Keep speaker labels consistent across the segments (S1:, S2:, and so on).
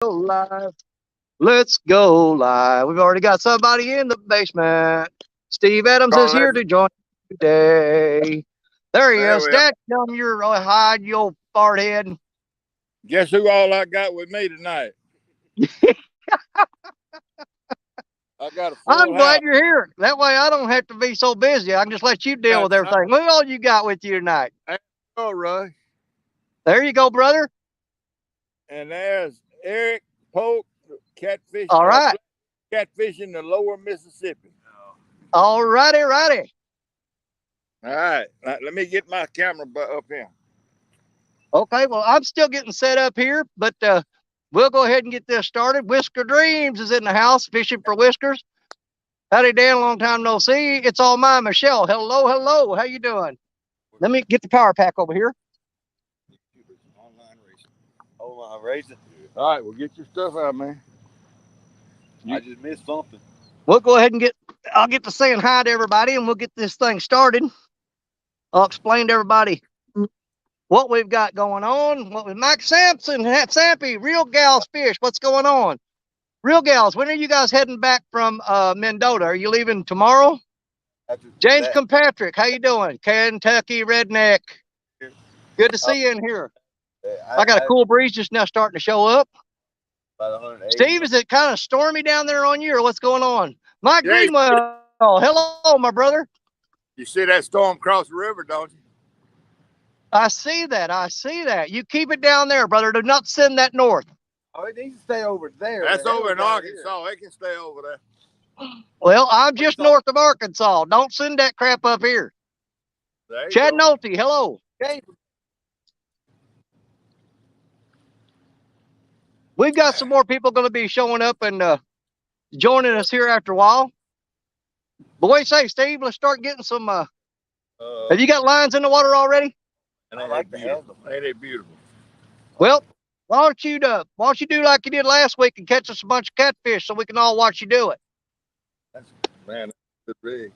S1: live. Let's go live. We've already got somebody in the basement. Steve Adams is here to join today. There he is. Dad, tell him you're hide, you old fart head.
S2: Guess who all I got with me tonight? I got a full
S1: I'm glad
S2: house.
S1: you're here. That way I don't have to be so busy. I can just let you deal with everything. Look all you got with you tonight.
S2: All right.
S1: There you go, brother.
S2: And there's Eric Polk, catfish.
S1: All right.
S2: Catfishing the lower Mississippi.
S1: All righty, righty.
S2: All right. Let me get my camera up here.
S1: Okay, well, I'm still getting set up here, but we'll go ahead and get this started. Whisker Dreams is in the house, fishing for whiskers. Howdy, Dan, long time no see. It's all mine, Michelle. Hello, hello. How you doing? Let me get the power pack over here.
S3: Online racing.
S2: All right, well, get your stuff out, man.
S3: I just missed something.
S1: We'll go ahead and I'll get to saying hi to everybody, and we'll get this thing started. I'll explain to everybody what we've got going on. What with Mike Sampson, Sampy, Real Gals Fish, what's going on? Real Gals, when are you guys heading back from Mendota? Are you leaving tomorrow? James Kilpatrick, how you doing? Kentucky Redneck. Good to see you in here. I got a cool breeze just now starting to show up. Steve, is it kind of stormy down there on you, or what's going on? Mike Greenwell, hello, my brother.
S2: You see that storm cross the river, don't you?
S1: I see that. I see that. You keep it down there, brother. Do not send that north.
S3: Oh, it needs to stay over there.
S2: That's over in Arkansas. It can stay over there.
S1: Well, I'm just north of Arkansas. Don't send that crap up here. Chad Nolte, hello.
S3: Hey.
S1: We've got some more people going to be showing up and joining us here after a while. But what do you say, Steve? Let's start getting some. Have you got lines in the water already?
S2: And I like beautiful. Ain't it beautiful?
S1: Well, why don't you do like you did last week and catch us a bunch of catfish so we can all watch you do it?
S2: Man, that's big.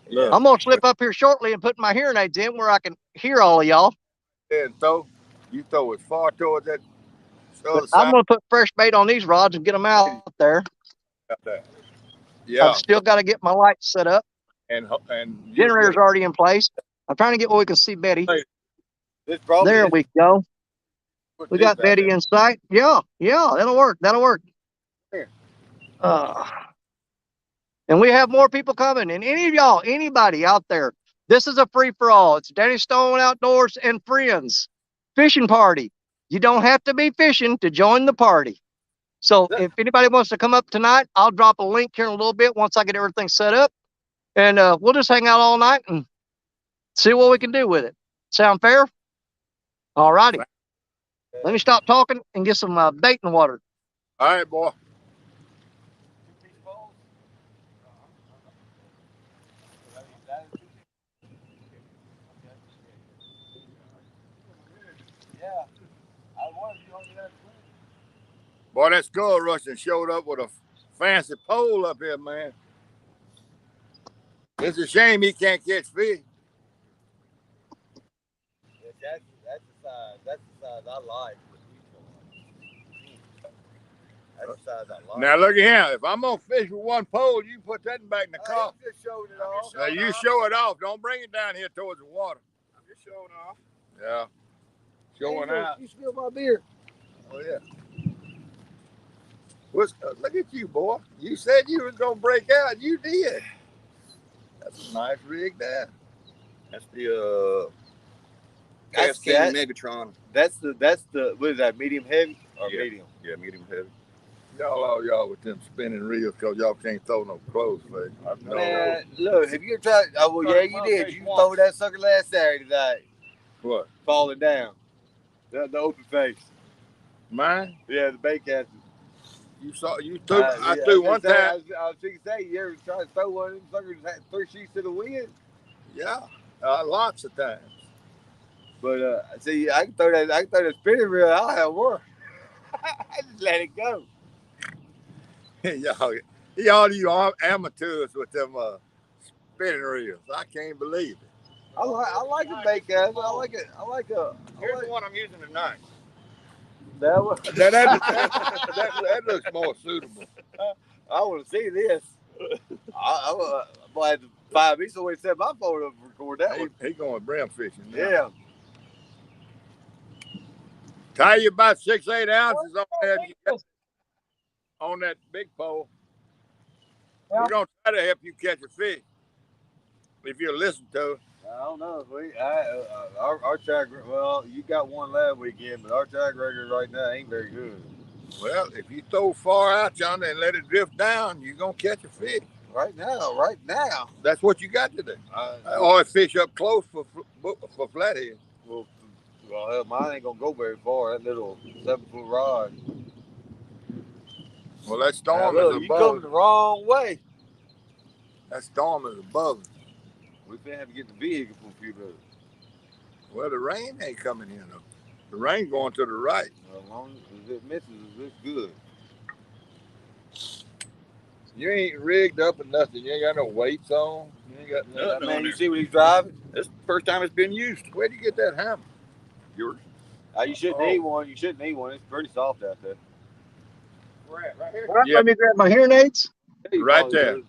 S1: Look, I'm gonna slip up here shortly and put my hearing aids in where I can hear all of y'all.
S2: And you throw it far towards that other side.
S1: I'm gonna put fresh bait on these rods and get them out there.
S2: Yeah.
S1: I've still got to get my lights set up.
S2: And
S1: generator's already in place. I'm trying to get where we can see Betty.
S3: There
S1: we go. We got Betty in sight. Yeah, that'll work. That'll work.
S3: Here.
S1: And we have more people coming. And anybody out there, this is a free-for-all. It's Danny Stone Outdoors and Friends fishing party. You don't have to be fishing to join the party. So if anybody wants to come up tonight, I'll drop a link here in a little bit once I get everything set up. And we'll just hang out all night and see what we can do with it. Sound fair? All righty. Let me stop talking and get some bait in the water.
S2: All right, boy. Boy, that skull Russian showed up with a fancy pole up here, man. It's a shame he can't catch fish.
S3: That's the size I like. That's the size I like.
S2: Now look at him. If I'm gonna fish with one pole, you put that back in the car.
S3: I'm just showing it off.
S2: Now you show it off. Don't bring it down here towards the water.
S3: I'm just showing off.
S2: Yeah. Showing out.
S3: You spilled my beer.
S2: Oh yeah. Look at you, boy. You said you was gonna break out. You did. That's a nice rig there.
S3: That's the Megatron. That's the what is that, medium heavy or medium?
S2: Yeah, medium heavy. Y'all with them spinning reels because y'all can't throw no clothes fish.
S3: Man, look, have you tried? Oh well, yeah, you did. You throw that sucker last Saturday night.
S2: What?
S3: Falling down. The open face.
S2: Mine?
S3: Yeah, the bait casting.
S2: You threw. I threw one time.
S3: I was thinking, say, you ever try to throw one of them suckers that had 3 sheets to the wind?
S2: Yeah, lots of times.
S3: But see, I can throw that spinning reel. I'll have more. I just let it go.
S2: y'all you amateurs with them spinning reels. I can't believe it.
S3: I like a bait cast. I like it.
S2: Here's the one I'm using tonight.
S3: That one.
S2: That looks more suitable.
S3: I want to see this. I'm gonna have to find me somewhere to set my phone up and record that one.
S2: He going brim fishing now.
S3: Yeah.
S2: Tie you about 6-8 ounces on that big pole.
S1: Yeah.
S2: We're gonna try to help you catch a fish if you listen to it.
S3: I don't know. Our track. Well, you got one last weekend, but our track record right now ain't very good.
S2: Well, if you throw far out yonder and let it drift down, you're gonna catch a fish.
S3: Right now.
S2: That's what you got to do. Or fish up close for flathead.
S3: Well, hell, mine ain't gonna go very far. That little 7-foot rod.
S2: Well, that storm
S3: Now, look,
S2: is
S3: you coming
S2: above.
S3: the wrong way.
S2: That storm is above.
S3: We finna have to get the vehicle for a few minutes.
S2: Well, the rain ain't coming in though. The rain going to the right.
S3: As long as it misses, it's good.
S2: You ain't rigged up or nothing. You ain't got no weights on. You ain't got nothing.
S3: That man, you see what he's driving?
S2: That's the first time it's been used. Where'd you get that hammer? Yours?
S3: You shouldn't need one. You shouldn't need one. It's pretty soft out there.
S2: Where at? Right here?
S1: All right,
S2: Yeah.
S1: let me grab my hearing aids.
S2: Right there. You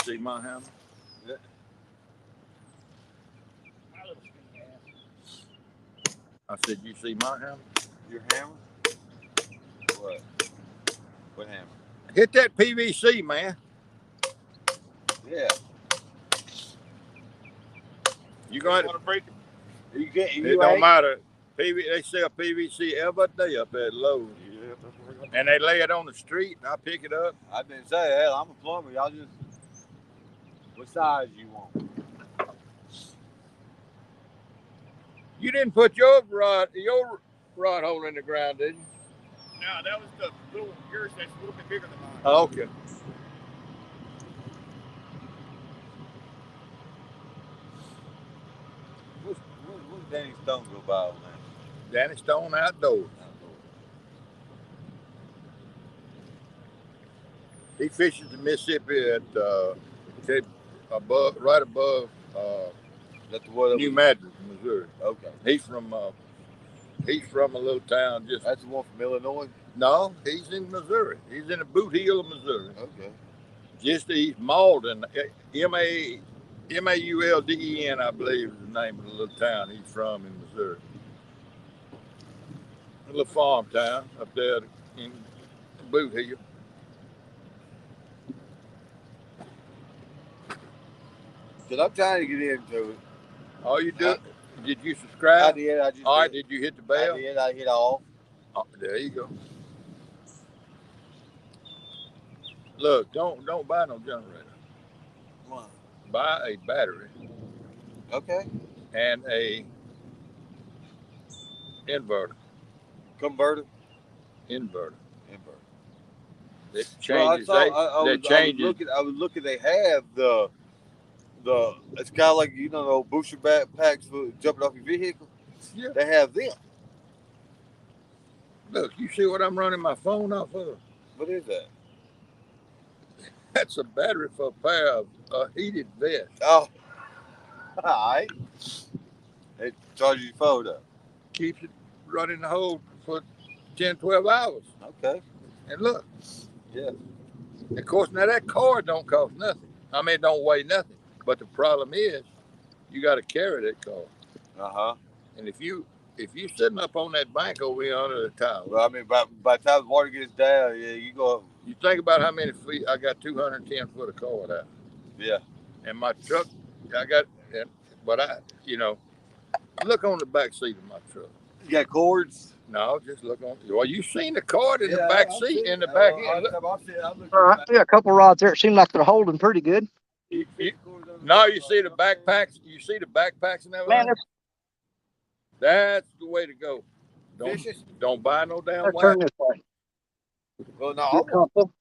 S2: see my hammer?
S3: Yeah.
S2: I said, you see my hammer?
S3: Your hammer? What? What hammer?
S2: Hit that PVC, man.
S3: Yeah.
S2: You going to break it?
S3: You can't.
S2: It don't matter. They sell PVC every day up at Lowe's.
S3: Yeah.
S2: And they lay it on the street, and I pick it up.
S3: I didn't say, hell, I'm a plumber. Y'all just. What size you want?
S2: You didn't put your rod hole in the ground, did you?
S4: No, that was the little yours that's a little bit bigger than mine.
S2: Oh, okay.
S3: What's Danny Stone go by on that?
S2: Danny Stone Outdoors. He fishes the Mississippi at right above
S3: That's what
S2: New Madrid, Missouri.
S3: Okay.
S2: He's from a little town just.
S3: That's the one from Illinois?
S2: No, he's in Missouri. He's in the Boot Heel of Missouri.
S3: Okay.
S2: Just East Malden, Maulden, I believe is the name of the little town he's from in Missouri. A little farm town up there in Boot Heel.
S3: Because I'm trying to get into it.
S2: Oh, you do? Did you subscribe?
S3: I did. I just
S2: all right, did you hit the bell?
S3: I did. I hit all.
S2: Oh, there you go. Look, don't buy no generator.
S3: Come on.
S2: Buy a battery.
S3: Okay.
S2: And a inverter.
S3: Converter?
S2: Inverter. It
S3: Well,
S2: changes.
S3: I was looking. They have the. It's kind of like the old booster backpacks for jumping off your vehicle.
S2: Yeah.
S3: They have them.
S2: Look, you see what I'm running my phone off of?
S3: What is that?
S2: That's a battery for a pair of heated vests.
S3: Oh, all right. It charges your phone up.
S2: Keeps it running the whole for 10, 12 hours.
S3: Okay.
S2: And look.
S3: Yeah.
S2: Of course, now that cord don't cost nothing. I mean, it don't weigh nothing. But the problem is, you got to carry that cord.
S3: Uh-huh.
S2: And if you sitting up on that bank over here under the tower.
S3: Well, I mean, by the time the water gets down, yeah, you go.
S2: You think about how many feet. I got 210 foot of cord out.
S3: Yeah.
S2: And my truck, look on the back seat of my truck.
S3: You got cords?
S2: No, just look on. Well, you seen the cord in the back seat, in the back end.
S1: All right, I see a couple rods there. It seems like they're holding pretty good.
S2: No, you see the backpacks. You see the backpacks and everything.
S1: Man,
S2: That's the way to go. Don't buy no damn
S1: let's turn
S2: wagon.
S1: this way.
S3: Well, no,
S1: Get
S3: I
S1: comfortable.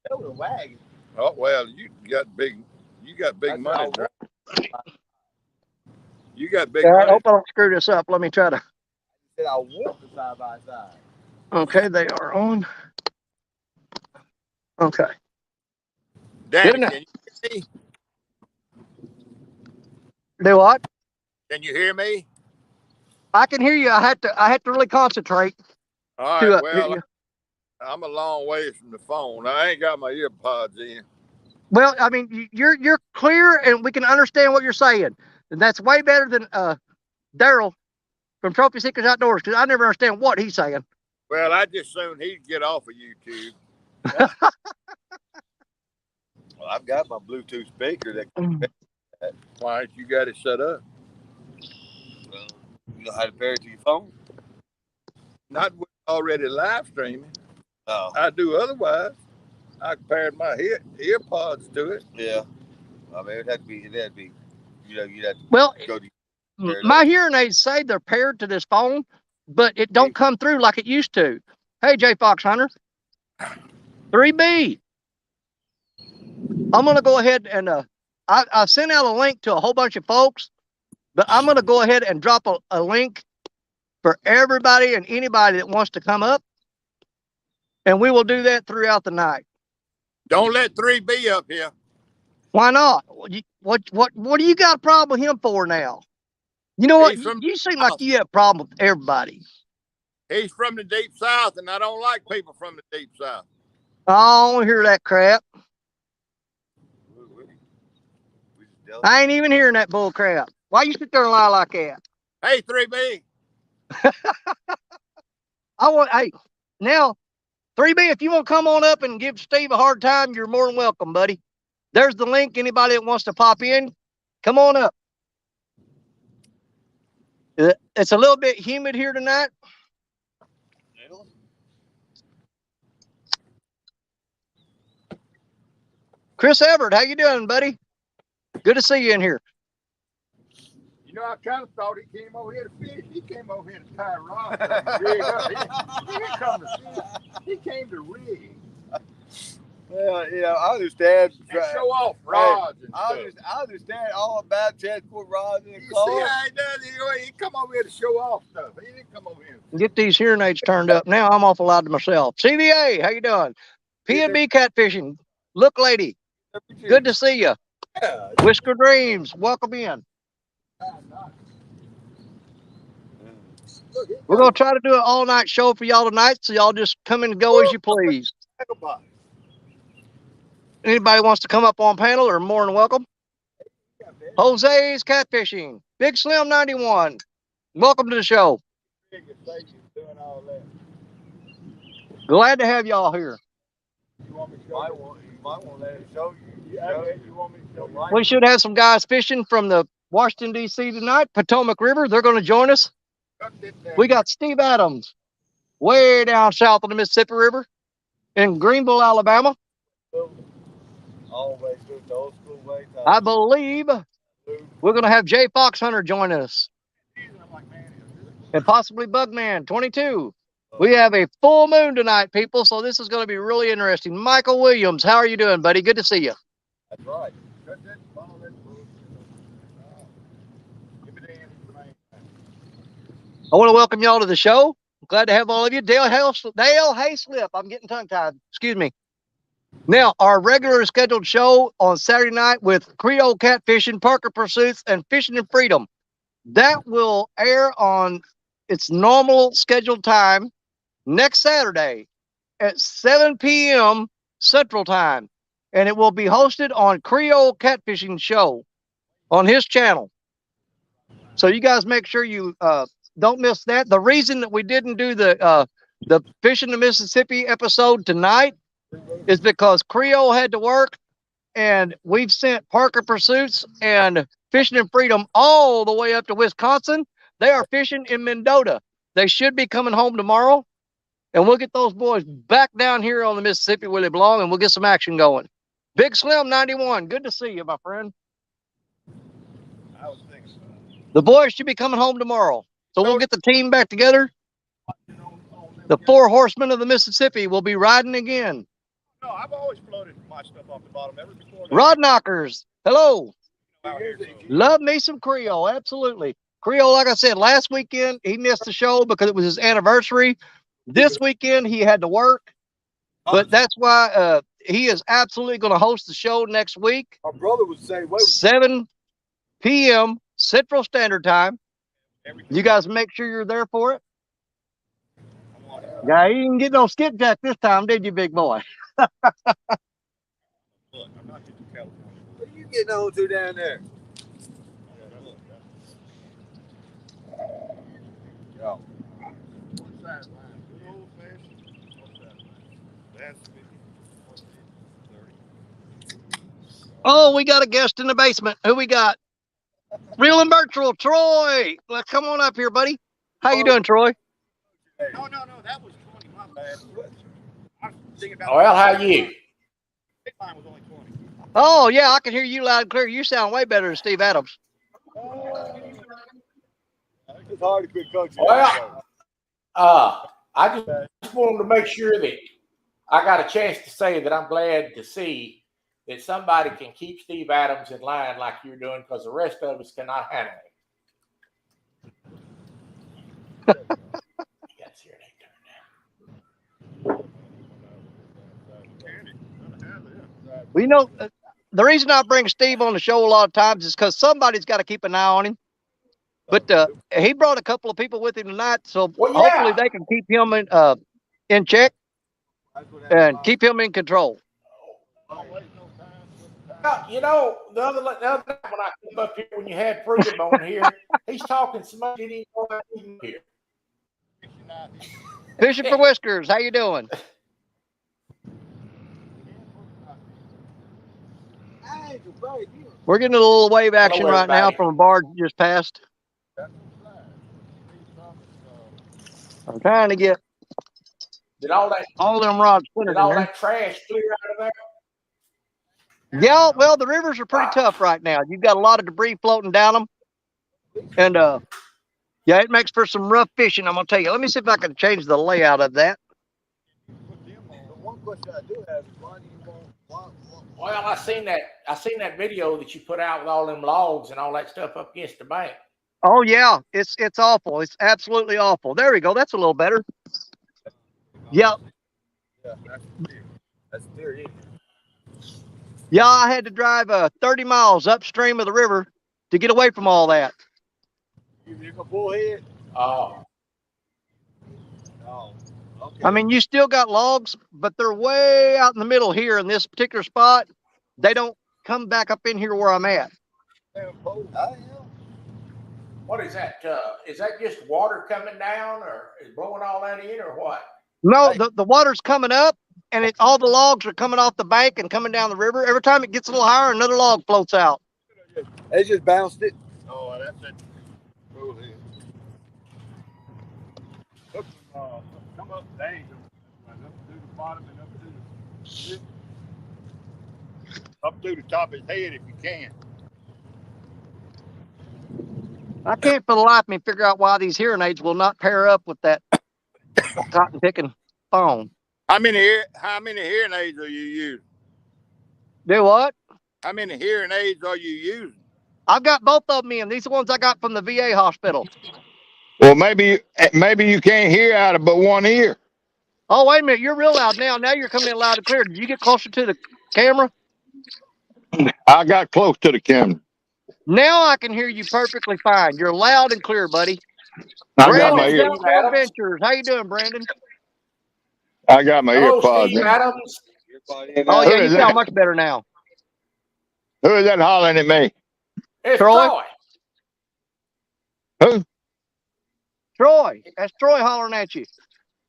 S3: want a wagon.
S2: Oh well, you got big money. You got big
S1: All right, I
S2: money.
S1: hope I don't screw this up. Let me try to.
S3: Said I want the side by side.
S1: Okay, they are on. Okay.
S2: Danny,
S1: Good
S2: can you hear me?
S1: Do what?
S2: Can you hear me?
S1: I can hear you. I had to really concentrate.
S2: All
S1: To,
S2: right. Well, I'm a long ways from the phone. I ain't got my ear pods in.
S1: well, I mean, you're clear, and we can understand what you're saying, and that's way better than Daryl from Trophy Seekers Outdoors, because I never understand what he's saying.
S2: Well, I just soon he'd get off of YouTube.
S3: Well, I've got my Bluetooth speaker that.
S2: Why ain't you got it set up?
S3: Well, you know how to pair it to your phone?
S2: Not with already live streaming.
S3: No.
S2: I do otherwise. I paired my ear pods to it.
S3: Yeah. I mean, it'd have to be. You'd have to
S1: Well,
S3: go to.
S1: my hearing aids say they're paired to this phone, but it don't come through like it used to. Hey, J Fox Hunter, 3B. I'm gonna go ahead and I sent out a link to a whole bunch of folks, but I'm gonna go ahead and drop a link for everybody and anybody that wants to come up, and we will do that throughout the night.
S2: Don't let 3B up here.
S1: Why not? What do you got a problem with him for now? You know what?
S2: He's from
S1: You seem
S2: the
S1: like
S2: South.
S1: you have a problem with everybody.
S2: He's from the deep South, and I don't like people from the deep South.
S1: I don't hear that crap. I ain't even hearing that bull crap. Why you sit there and lie like that?
S2: Hey, 3B.
S1: Hey, now, 3B, if you want to come on up and give Steve a hard time, you're more than welcome, buddy. There's the link. Anybody that wants to pop in, come on up. It's a little bit humid here tonight. Chris Everett, how you doing, buddy? Good to see you in here.
S2: You know, I kind of thought he came over here to fish. He came over here to tie a rod. Rig up. He didn't come to fish. He came to rig.
S3: Well, yeah, I understand.
S2: And show off rods and
S3: I understand all about transport rods and
S2: You see
S3: cars.
S2: how he does it? He come over here to show off stuff. He didn't come over here.
S1: Get these hearing aids turned up. Now I'm awful loud to myself. CVA, how you doing? P&B Catfishing. Look, lady. Good to see you.
S2: Yeah.
S1: Whisker Dreams, welcome in. We're going to try to do an all-night show for y'all tonight, so y'all just come and go as you please. Anybody wants to come up on panel are more than welcome. Jose's Catfishing. Big Slim 91. Welcome to the show. Glad to have y'all here.
S3: You might want to let it show you.
S1: We should have some guys fishing from the Washington, D.C. tonight, Potomac River. They're going to join us. We got Steve Adams way down south of the Mississippi River in Greenville, Alabama.
S3: Always do the old school way.
S1: I believe we're going to have J Fox Hunter join us. And possibly Bugman 22. We have a full moon tonight, people, so this is going to be really interesting. Michael Williams, how are you doing, buddy? Good to see you.
S3: That's right.
S1: I want to welcome y'all to the show. Glad to have all of you. Dale Hayslip. I'm getting tongue-tied. Excuse me. Now, our regular scheduled show on Saturday night with Creole Catfishing, Parker Pursuits, and Fishing and Freedom. That will air on its normal scheduled time next Saturday at 7 p.m. Central Time. And it will be hosted on Creole Catfishing Show on his channel. So you guys make sure you don't miss that. The reason that we didn't do the Fishin the Mississippi episode tonight is because Creole had to work, and we've sent Parker Pursuits and Fishing and Freedom all the way up to Wisconsin. They are fishing in Mendota. They should be coming home tomorrow, and we'll get those boys back down here on the Mississippi where they belong, and we'll get some action going. Big Slim 91, good to see you, my friend.
S4: I was thinking about it.
S1: The boys should be coming home tomorrow, so we'll get the team back together. The 4 horsemen of the Mississippi will be riding again.
S4: No, I've always floated my stuff off the bottom ever before.
S1: Rod Knockers, hello.
S4: Out here, so-
S1: Love me some Creole, absolutely. Creole, like I said, last weekend, he missed the show because it was his anniversary. This weekend, he had to work, but that's why he is absolutely going to host the show next week,
S3: My brother would say, wait,
S1: 7 p.m. Central Standard Time. You guys make sure you're there for it. Yeah, you didn't get no skipjack this time, did you, big boy?
S4: Look, I'm not getting California.
S3: What are you getting on to down there?
S2: Yo.
S4: What's that line? Good old fashioned. What's that line? That's 50. What's it? 30.
S1: Oh, we got a guest in the basement. Who we got? Real and virtual, Troy. Let's come on up here, buddy. How you doing, Troy?
S4: No, that was 20. My bad. I was thinking about
S5: Well, how you?
S4: Big line was only 20.
S1: Oh, yeah, I can hear you loud and clear. You sound way better than Steve Adams.
S3: It's hard to quit coaching.
S5: Well, I just wanted to make sure that I got a chance to say that I'm glad to see that somebody can keep Steve Adams in line like you're doing, because the rest of us cannot handle it. Yes, here they turn down.
S1: We know the reason I bring Steve on the show a lot of times is because somebody's got to keep an eye on him. But he brought a couple of people with him tonight, so hopefully they can keep him in check and keep him in control.
S5: You know, the other night when I came up here, when you had Freedom on here, he's talking so much he didn't know I didn't hear.
S1: Fishing for Whiskers, how you doing? We're getting a little wave action
S5: Hello,
S1: right now
S5: everybody.
S1: from a barge just passed. I'm trying to get
S5: Did all
S1: them rods centered in there.
S5: that trash clear out of there?
S1: Yeah, well, the rivers are pretty tough right now. You've got a lot of debris floating down them. And, yeah, it makes for some rough fishing, I'm going to tell you. Let me see if I can change the layout of that.
S3: One question I do have is why do you want?
S5: Well, I seen that video that you put out with all them logs and all that stuff up against the bank.
S1: Oh, yeah, it's awful. It's absolutely awful. There we go. That's a little better. Yep.
S3: Yeah, that's theory.
S1: Yeah, I had to drive 30 miles upstream of the river to get away from all that.
S3: You can pull head.
S5: Oh.
S3: No. Okay.
S1: I mean, you still got logs, but they're way out in the middle here in this particular spot. They don't come back up in here where I'm at.
S5: What is that? Is that just water coming down, or is blowing all that in, or what?
S1: No, the water's coming up, and all the logs are coming off the bank and coming down the river. Every time it gets a little higher, another log floats out.
S3: They just bounced it.
S4: Oh, that's it. Come up the angel, up through the bottom and up through the top of his head if you can.
S1: I can't for the life of me figure out why these hearing aids will not pair up with that cotton picking phone.
S4: How many hearing aids are you using?
S1: Do what?
S4: How many hearing aids are you using?
S1: I've got both of them in. These are the ones I got from the VA hospital.
S2: Well, maybe you can't hear out of but one ear.
S1: Oh, wait a minute. You're real loud now. Now you're coming in loud and clear. Did you get closer to the camera?
S2: I got close to the camera.
S1: Now I can hear you perfectly fine. You're loud and clear, buddy.
S2: I got my
S1: Brandon's
S2: ear.
S1: Outdoor Adventures. How you doing, Brandon?
S2: I got my
S5: Hello,
S2: earpods
S5: Steve
S2: in.
S5: Adams.
S1: Oh,
S2: Who
S1: yeah,
S2: is
S1: you
S2: that?
S1: sound much better now.
S2: Who is that hollering at me?
S5: It's
S1: Troy?
S5: Troy.
S2: Who?
S1: Troy. That's Troy hollering at you.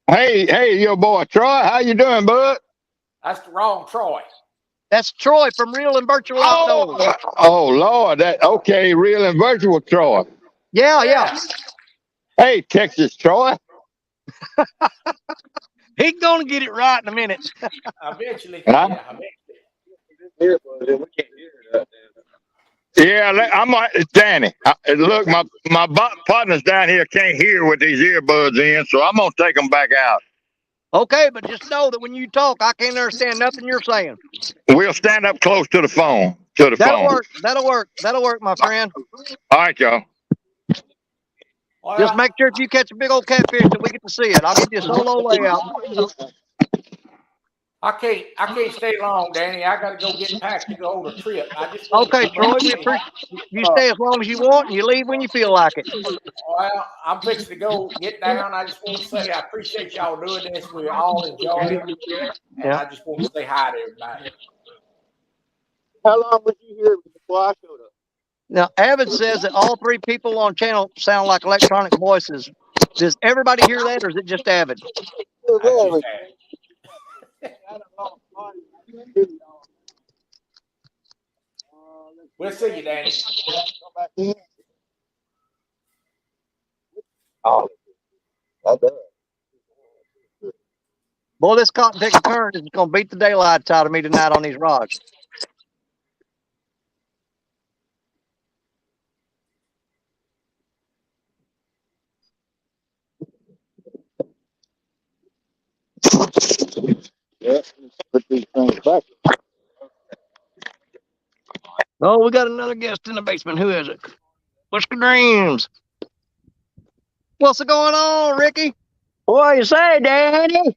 S2: Hey, your boy Troy. How you doing, bud?
S5: That's the wrong Troy.
S1: That's Troy from Real and Virtual Outdoors.
S2: Oh, Lord. Okay, real and virtual Troy.
S1: Yeah.
S2: Hey, Texas Troy.
S1: He's going to get it right in a minute.
S5: Eventually.
S2: Huh?
S5: Yeah,
S2: Yeah, I'm Danny. Look, my partners down here can't hear with these earbuds in, so I'm gonna take them back out.
S1: Okay, but just know that when you talk, I can't understand nothing you're saying.
S2: We'll stand up close to the phone.
S1: That'll work, my friend.
S2: All right, y'all.
S5: Well,
S1: Just make sure if you catch a big old catfish that we get to see it. I'll give you a solo layout.
S5: I can't stay long, Danny. I got to go get packed to go on a trip. I just want
S1: Okay,
S5: to come
S1: Troy,
S5: up and
S1: we
S5: say
S1: appreciate you stay as long as you want and you leave when you feel like it.
S5: Well, I'm fixing to go get down. I just want to say I appreciate y'all doing this. We all enjoy it. And
S1: Yeah.
S5: I just want to say hi to everybody.
S2: How long was you here before I showed up?
S1: Now, Avid says that all three people on channel sound like electronic voices. Does everybody hear that, or is it just Avid?
S5: I just had. We'll see you, Danny.
S2: Oh, that does.
S1: Boy, this cotton picking current is going to beat the daylights out of me tonight on these rods.
S2: Yeah, put these things back.
S1: Oh, we got another guest in the basement. Who is it? Whisker Dreams. What's going on, Ricky?
S6: What you say, Daddy?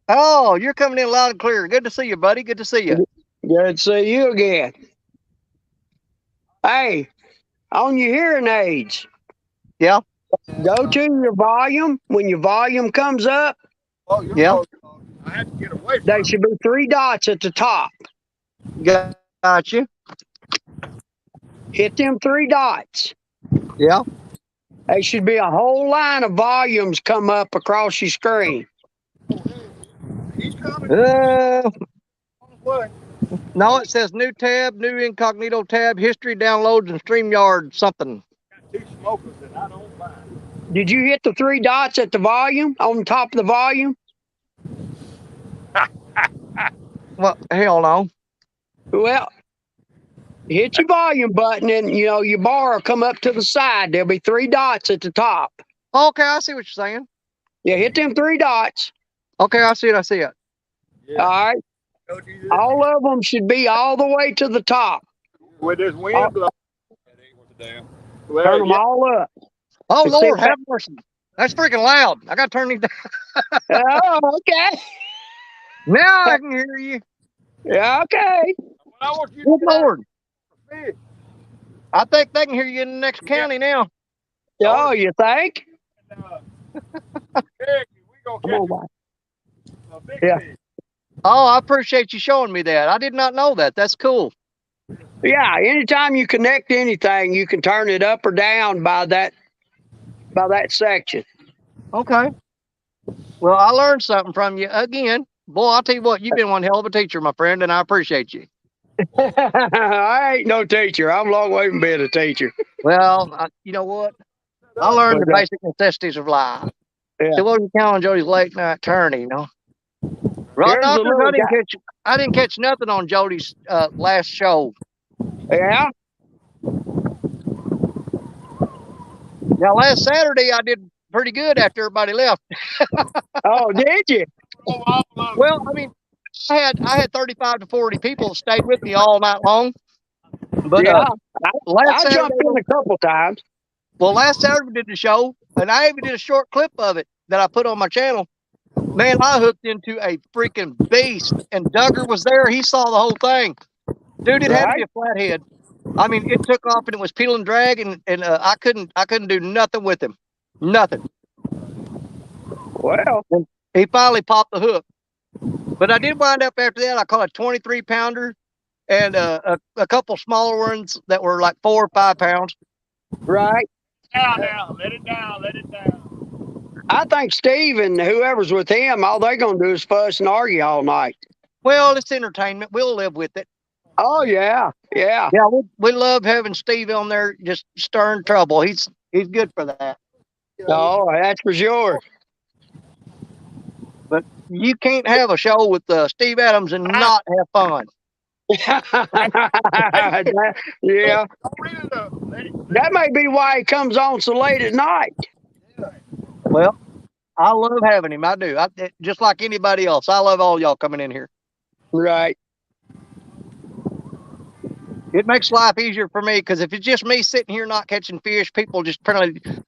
S1: Oh, you're coming in loud and clear. Good to see you, buddy. Good to see you.
S6: Good to see you again. Hey, on your hearing aids.
S1: Yeah.
S6: Go to your volume. When your volume comes up,
S2: Oh, you're
S1: Yeah.
S2: I have to get away from
S6: there
S2: it.
S6: should be 3 dots at the top.
S1: Got you.
S6: Hit them 3 dots.
S1: Yeah.
S6: There should be a whole line of volumes come up across your screen.
S2: He's coming.
S1: What? No, it says new tab, new incognito tab, history, downloads, and StreamYard something.
S2: Got 2 smokers that I don't mind.
S6: Did you hit the 3 dots at the volume, on top of the volume?
S1: Well, hell no.
S6: Well, hit your volume button and, your bar will come up to the side. There'll be 3 dots at the top.
S1: Okay, I see what you're saying.
S6: Yeah, hit them 3 dots.
S1: Okay, I see it. I see it.
S2: Yeah.
S6: All right. All of them should be all the way to the top.
S2: With this wind blowing. Well,
S6: Turn them
S2: yeah.
S6: all up.
S1: Oh,
S6: It's
S1: Lord,
S6: big-
S1: have mercy. That's freaking loud. I got to turn these down.
S6: Oh, okay.
S1: Now I can hear you.
S6: Yeah, okay.
S2: I want you
S1: Good
S2: to get out
S1: Lord.
S2: of the fish.
S1: I think they can hear you in the next county now.
S6: Oh, you think?
S2: Eric, we gonna
S6: Come on,
S2: catch
S6: boy.
S2: a big
S6: Yeah.
S2: fish.
S1: Oh, I appreciate you showing me that. I did not know that. That's cool.
S6: Yeah, anytime you connect anything, you can turn it up or down by that section.
S1: Okay. Well, I learned something from you again. Boy, I'll tell you what, you've been one hell of a teacher, my friend, and I appreciate you.
S6: I ain't no teacher. I'm a long way from being a teacher.
S1: Well, you know what? I learned the basic necessities of life.
S6: Yeah.
S1: It wasn't counting Jody's late night tourney, you know. Right,
S6: Here's a
S1: doctors,
S6: little
S1: I didn't catch nothing on Jody's last show.
S6: Yeah.
S1: Now, last Saturday, I did pretty good after everybody left.
S6: Oh, did you?
S1: Well, I mean, I had 35 to 40 people that stayed with me all night long. But
S6: Yeah.
S1: last
S6: I
S1: Saturday,
S6: jumped in a couple times.
S1: well, last Saturday we did the show, and I even did a short clip of it that I put on my channel. Man, I hooked into a freaking beast, and Duggar was there. He saw the whole thing. Dude, it had to be a flathead. I mean, it took off and it was peel and drag, and I couldn't do nothing with him. Nothing.
S6: Well,
S1: He finally popped the hook. But I did wind up after that. I caught a 23 pounder and a couple smaller ones that were like 4 or 5 pounds.
S6: right.
S2: Down, let it down, let it down.
S6: I think Steve and whoever's with him, all they're going to do is fuss and argue all night.
S1: Well, it's entertainment. We'll live with it.
S6: Oh, yeah. Yeah.
S1: Yeah, we love having Steve on there just stirring trouble. He's good for that.
S6: Oh, that's for sure.
S1: But you can't have a show with Steve Adams and not have fun.
S6: Yeah. That may be why he comes on so late at night.
S1: Well, I love having him. I do. Just like anybody else. I love all y'all coming in here.
S6: Right.
S1: It makes life easier for me because if it's just me sitting here not catching fish, people just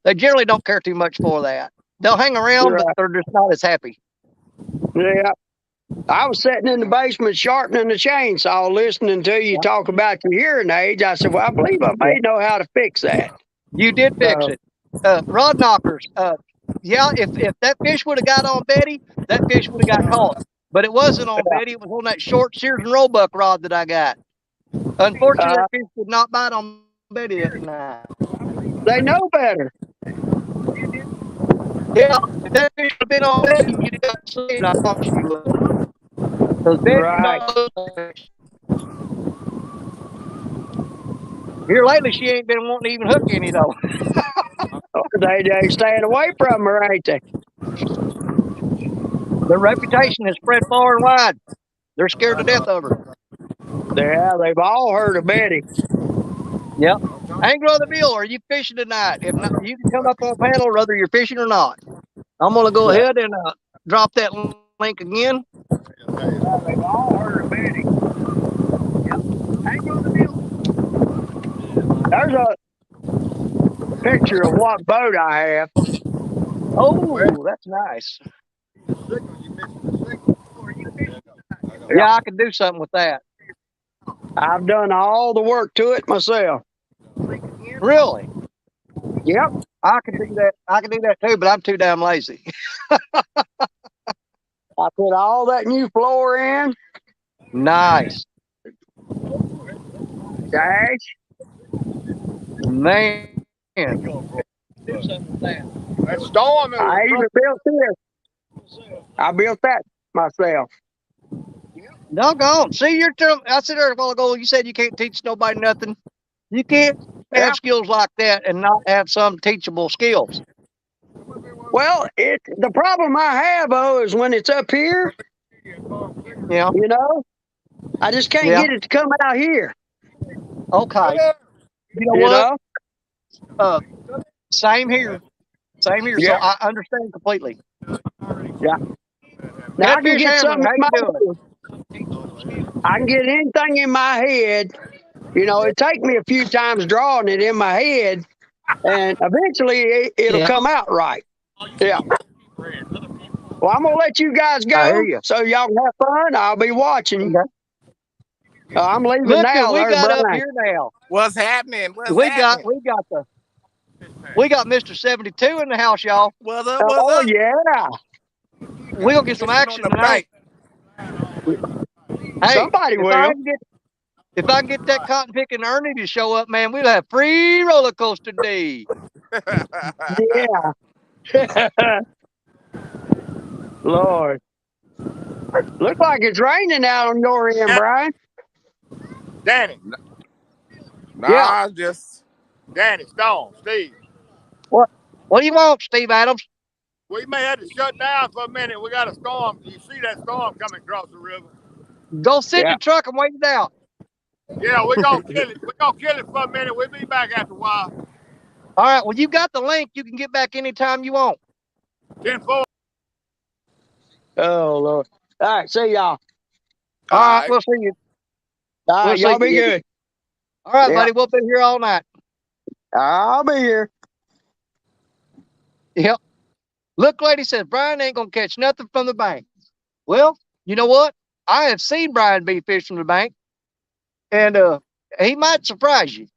S1: they generally don't care too much for that. They'll hang around, but they're just not as happy.
S6: Yeah. I was sitting in the basement sharpening the chainsaw, listening to you talk about your hearing aids. I said, well, I believe I may know how to fix that.
S1: You did fix
S6: So,
S1: it. Rod knockers. Yeah, if that fish would have got on Betty, that fish would have got caught. But it wasn't on Betty. It was on that short Sears and Roebuck rod that I got. Unfortunately, that fish did not bite on Betty that night.
S6: they know better.
S1: Yeah, if that fish would have been on Betty, you'd have got to see it. I promise you would. Because Betty
S6: Right.
S1: knows that fish. Here lately, she ain't been wanting to even hook any though.
S6: They staying away from her, ain't they?
S1: Their reputation has spread far and wide. They're scared to death of her.
S6: Yeah, they've all heard of Betty.
S1: Yep. Angler of the Bill, are you fishing tonight? If not, you can come up on panel whether you're fishing or not. I'm going to go ahead and drop that link again.
S6: They've all heard of Betty. Yep. Angler of the Bill. There's a picture of what boat I have.
S1: Oh, that's nice.
S6: Yeah.
S1: Yeah, I can do something with that.
S6: I've done all the work to it myself.
S1: Really?
S6: Yep.
S1: I can do that. I can do that too, but I'm too damn lazy.
S6: I put all that new floor in.
S1: Nice.
S6: Dash.
S1: Man.
S2: That storm.
S6: I even built this. I built that myself.
S1: Doggone. See, you're telling, I said there a while ago, you said you can't teach nobody nothing. You can't have skills like that and not have some teachable skills.
S6: Well, the problem I have, though, is when it's up here,
S1: Yeah.
S6: you know, I just can't get it to come out here.
S1: Okay. You know what? Same here. Same here.
S6: Yeah.
S1: So I understand completely.
S6: Yeah. Now I can
S1: Fish
S6: get
S1: Hammer,
S6: something
S1: how
S6: in
S1: you
S6: my
S1: doing?
S6: I can get anything in my head. You know, it take me a few times drawing it in my head, and eventually it'll come out right. Yeah. Well, I'm gonna let you guys
S1: I
S6: go
S1: hear you.
S6: so y'all can have fun. I'll be watching you. I'm leaving
S1: Look
S6: now.
S1: who we
S6: There's
S1: got up
S6: Brian.
S1: here now.
S7: What's happening? What's
S1: We
S7: happening?
S1: got Mr. 72 in the house, y'all.
S7: What's up? What's
S6: Oh
S7: up?
S6: yeah.
S1: We'll get some action tonight. Hey,
S6: Somebody
S1: if
S6: will.
S1: I can get that cotton picking Ernie to show up, man, we'll have free roller coaster day.
S6: Yeah. Lord. Looks like it's raining out on your end, Brian.
S2: Danny.
S7: Nah,
S1: Yeah.
S7: just
S2: Danny, Stone, Steve.
S1: What do you want, Steve Adams?
S2: We may have to shut down for a minute. We got a storm. You see that storm coming across the river?
S1: Go sit in the truck and wait it out.
S2: Yeah, we're gonna kill it. We're gonna kill it for a minute. We'll be back after a while.
S1: All right. Well, you got the link. You can get back anytime you want.
S2: 10-4.
S6: Oh Lord. All right, see y'all.
S1: All right. We'll see you.
S6: All right,
S1: We'll see
S6: y'all be
S1: you.
S6: good.
S1: All right,
S6: Yeah.
S1: buddy. We'll be here all night.
S6: I'll be here.
S1: Yep. Look, lady says Brian ain't gonna catch nothing from the bank. Well, you know what? I have seen Brian be fish from the bank, and he might surprise you.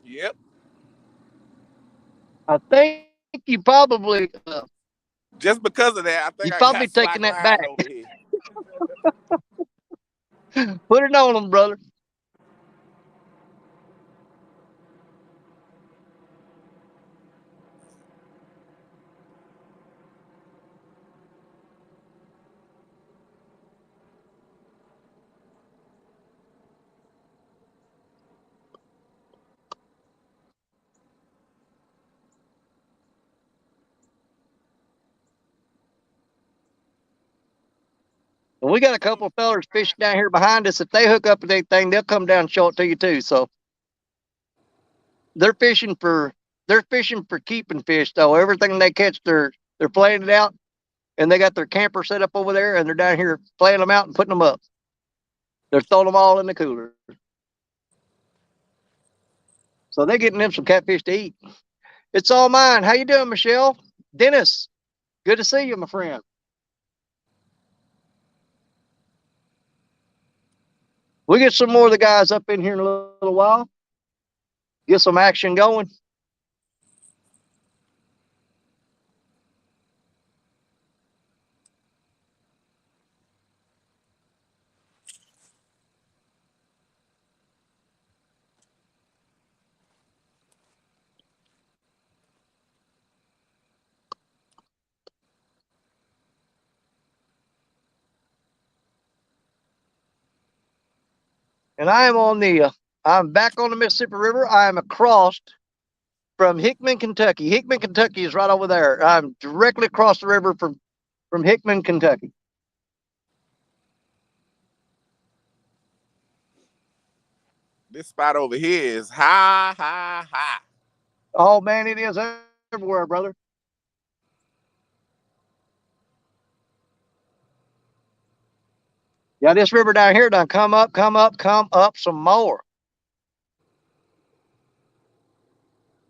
S7: yep.
S1: I think you probably
S7: Just because of that, I think
S1: you
S7: I
S1: probably
S7: got slack
S1: taking that
S7: line
S1: back.
S7: over here.
S1: Put it on him, brother. And we got a couple of fellers fishing down here behind us. If they hook up with anything, they'll come down and show it to you too. So they're fishing for keeping fish though. Everything they catch, they're playing it out, and they got their camper set up over there, and they're down here playing them out and putting them up. They're throwing them all in the cooler. So they're getting them some catfish to eat. It's all mine. How you doing, Michelle? Dennis, good to see you, my friend. We'll get some more of the guys up in here in a little while. Get some action going. And I'm back on the Mississippi River. I am across from Hickman, Kentucky. Hickman, Kentucky is right over there. I'm directly across the river from Hickman, Kentucky.
S7: This spot over here is high, high, high.
S1: Oh man, it is everywhere, brother. Yeah, this river down here done come up some more.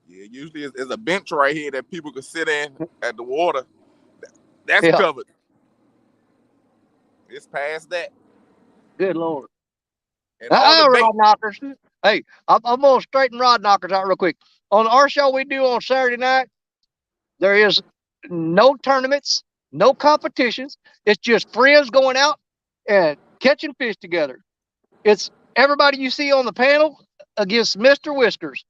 S7: Yeah, usually it's a bench right here that people can sit in at the water. That's
S1: Yeah.
S7: covered. It's past that.
S1: Good Lord.
S7: And all the bait.
S1: Rod knockers. Hey, I'm going to straighten rod knockers out real quick. On our show we do on Saturday night, there is no tournaments, no competitions. It's just friends going out and catching fish together. It's everybody you see on the panel against Mr. Whiskers.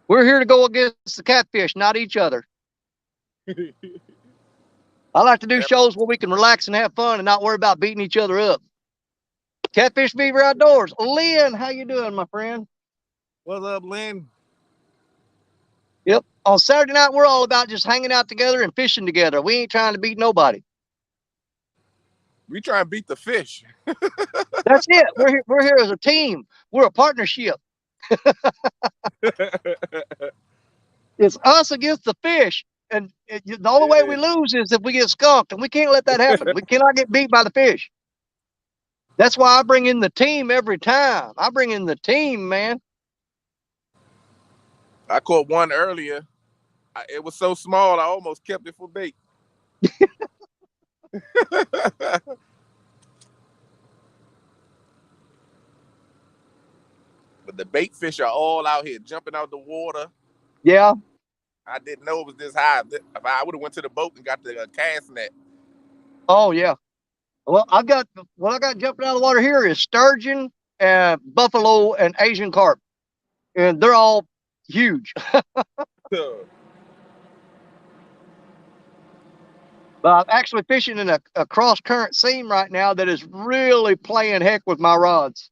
S1: We're here to go against the catfish, not each other. I like to do shows where we can relax and have fun and not worry about beating each other up. Catfish Beaver Outdoors. Lynn, how you doing, my friend?
S7: What's up, Lynn?
S1: Yep. On Saturday night, we're all about just hanging out together and fishing together. We ain't trying to beat nobody.
S7: We try and beat the fish.
S1: That's it. We're here as a team. We're a partnership. It's us against the fish. And the only way we lose is if we get skunked, and we can't let that happen. We cannot get beat by the fish. That's why I bring in the team every time. I bring in the team, man.
S7: I caught one earlier. It was so small, I almost kept it for bait. But the bait fish are all out here jumping out the water.
S1: Yeah.
S7: I didn't know it was this high. If I would have went to the boat and got the cast net.
S1: Oh yeah. Well, I got jumping out of the water here is sturgeon and buffalo and Asian carp, and they're all huge. But I'm actually fishing in a cross current seam right now that is really playing heck with my rods.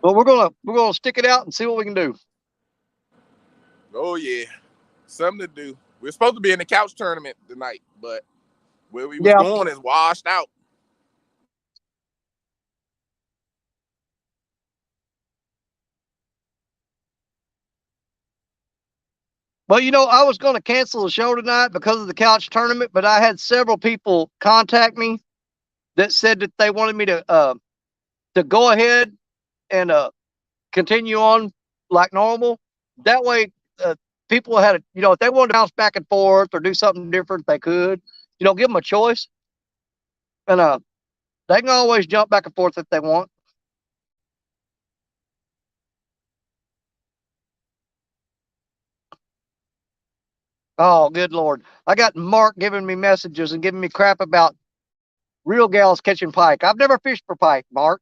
S1: But we're gonna stick it out and see what we can do.
S7: Oh yeah, something to do. We're supposed to be in the couch tournament tonight, but where we was going is washed out.
S1: Well, you know, I was going to cancel the show tonight because of the couch tournament, but I had several people contact me that said that they wanted me to go ahead and continue on like normal. That way, people had, if they wanted to bounce back and forth or do something different, they could. Give them a choice, and they can always jump back and forth if they want. Oh, good Lord. I got Mark giving me messages and giving me crap about real gals catching pike. I've never fished for pike, Mark.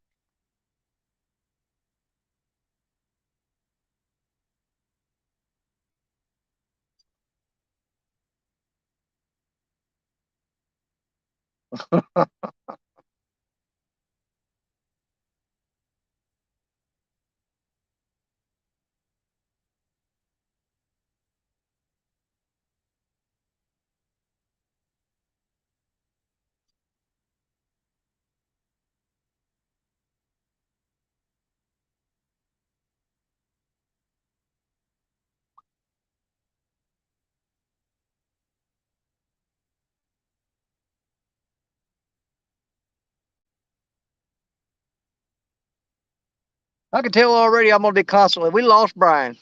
S1: I can tell already I'm going to be constantly. We lost Brian.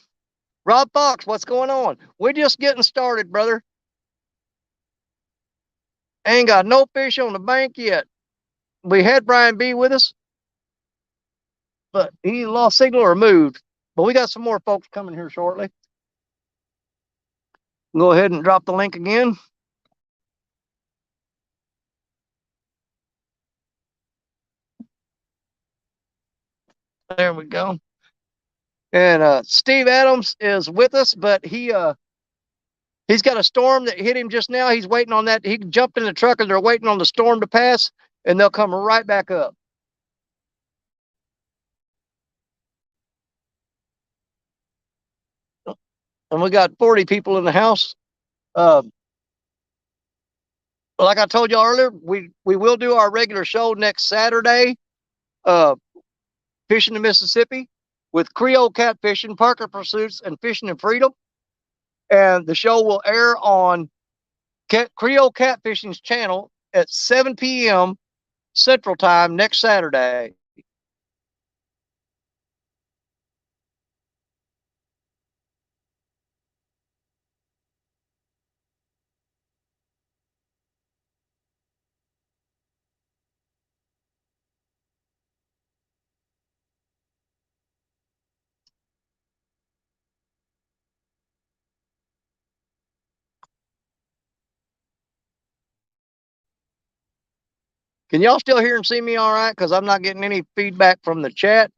S1: Rob Fox, what's going on? We're just getting started, brother. Ain't got no fish on the bank yet. we had Brian B with us, but he lost signal or moved. But we got some more folks coming here shortly. Go ahead and drop the link again. There we go. And Steve Adams is with us, but he's got a storm that hit him just now. He's waiting on that. He jumped in the truck and they're waiting on the storm to pass, and they'll come right back up. And we got 40 people in the house. Like I told you earlier, we will do our regular show next Saturday, Fishin the Mississippi, with Creole Catfishing, Parker Pursuits, and Fishing and Freedom. And the show will air on Creole Catfishing's channel at 7 p.m. Central Time next Saturday. Can y'all still hear and see me all right? Because I'm not getting any feedback from the chat,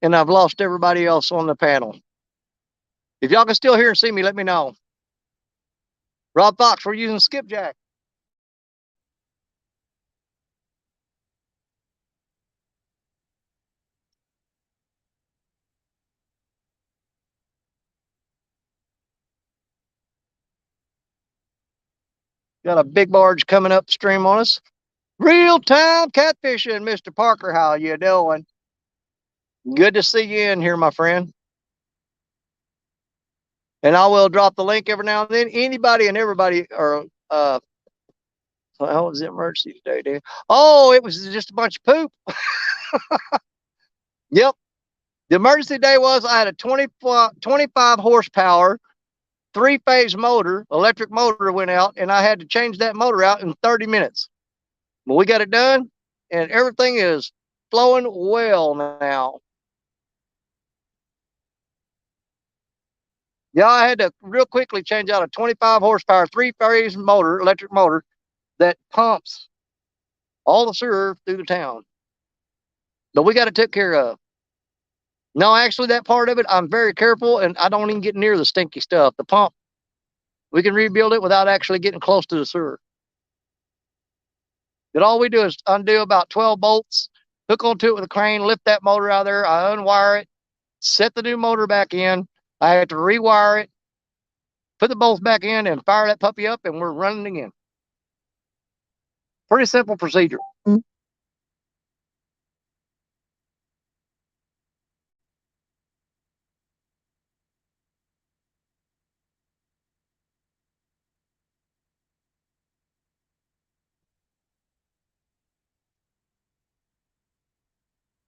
S1: and I've lost everybody else on the panel. If y'all can still hear and see me, let me know. Rob Fox, we're using skipjack. Got a big barge coming upstream on us. Real time catfishing, Mr. Parker. How you doing? Good to see you in here, my friend. And I will drop the link every now and then. Anybody and everybody are how was the emergency today, dude? Oh, it was just a bunch of poop. Yep. The emergency day was I had a 25 horsepower, 3-phase motor, electric motor went out, and I had to change that motor out in 30 minutes. But we got it done, and everything is flowing well now. Yeah, I had to real quickly change out a 25 horsepower, 3-phase motor, electric motor that pumps all the sewer through the town. But we got it took care of. No, actually, that part of it, I'm very careful, and I don't even get near the stinky stuff. The pump, we can rebuild it without actually getting close to the sewer. But all we do is undo about 12 bolts, hook onto it with a crane, lift that motor out of there. I unwire it, set the new motor back in. I have to rewire it, put the bolts back in, and fire that puppy up, and we're running again. Pretty simple procedure.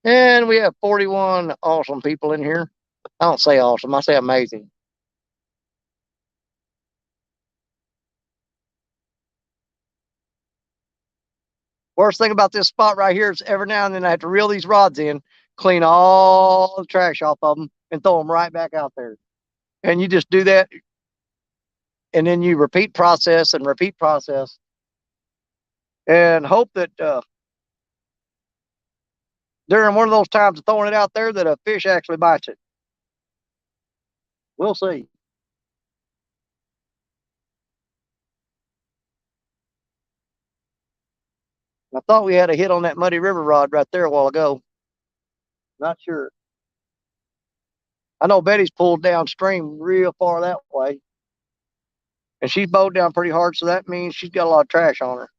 S1: And we have 41 awesome people in here. I don't say awesome, I say amazing. Worst thing about this spot right here is every now and then I have to reel these rods in, clean all the trash off of them, and throw them right back out there. And you just do that, and then you repeat process and repeat process, and hope that during one of those times of throwing it out there that a fish actually bites it. We'll see. I thought we had a hit on that Muddy River rod right there a while ago. Not sure. I know Betty's pulled downstream real far that way. And she's bowed down pretty hard, so that means she's got a lot of trash on her.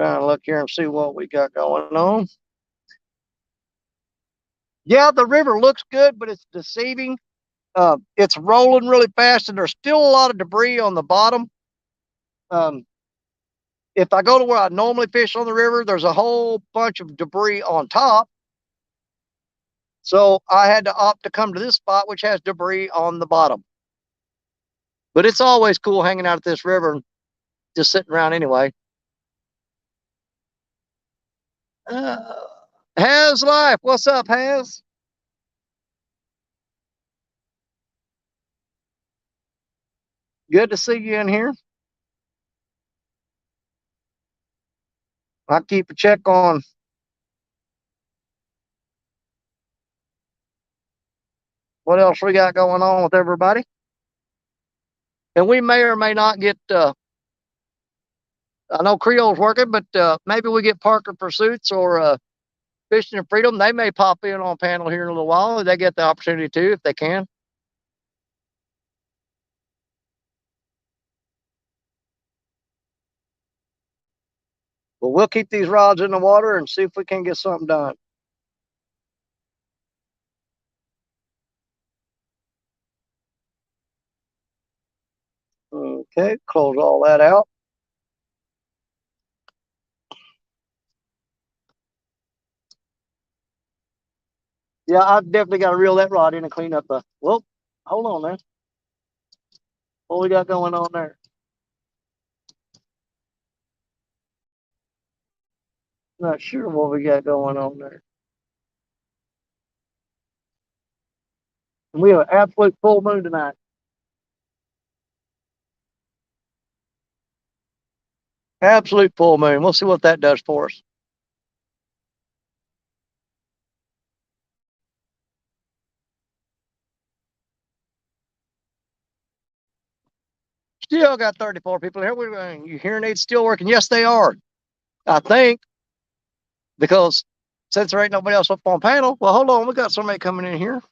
S1: Trying to look here and see what we got going on. Yeah, the river looks good, but it's deceiving. It's rolling really fast, and there's still a lot of debris on the bottom. if I go to where I normally fish on the river, there's a whole bunch of debris on top. So I had to opt to come to this spot, which has debris on the bottom. But it's always cool hanging out at this river and just sitting around anyway. Has Life, what's up, Has? Good to see you in here. I'll keep a check on what else we got going on with everybody. And we may or may not get, I know Creole's working, but maybe we get Parker Pursuits or Fishing and Freedom. They may pop in on panel here in a little while. They get the opportunity to if they can. But we'll keep these rods in the water and see if we can get something done. Okay, close all that out. Yeah, I've definitely got to reel that rod in and clean up the. Well, hold on there. What we got going on there? Not sure what we got going on there. We have an absolute full moon tonight. Absolute full moon. We'll see what that does for us. Still got 34 people here. Your hearing aids still working? Yes, they are. I think. Because since there ain't nobody else up on panel, well, hold on. We got somebody coming in here.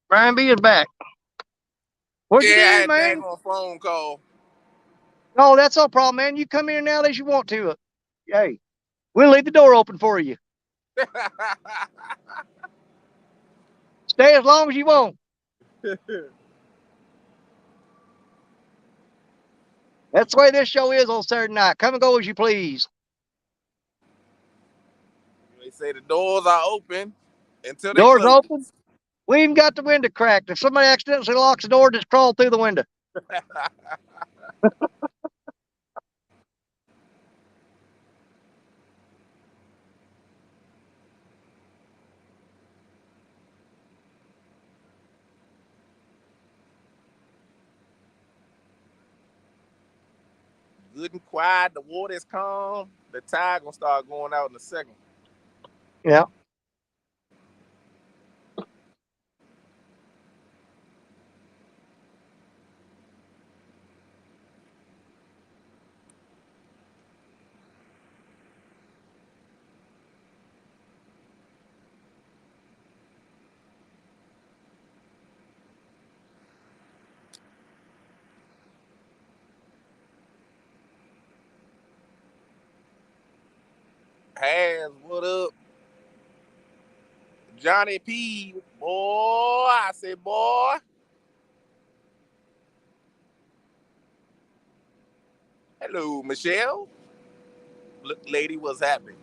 S1: Brian B is back. What'd you do, man?
S7: On a phone call.
S1: No, that's no problem, man. You come in now as you want to. Hey, we'll leave the door open for you. Stay as long as you want. That's the way this show is on Saturday night. Come and go as you please.
S7: They say the doors are open until they
S1: Doors
S7: close.
S1: open. We even got the window cracked. If somebody accidentally locks the door, just crawl through the window.
S7: Good and quiet. The water is calm. The tide gonna start going out in a second.
S1: Yeah.
S7: Hands, what up? Johnny P, boy. I said, boy. Hello, Michelle. Look, lady, what's happening?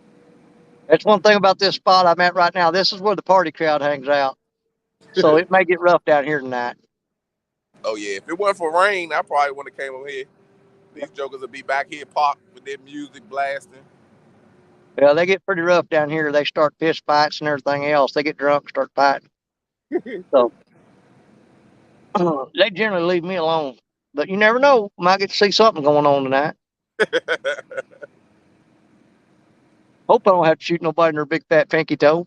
S1: That's one thing about this spot I'm at right now. This is where the party crowd hangs out. So it may get rough down here tonight.
S7: Oh, yeah. If it wasn't for rain, I probably wouldn't have came over here. These jokers would be back here parked with their music blasting.
S1: Yeah, they get pretty rough down here. They start fist fights and everything else. They get drunk, start fighting. So they generally leave me alone. But you never know. Might get to see something going on tonight. Hope I don't have to shoot nobody in their big fat pinky toe.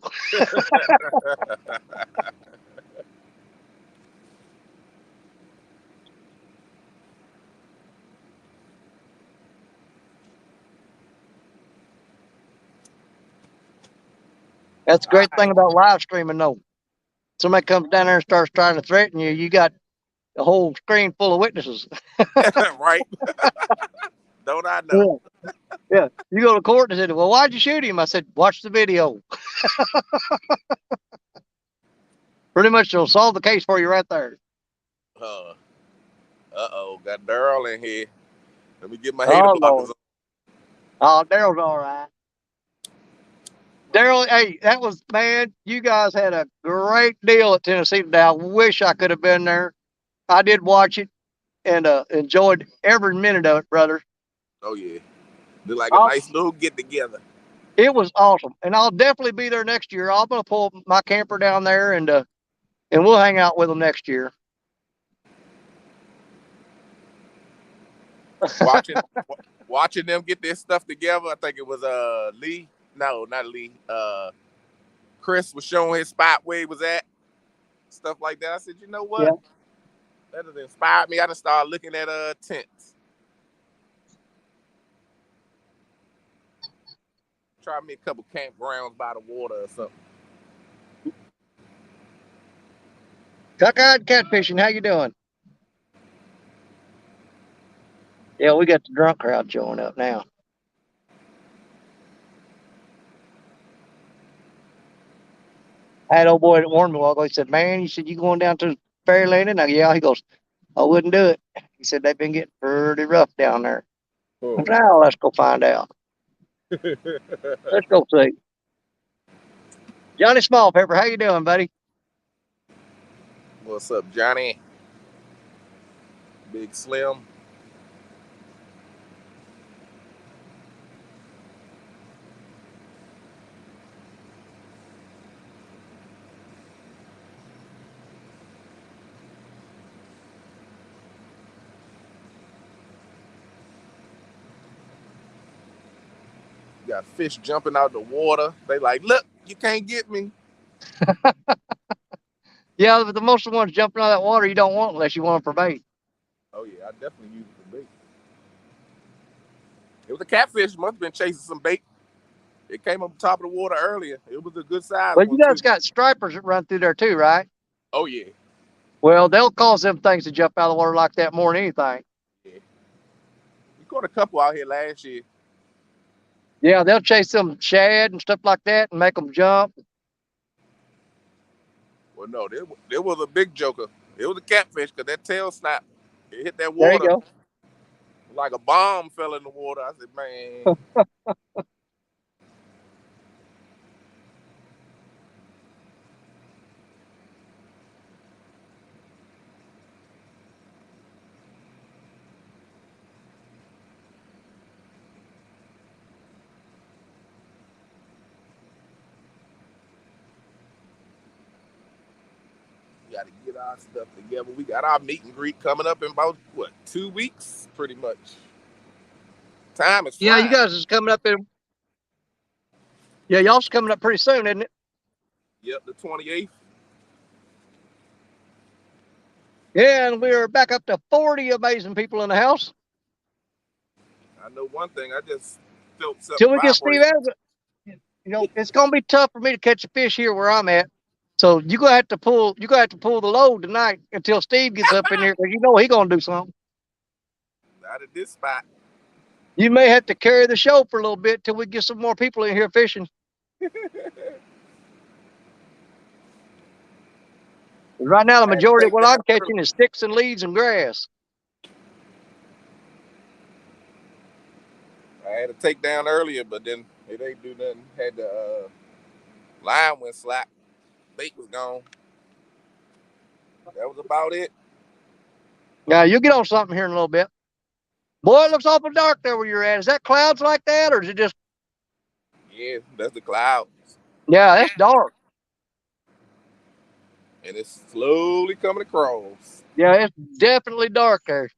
S1: That's the great thing about live streaming, though. Somebody comes down there and starts trying to threaten you, you got a whole screen full of witnesses.
S7: Right? Don't I know?
S1: Yeah. You go to court and said, well, why'd you shoot him? I said, watch the video. Pretty much they'll solve the case for you right there.
S7: Uh-oh, got Daryl in here. Let me get my hater
S1: Oh,
S7: blockers
S1: Lord.
S7: on.
S1: Oh, Daryl's all right. Daryl, hey, that was, man, you guys had a great deal at Tennessee today. I wish I could have been there. I did watch it and enjoyed every minute of it, brother.
S7: Oh, yeah. Look like a
S1: I'll,
S7: nice little get-together.
S1: it was awesome. And I'll definitely be there next year. I'm going to pull my camper down there and we'll hang out with them next year.
S7: Watching them get their stuff together. I think it was Lee. No, not Lee. Chris was showing his spot where he was at. Stuff like that. I said, you know what?
S1: Yeah.
S7: That has inspired me. I just started looking at tents. Try me a couple campgrounds by the water or something.
S1: Cockeyed Catfishing, how you doing? Yeah, we got the drunk crowd showing up now. I had old boy that warned me a while ago. He said, man, he said, you going down to Ferry Landing? I go, yeah. He goes, I wouldn't do it. He said, they've been getting pretty rough down there.
S7: Oh.
S1: Now let's go find out. Let's go see. Johnny Smallpepper, how you doing, buddy?
S7: What's up, Johnny? Big Slim. Got fish jumping out the water. They like, look, you can't get me.
S1: Yeah, but the most of the ones jumping out of that water you don't want unless you want them for bait.
S7: Oh yeah, I definitely use it for bait. It was a catfish. Must have been chasing some bait. It came up top of the water earlier. It was a good size
S1: But
S7: one
S1: you guys
S7: too.
S1: got stripers that run through there too, right?
S7: Oh yeah,
S1: Well, they'll cause them things to jump out of the water like that more than anything.
S7: yeah. We caught a couple out here last year.
S1: Yeah, they'll chase them shad and stuff like that and make them jump.
S7: Well, no, there was a big joker. It was a catfish because that tail snap. It hit that
S1: There you
S7: water
S1: go.
S7: like a bomb fell in the water. I said, man. We got to get our stuff together. We got our meet and greet coming up in about, 2 weeks, pretty much. Time is flying.
S1: Yeah, you guys is coming up in. Yeah, y'all's coming up pretty soon, isn't it?
S7: Yep, the 28th.
S1: Yeah, and we're back up to 40 amazing people in the house.
S7: I know one thing. I just felt something
S1: Till we get Steve
S7: vibrate.
S1: Adams. You know, it's gonna be tough for me to catch a fish here where I'm at. So you're gonna have to pull the load tonight until Steve gets up in here, because you know he's gonna do something.
S7: Not at this spot.
S1: You may have to carry the show for a little bit till we get some more people in here fishing. Right now, the majority of what I'm catching is sticks and leaves and grass.
S7: I had to take down earlier, but then it ain't do nothing. Had the line went slack. Bait was gone. That was about it.
S1: Now you'll get on something here in a little bit. Boy, it looks awful dark there where you're at. Is that clouds like that, or is it just?
S7: Yeah, that's the clouds.
S1: Yeah, that's dark.
S7: And it's slowly coming across.
S1: Yeah, it's definitely dark there.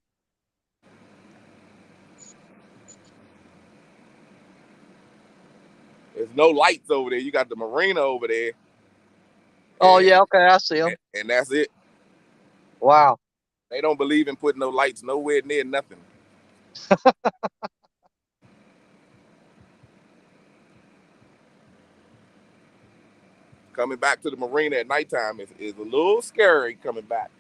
S7: There's no lights over there. You got the marina over there.
S1: Oh yeah, okay, I see them.
S7: And that's it.
S1: Wow.
S7: They don't believe in putting no lights nowhere near nothing. Coming back to the marina at nighttime is a little scary coming back.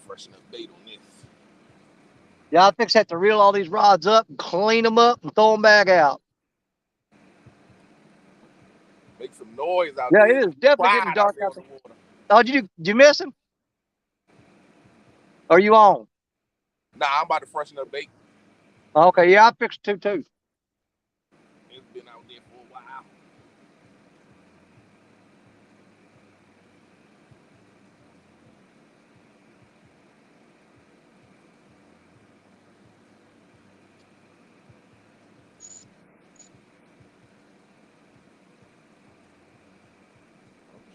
S7: freshen up bait on this.
S1: Yeah, I fix have to reel all these rods up and clean them up and throw them back out.
S7: Make some noise out
S1: Yeah,
S7: there.
S1: it is definitely
S7: Quiet
S1: getting dark
S7: there
S1: out
S7: on
S1: there.
S7: the water.
S1: Oh, did you miss him? Are you on?
S7: Nah, I'm about to freshen up bait.
S1: Okay, yeah, I fixed two too.
S7: It's been out there for a while.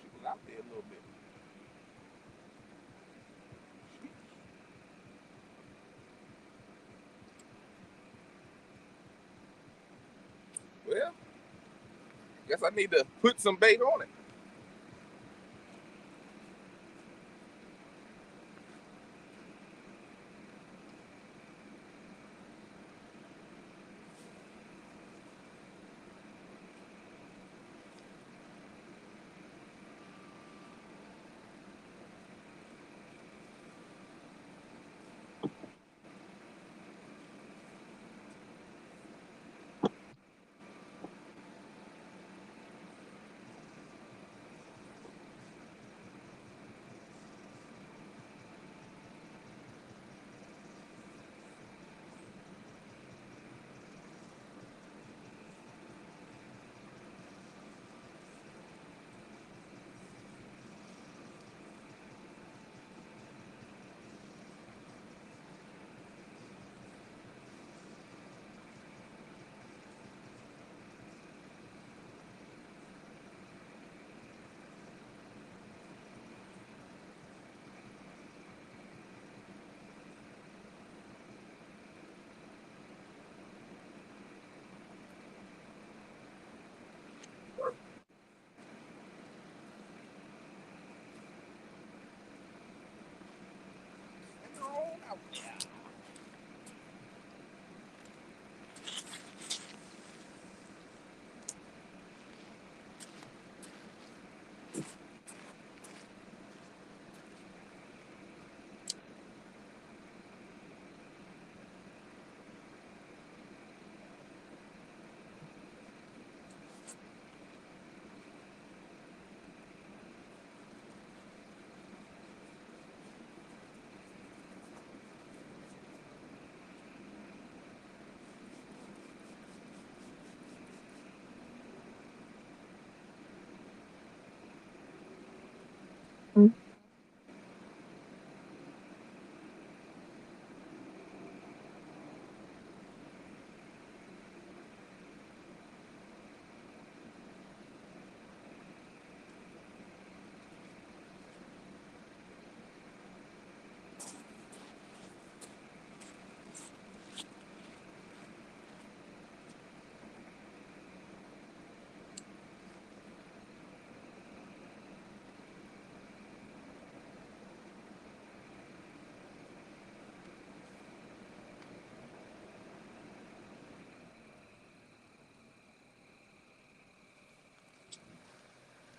S7: She was out there a little bit. Well, guess I need to put some bait on it.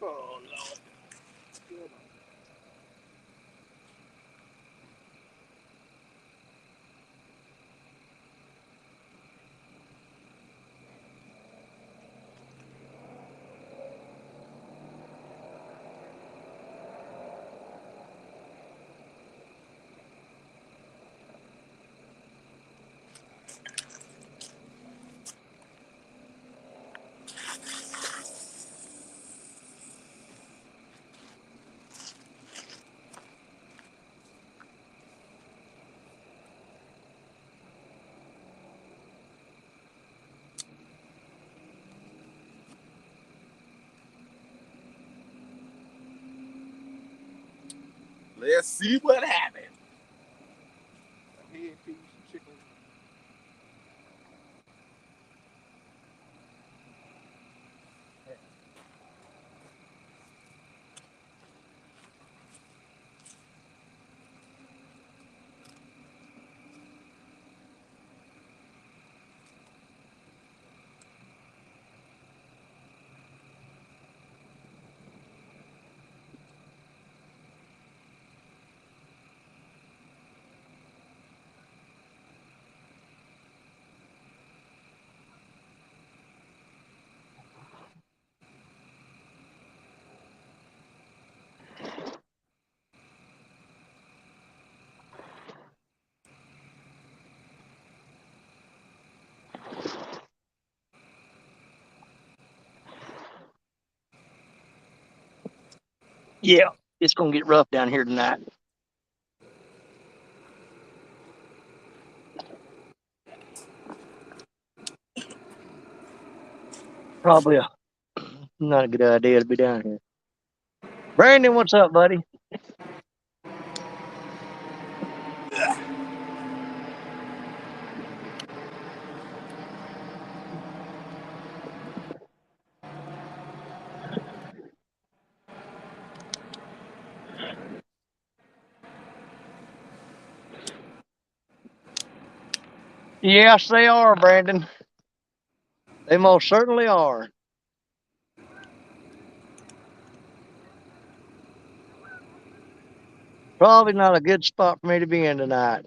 S7: Oh, Lord. Let's see what happens. A headpiece, chicken.
S1: Yeah, it's gonna get rough down here tonight. Probably not a good idea to be down here. Brandon, what's up, buddy? Yes, they are, Brandon. They most certainly are. Probably not a good spot for me to be in tonight.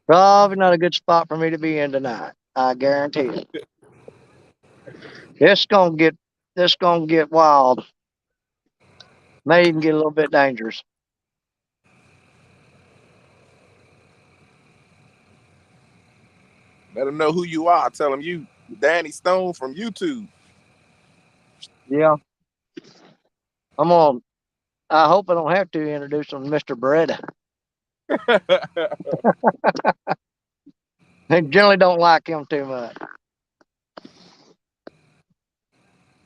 S1: Probably not a good spot for me to be in tonight. I guarantee it. It's gonna get wild. May even get a little bit dangerous.
S7: Let them know who you are. Tell them you Danny Stone from YouTube.
S1: Yeah. I hope I don't have to introduce them to Mr. Beretta. They generally don't like him too much.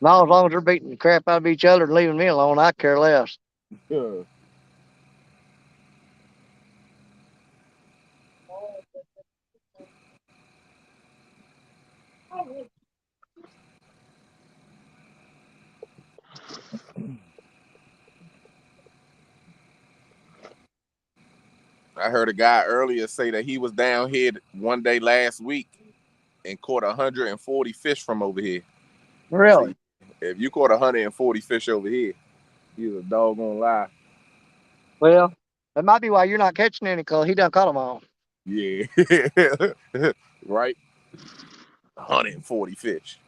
S1: No, as long as they're beating the crap out of each other and leaving me alone, I care less.
S7: I heard a guy earlier say that he was down here one day last week and caught 140 fish from over here.
S1: Really?
S7: If you caught 140 fish over here, you're a doggone lie.
S1: Well, that might be why you're not catching any, because he done caught them all.
S7: Yeah. Right? 140 fish.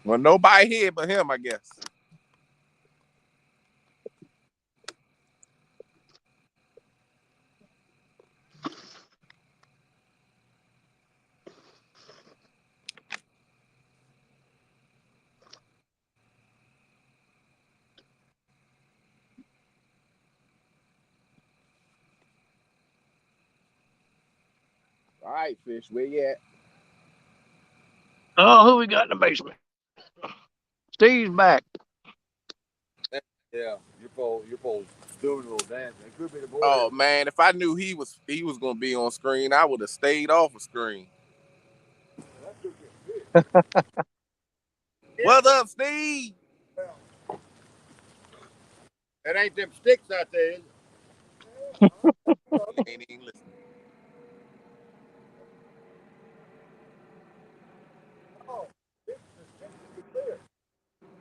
S7: Well, nobody here but him, I guess. All right, fish, where you at?
S1: Oh, who we got in the basement? Steve's back.
S3: Yeah, you're supposed doing a little dancing. It could be the boy.
S7: Oh man, if I knew he was gonna be on screen, I would have stayed off of screen. What's up, Steve?
S2: It ain't them sticks out there, is it?
S7: He ain't even listening.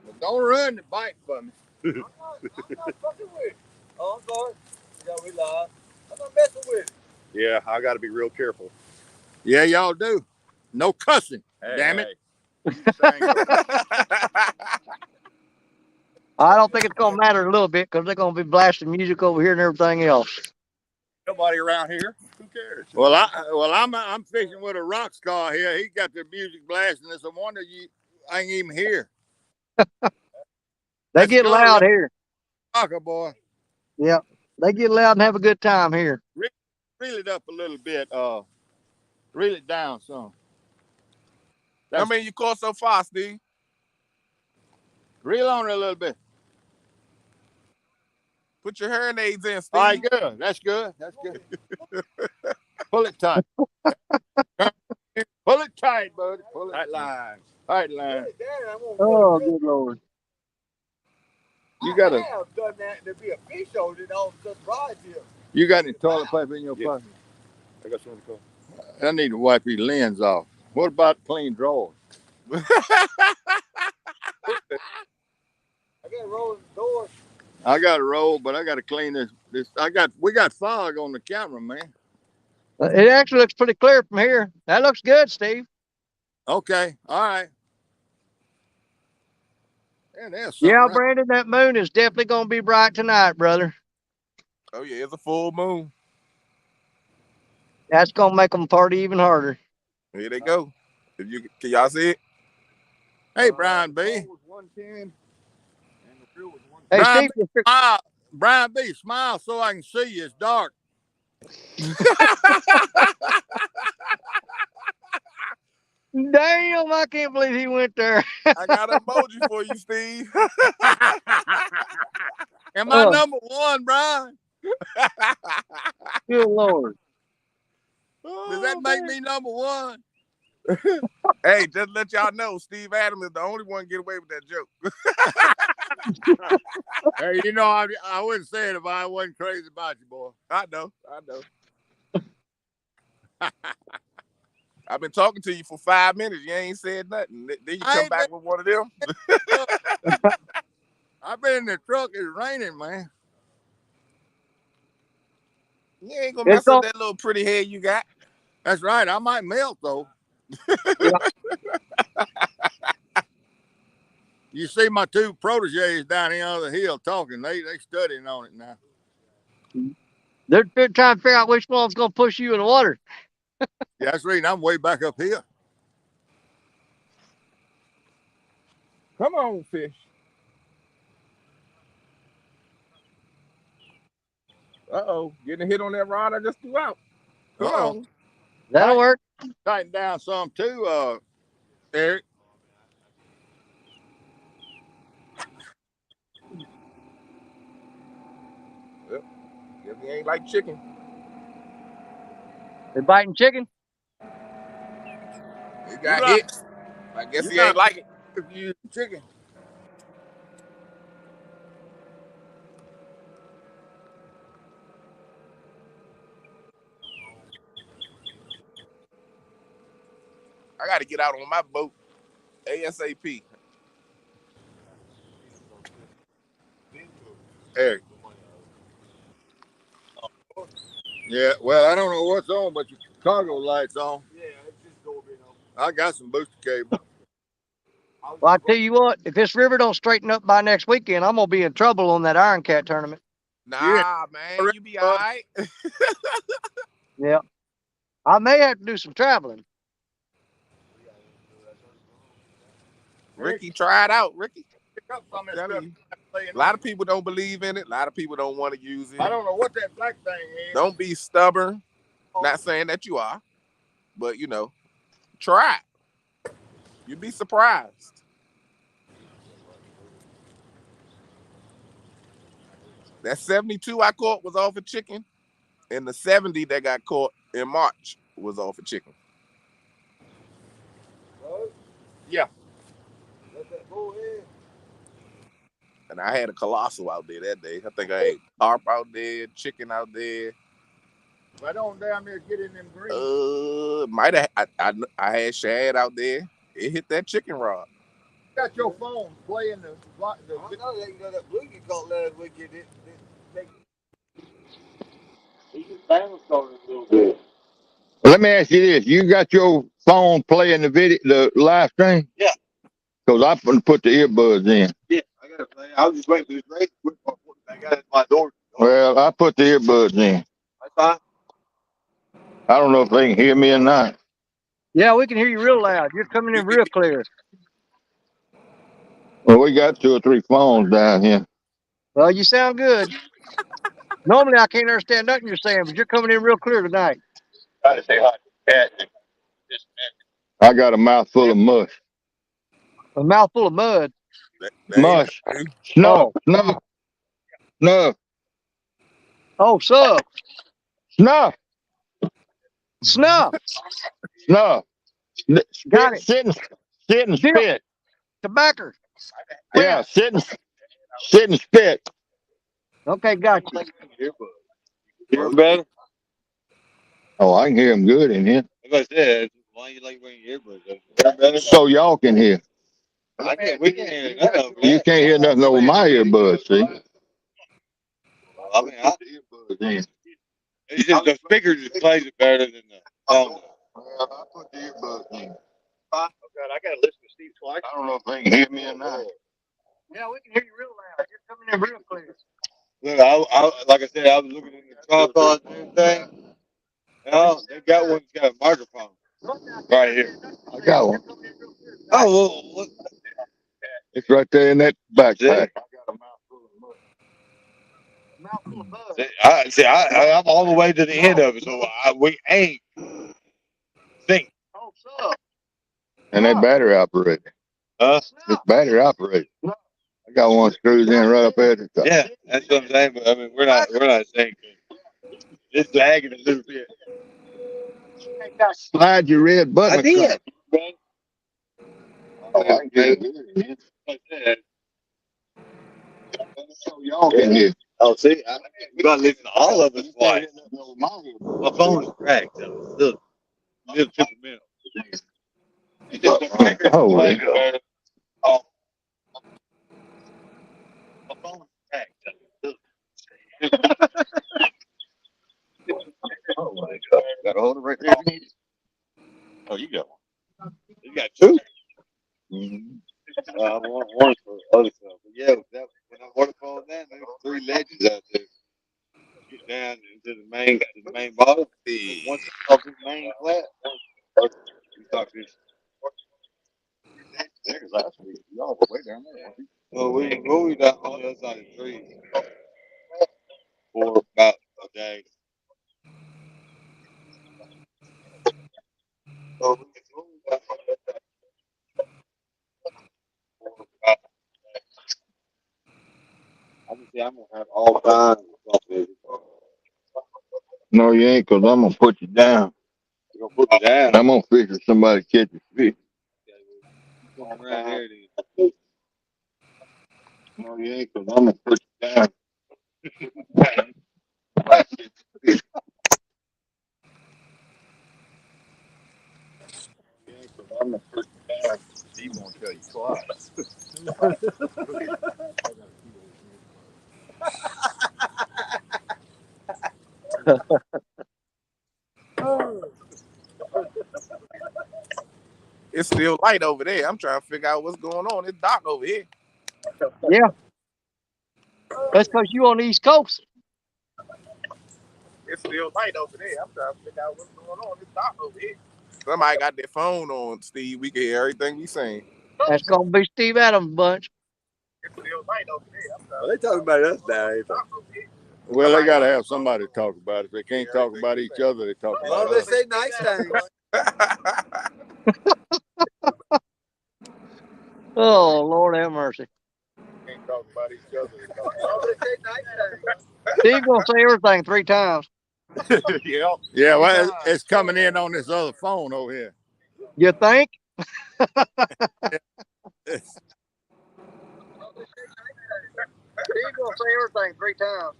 S2: Well, don't run the bite for me.
S3: I'm not fucking with it. Oh, I'm sorry. Yeah, we live. I'm not messing with it. Yeah, I got to be real careful.
S2: Yeah, y'all do. No cussing.
S3: Hey,
S2: damn it.
S1: I don't think it's going to matter a little bit, because they're going to be blasting music over here and everything else.
S3: Nobody around here. Who cares?
S2: Well, I'm fishing with a rock star here. He got the music blasting. It's a wonder I ain't even here.
S1: They get loud here.
S2: Rocker boy.
S1: Yep. They get loud and have a good time here.
S2: Reel it up a little bit. Reel it down some.
S7: How many you caught so far, Steve?
S2: Reel on it a little bit.
S7: Put your hearing aids in, Steve.
S2: All right, good. That's good. That's good. Pull it tight. Pull it tight, buddy. Pull it tight line. Tight line.
S1: Oh, good Lord.
S2: You got
S3: have done that to be a fish on it all of a sudden rides here.
S2: You got any toilet paper in your pocket?
S3: I got some in the car.
S2: I need to wipe your lens off. What about clean drawers?
S3: I got a roll in the door.
S2: I got a roll, but I got to clean this. We got fog on the camera, man.
S1: It actually looks pretty clear from here. That looks good, Steve.
S2: Okay, all right.
S1: Yeah, Brandon, that moon is definitely going to be bright tonight, brother.
S7: Oh yeah, it's a full moon.
S1: That's going to make them party even harder.
S7: Here they go. Can y'all see it?
S2: Hey, Brian B.
S4: Was 110, and the real was 110.
S1: Hey,
S2: Brian
S1: Steve.
S2: B, smile. Brian B, smile so I can see you. It's dark.
S1: Damn, I can't believe he went there.
S7: I got an emoji for you, Steve.
S2: Am I number one, Brian?
S1: Good Lord.
S2: Does that make me number one?
S7: Hey, just let y'all know, Steve Adams is the only one get away with that joke.
S2: Hey, you know, I wouldn't say it if I wasn't crazy about you, boy.
S7: I know. I've been talking to you for 5 minutes. You ain't said nothing. Then you come back with one of them.
S2: I've been in the truck. It's raining, man.
S7: You ain't gonna mess up that little pretty head you got.
S2: That's right. I might melt, though. You see my two proteges down here on the hill talking. They studying on it now.
S1: They're trying to figure out which one's going to push you in the water.
S2: Yeah, that's the reason I'm way back up here.
S7: Come on, fish. Uh-oh. Getting a hit on that rod I just threw out. Come on.
S1: That'll work.
S2: Tighten down some too, Eric.
S7: Yep. Guess he ain't like chicken.
S1: They biting chicken?
S7: He got hit. I guess he ain't like it.
S2: If you use chicken.
S7: I got to get out on my boat ASAP.
S2: Eric. Yeah, well, I don't know what's on, but your cargo light's on.
S4: Yeah, it's just over.
S2: I got some booster cable.
S1: Well, I tell you what, if this river don't straighten up by next weekend, I'm going to be in trouble on that Iron Cat tournament.
S7: Nah, man, you be all right.
S1: Yeah. I may have to do some traveling.
S7: Ricky, try it out, Ricky.
S2: Pick up some of that
S7: Telling
S2: stuff.
S7: you. A lot of people don't believe in it. A lot of people don't want to use it.
S2: I don't know what that black thing is.
S7: Don't be stubborn. Not saying that you are, but you know, try it. You'd be surprised. That 72 I caught was off a chicken, and the 70 that got caught in March was off a chicken.
S2: Yeah.
S7: And I had a colossal out there that day. I think I had carp out there, chicken out there.
S2: Right on down there, get in them greens.
S7: Might have. I had shad out there. It hit that chicken rod.
S2: You got your phone playing the
S3: I know that, that blue you caught last week. Let me ask you this: you got your phone playing the video, the live stream? Yeah. Because I'm gonna put the earbuds in. Yeah, I gotta play. I was just waiting for this race. I got it at my door. Well, I put the earbuds in. That's fine. I don't know if they can hear me or not.
S1: Yeah, we can hear you real loud. You're coming in real clear.
S3: Well, we got 2 or 3 phones down here.
S1: Well, you sound good. Normally, I can't understand nothing you're saying, but you're coming in real clear tonight.
S3: Try to say hi to the cat. I got a mouthful of mush.
S1: A mouthful of mud.
S3: Mush. Snuff. Snuff. Snuff.
S1: Oh, sub.
S3: Snuff.
S1: Snuff.
S3: Snuff.
S1: Got it.
S3: Sit and spit.
S1: Tobacco.
S3: Yeah, sit and spit.
S1: Okay, got you.
S3: Hear better? Oh, I can hear him good in here. Like I said, why you like wearing earbuds? So y'all can hear. We can't hear nothing. You can't hear nothing over my earbuds, see? I mean, I put the earbuds in. It's just the speaker just plays it better than the phone. I put the earbuds in. Oh God, I gotta listen to Steve twice. I don't know if they can hear me or not.
S1: Yeah, we can hear you real loud. You're coming in real clear.
S3: Look, I like I said, I was looking in the tripod and everything. Oh, they got one that's got a microphone right here. I got one. Oh, well, It's right there in that backpack. I'm all the way to the end of it, so we ain't think. And that battery operated. It's battery operated. I got one screwed in right up there. Yeah, that's what I'm saying. But I mean, we're not saying it's lagging a little bit. Slide your red button. I did. Oh, I get it. So y'all can hear. Oh, see, we gotta listen to all of us twice. My phone is cracked. So look, little temperamental. Oh, my God. Oh, my phone is cracked. Look. Oh my God! Got a hold of it right there. Oh, you got one. You got two. Mm-hmm. I want one for other stuff. But yeah, when I water fall down, there were 3 ledges out there. Get down into the main bottom. Once off the main flat, we talk this. There's last week. Y'all were way down there. Well, we down on the other side of the trees for about a day. So I'm gonna have all kinds of stuff. No, you ain't, cause I'm gonna put you down. You're gonna put me down. I'm gonna figure somebody catches fish. Come around here, then. No, you ain't, cause I'm gonna put you down. I'm gonna put you down. He won't tell you twice.
S7: It's still light over there. I'm trying to figure out what's going on. It's dark over here.
S1: Yeah. That's because you on the East Coast.
S7: It's still light over there. I'm trying to figure out what's going on. It's dark over here. Somebody got their phone on, Steve. We can hear everything you saying.
S1: That's gonna be Steve Adams' bunch.
S7: It's still light over there.
S2: Well, they talking about us now.
S3: Well, they gotta have somebody to talk about it. If they can't talk about each other, they talk about
S2: Well, they
S3: us.
S2: say nice things.
S1: Oh, Lord have mercy.
S7: Can't talk about each other.
S2: They say nice things.
S1: Steve gonna say everything 3 times.
S7: Yeah.
S3: Yeah, well, it's coming in on this other phone over here.
S1: You think?
S2: Steve gonna say everything 3 times.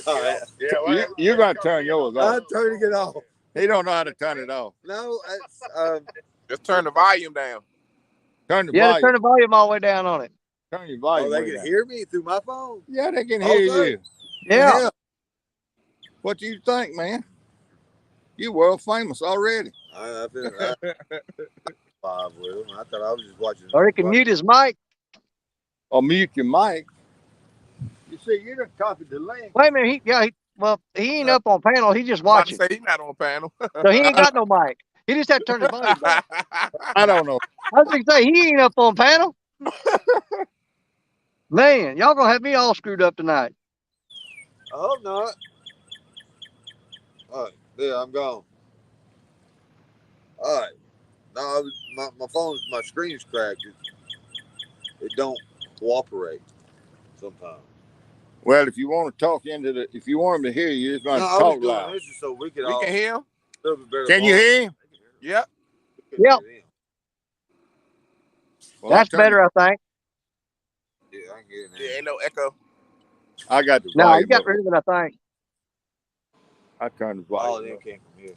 S2: All right.
S7: Yeah,
S3: You're gonna turn yours off.
S2: I'm turning it off.
S3: He don't know how to turn it off.
S2: No,
S7: just turn the volume down.
S3: Turn the
S1: Yeah,
S3: volume.
S1: turn the volume all the way down on it.
S3: Turn your volume.
S2: they
S3: way
S2: can
S3: down.
S2: hear me through my phone.
S3: Yeah, they can hear you.
S1: Yeah.
S3: Hell, what do you think, man? You world famous already.
S2: I've been live with him. I thought I was just watching.
S1: Or he can mute his mic.
S3: Or mute your mic. You see, you done copied the link.
S1: Wait a minute. He ain't up on panel. He just
S7: I'm about to
S1: watching.
S7: say he's not on panel.
S1: So he ain't got no mic. He just had to turn his volume down.
S3: I don't know.
S1: I was going to say, he ain't up on panel. Man, y'all going to have me all screwed up tonight.
S2: I hope not. All right, there, I'm gone. All right. No, my screen's cracked. It don't cooperate sometimes.
S3: Well, if you want to talk if you want him to hear you, you're going to
S2: I
S3: talk
S2: was doing
S3: loud.
S2: this just so we can
S7: hear him.
S3: Can you hear him?
S7: Yep.
S1: Yep.
S3: Well,
S1: that's better, I think.
S2: Yeah, I can get it now.
S7: Yeah, ain't no echo.
S3: I got the
S1: No,
S3: volume.
S1: you got rid of it, I think.
S3: I turned the
S2: Oh,
S3: volume.
S2: they came from here.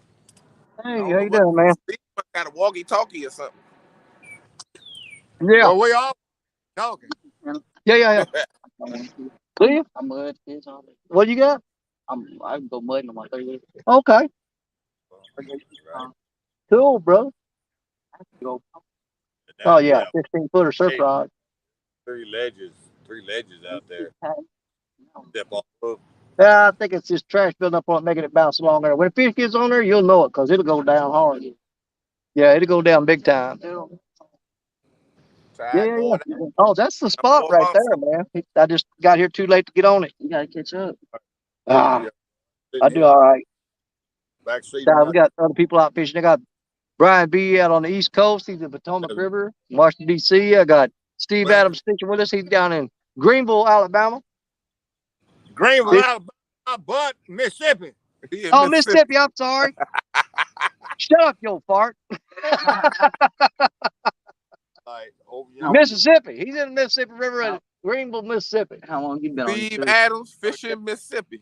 S1: Hey, how you doing, man?
S7: Steve got a walkie-talkie or something.
S1: Yeah.
S3: Well, we all talking.
S1: Yeah. Do you? I'm mud. What you got? I can go mudding on my 30. Okay. Cool, bro. Oh yeah, 16-footer surf rod.
S2: 3 ledges out there. Step off of.
S1: Yeah, I think it's just trash building up on it, making it bounce along there. When a fish gets on there, you'll know it because it'll go down hard. Yeah, it'll go down big time. Yeah. Oh, that's the spot right there, man. I just got here too late to get on it.
S6: You gotta catch up.
S1: I do all right.
S2: Backseat.
S1: We got other people out fishing. I got Brian B out on the East Coast. He's in Potomac River, Washington, D.C. I got Steve Adams fishing with us. He's down in Greenville, Alabama.
S2: Greenville, Alabama, but Mississippi.
S1: Oh, Mississippi. I'm sorry. Shut up, you old fart. Mississippi. He's in the Mississippi River at Greenville, Mississippi.
S6: How long you been
S7: Steve Adams, Fishin Mississippi.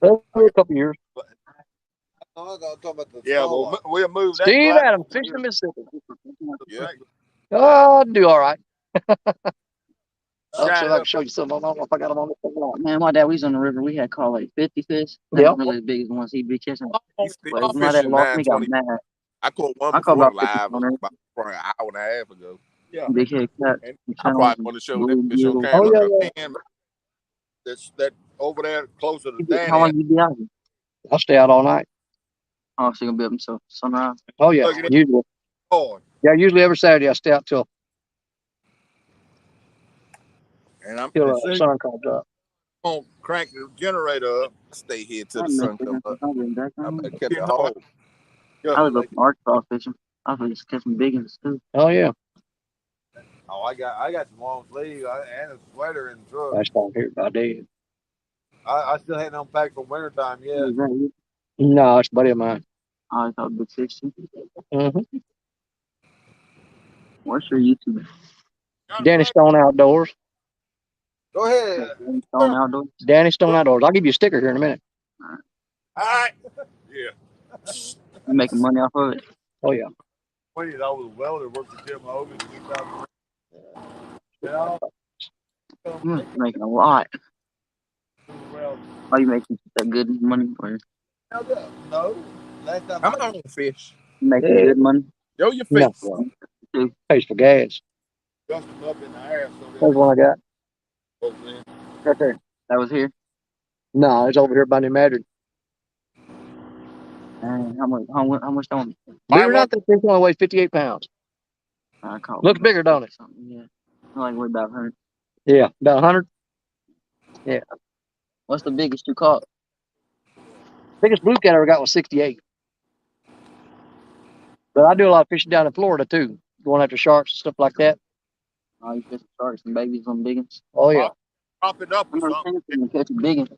S1: For a couple years.
S2: Yeah, we'll move that.
S1: Steve Adams, Fishin the Mississippi.
S7: Yeah.
S1: Oh, I'll do all right.
S2: Shut
S1: I
S2: up.
S1: can show you some. I don't know if I got them on this thing.
S6: Man, my dad, we was on the river. We had caught like 50 fish. They weren't really as big as the ones he'd be catching.
S7: He's still
S6: But my dad
S7: fishing
S6: lost me, got
S7: 920.
S6: mad.
S7: I caught one
S6: I caught
S7: before
S6: about 50
S7: live
S6: on there.
S7: about probably an hour and a half ago.
S2: Yeah.
S6: Big head cat.
S2: And
S7: I probably want to show that fish on
S1: Oh,
S7: camera.
S1: yeah.
S2: That's that over there closer to
S6: How
S2: Danny.
S6: long you be out here?
S1: I'll stay out all night.
S6: Oh, so you gonna be up until sunrise?
S1: Oh, yeah.
S2: Look at it.
S1: Usually.
S2: Hard.
S1: Yeah, usually every Saturday I stay out till
S2: And I'm
S1: the sun comes up.
S2: gonna crank the generator up.
S7: Stay here till the sun comes up. I better catch a hole.
S6: I was up in Arkansas fishing. I was just catching big ones too.
S1: Oh, yeah.
S8: Oh, I got some long sleeves and a sweater in the truck.
S1: That's down here by day.
S8: I still hadn't unpacked for wintertime yet.
S6: Is that you?
S1: No, it's a buddy of mine.
S6: I thought big fish too.
S1: Mm-hmm.
S6: What's your YouTube?
S1: Danny Stone Outdoors.
S8: Go ahead.
S6: Stone Outdoors.
S1: Danny Stone Outdoors. I'll give you a sticker here in a minute.
S2: All right. Yeah.
S6: You making money off of it?
S1: Oh, yeah.
S8: $20 a welder worked for Tim Hogan. You know?
S6: You're making a lot.
S8: Well,
S6: Are you making that good money? Or
S8: no. Last time
S7: Come on, fish.
S6: you making
S1: Yeah.
S6: good money?
S7: Show your
S1: No.
S7: face.
S1: Pays for gas.
S2: Dust them up in the air.
S1: There's one I got.
S2: So
S1: Right there.
S6: That was here.
S1: No, it's over here by New Madrid.
S6: How much don't
S1: Believe it or not, that fish only weighs 58 pounds.
S6: I caught?
S1: Looks bigger, don't it?
S6: Something, yeah. I like weigh about 100.
S1: Yeah, about 100.
S6: What's the biggest you caught?
S1: Biggest blue cat I ever got was 68. But I do a lot of fishing down in Florida too, going after sharks and stuff like that.
S6: Oh, you catch sharks and babies on big ones.
S1: Oh yeah.
S2: prop it up
S6: I'm
S2: or
S6: not
S2: something.
S6: saying you catch a big one.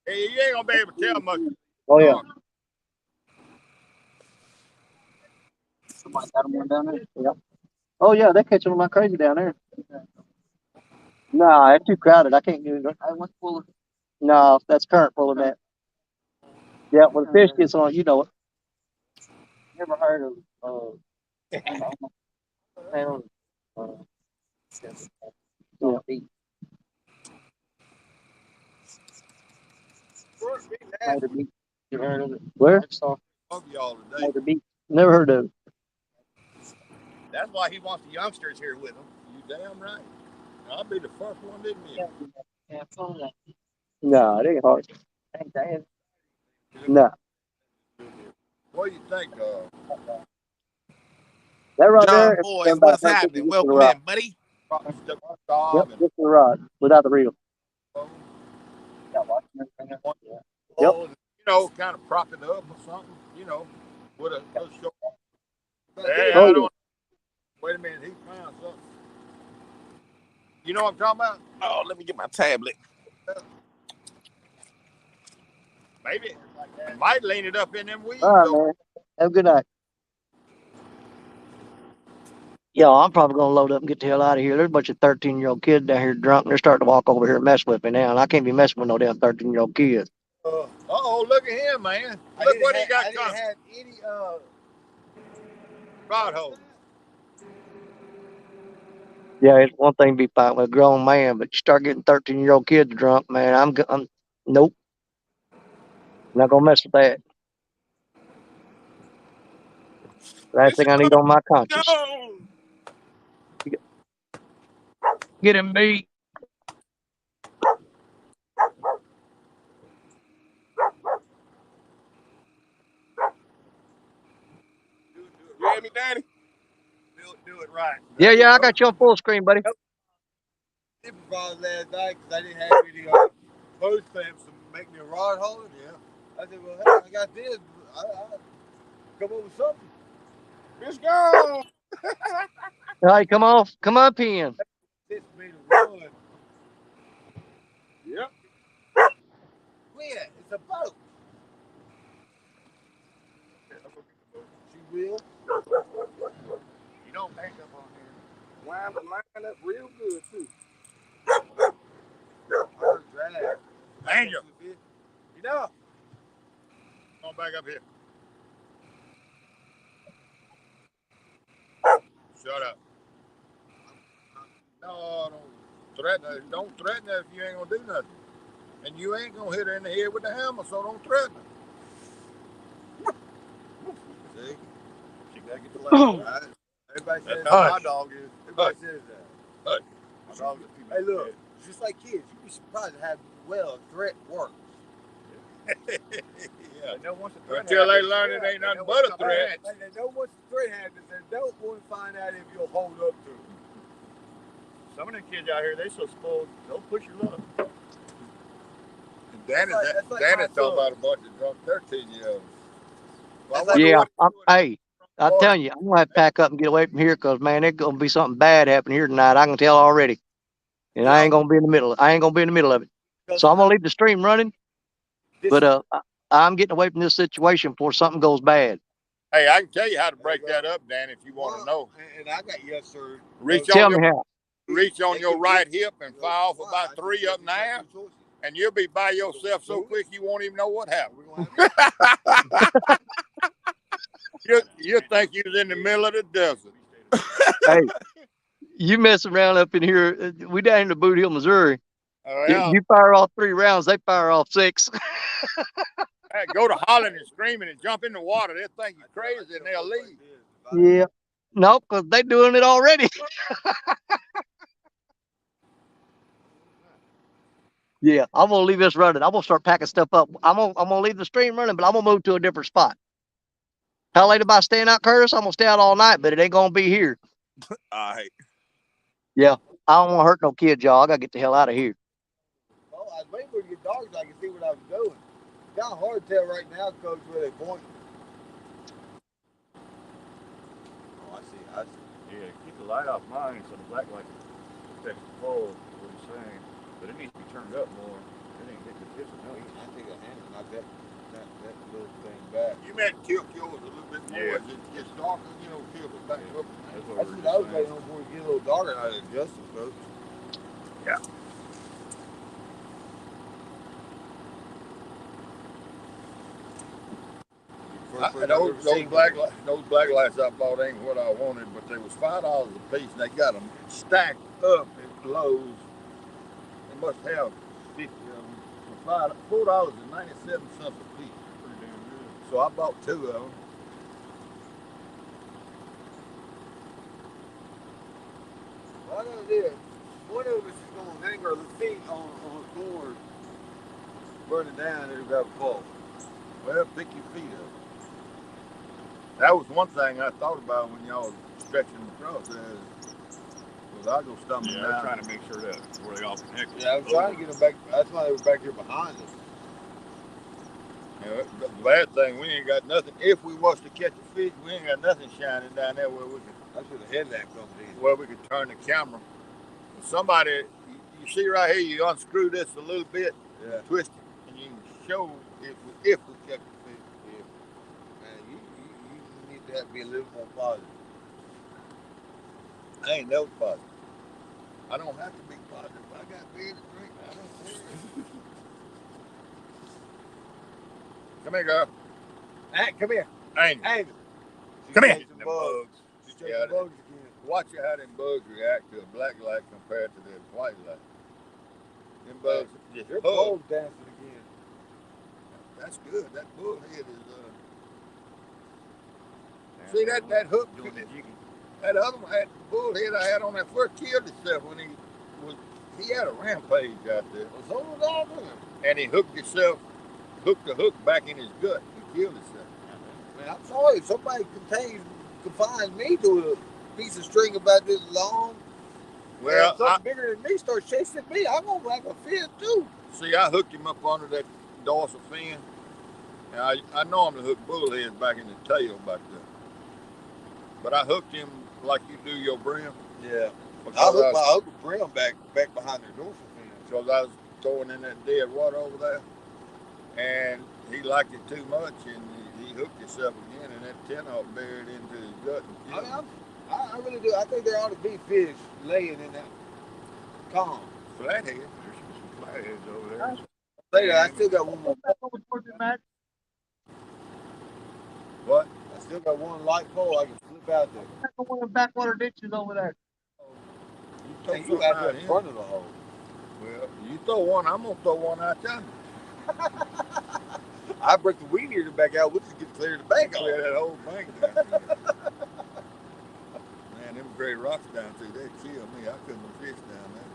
S2: Hey, you ain't gonna be able to tell much.
S1: Oh yeah.
S6: Somebody got them one down there.
S1: Yeah. Oh yeah, they catch them like crazy down there. No, it's too crowded. I can't do it.
S6: I went full of.
S1: No, that's current pulling that. Yeah, when the fish gets on, you know it.
S6: Never heard of
S1: Yeah.
S6: Spider Beach. You heard of it?
S1: Where?
S2: Love y'all today.
S6: Spider Beach.
S1: Never heard of it.
S2: That's why he wants the youngsters here with him. You damn right. I'll be the first one to admit.
S6: Yeah, full of that.
S1: No, it ain't hard.
S6: Ain't that?
S1: No.
S2: What do you think?
S1: That right
S7: John
S1: there.
S7: Boys, what's happening? Welcome in, buddy.
S1: Yep, just the rod without the reel.
S2: You know, kind of prop it up or something. You know, with a short. Hey,
S1: Oh,
S2: I don't. Wait a minute, he found something. You know what I'm talking about?
S7: Oh, let me get my tablet.
S2: Maybe. Might lean it up in them weeds.
S1: All right,
S2: though.
S1: man. Have a good night. Yeah, I'm probably gonna load up and get the hell out of here. There's a bunch of 13-year-old kids down here drunk, and they're starting to walk over here and mess with me now, and I can't be messing with no damn 13-year-old kids.
S2: Look at him, man. Look what he got coming. I didn't have any rod holes.
S1: Yeah, it's one thing to be fighting with a grown man, but you start getting 13-year-old kids drunk, man, I'm nope. Not gonna mess with that. Last thing I need on my conscience.
S7: Go!
S1: Get him beat.
S7: You hear me, Daddy?
S2: do it right.
S1: Yeah, yeah, I got you on full screen, buddy.
S8: Last night because I didn't have any post stamps to make me a rod holder. Yeah. I said, well, hey, I got this. I come up with something.
S7: Let's go.
S1: All right, come up in.
S8: This made a run.
S2: Yep.
S8: Where? It's a boat. She will.
S2: You don't hang up on here. Line up real good too.
S8: Drag.
S2: Angel,
S8: You know.
S2: come back up here. Shut up. No, don't threaten her. Don't threaten her if you ain't gonna do nothing. And you ain't gonna hit her in the head with the hammer, so don't threaten her.
S8: See?
S2: She gotta get the last.
S8: Everybody says
S2: That's how
S8: my
S2: hush.
S8: dog is. Everybody says that.
S2: Hush.
S8: My dog is. Hey, look. Just like kids, you'd be surprised at how well a threat works.
S2: Yeah.
S8: They know once a
S2: Until they learn it ain't nothing but a threat.
S8: They know once the threat happens, they don't want to find out if you'll hold up to it.
S2: Some of them kids out here, they so spoiled, they'll push your luck.
S8: Danny's
S2: Danny's talking about a bunch of drunk 13-year-olds.
S1: Yeah, hey, I'm telling you, I'm gonna have to pack up and get away from here because man, there's gonna be something bad happening here tonight. I can tell already, and I ain't gonna be in the middle. I ain't gonna be in the middle of it. So I'm gonna leave the stream running. But I'm getting away from this situation before something goes bad.
S2: Hey, I can tell you how to break that up, Dan, if you want to know.
S8: And I got yes, sir.
S1: Tell me how.
S2: Reach on your right hip and fire off about 3 up in the air, and you'll be by yourself so quick you won't even know what happened. You think you was in the middle of the desert.
S1: Hey, you mess around up in here. We down in the Boot Hill, Missouri.
S2: Yeah.
S1: You fire off 3 rounds, they fire off 6.
S2: Hey, go to hollering and screaming and jump in the water. They'll think you're crazy and they'll leave.
S1: Yeah. Nope, because they doing it already. Yeah, I'm gonna leave this running. I'm gonna start packing stuff up. I'm gonna leave the stream running, but I'm gonna move to a different spot. How late am I staying out, Curtis? I'm gonna stay out all night, but it ain't gonna be here.
S2: All right.
S1: Yeah, I don't want to hurt no kids, y'all. I gotta get the hell out of here.
S8: Oh, I was waiting for you to get dark so I can see what I was doing. It's kind of hard to tell right now, Coach, where they point. Oh, I see.
S4: Yeah, keep the light off mine so the black light affects the pole, what he's saying. But it needs to be turned up more. It ain't getting the picture. No,
S8: I think a hand knock that little thing back.
S2: You meant tilt yours a little bit more
S4: Yeah.
S2: as it gets darker, tilt it back up.
S4: that's
S8: That's
S4: what
S8: what
S4: we're
S8: I was
S4: just
S8: waiting
S4: saying.
S8: on before it get a little darker. I adjust it, Coach.
S2: Yeah. Those black lights I bought ain't what I wanted, but they was $5 a piece, and they got them stacked up at Lowe's. They must have 50 of them for $4.97 a piece.
S4: Pretty damn good.
S2: So I bought 2 of them.
S8: What I'm gonna do, one of us is gonna hang our feet on a cord, burn it down, and it'll have a fall.
S2: Well, pick your feet up. That was one thing I thought about when y'all was stretching across there. Was I go stumbling
S4: Yeah,
S2: down.
S4: they're trying to make sure that where they all connected.
S8: Yeah, I was trying to get them back. That's why they were back here behind us.
S2: Yeah, the bad thing, we ain't got nothing. If we was to catch a fish, we ain't got nothing shining down there where we could.
S8: That's where the headlamp comes in.
S2: Where we could turn the camera. Somebody, you see right here, you unscrew this a little bit,
S8: Yeah.
S2: twist it, and you can show if we catch a fish.
S8: Man, you need to have to be a little more positive.
S2: I ain't no positive. I don't have to be positive. I got beer to drink. I don't care. Come here, girl.
S8: Hey, come here.
S2: Angel.
S8: Hey.
S2: Come here.
S8: Some bugs.
S2: She's
S8: Check
S2: got
S8: the
S2: it.
S8: bugs again.
S2: Watch how them bugs react to a black light compared to the white light. Them bugs just
S8: Your
S2: hug.
S8: bugs dancing again.
S2: That's good. That bullhead is see that hook.
S4: Doing the jiggy.
S2: That other one had bullhead I had on that first killed himself when he had a rampage out there.
S8: Well, so was I doing.
S2: And he hooked the hook back in his gut and killed himself.
S8: Man, I'm sorry. If somebody confines me to piece of string about this long.
S2: Well,
S8: and something bigger than me starts chasing me. I'm gonna whack a fin too.
S2: See, I hooked him up under that dorsal fin. And I normally hook bullheads back in the tail back there. But I hooked him like you do your brim.
S8: Yeah. I hooked my brim back behind the dorsal fin.
S2: Because I was throwing in that dead water over there. And he liked it too much, and he hooked himself again, and that tenout buried into his gut.
S8: I really do. I think there ought to be fish laying in that pond.
S2: Flathead. There's some flatheads over there.
S8: I still got one more.
S2: What?
S8: I still got one light pole I can flip out there.
S1: One of the backwater ditches over there.
S8: You out there in front of the hole.
S2: Well, you throw one, I'm gonna throw one out there.
S8: I break the weed eater back out. We'll just get clear the bank off.
S2: Clear that whole bank down. Man, them gray rocks down through there killed me. I couldn't fish down there.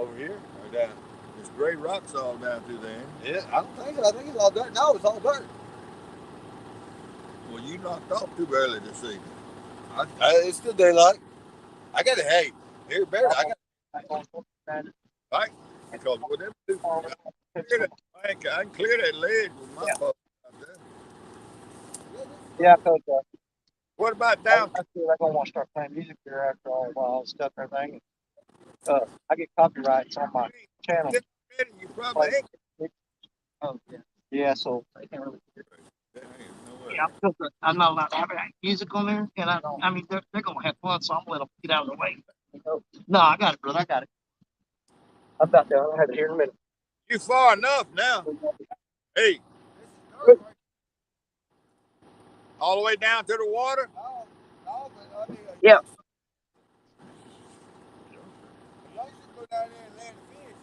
S8: Over here or down?
S2: There's gray rocks all down through there.
S8: Yeah, I don't think so. I think it's all dirt. No, it's all dirt.
S2: Well, you knocked off too early this evening.
S8: It's still daylight. I got to, hey, here, better. I got
S2: right? Because with them two, I can clear that ledge with my boat out there.
S1: Yeah, because
S2: What about down?
S1: I'm gonna want to start playing music here after all the stuff and everything. I get copyrights on my channel.
S2: You probably ain't.
S1: Oh yeah. Yeah, so I can't really.
S2: No
S1: Yeah, because I'm not allowed to have music on there, and I mean they're gonna have fun, so I'm gonna let them get out of the way. No, I got it, brother. I got it. I'm about there. I'll have it here in a minute.
S2: You far enough now. Hey. All the way down to the water?
S8: No, but I mean,
S1: Yeah.
S8: Y'all should go down there and land fish.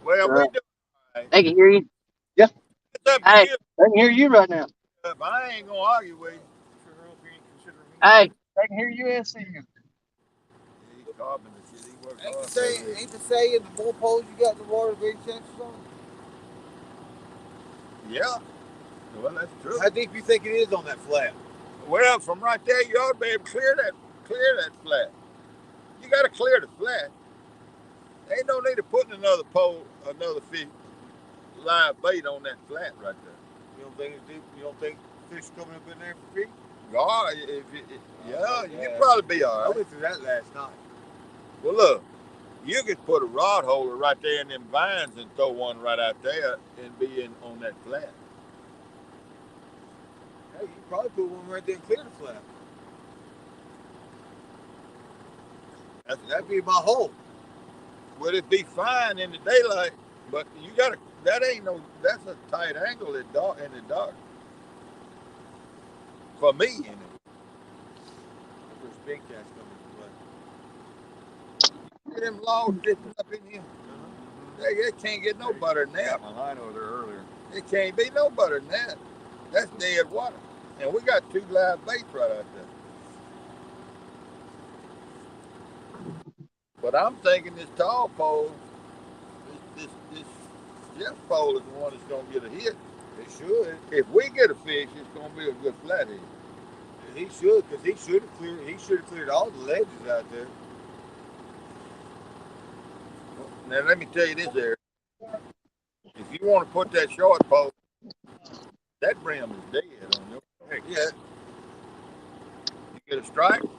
S2: Well, we do. Right.
S1: They can hear you. Yeah.
S2: It's up to
S1: Hey,
S2: you.
S1: they can hear you right now.
S2: I ain't gonna argue with you.
S1: Hey, they can hear you and see you.
S2: He's carpenter shit. He works
S8: Ain't
S2: hard.
S8: to say in the bull poles you got in the water big chances on?
S2: Yeah. Well, that's true.
S8: How deep you think it is on that flat?
S2: Well, from right there, you ought to be able to clear that flat. You got to clear the flat. Ain't no need of putting another fish live bait on that flat right there.
S8: You don't think it's deep? You don't think fish coming up in there for feed?
S2: God, you'd probably be all
S8: I
S2: right.
S8: went through that last night.
S2: Well, look, you could put a rod holder right there in them vines and throw one right out there and be in on that flat.
S8: Hey, you probably put one right there and clear the flat. That'd be my hole.
S2: Well, it'd be fine in the daylight, but you gotta. That's a tight angle in the dark. For me, anyway.
S8: There's big cats coming into play.
S2: Get them logs drifting up in here. They can't get no better than that.
S4: Got my line over there earlier.
S2: It can't be no better than that. That's dead water. And we got 2 live baits right out there. But I'm thinking this tall pole, this Jeff pole is the one that's going to get a hit.
S8: It should.
S2: If we get a fish, it's going to be a good flathead.
S8: He should, because he should have cleared all the ledges out there.
S2: Now, let me tell you this, Eric. If you want to put that short pole, that brim is dead on your heck.
S8: Yeah.
S2: You get a strike?
S8: Go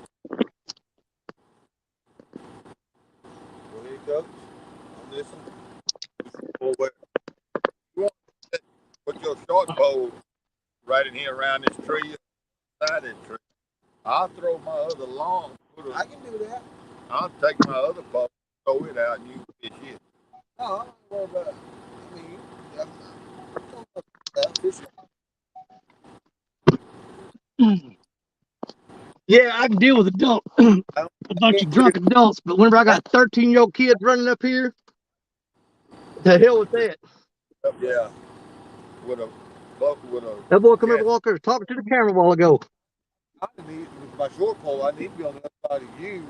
S8: ahead, coach. I'm listening.
S2: Well, you want to put your short pole right in here around this tree, beside that tree. I'll throw my other long.
S8: I can do that.
S2: I'll take my other pole, throw it out, and you fish it.
S8: No, I don't worry about it. I mean, I'm fishing.
S1: Yeah, I can deal with a bunch of drunk adults, but whenever I got 13-year-old kids running up here, the hell with that.
S2: Yeah. With a
S1: That boy come over walking was talking to the camera a while ago.
S8: I need, with my short pole, I need to be on the other side of you.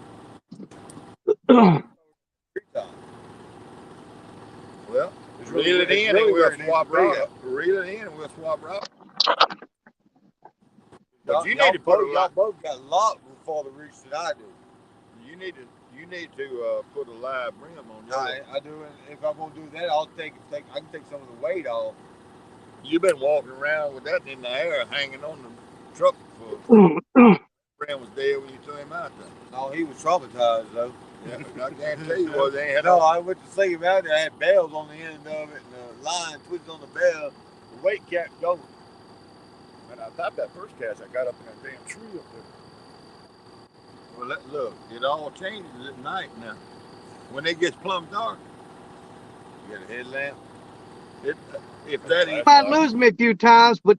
S2: Well, reel it in and we'll swap route. Reel it in and we'll swap route. But you
S8: Y'all
S2: need to put a
S8: y'all
S2: lot.
S8: both got a lot before the reach that I do.
S2: You need to put a live rim on yours.
S8: I do it. If I'm gonna do that, I can take some of the weight off.
S2: You've been walking around with that in the air, hanging on the truck for. Friend was dead when you threw him out there.
S8: No, he was traumatized though.
S2: Yeah, I can't tell you what they had.
S8: No, I went to see him out there. I had bells on the end of it, and the line twisted on the bell. The weight kept going.
S2: And I thought that first cast, I got up in that damn tree up there. Well, look, it all changes at night now. When it gets plumb dark, you got a headlamp. If that is,
S1: Might lose me a few times, but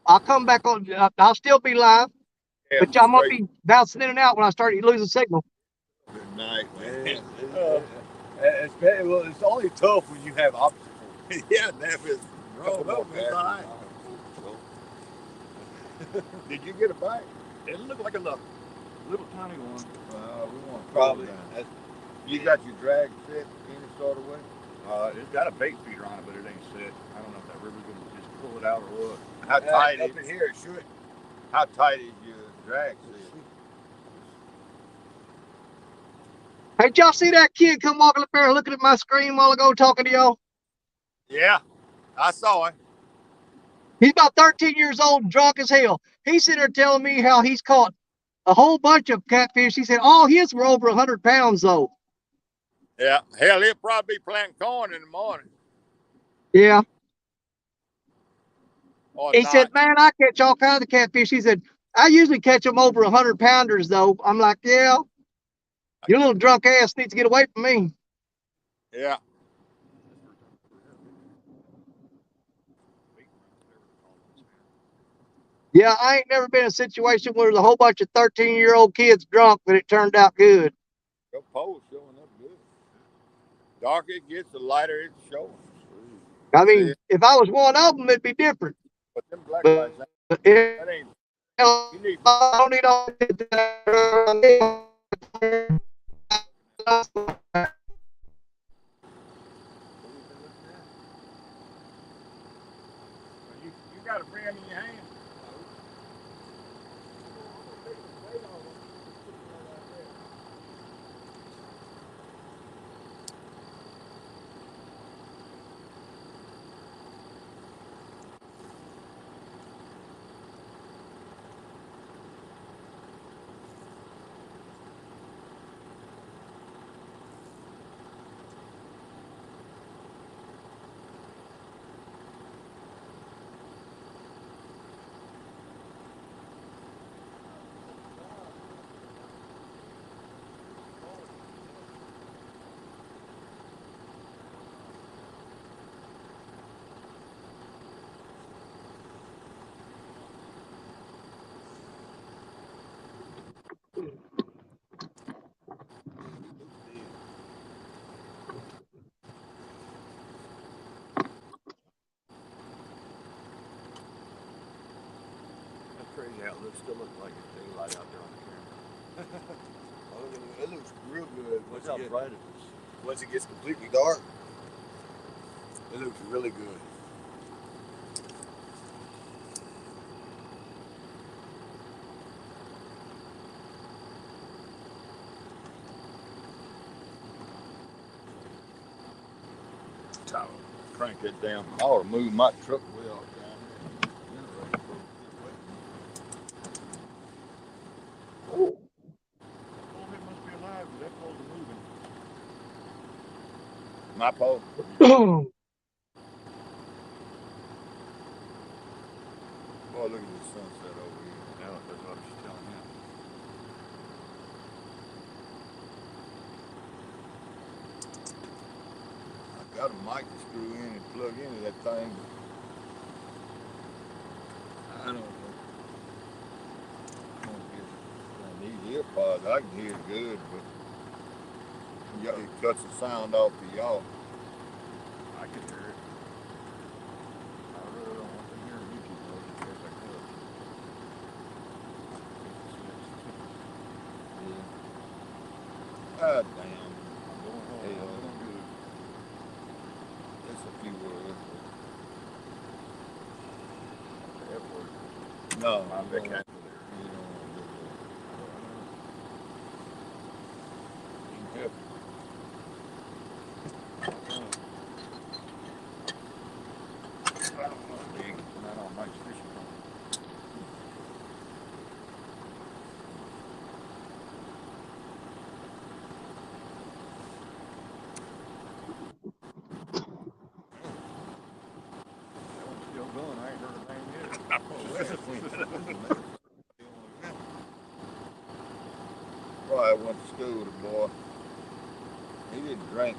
S1: I'll come back on. I'll still be live, but I'm gonna be bouncing in and out when I start losing signal.
S2: Good night, man.
S8: It's only tough when you have obstacles.
S2: Yeah, that is wrong. All right. Did you get a bite?
S4: It looked like a little tiny one.
S2: We want
S8: Probably.
S2: You got your drag set any sort of way?
S4: It's got a bait feeder on it, but it ain't set. I don't know if that river's gonna just pull it out or what.
S2: How tight
S8: up in here? It should.
S2: How tight is your drag set?
S1: Hey, did y'all see that kid come walking up there looking at my screen a while ago talking to y'all?
S2: Yeah, I saw it.
S1: He's about 13 years old, drunk as hell. He's sitting there telling me how he's caught a whole bunch of catfish. He said all his were over 100 pounds, though.
S2: Yeah, hell, he'll probably be planting corn in the morning.
S1: Yeah.
S2: Or
S1: He
S2: not.
S1: said, man, I catch all kinds of catfish. He said, I usually catch them over 100 pounders, though. I'm like, yeah, your little drunk ass needs to get away from me.
S2: Yeah.
S1: Yeah, I ain't never been in a situation where there's a whole bunch of 13-year-old kids drunk, but it turned out good.
S2: Your pole's showing up good. Darker it gets, the lighter it's showing.
S1: I mean, if I was one of them, it'd be different.
S2: But them black lights, that ain't. You need.
S1: I don't need all
S2: You got a friend in your hand.
S4: That's crazy how it still looks like it's daylight out there on the camera.
S8: It looks real good.
S4: Look how bright it is.
S8: Once it gets completely dark, it looks really good.
S2: Crank it down. I ought to move my truck way off down
S4: Oh, it must be alive because that pole's moving.
S2: there. My pole. Boy, look at the sunset over here.
S4: Yeah, that's what I was just telling him.
S2: I got a mic to screw in and plug into that thing. I don't know. These earpods, I can hear good, but it cuts the sound off to y'all.
S4: I can hear it. I really don't want to hear YouTube though. Yes, I could.
S2: Ah, damn.
S4: I'm going home.
S2: Hell.
S4: I'm doing good.
S2: There's a few words.
S4: F word.
S2: No,
S4: I bet can't. Yep. I don't know, big. Not on Mike's fishing pole. That one's still going. I ain't heard a name yet.
S2: Boy, I went to school with a boy. He didn't drink,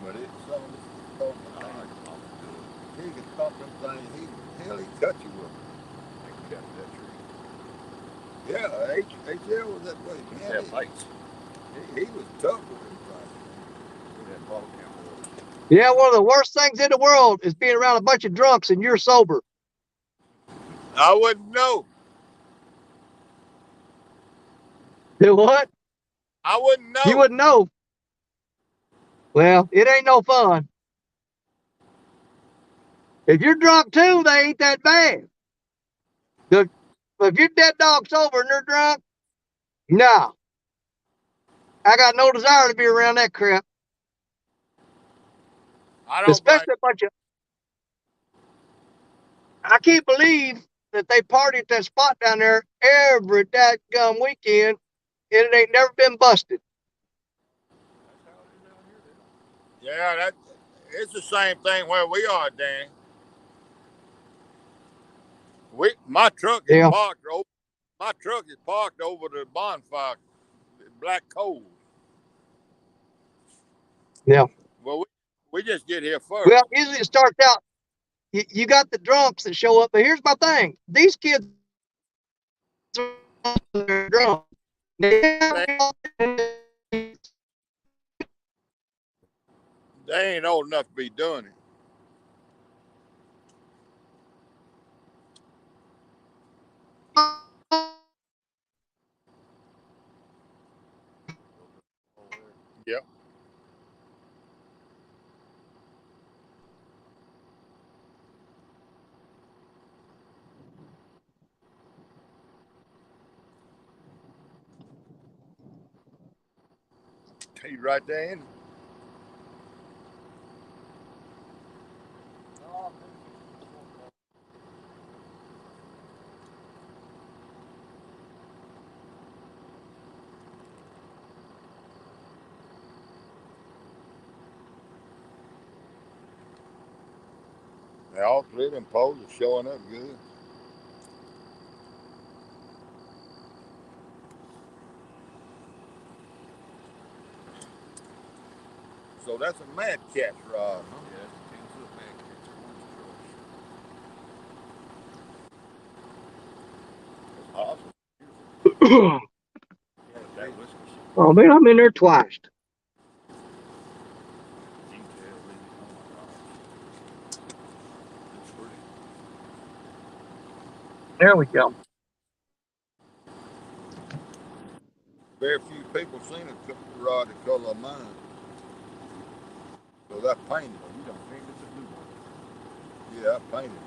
S2: but it's something to talk about. He could thump them things. Hell, he cut you with them.
S4: They cut that tree.
S2: Yeah, HL was that way.
S4: He
S2: Man,
S4: had lights.
S2: he was tough with them
S4: We had bottle cap oil.
S1: Yeah, one of the worst things in the world is being around a bunch of drunks and you're sober.
S2: things. I wouldn't know.
S1: Do what?
S2: I wouldn't know.
S1: You wouldn't know. Well, it ain't no fun. If you're drunk too, they ain't that bad. If your dead dog's sober and they're drunk, no. I got no desire to be around that crap.
S2: I don't
S1: Especially a bunch of. I can't believe that they party at that spot down there every dadgum weekend and it ain't never been busted.
S2: Yeah, it's the same thing where we are, Dan. My truck is
S1: Yeah.
S2: parked over. My truck is parked over the bonfire, black coal.
S1: Yeah.
S2: Well, we just get here first.
S1: Well, usually it starts out. You got the drunks that show up, but here's my thing: these kids are drunk.
S2: They ain't old enough to be doing it. Yep. He's right there in it. All three of them poles are showing up good. So that's a mad catch rod, huh?
S4: Yeah, it's a 10-foot back catch. Orange crush. That's awesome. That whiskers.
S1: Oh man, I'm in there twice.
S4: Detail, really. Oh my gosh. It's pretty.
S1: There we go.
S2: Very few people seen a rod the color of mine. So that painted.
S4: You don't think it's a blue one?
S2: Yeah, I painted.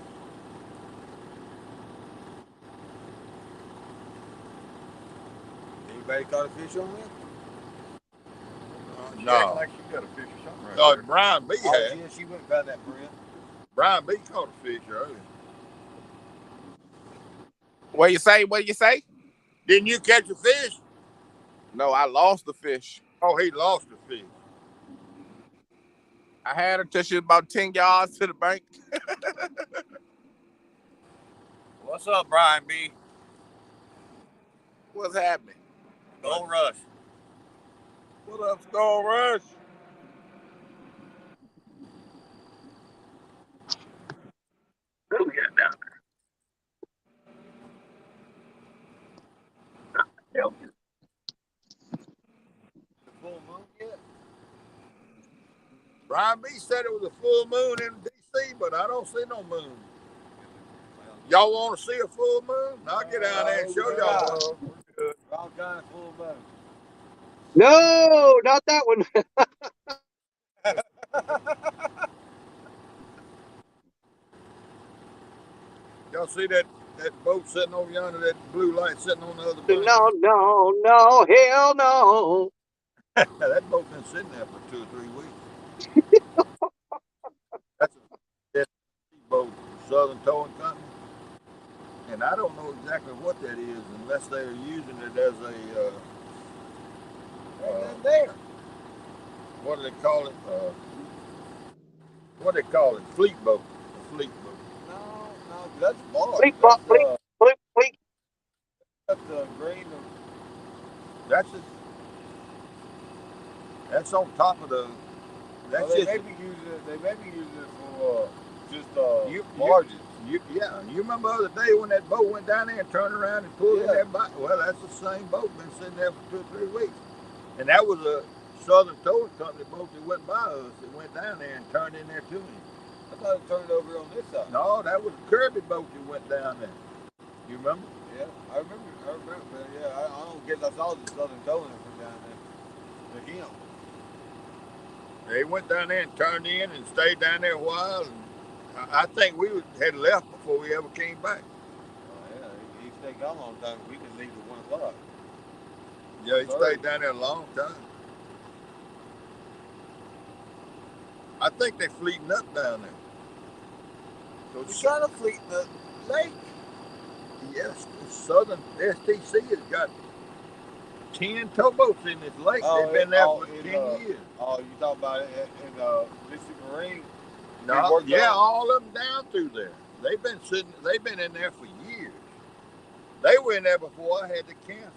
S8: Anybody caught a fish on that?
S4: She
S2: No.
S4: acting like she got a fish or something right
S2: No,
S4: there.
S2: Brian B
S8: Oh,
S2: had.
S8: yeah, she went and found that Brent.
S2: Brian B caught a fish earlier.
S7: What you say? What you say?
S2: Didn't you catch a fish?
S7: No, I lost the fish.
S2: Oh, he lost the fish.
S7: I had her till she was about 10 yards to the bank.
S8: What's up, Brian B?
S7: What's happening?
S8: Go Rush.
S7: What up, Storm Rush?
S1: What do we got down there?
S8: The full moon yet?
S2: Brian B said it was a full moon in D.C., but I don't see no moon. Y'all want to see a full moon? I'll get down there and show y'all.
S8: Wrong kind of full moon.
S1: No, not that one.
S2: Y'all see that that boat sitting over yonder, that blue light sitting on the other bank.
S1: No, no, no, hell no.
S2: That boat been sitting there for 2 or 3 weeks. That's a boat, Southern Towing Company. And I don't know exactly what that is unless they're using it as a there. What do they call it? What do they call it? Fleet boat. A fleet boat.
S8: No, that's barge.
S1: Fleet,
S8: That's
S1: fleet.
S8: that's the green.
S2: That's it. That's on top of the. That's
S8: Well, they
S2: just.
S8: may be using it. They may be using it for just barges.
S2: You remember the other day when that boat went down there and turned around and pulled in that boat? Well, that's the same boat been sitting there for 2 or 3 weeks. And that was a Southern Towing Company boat that went by us. It went down there and turned in there to me.
S8: I thought it turned over on this side.
S2: No, that was a Kirby boat that went down there. You remember?
S8: Yeah, I remember. Yeah, I don't guess I saw the Southern Towing from down there. To him.
S2: They went down there and turned in and stayed down there a while. And I think we had left before we ever came back.
S8: Oh, yeah, he stayed gone a long time. We didn't leave at 1 o'clock.
S2: Yeah, he stayed down there a long time. I think they're fleeting up down there.
S8: So we got a fleet in the lake.
S2: Yes, Southern STC has got 10 towboats in this lake. They've been there for 10 years.
S8: Oh, you talking about it in Mississippi Marine?
S2: No, yeah, all of them down through there. They've been in there for years. They were in there before I had to cancel.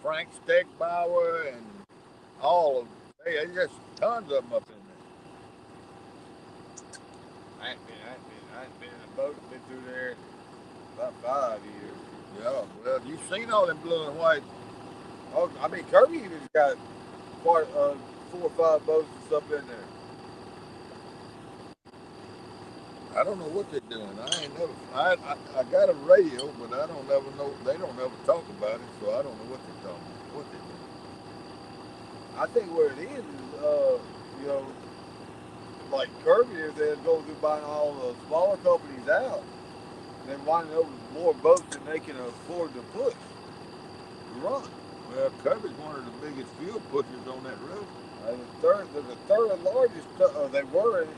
S2: Frank Steckbauer and all of them. There's just tons of them up in there.
S8: I ain't been in a boat. Been through there about 5 years.
S2: Yeah, well, you've seen all them blue and white.
S8: Oh, I mean, Kirby even got 4 or 5 boats and stuff in there.
S2: I don't know what they're doing. I got a radio, but I don't ever know. They don't ever talk about it, so I don't know what they're talking about. What they're doing.
S8: I think what it is you know, like Kirby is they're going through buying all the smaller companies out, and then winding up with more boats than they can afford to push, to run.
S2: Well, Kirby's one of the biggest fuel pushers on that road.
S8: They're the third largest. They were in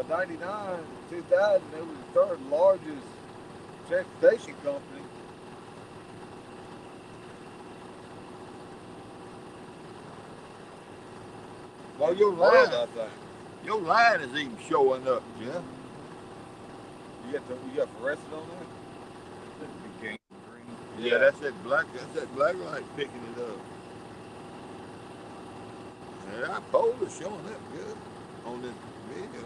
S8: 99, 2000. They were the third largest transportation company.
S2: Well, your line is even showing up, yeah.
S8: You got fluorescent on there?
S2: Yeah, that's that black light picking it up. And our pole is showing up good on this video.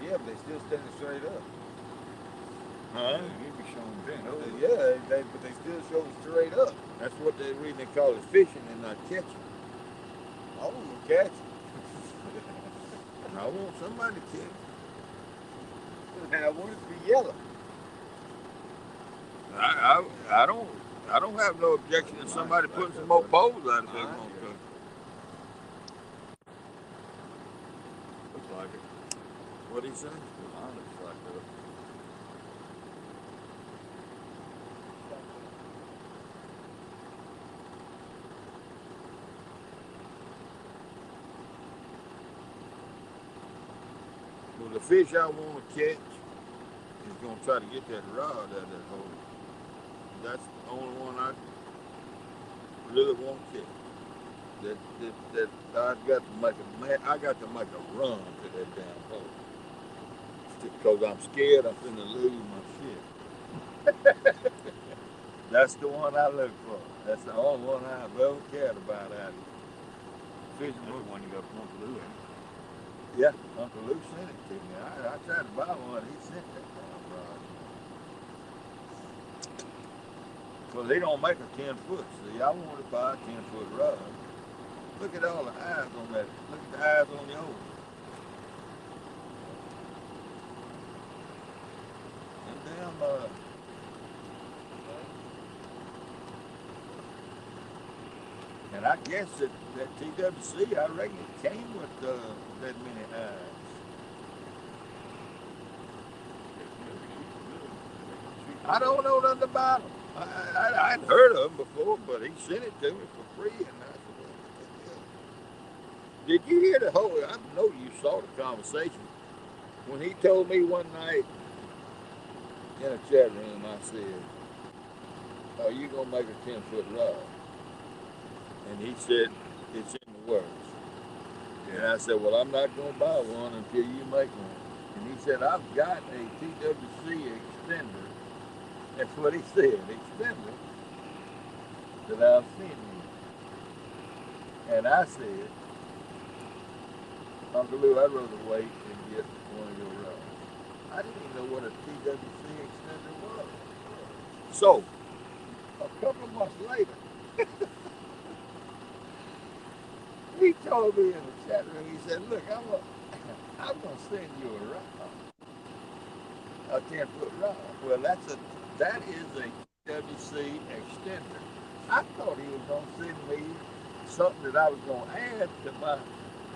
S8: Yeah, but they still standing straight up.
S2: Huh?
S8: You be showing bent over. Yeah, but they still showing straight up.
S2: That's what they call it fishing and not catching.
S8: I want to catch it.
S2: I want somebody to catch it.
S8: I want it to be yellow.
S2: I don't have no objection to somebody putting some more poles out if they want to.
S8: Looks like it.
S2: What'd he say?
S8: Mine looks like it.
S2: Well, the fish I want to catch is going to try to get that rod out of that hole. That's the only one I really want to catch. That I got to make a run to that damn hole. Because I'm scared I'm going to lose my shit. That's the one I look for. That's the only one I've ever cared about out of fishing.
S8: That's the one you got from Uncle Lou.
S2: Yeah, Uncle Lou sent it to me. I tried to buy one. He sent that damn rod. Well, they don't make a 10-foot. See, I want to buy a 10-foot rod. Look at all the eyes on that. Look at the eyes on the old. Damn. And I guess that TWC, I reckon it came with that many eyes. I don't know nothing about them. I'd heard of them before, but he sent it to me for free, and I said, well, did you hear the whole? I know you saw the conversation when he told me one night in a chat room. I said, "Are you gonna make a 10-foot rod?" And he said, "It's in the works." And I said, "Well, I'm not gonna buy one until you make one." And he said, "I've got a TWC extender." That's what he said, extender that I'll send you. And I said, "Uncle Lou, I'd rather wait and get one of your rods." I didn't even know what a TWC extender was. So, a couple of months later, he told me in the chat room, he said, "Look, I'm gonna send you a rod, a 10-foot rod." Well, that is a TWC extender. I thought he was gonna send me something that I was gonna add to my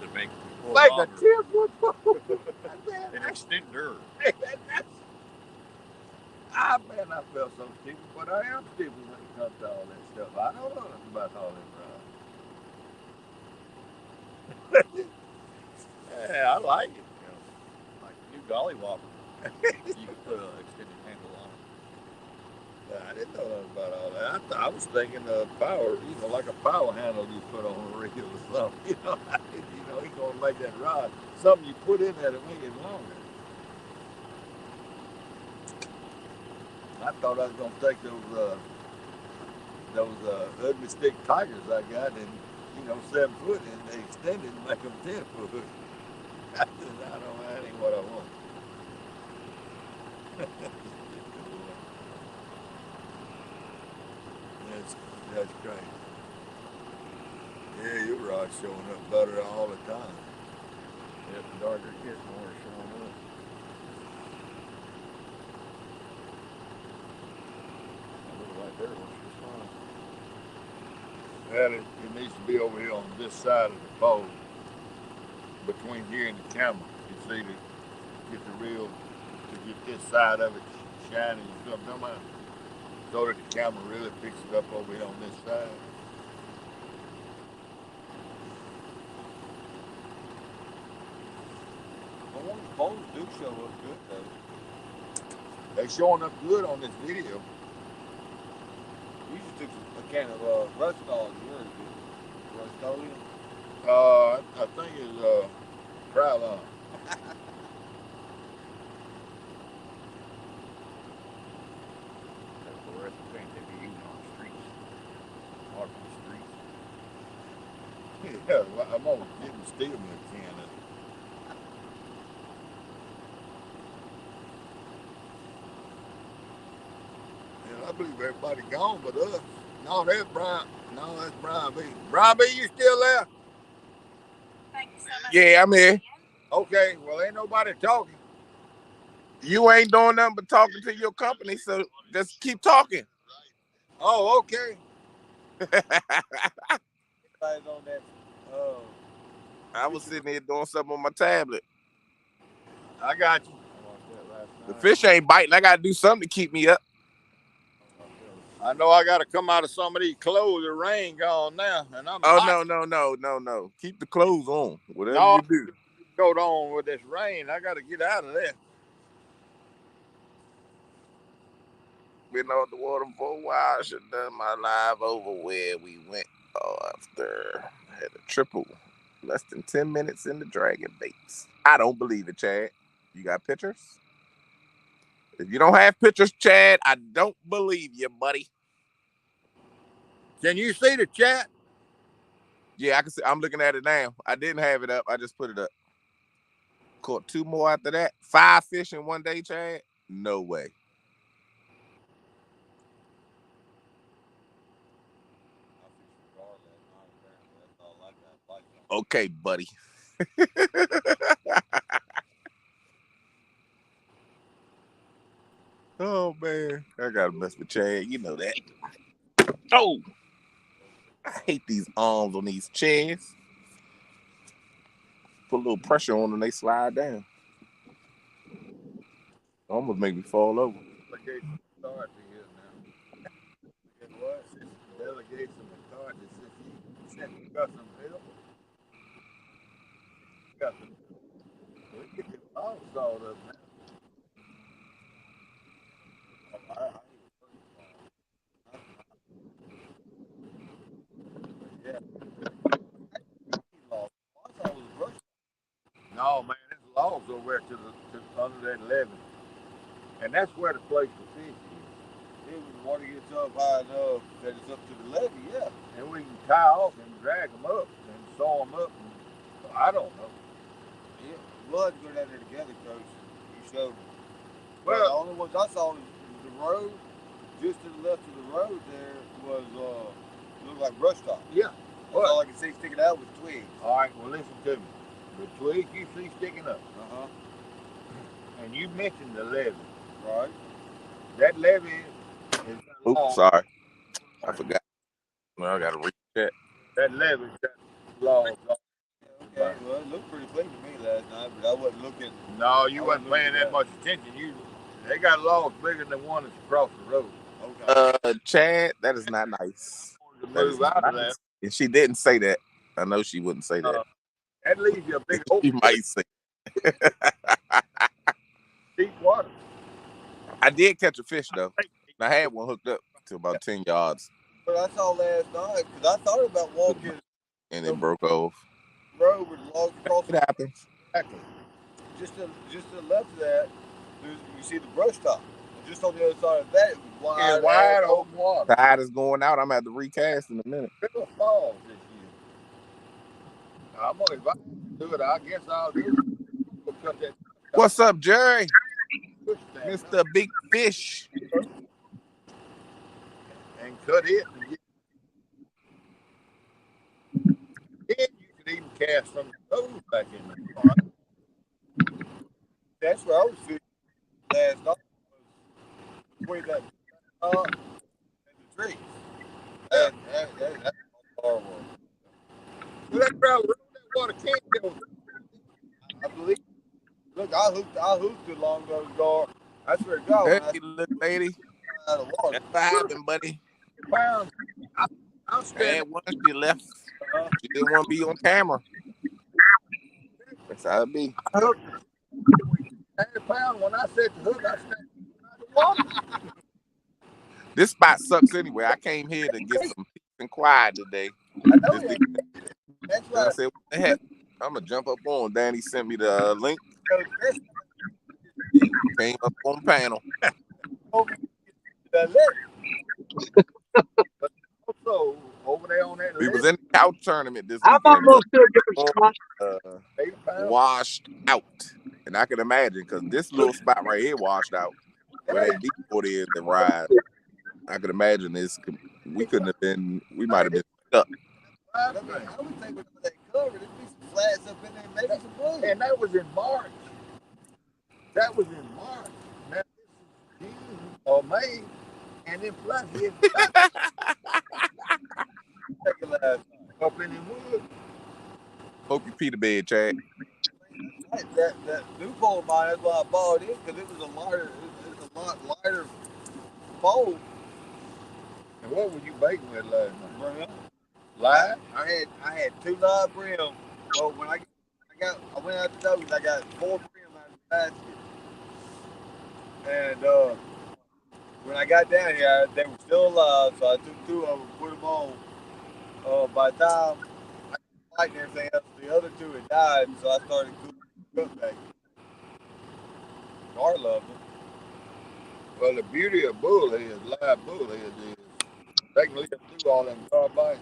S4: To make
S2: like a 10-foot pole.
S4: an extender.
S2: Man, I felt so stupid, but I am stupid when it comes to all that stuff. I don't know nothing about all that rods. Yeah, I like it.
S4: You know, like a new dolly whopper. You could put an extended handle on it.
S2: I didn't know nothing about all that. I was thinking of power, like a power handle you put on a reel or something. He's gonna make that rod something you put in there to make it longer. I thought I was gonna take those ugly stick tigers I got and 7 foot and they extended and make them 10 foot. I said, no, that ain't what I want. That's crazy. Yeah, your rod's showing up better all the time.
S4: Yeah, the darker it gets, more it's showing up. That little right there looks just fine.
S2: Well, it needs to be over here on this side of the pole, between here and the camera. You see, to get the reel, to get this side of it shining and stuff, so that the camera really picks it up over here on this side.
S8: Well, one of the poles do show up good though.
S2: They showing up good on this video.
S8: You just took a can of Rustol yours, dude. Rust-Oleum?
S2: I think it's Krylon.
S4: That's the rest of the paint they be using on the streets. Marking the streets.
S2: Yeah, I'm always getting steel in a can of it. And I believe everybody gone but us. No, that's Brian. No, that's Brian B. Brian B, you still there?
S9: Thank you so much.
S7: Yeah, I'm here.
S2: Okay, well, ain't nobody talking.
S7: You ain't doing nothing but talking to your company, so just keep talking.
S2: Oh, okay.
S8: Everybody's on that.
S7: I was sitting here doing something on my tablet.
S2: I got you.
S8: I watched that last night.
S7: The fish ain't biting. I got to do something to keep me up.
S2: I know I got to come out of some of these clothes. The rain gone now, and I'm
S7: Oh,
S2: hot.
S7: no. Keep the clothes on, whatever
S2: No,
S7: you do.
S2: Coat on with this rain. I got to get out of there.
S7: Been on the water for a while. Should have done my live over where we went after. Had a triple. Less than 10 minutes in the dragon baits. I don't believe it, Chad. You got pictures? If you don't have pictures, Chad, I don't believe you, buddy.
S2: Can you see the chat?
S7: Yeah, I can see. I'm looking at it now. I didn't have it up. I just put it up. Caught 2 more after that. 5 fish in one day, Chad? No way. Okay, buddy. Oh, man. I got to mess with Chad. You know that. Oh. I hate these arms on these chairs. Put a little pressure on them, they slide down. Almost make me fall over.
S2: authority here now. Guess what? Since the delegation of authority, since you sent the custom bill, got the we get the law solved up now. Yeah. No, man, there's logs over there to under that levee. And that's where the place to fish is. When the water gets up high enough that it's up to the levee, yeah. And we can tie off and drag them up and saw them up. And, I don't know. Yeah, we'll have to go down there together, Coach. You showed me. Well, the only ones I saw was the road. Just to the left of the road there was looked like brush top. Yeah. That's all I could see sticking out was twigs. All right, well listen to me. The twigs you see sticking up. Uh-huh. And you mentioned the levee. Right. That levee is
S7: Oops, sorry. I forgot. Well, I gotta recheck.
S2: that levee's got logs. Okay, well it looked pretty clean to me last night, but I wasn't looking. No, you wasn't paying that much attention. They got logs bigger than one that's across the road. Okay.
S7: Chad, that is not nice. That is not nice. And she didn't say that. I know she wouldn't say that.
S2: That leaves you a big hole.
S7: She might say.
S2: Deep water.
S7: I did catch a fish though. I had one hooked up to about 10 yards.
S2: But I saw last night because I thought about walking.
S7: And it broke off.
S2: Road with logs across.
S7: It happens.
S2: Exactly. Just to the left of that, you see the brush top. And just on the other side of that, it was wide open water.
S7: The tide is going out. I'm at the recast in a minute.
S2: River Falls this year. I'm gonna if I do it, I guess I'll do it. We'll cut that.
S7: What's up, Jerry? Mr. Big Fish.
S2: And cut it. And then you could even cast from the hose back in there. Right? That's where I was fishing last night. Between that and the trees. That's horrible. Well, that crowd that water can't go. I believe. Look, I hooped it long ago. I swear to God.
S7: Hey, little lady. That's what happened, buddy.
S2: Pounds.
S7: And once she left, she didn't want to be on camera. That's how it be.
S2: I hooked 90 pounds. When I said the hook, I snapped the water.
S7: This spot sucks anyway. I came here to get some peace and quiet today.
S2: I know that. That's right.
S7: I said, what the heck? I'm going to jump up on. Danny sent me the link. Came up on panel.
S2: But also, over there on that
S7: we
S2: list,
S7: was in the couch tournament this
S1: I'm
S7: weekend.
S1: almost to a different spot.
S7: Washed out. And I can imagine, because this little spot right here washed out. Where that deep water is to ride. I could imagine this. We couldn't have been, we might have been stuck.
S2: I would think with that cover, there'd be some flats up in there, maybe some blue. And that was in March. That was in March. Now this is June or May, and then plus here. Up in the woods.
S7: Hope you pee the bed, Chad.
S2: That new pole of mine, that's why I bought it, because it was a lighter, it's a lot lighter pole. And what were you baking with last night? Brim. Live? I had 2 live brim. So when I went out to those, I got 4 brim out of the basket. And when I got down here, they were still alive, so I took 2 of them, put them on. By the time I lightened everything else, the other 2 had died, so I started cooking back. Gar loved them. Well, the beauty of bullheads, live bullheads, is they can live through all them carbites.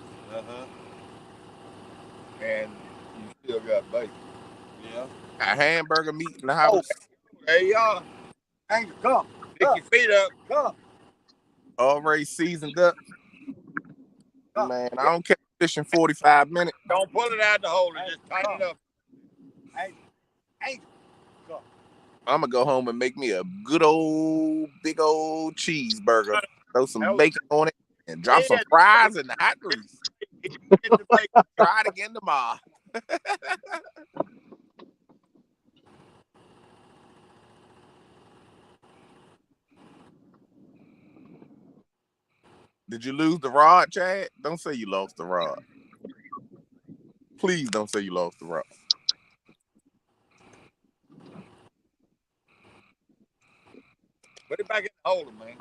S2: And you still got bacon. Yeah.
S7: A hamburger meat in the house.
S2: Oh, there you are. Angel, come. Pick your feet up. Come.
S7: Already seasoned up. Man, I don't catch fish in 45 minutes.
S2: Don't pull it out the hole and just tighten it up. Angel, come.
S7: I'm going to go home and make me a good old, big old cheeseburger. Throw some bacon on it and drop some fries in the hot grease. Try it again tomorrow. Did you lose the rod, Chad? Don't say you lost the rod. Please don't say you lost the rod.
S2: Put it back in the holder, man.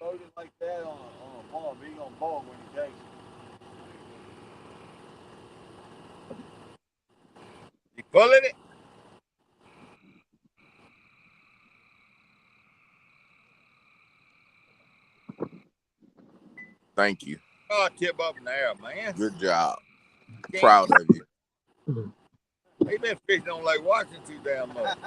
S8: Load it like that on a bomb. He gonna bog when he takes it.
S2: You pulling it?
S7: Thank you.
S2: Oh, tip up in the air, man.
S7: Good job. Proud of you.
S2: He been fishing on Lake Washington too damn much.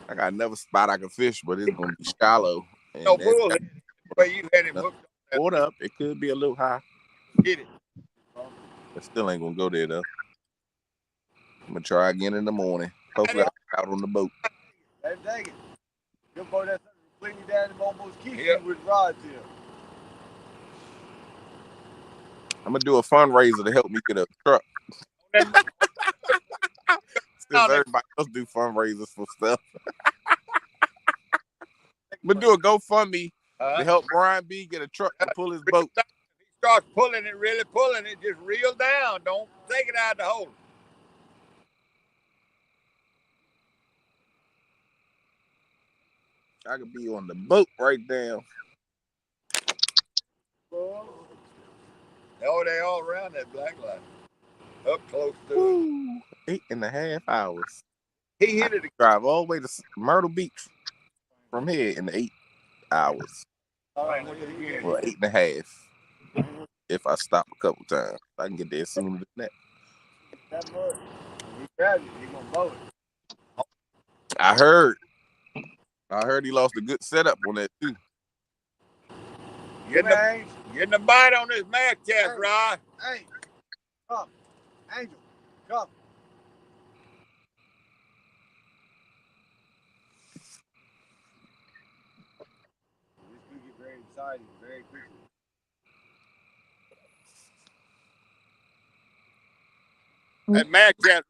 S7: I got another spot I can fish, but it's gonna be shallow. And
S2: No bull. The way you had him hooked on
S7: Hold up. It could be a little high.
S2: Hit it.
S7: But still ain't gonna go there though. I'm gonna try again in the morning. Hopefully I'll get out on the boat.
S8: Hey, dang it. Your boy that's completely down and almost keeps
S2: Yep.
S8: you with rods here.
S7: I'm gonna do a fundraiser to help me get a truck. Since everybody else do fundraisers for stuff. I'm gonna do a GoFundMe to help Brian B get a truck to pull his boat.
S2: He starts pulling it, really pulling it, just reel down. Don't take it out of the holder.
S7: I could be on the boat right now.
S2: Oh, they all around that black line. Up close to
S7: Woo. 8.5 hours.
S2: it. He hit it.
S7: Drive all the way to Myrtle Beach from here in 8 hours.
S8: All right, look at it here.
S7: Well, 8.5. If I stop a couple times, I can get there sooner than that.
S8: That much. He grabs it, he gonna blow it.
S7: I heard he lost a good setup on that too.
S2: Getting the bite on this mac cast, Rod.
S8: Hey, come. Angel, come. This could get very exciting very quickly.
S2: That mac cast.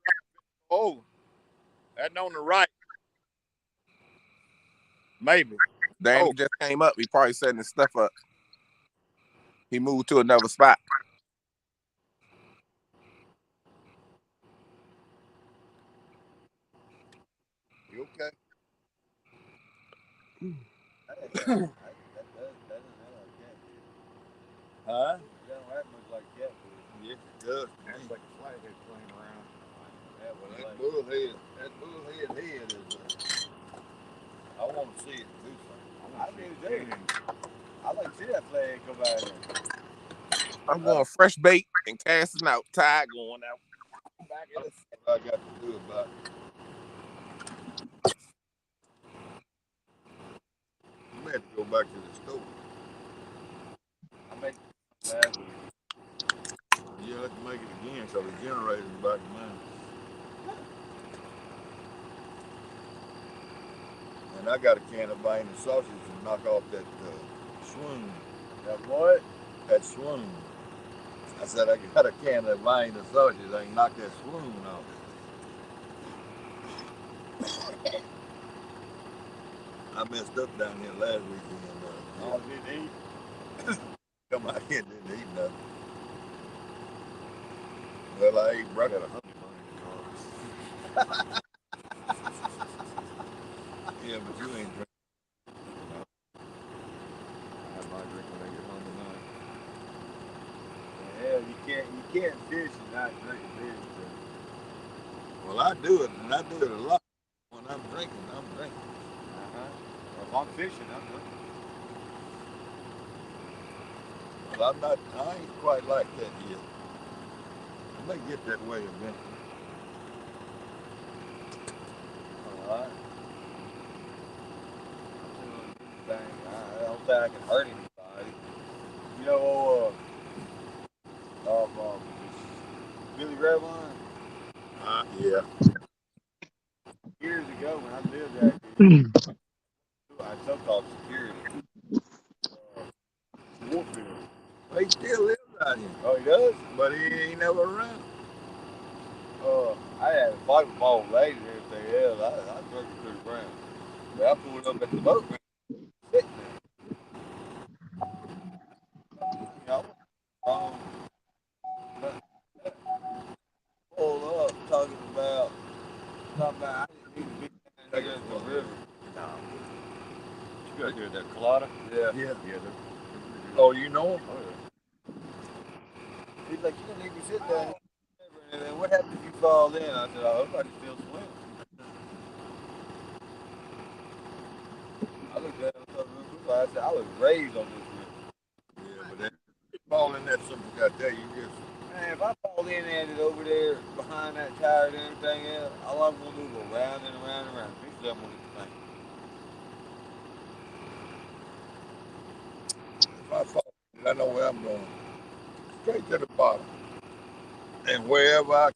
S2: Oh, that's on the right. Maybe.
S7: Danny just came up. He probably setting his stuff up. He moved to another spot.
S2: You okay? Huh?
S8: It don't act much like catfish.
S2: Yes, it does.
S4: That's like a flathead playing around.
S8: Yeah, well,
S2: That
S8: like,
S2: bullhead head is. I want to see it do something.
S8: I mean, I like to see that flag come out here.
S7: I'm going fresh bait and casting out. Tide going out.
S2: Back in the what I got to do about it. You may have to go back to the store.
S8: I make last week.
S2: You have to make it again so the generator's back in mine. And I got a can of buying the sausage to knock off that swoon.
S8: That what?
S2: That swoon. I said I got a can of buying the sausage. I can knock that swoon off. I messed up down here last weekend.
S8: Oh, didn't eat?
S2: Come out here and didn't eat nothing. Well, I ate breakfast. Yeah, but you ain't drinking.
S4: I have my drink when I get home tonight.
S8: Hell, you can't fish and not drink beer.
S2: Well, I do it, and I do it a lot. When I'm drinking, I'm drinking.
S8: If I'm fishing, I'm drinking.
S2: Well, I ain't quite like that yet. I may get that way eventually.
S8: All right. I don't think I can hurt anybody. You know, Billy Redline?
S2: Yeah.
S8: Years ago when I lived out here, I had so-called security. Warfield.
S2: He still lives out here.
S8: Oh, he does?
S2: But he ain't never around.
S8: I I had a fight with my old lady and everything else. I drug her to the ground. But I pulled up at the boat ramp, sitting there. You know, pulled up talking about something I didn't need to be down here in the river.
S4: You got here that colada?
S8: Yeah.
S2: Yeah.
S4: Yeah.
S2: Oh, you know him?
S4: Oh, yeah.
S8: He's like, you don't need to sit down here. And then what happens if you fall in? I said, I hope I can still swim. I looked at him, I said, I was raised on this river.
S2: Yeah, but that fall in that something got there, you just
S8: Man, if I fall in and it over there behind that tire and everything else, all I'm gonna do is go round and around and around. Fix up on this thing.
S2: if I fall, I know where I'm going. Straight to the bottom. And wherever I'm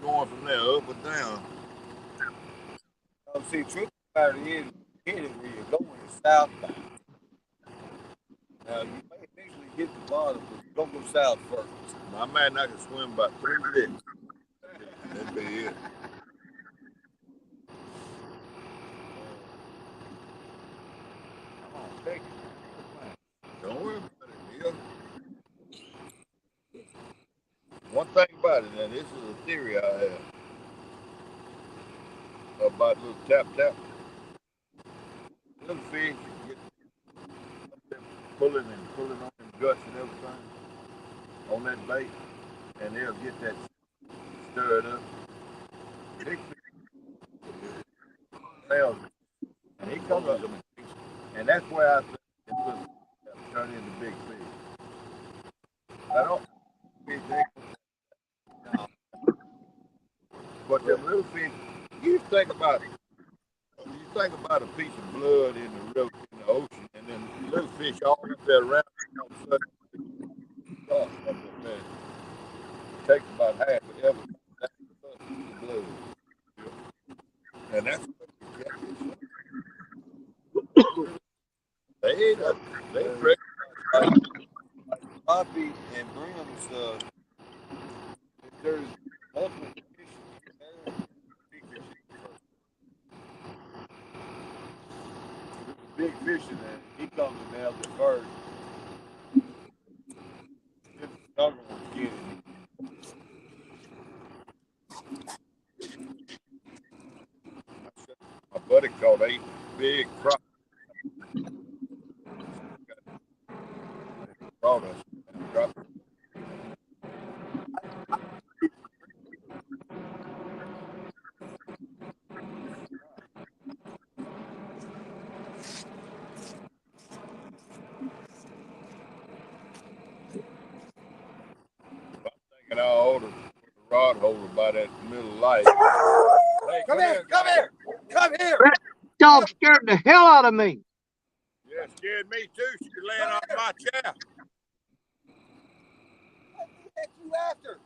S2: going from there, up or down.
S8: See, truth about it is, hit it where you're going southbound. Now, you may eventually hit the bottom, but you don't go south first.
S2: My man, I can swim about 3 licks. That'd be it.
S8: Come on, take it.
S2: Don't worry about it, Neil. One thing about it, now this is a theory I have about little tap. Little fish get pulling on them guts and everything on that bait, and they'll get that stirred up. Big fish fails, and he comes up, and that's where I think it will turn into big fish. I don't fish no. But them little fish, you think about it. You think about a piece of blood in the river, in the ocean, and then little fish all up there around, all of a sudden, stop up there. It takes about half of everything. That's the blood. And that's what you get. They recognize like
S8: Coffee and brim stuff. If there's multiple fish there, big fish first. There's a big fish in there. He comes and nails it first. Then the younger ones get it.
S2: my buddy caught 8 big crappie. Brought us crappie. And I ordered a rod holder by that middle light. Hey,
S8: Come here! Come here!
S1: That dog scared the hell out of me.
S2: Yeah, scared me too. She was laying on my chair.
S8: What the heck you after?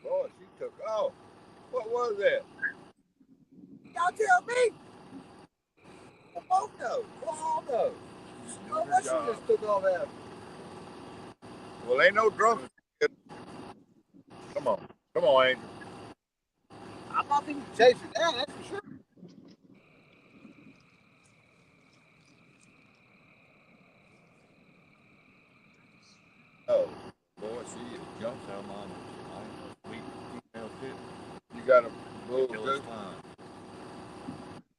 S2: Boy, she took off. What was that?
S8: Y'all tell me. We both know. We all know. Well, what she just took off after?
S2: Well, ain't no drunk. Come on, Angel.
S8: I'm not thinking to chase her down, that's for sure.
S2: Oh, boy, she is jumping. You got a bull too?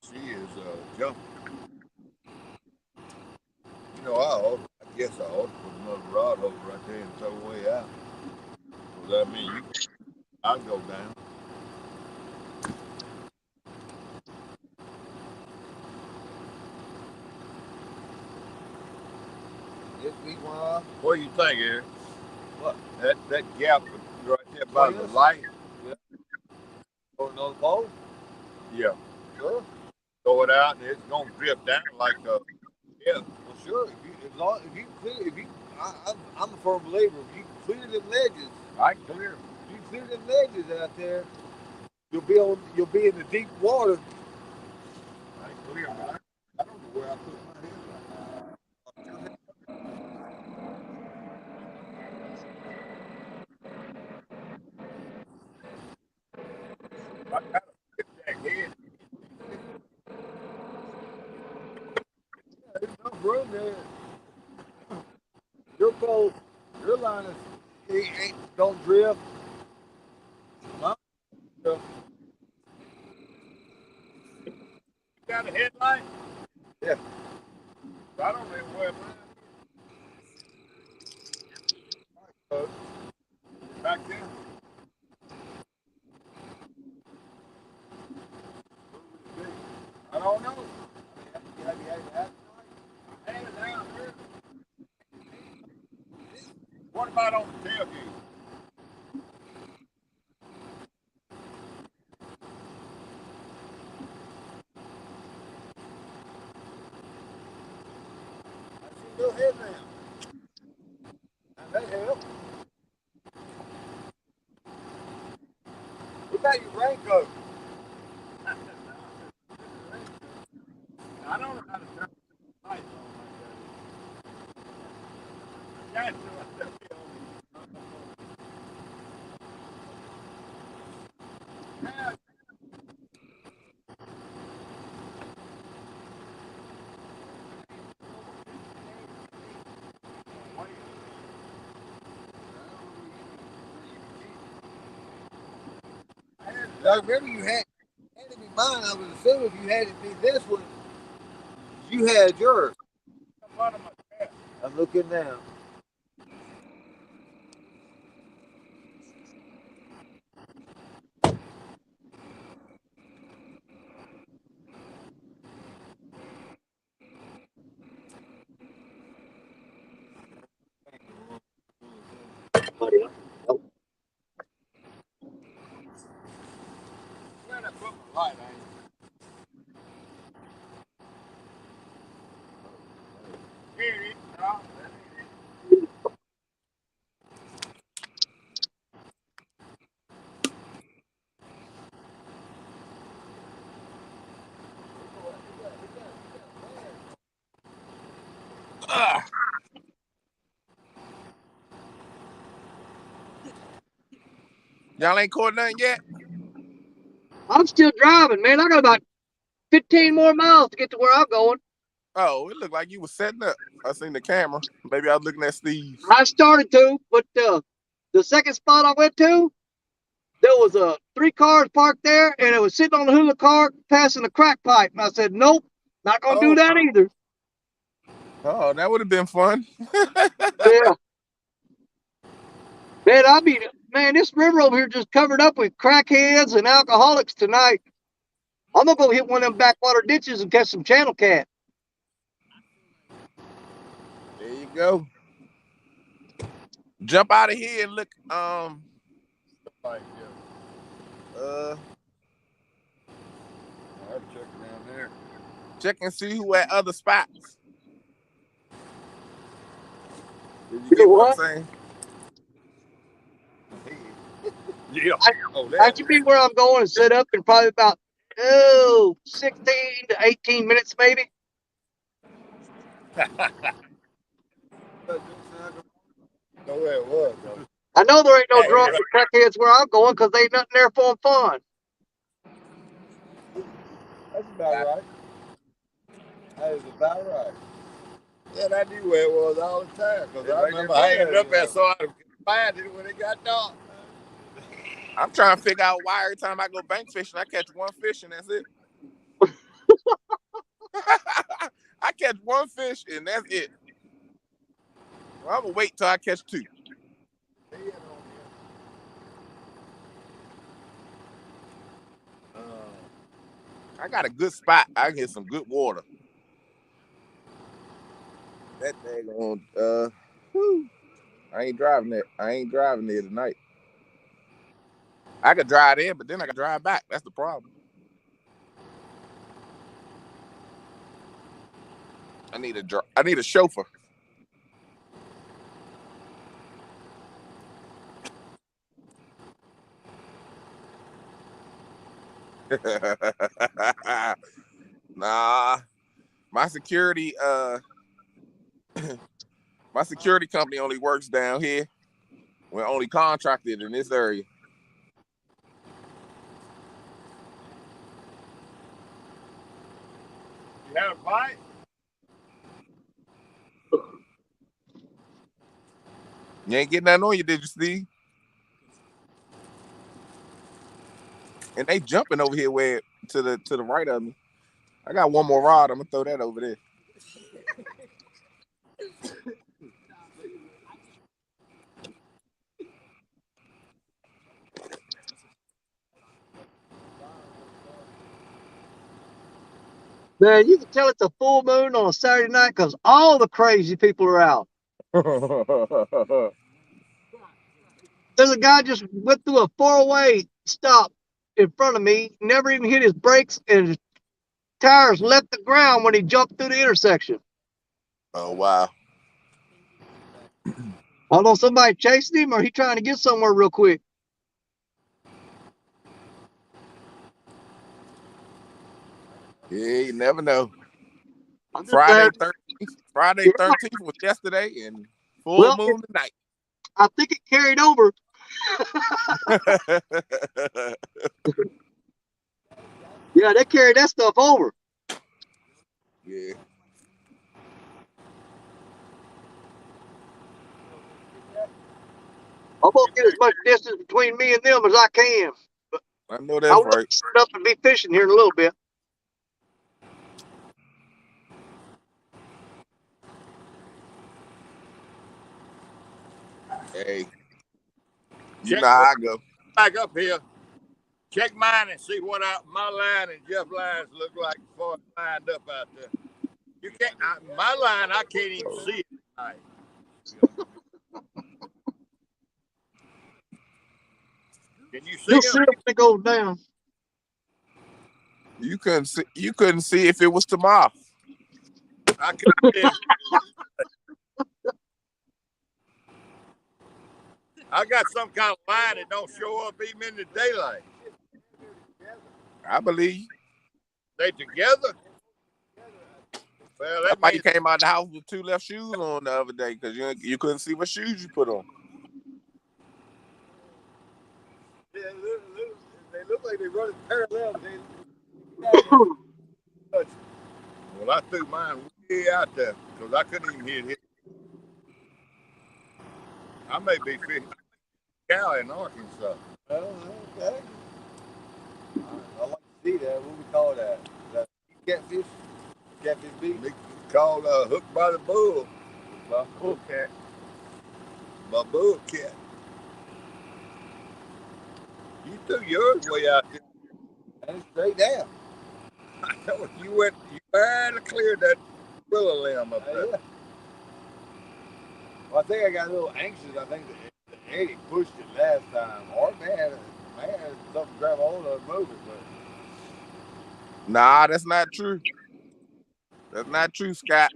S2: She is jumping. You know, I guess I ought to put another rod holder right there and throw away out. Because I mean, I'll go down.
S8: This week, while
S2: What do you think, Eric?
S8: what?
S2: That gap right there by the light?
S8: Yeah. Or another pole?
S2: Yeah.
S8: Sure.
S2: Throw it out and it's gonna drip down like yeah.
S8: Well, sure. I'm a firm believer. If you clear them ledges,
S2: I can clear them.
S8: if you clear them ledges out there, you'll be in the deep water.
S2: I can clear them, but I don't know where I put my head right now.
S8: There's enough room there. Your pole, your line don't drift. Mine drift.
S2: You got a headlight?
S8: Yeah.
S2: I don't know where mine. Back there.
S8: I don't know.
S2: What about on the tailgate?
S8: I see your head now. And that helps. What about your raincoat?
S2: I don't know how to turn the lights on like that.
S8: I remember you had it be mine. I was assuming if you had it be this one, you had yours. I'm looking now.
S2: Where did I put my light? Here it is. No, that ain't it.
S7: Y'all ain't caught nothing yet?
S1: I'm still driving, man. I got about 15 more miles to get to where I'm going.
S7: Oh, it looked like you was setting up. I seen the camera. Maybe I was looking at Steve.
S1: I started to, but the second spot I went to, there was 3 cars parked there, and it was sitting on the hood of the car passing a crack pipe. And I said, nope, not gonna do that either.
S7: Oh, that would have been fun.
S1: Yeah. Man, this river over here just covered up with crackheads and alcoholics tonight. I'm gonna go hit one of them backwater ditches and catch some channel cat.
S7: There you go. Jump out of here and look.
S2: Like,
S7: Uh,
S2: I have to check around there.
S7: check and see who at other spots. Did you
S1: You know
S7: get what I'm
S1: what?
S7: saying?
S2: Yeah.
S1: I should be where I'm going and set up in probably about 16 to 18 minutes, maybe.
S2: Know where it was, though.
S1: I know there ain't no drunks or crackheads where I'm going because they ain't nothing there for fun.
S8: That's about right. That is about right.
S2: Yeah, I knew where it was all the time because I remember hanging up there so I could find it when it got dark.
S7: I'm trying to figure out why every time I go bank fishing, I catch one fish and that's it. I catch one fish and that's it. Well, I'm gonna wait till I catch 2. I got a good spot. I can get some good water. That daggone, whew. I ain't driving there tonight. I could drive there, but then I could drive back. That's the problem. I need a chauffeur. Nah, my security company only works down here. We're only contracted in this area.
S2: Right?
S7: You ain't getting nothing on you, did you, Steve? And they jumping over here where to the right of me. I got one more rod. I'm gonna throw that over there.
S1: Man, you can tell it's a full moon on a Saturday night because all the crazy people are out. There's a guy just went through a 4-way stop in front of me, never even hit his brakes, and his tires left the ground when he jumped through the intersection.
S7: Oh wow.
S1: I don't know, somebody chasing him or he trying to get somewhere real quick.
S7: Yeah, you never know.
S1: I'm just
S7: Friday
S1: there.
S7: 13th. Friday
S1: Yeah.
S7: 13th was yesterday and full
S1: Well,
S7: moon tonight.
S1: I think it carried over. Yeah, they carried that stuff over.
S7: Yeah.
S1: I'm gonna get as much distance between me and them as I can. But
S7: I know
S1: I
S7: that's
S1: will
S7: right.
S1: set up and be fishing here in a little bit.
S7: Hey, you know how I go.
S2: Back up here. Check mine and see what my line and Jeff lines look like before it's lined up out there. You can't. My line, I can't even see it tonight. Can you see
S1: You'll
S2: him?
S1: see it when it goes down.
S7: You couldn't see if it was tomorrow.
S2: I couldn't see him. I got some kind of line that don't show up even in the daylight.
S7: I believe.
S2: They together? Well,
S7: That's
S2: that
S7: why you
S2: means
S7: came out the house with 2 left shoes on the other day because you couldn't see what shoes you put on.
S8: They look like they run parallel.
S2: well, I threw mine way out there because I couldn't even hit it. I may be fishing cow in Arkansas.
S8: Oh, okay. I like to see that. What we call that? That catfish? Catfish beach?
S2: They called hooked by the bull. My bull cat. My bull cat. You threw yours way out there.
S8: And it's straight down.
S2: I know you barely cleared that willow limb up there.
S8: Yeah. Well, I think I got a little anxious. I think the Eddie pushed it last time. Or man, something grab hold of it, move it. But
S7: Nah, that's not true. That's not true, Scott.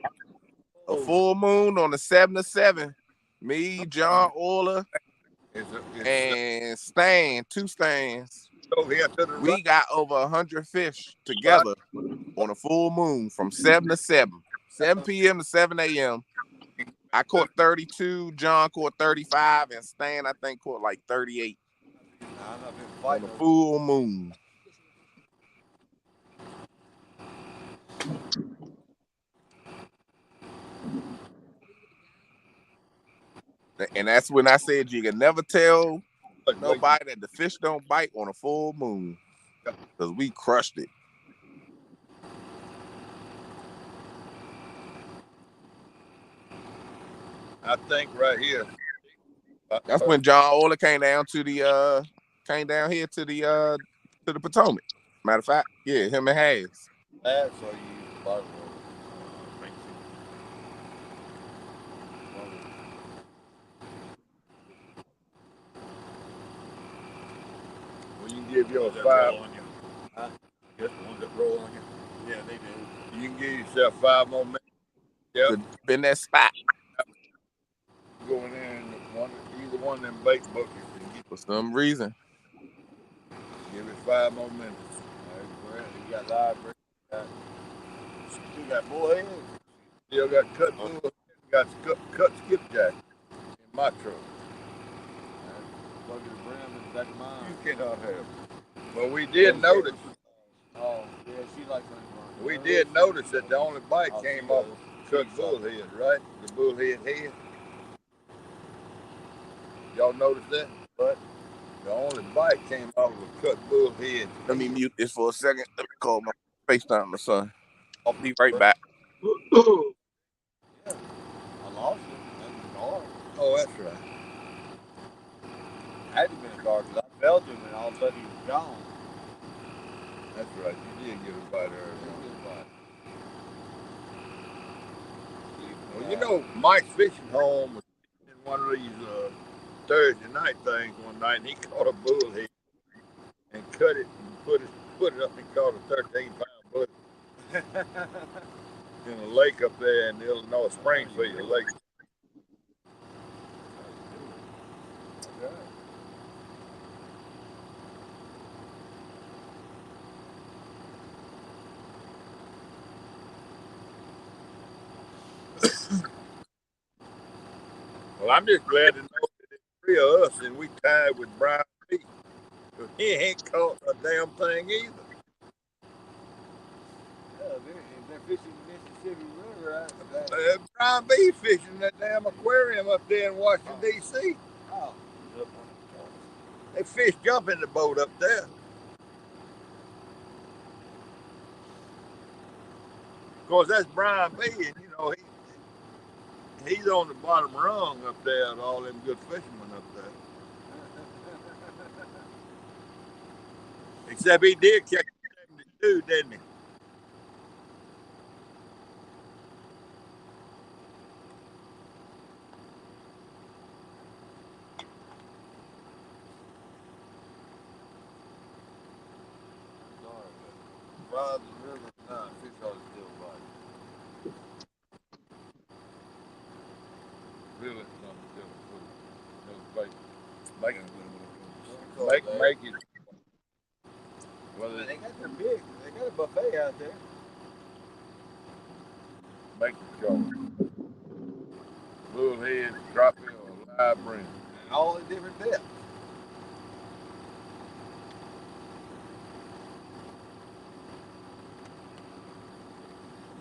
S7: A full moon on the 7 to 7. Me, John Orler, and Stan, 2 Stans.
S2: Over here to the
S7: We
S2: right.
S7: got over 100 fish together on a full moon from 7 to 7. 7 p.m. to 7 a.m. I caught 32, John caught 35, and Stan, I think, caught like 38 on a full moon. And that's when I said you can never tell nobody that the fish don't bite on a full moon because we crushed it.
S2: I think right here.
S7: That's when John Orler came down here to the Potomac. Matter of fact, yeah, him and Hayes.
S8: that's what you use the bottom roll.
S2: Well, you can give yours 5.
S8: Huh?
S2: Just the ones that roll on you.
S8: Yeah, they do.
S2: You can give yourself 5 more minutes. Yep.
S7: In that spot.
S2: Going in either one of them bait buckets and get
S7: For some reason.
S2: give it 5 more minutes.
S8: You got live you got bullhead.
S2: Still got cut bull, got cut skipjack in my truck.
S8: Plug the brim in the back of mine.
S2: You cannot have. But we did notice.
S8: Oh, yeah, she likes that.
S2: We did did notice that the only bite came off cut bullhead, right? The bullhead head. Y'all notice that? But the only bite came off of a cut bullhead.
S7: Let me mute this for a second. Let me call my FaceTime my son. I'll be right back.
S8: Yeah. I lost it. That was hard.
S2: Oh, that's right.
S8: Had to been dark because I felt him and all of a sudden he was gone.
S2: That's right. You did get a bite early. Well, you know, Mike's fishing home was in one of these Thursday night things one night, and he caught a bullhead and cut it and put it up and caught a 13-pound bullet in a lake up there in Illinois, Springfield Lake. Well, I'm just glad to know that it's 3 of us and we tied with Brian B. Because he ain't caught a damn thing either.
S8: Yeah, they're fishing the Mississippi River out
S2: Brian B. fishing that damn aquarium up there in Washington, D.C.
S8: Oh.
S2: They fish jump in the boat up there. Of course, that's Brian B. And, you know, he's on the bottom rung up there and all them good fishermen up there. Except he did catch 72, didn't he?
S8: Rods and rivers, nah, fish ought to still bite.
S2: Really, something different. Make it. Well,
S8: They got their big. They got a buffet out there.
S2: make it go. Bullhead, crappie, or live brim.
S8: And all the different depths.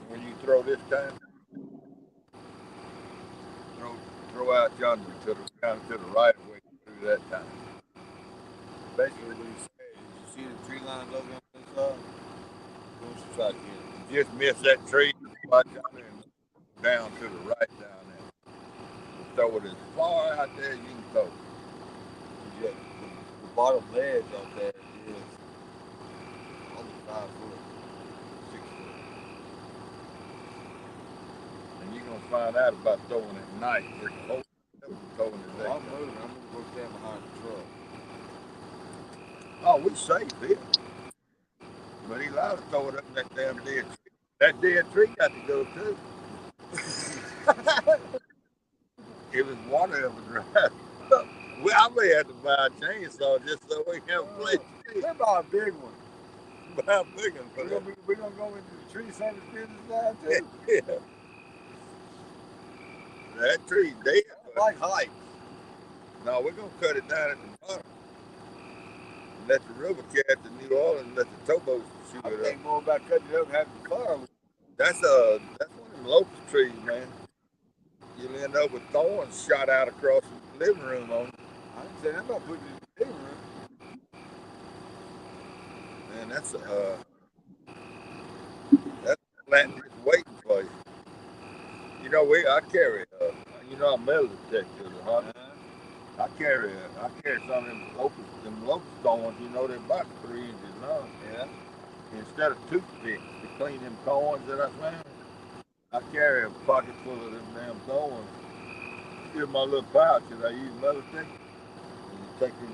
S2: When you throw this time, throw out yonder down to the right of way through that time.
S8: Basically, what he said is, you see the tree line looking on this side? Don't you try to get it.
S2: Just miss that tree, watch yonder, and down to the right down there. Throw it as far out there as you can throw it.
S8: Yeah, the bottom ledge out there is only 5 foot, 6 foot.
S2: And you're going to find out about throwing at night. It's whole throwing at
S8: Well,
S2: night.
S8: I'm moving. I'm going to go stand behind the truck.
S2: Oh, we safe here. But he allowed to throw it up in that damn dead tree. That dead tree got to go too. It was water that was dry. Well, I may have to buy a chainsaw just so we can have a place to fish.
S8: What about a big one?
S2: Buy a big one for that.
S8: We're going to go into the tree service business now too.
S2: Yeah. That tree's dead.
S8: I like heights.
S2: No, we're going to cut it down at the bottom. Let the river cats in New Orleans, let the towboats shoot
S8: I
S2: it up.
S8: think more about cutting it up and having the fire.
S2: That's one of them locust trees, man. You'll end up with thorns shot out across the living room on it.
S8: I didn't say I'm not putting it in the living room.
S2: Man, that's plant that's waiting for you. You know, I carry I'm a metal detector, huh? I carry some of them locust thorns, they're about 3 inches long.
S8: Yeah.
S2: Instead of toothpicks to clean them thorns that I found, I carry a pocket full of them damn thorns. In my little pouch that I use metal detector. And you take them,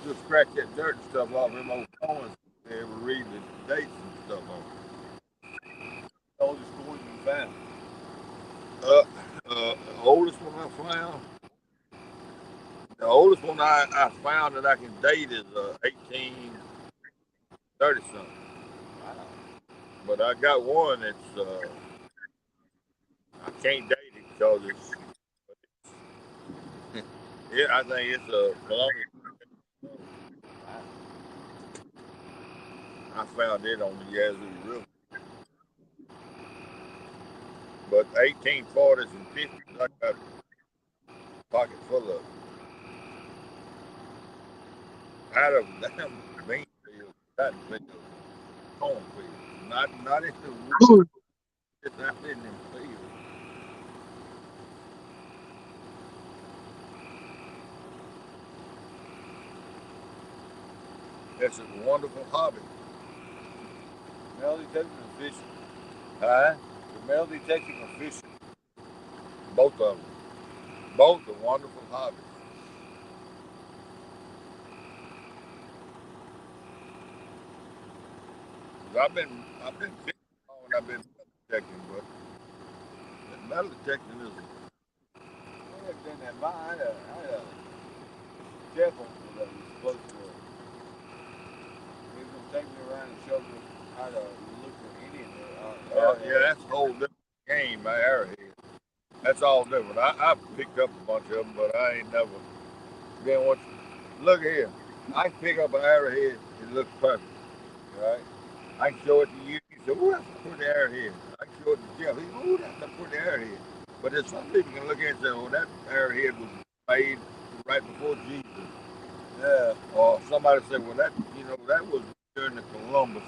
S2: just scratch that dirt and stuff off them old thorns. They ever read the dates and stuff on it.
S8: Oldest thorn you found?
S2: The oldest one I found. The oldest one I found that I can date is 1830 something.
S8: Wow.
S2: But I got one that's I can't date it because it's I think it's a colonial. I found it on the Yazoo River. but 1840s and 50s, I got a pocket full of them. Out of damn bean fields, cotton fields, corn fields, not in the woods, just out in them fields. It's a wonderful hobby.
S8: Metal detecting and fishing.
S2: Huh?
S8: The metal detecting and fishing.
S2: Both of them. Both are wonderful hobbies. I've been fishing and I've been metal detecting, but metal detecting is.
S8: I have done that. I had a chef on that was supposed to. He was gonna take me around and show me how to look for Indian.
S2: Yeah, that's a whole different game, my arrowhead. That's all different. I picked up a bunch of them, but I ain't never been what. Look here, I can pick up an arrowhead. It looks perfect, right? I can show it to you. You say, "Oh, that's a pretty arrowhead." I can show it to Jeff. He said, "Oh, that's a pretty arrowhead." But there's some people can look at it and say, "Oh, that arrowhead was made right before Jesus." Yeah. Or somebody say, "Well, that that was during the Columbus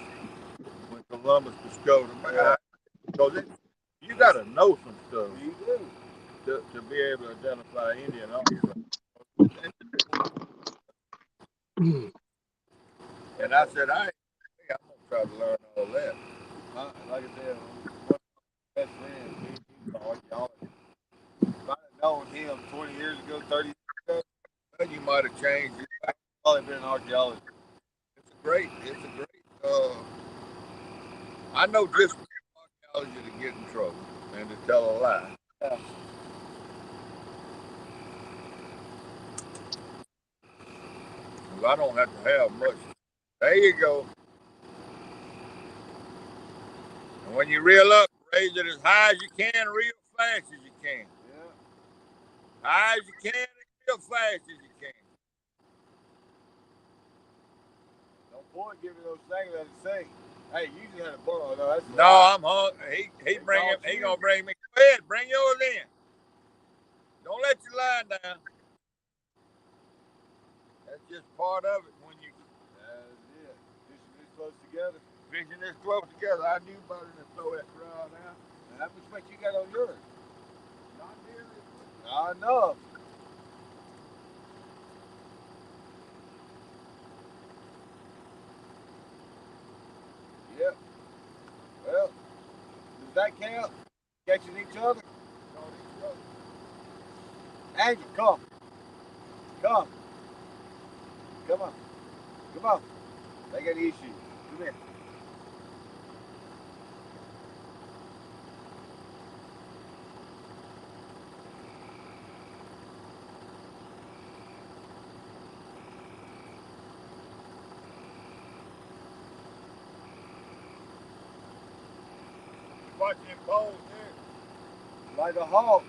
S2: when Columbus discovered America." Because you got to know some stuff.
S8: You do.
S2: To be able to identify Indian also. And I said, I'm gonna try to learn all that.
S8: Like I said, one of my best friends, he's an archaeologist. If I'd have known him 20 years ago, 30 years ago,
S2: Well, you might have changed it.
S8: I'd probably been an archaeologist.
S2: It's a great. I know just archaeology to get in trouble and to tell a lie.
S8: Yeah.
S2: I don't have to have much. There you go. And when you reel up, raise it as high as you can, real fast as you can.
S8: Yeah.
S2: High as you can, and real fast as you can.
S8: Don't point, give me those things that it say. Hey, you just had a bull. No, that's
S2: no, I'm hungry. He gonna bring me. Go ahead, bring yours in. Don't let your line down. That's just part of it when you.
S8: That's it. Fishing this close together.
S2: Fishing this close together. I knew about it and throw that rod out.
S8: And how much weight you got on yours?
S2: Not nearly.
S8: Not enough. Yep. Well, does that count? Catching each other? Angel, come. Come. Come on. Come on. They got issues. Come here.
S2: Watching them poles there.
S8: Like a hawk.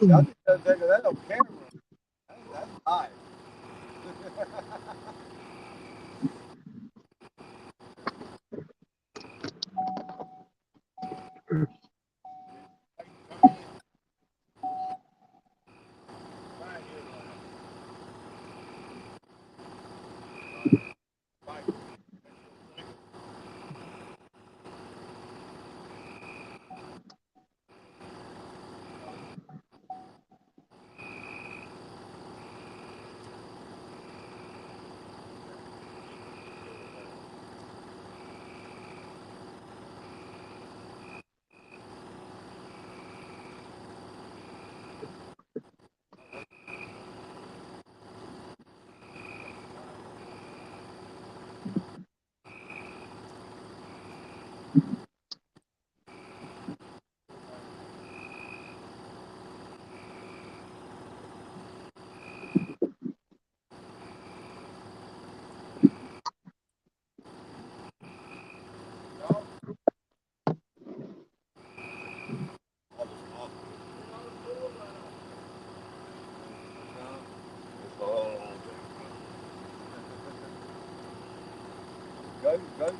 S8: Y'all just gotta take that on camera. That's live.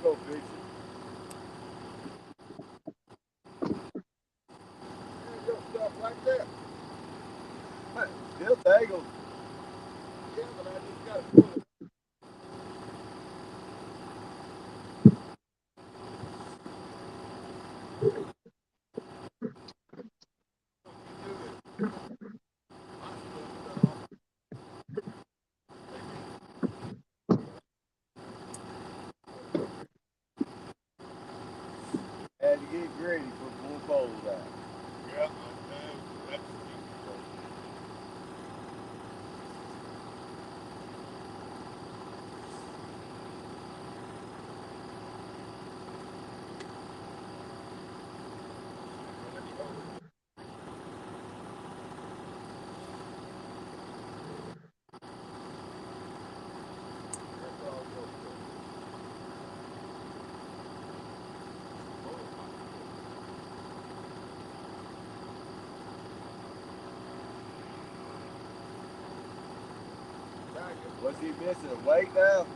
S8: Go fishing. There's stuff like that. Still tangles. Yeah, but I just got to pull it. Had to get greedy for full poles out.
S4: Yeah, that's
S8: Was he missing a weight now?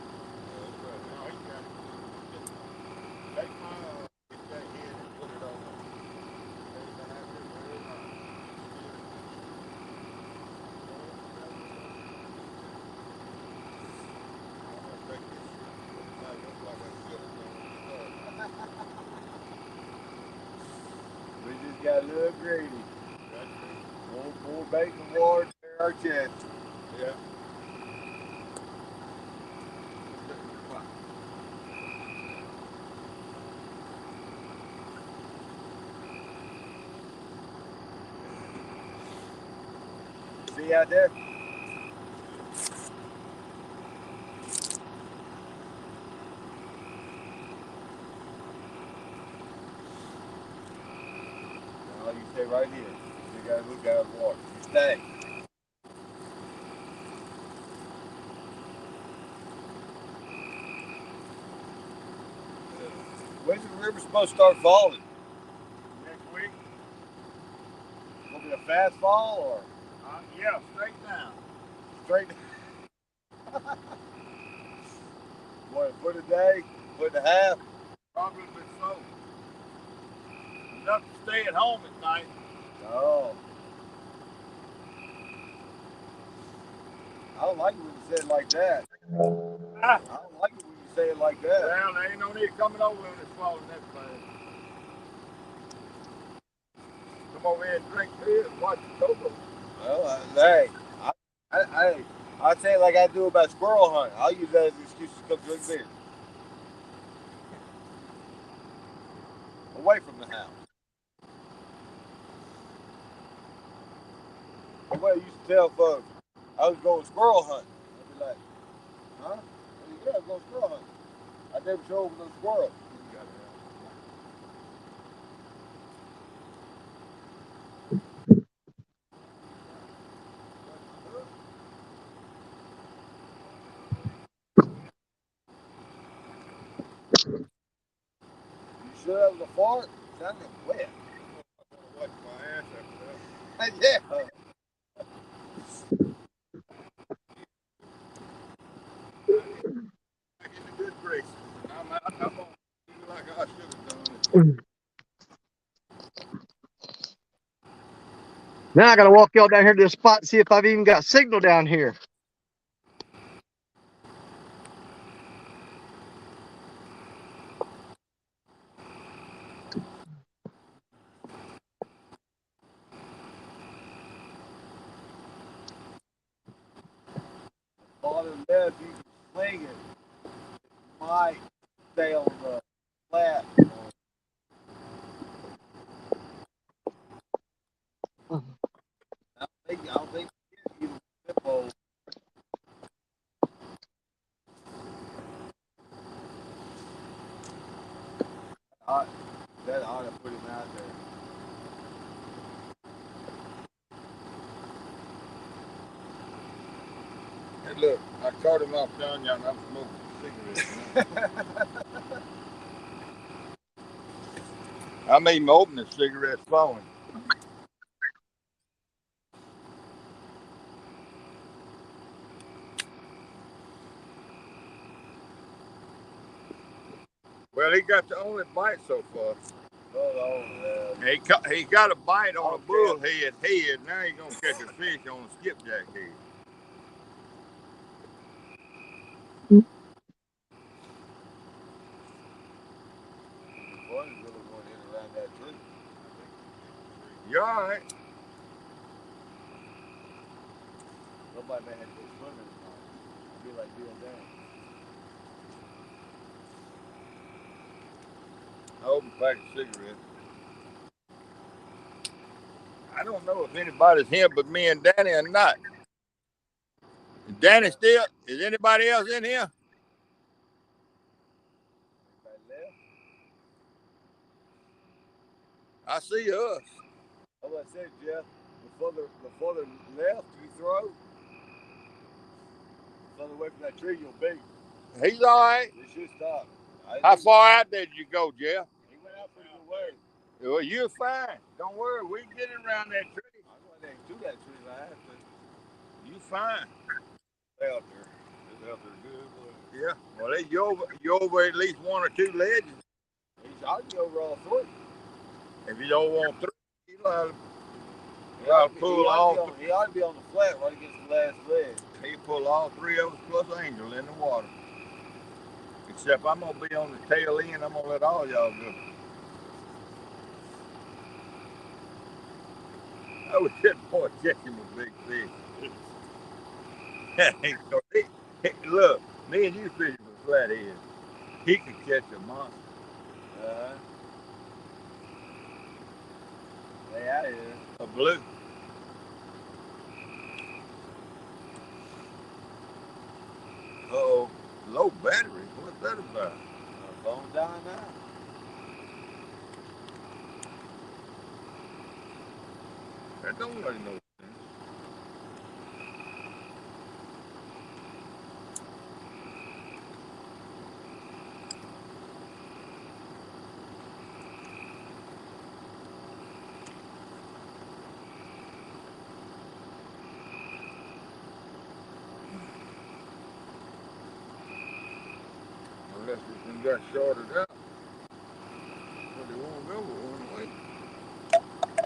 S8: We just got a little greedy. More bait in the water to our chest.
S4: Yeah.
S8: See out there? No, you stay right here. You gotta look out of the water. You stay. When's the river supposed to start falling?
S4: Next week?
S8: Gonna be a fast fall or?
S4: Yeah, straight down.
S8: Straight. What, a foot a day? Foot and a half?
S4: Probably so. Enough to stay at home at night.
S8: Oh. I don't like it when you say it like that. I don't like it when you say it like that.
S4: Well, there ain't no need coming over when it's falling that fast. Come over here and drink beer and watch the cocoa.
S8: Well, hey, I say it like I do about squirrel hunting. I'll use that as an excuse to come drink beer. Away from the house. The way I used to tell folks, I was going squirrel hunting. I'd be like, huh? Yeah, I was going squirrel hunting. I never showed up with no squirrel. You sure that was a fart? It sounded wet.
S4: Watch my ass after that.
S8: Yeah.
S4: Back in the good graces. I'm gonna do like I should have done.
S1: Now I gotta walk y'all down here to the spot and see if I've even got signal down here.
S8: Bottom left, you can swing it. Might stay on the flat. I don't think you can flip hole. That ought to put him out there.
S2: Hey, look, I caught him off telling y'all I'm smoking cigarettes. I made him open the cigarettes falling. Well, he got the only bite so far. He got a bite on a bullhead head. Now he's gonna catch a fish on a skipjack head.
S8: Around that tree.
S2: You all right?
S8: Somebody may have to go swimming tonight. Be like Bill Dan.
S2: I opened a pack of cigarettes. I don't know if anybody's here but me and Danny or not. Is Danny still? Is anybody else in here? I see us.
S8: How about I said, Jeff? The further left you throw, the further away from that tree you'll be.
S2: He's all right.
S8: You should stop.
S2: How far out there did you go, Jeff?
S8: He went out pretty good way.
S2: Well, you're fine. Don't worry. We can get around that tree.
S8: I'm going to do that tree if I have to.
S2: You fine.
S8: Stay out there. It's out there good.
S2: Yeah. Well, you over at least one or two ledges.
S8: I'll be over all three.
S2: If you don't want three, he'll pull all.
S8: He ought to be on the flat right against the last ledge.
S2: He pull all three of us plus Angel in the water. Except I'm gonna be on the tail end. I'm gonna let all y'all go. I was sitting for catching a big fish. Look, me and you fishing for flathead. He could catch a monster.
S8: Yeah, it is.
S2: A blue. Uh-oh. Low battery. What's that about?
S8: Phone down now.
S2: That don't make no sense. Unless this one got shorted out. But they won't go one way.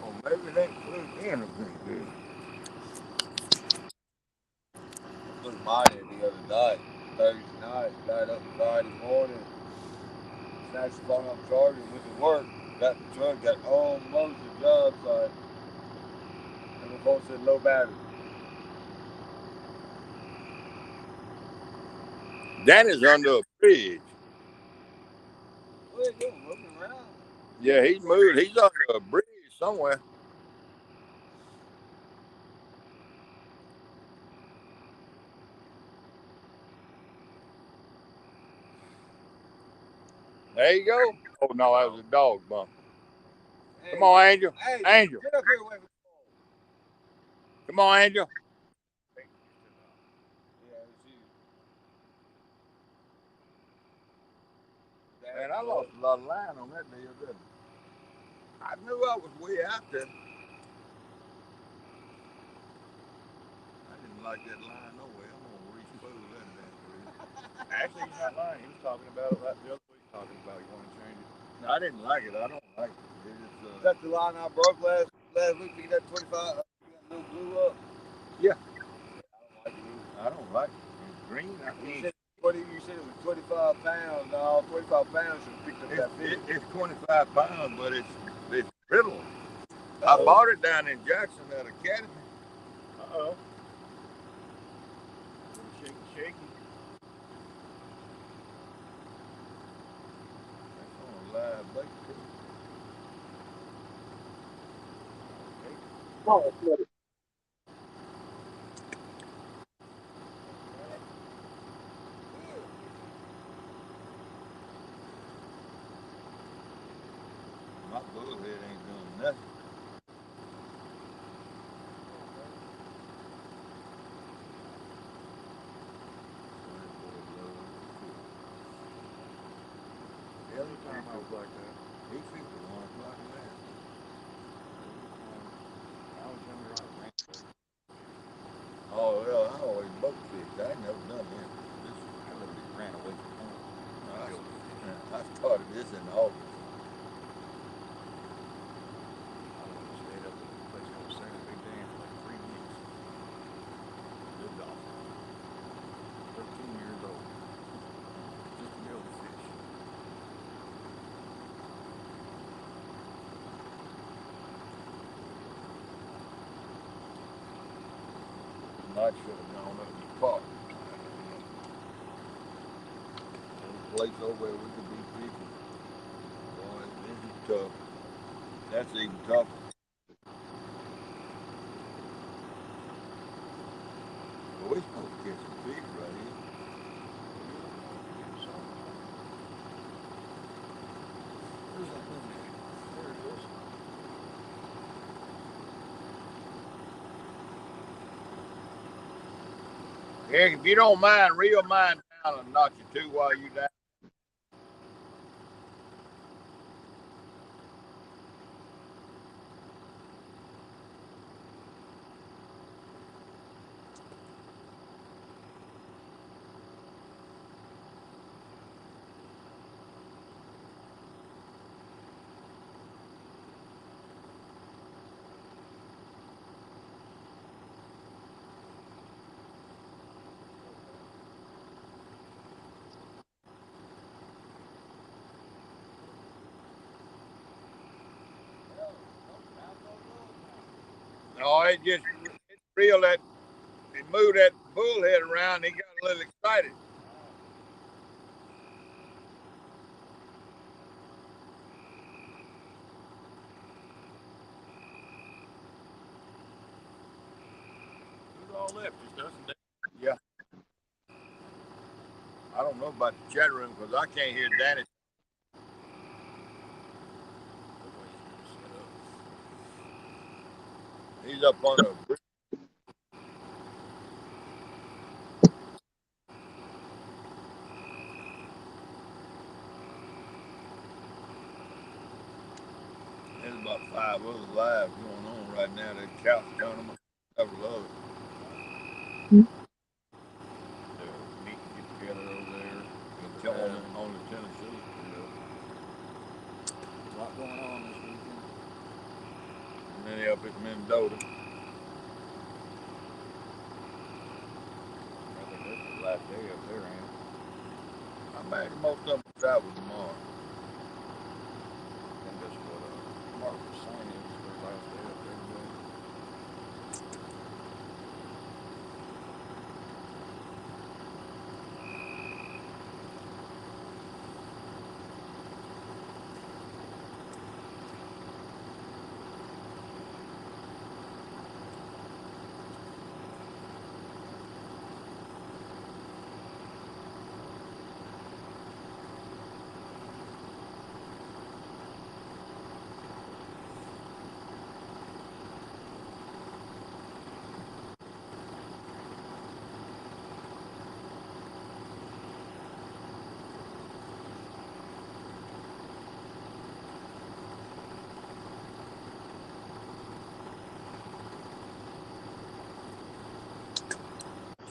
S2: Or maybe they plugged in a bit there.
S8: I put mine in the other night. Thursday night. Got up Friday morning. Snatched the phone up charger, went to work. Got the truck, got almost the job site. And the phone said low battery.
S2: Danny's under a bridge.
S8: What are you doing? Moving around?
S2: Yeah, he's moved. He's under a bridge somewhere. There you go. Oh, no, that was a dog bump.
S8: Hey,
S2: come on, Angel.
S8: Hey,
S2: Angel.
S8: Get up here away from the phone.
S2: Come on, Angel.
S8: Yeah, it's you.
S2: Man, I lost a lot of line on that deal, didn't I? I knew I was way out there. I didn't like that line no way. I'm going to re-spool that damn thing.
S4: Actually, he's not lying. He was talking about it the other week. Talking about he wanted to change it.
S2: No, I didn't like it. I don't like it.
S8: Is that the line I broke last week? You got 25. You got a little blue up.
S2: Yeah.
S8: I don't like it.
S2: It's green. I can't.
S8: You said it was 25 pounds. No, 25 pounds should have picked up that fish.
S2: It's 25 pounds, but it's brittle. I bought it down in Jackson at Academy.
S4: Uh-oh. Shaky.
S2: That's on a live bait too. My bullhead ain't doing nothing.
S4: Every time I was like that.
S2: He fixed it 1 o'clock last.
S4: I was younger, I ran quick.
S2: Oh, well, I always boat fished. I ain't never done this.
S4: I literally ran away from home.
S2: I started this in August.
S4: I went and stayed up at a place called San Big Dam for like 3 weeks. Lived off it. 13 years old. Just to be able to fish.
S2: Night should have gone up the park. There's a place over there we could be fishing. Boy, this is tough. That's even tougher. But we're supposed to catch some fish right here.
S4: Where's that thing at? There it is.
S2: Eric, if you don't mind, reel mine down and knock you two while you down. No, it reel that, it moved that bullhead around. He got a little excited.
S4: Who's all left? Just us and Dave.
S2: Yeah. I don't know about the chat room because I can't hear Danny. He's up on the bridge. There's about 5 other lives going on right now. That couch tournament, several others.
S4: They're meeting, get together over there.
S2: On the Tennessee.
S4: A lot going on this weekend.
S2: And then they up at Mendota.
S4: I think that's the last day up there, ain't it?
S2: I imagine most of them travel tomorrow.
S4: I think that's what Mark was saying. It was their last day up there today.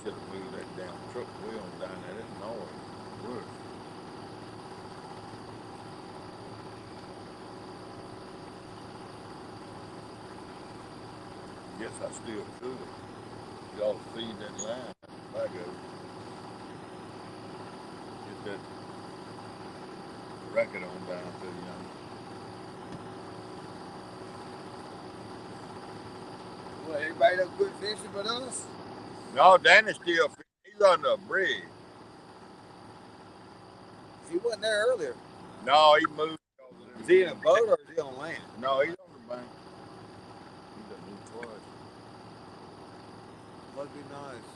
S2: Should have moved that damn truck wheel down there. It's noise. Worse. Guess I still could. Y'all feed that line. If I go. Get that record on down to the young.
S8: Well, everybody done quit fishing but us?
S2: No, Danny's still fishing. He's on the bridge.
S8: He wasn't there earlier.
S2: No, he moved.
S8: Is he in a boat or is he on land?
S2: No, he's on the bank.
S4: He got moved twice.
S8: Must be nice.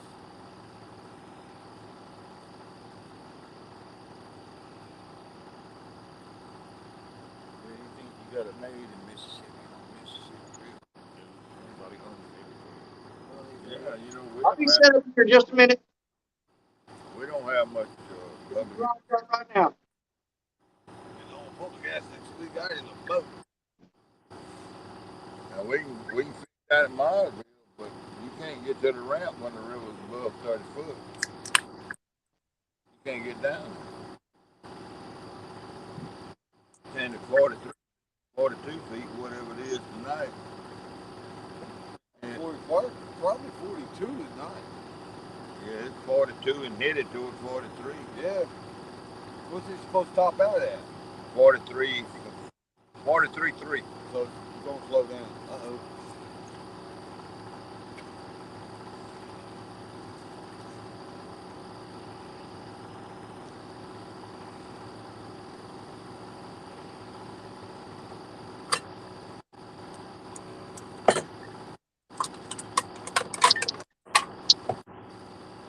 S4: Anything you
S2: that are made
S4: In Mississippi, everybody owns everything.
S2: Yeah, you know,
S1: I'll be set up here in just a minute.
S2: we don't have much public.
S1: Right now.
S2: It's on public assets we got in the boat. Now we can fish out at Marsville, but you can't get to the ramp when the river's above 30 foot. You can't get down there. 10 to 43, 42 feet, whatever it is tonight. And
S8: 40, probably 42 tonight.
S2: yeah, it's 42 and headed toward 43.
S8: Yeah. What's it supposed to top out at?
S2: 43, 43.3.
S8: So it's going to slow down. Uh-oh.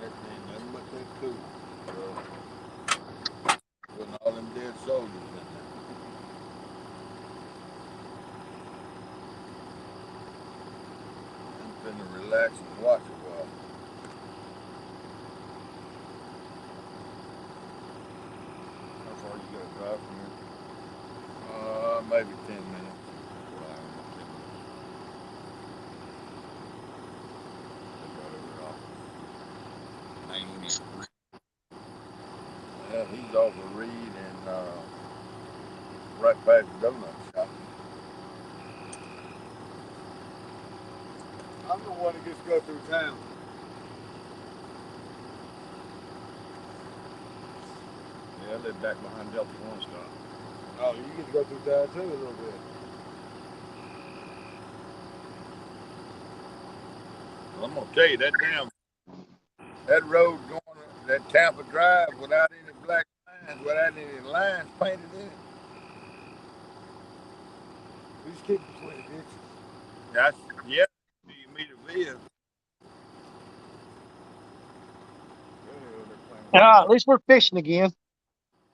S2: That ain't nothing but that cool. Putting all them dead soldiers in there. I'm finna relax and watch a while.
S4: How far you gotta drive from here?
S2: Maybe 10 minutes.
S4: Well, I don't know, 10 minutes. They got over off of 90.
S2: Yeah, he's off of Reed and right past the donut shop.
S8: I'm the one that gets to go through town.
S4: Yeah, I live back behind Delta One stop.
S8: Oh, you get to go through town too a little bit.
S2: Well, I'm gonna tell you that road going that Tampa Drive without any black lines, without any lines painted in it.
S8: We just keep between the ditches.
S2: That's yeah. You meet a vehicle.
S1: At least we're fishing again.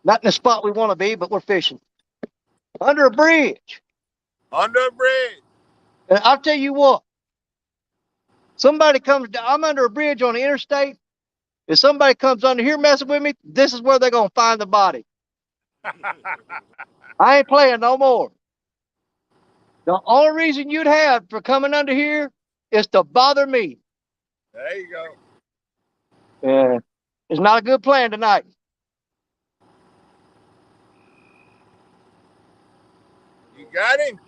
S1: Not in the spot we want to be, but we're fishing. Under a bridge.
S2: Under a bridge.
S1: And I'll tell you what. Somebody comes down, I'm under a bridge on the interstate. If somebody comes under here messing with me, this is where they're going to find the body. I ain't playing no more. The only reason you'd have for coming under here is to bother me.
S2: There you go.
S1: Yeah. It's not a good plan tonight.
S2: You got him?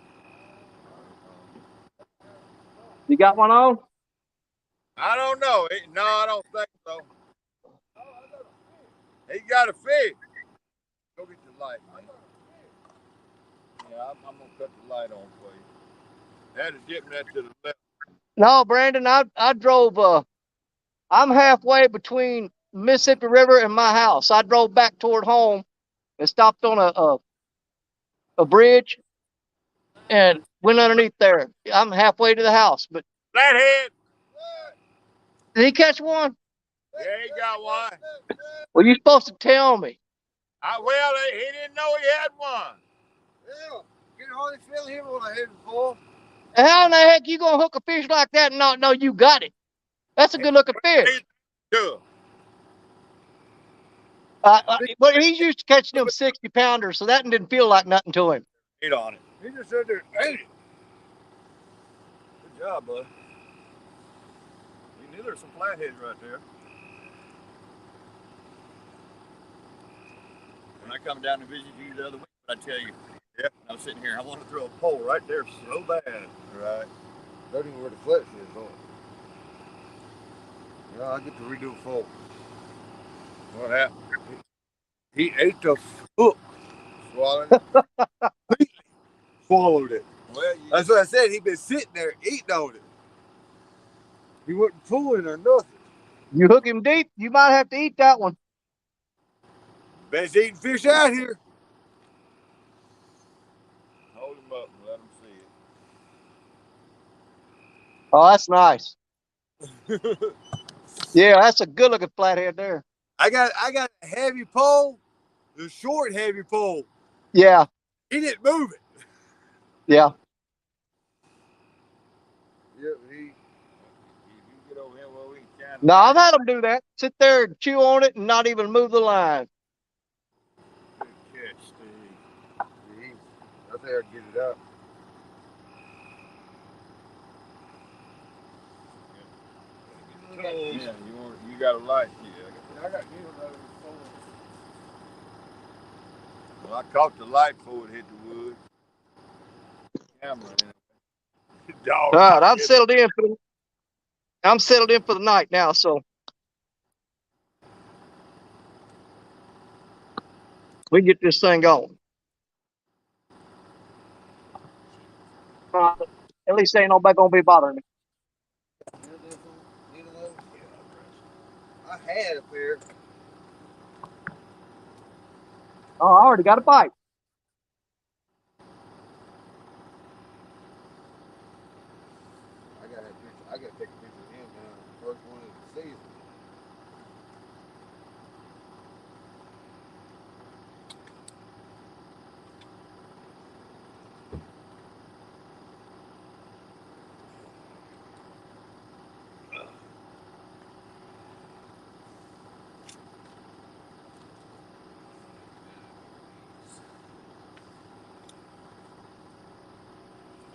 S1: You got one on?
S2: I don't know. No, I don't think so. He got a fish. Go get the light, man. Yeah, I'm gonna cut the light on for you. Had to dip that to the left.
S1: No, Brandon, I drove I'm halfway between Mississippi River and my house. I drove back toward home and stopped on a bridge and went underneath there. I'm halfway to the house, but
S2: Flathead.
S1: did he catch one?
S2: Yeah, he got one.
S1: Well, you're supposed to tell me.
S2: Well, he didn't know he had one.
S8: Yeah, you can hardly feel him on a head full.
S1: How in the heck you gonna hook a fish like that and not know you got it? That's a good looking fish.
S2: Sure.
S1: But he's used to catching them 60 pounders, so that didn't feel like nothing to him.
S2: Eat on it.
S8: He just said there, ate it. Good job, bud.
S4: You knew there's some flatheads right there. When I come down to visit you the other week, I tell you, yeah, I was sitting here, I want to throw a pole right there so bad.
S2: Right.
S8: Don't even where the flesh is on. Yeah, I get to redo a fold.
S2: What happened?
S8: He ate the hook.
S2: Swallowed it?
S8: Swallowed it.
S2: Well,
S8: That's what I said. He been sitting there eating on it. He wasn't pulling or nothing.
S1: You hook him deep, you might have to eat that one.
S8: Best eating fish out here.
S2: hold him up and let him see it.
S1: Oh, that's nice. Yeah, that's a good looking flathead there.
S8: I got a heavy pole, the short heavy pole.
S1: Yeah.
S8: He didn't move it.
S1: Yeah.
S2: Yeah, if you get over here where we can shine the
S1: No, I've
S2: light.
S1: had them do that. Sit there and chew on it and not even move the line.
S4: Good catch, Steve.
S2: Jeez, that's how to get it up. Yeah, you got a light. Yeah, I got needles out of the phone. Well, I caught the light before it hit the wood. Camera in it. Dog.
S1: All right, I'm settled in for the night now, so we can get this thing going. At least ain't nobody gonna be bothering me.
S8: I had up there.
S1: Oh, I already got a bite.
S8: I gotta take a picture of him now. First one of the season.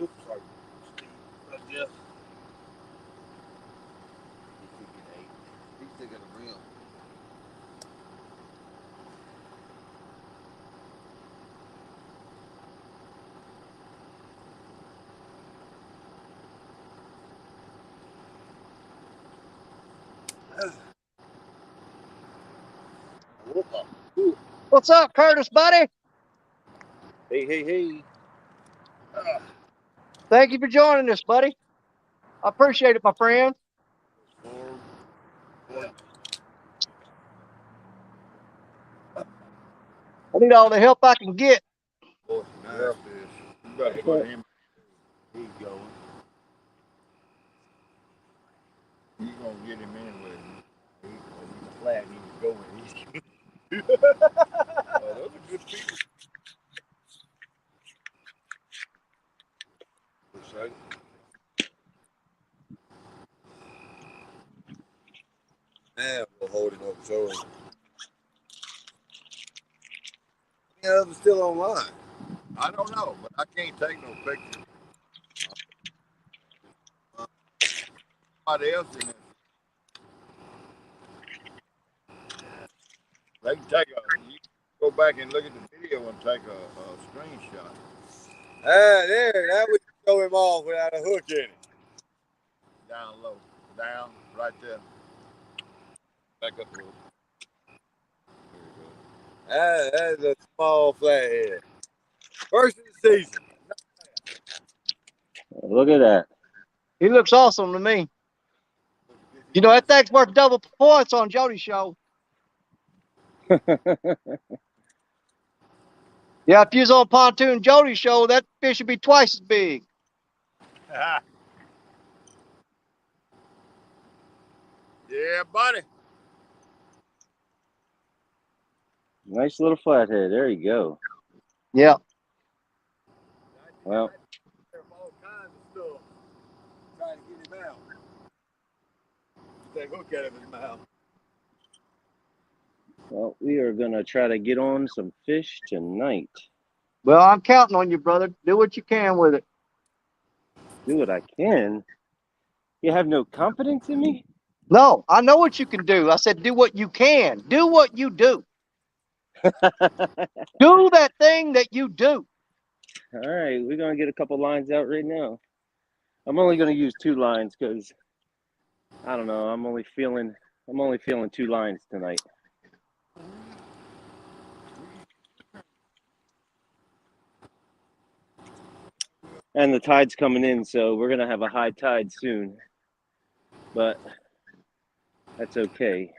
S4: Oops, sorry, Steve. Right there.
S8: He's taking a rim.
S1: What's up, Curtis, buddy?
S7: Hey.
S1: Thank you for joining us, buddy. I appreciate it, my friend. I need all the help I can get.
S2: Boy, nice fish. You better put him. He's going. You're gonna get him anyway. He's flat. He's going.
S4: Those are good people. Excited.
S8: Now we'll hold it up shoulder. Yeah, it's still online.
S2: I don't know, but I can't take no pictures. Somebody else in there. They can take you go back and look at the video and take a screenshot.
S8: There. Now we can show him off without a hook in it.
S2: Down low. Down, right there. Back up a little.
S8: That is a small flathead. First of the season.
S10: Look at that.
S1: He looks awesome to me. You know, that thing's worth double points on Jody's show. Yeah, if you was on Pontoon Jody's show, that fish would be twice as big.
S2: Yeah, buddy.
S10: Nice little flathead. There you go.
S1: Yeah.
S10: Well,
S8: All kinds of stuff. Trying to get him out. Get that hook out of his mouth.
S10: well, we are going to try to get on some fish tonight.
S1: Well, I'm counting on you, brother. Do what you can with it.
S10: Do what I can. You have no confidence in me?
S1: No, I know what you can do. I said do what you can. Do what you do. Do that thing that you do.
S10: All right, we're going to get a couple lines out right now. I'm only going to use 2 lines because, I don't know, I'm only feeling 2 lines tonight. And the tide's coming in, so we're going to have a high tide soon. But that's okay.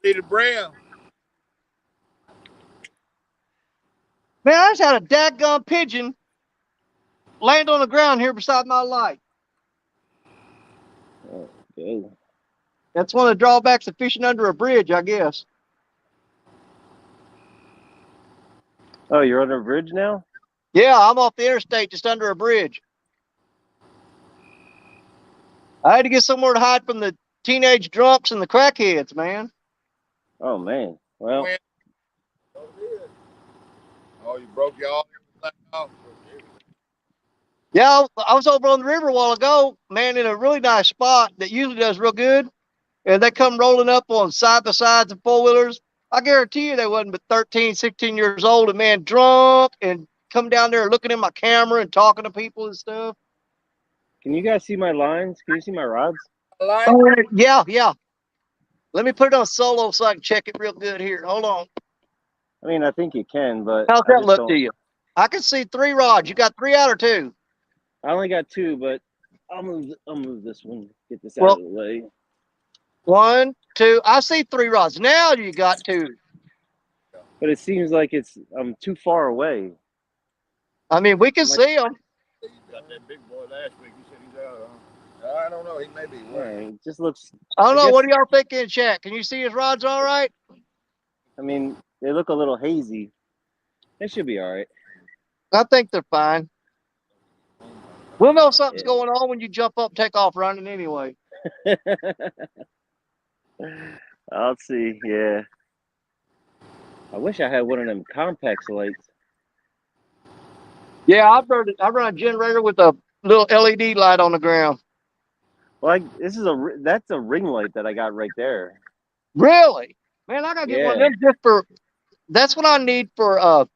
S2: See the brim.
S1: Man, I just had a dadgum pigeon land on the ground here beside my light.
S10: Oh, go.
S1: That's one of the drawbacks of fishing under a bridge, I guess.
S10: Oh, you're under a bridge now?
S1: Yeah, I'm off the interstate, just under a bridge. I had to get somewhere to hide from the teenage drunks and the crackheads, man.
S10: Oh man. Well,
S2: Oh, you broke your everything off?
S1: Yeah, I was over on the river a while ago, man, in a really nice spot that usually does real good. And they come rolling up on side by sides of four wheelers. I guarantee you they wasn't but 13, 16 years old and man drunk and come down there looking at my camera and talking to people and stuff.
S10: can you guys see my lines? Can you see my rods?
S1: Yeah, yeah. Let me put it on solo so I can check it real good here. Hold on.
S10: I mean, I think you can, but
S1: How's
S10: I
S1: that
S10: just
S1: look to
S10: don't.
S1: you? I can see 3 rods. You got 3 out or 2?
S10: I only got 2, but I'll move this one. Get this out
S1: Well,
S10: of the way.
S1: 1, 2. I see 3 rods. Now you got 2.
S10: But it seems like I'm too far away.
S1: I mean, we can
S10: Like,
S1: see them.
S2: You got that big boy last week. You said he's out, huh? I don't know. He may be
S10: yeah,
S2: away.
S10: it just looks.
S1: I don't
S10: I
S1: know.
S10: guess.
S1: What do y'all think in chat? Can you see his rods all right?
S10: I mean, they look a little hazy. They should be all right.
S1: I think they're fine. We'll know something's
S10: Yeah.
S1: going on when you jump up, take off running anyway.
S10: I'll see. Yeah. I wish I had one of them complex lights.
S1: Yeah, I run a generator with a little LED light on the ground.
S10: Well, that's a ring light that I got right there.
S1: Really? Man, I gotta get one of
S10: Yeah.
S1: them just for. That's what I need for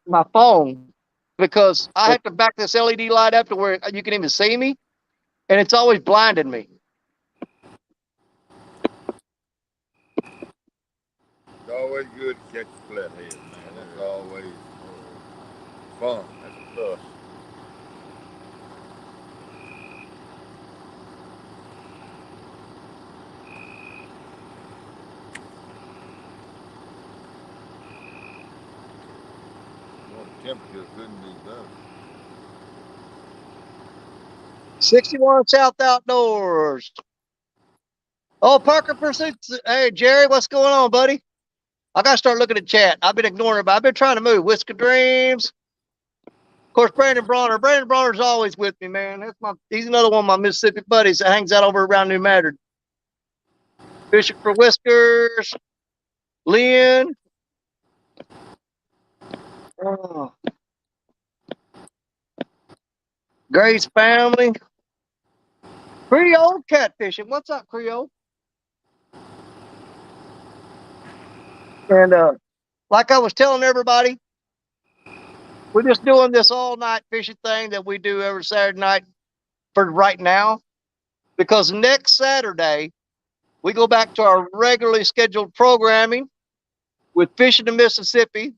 S1: my phone because I
S10: But
S1: have to back this LED light up to where you can even see me, and it's always blinding me.
S2: It's always good to catch a flathead, man. That's always fun. That's a plus. Well, the temperature couldn't be better.
S1: 61 South Outdoors. Oh, Parker Pursuits. Hey, Jerry, what's going on, buddy? I gotta start looking at chat. I've been ignoring it, but I've been trying to move. Whisker Dreams. Of course, Brandon Bronner. Brandon Bronner's always with me, man. He's another one of my Mississippi buddies that hangs out over around New Madrid. Bishop for Whiskers. Lynn. Oh. Grace family. Creole catfishing. What's up, Creole? And like I was telling everybody, we're just doing this all night fishing thing that we do every Saturday night for right now. Because next Saturday, we go back to our regularly scheduled programming with Fishin the Mississippi,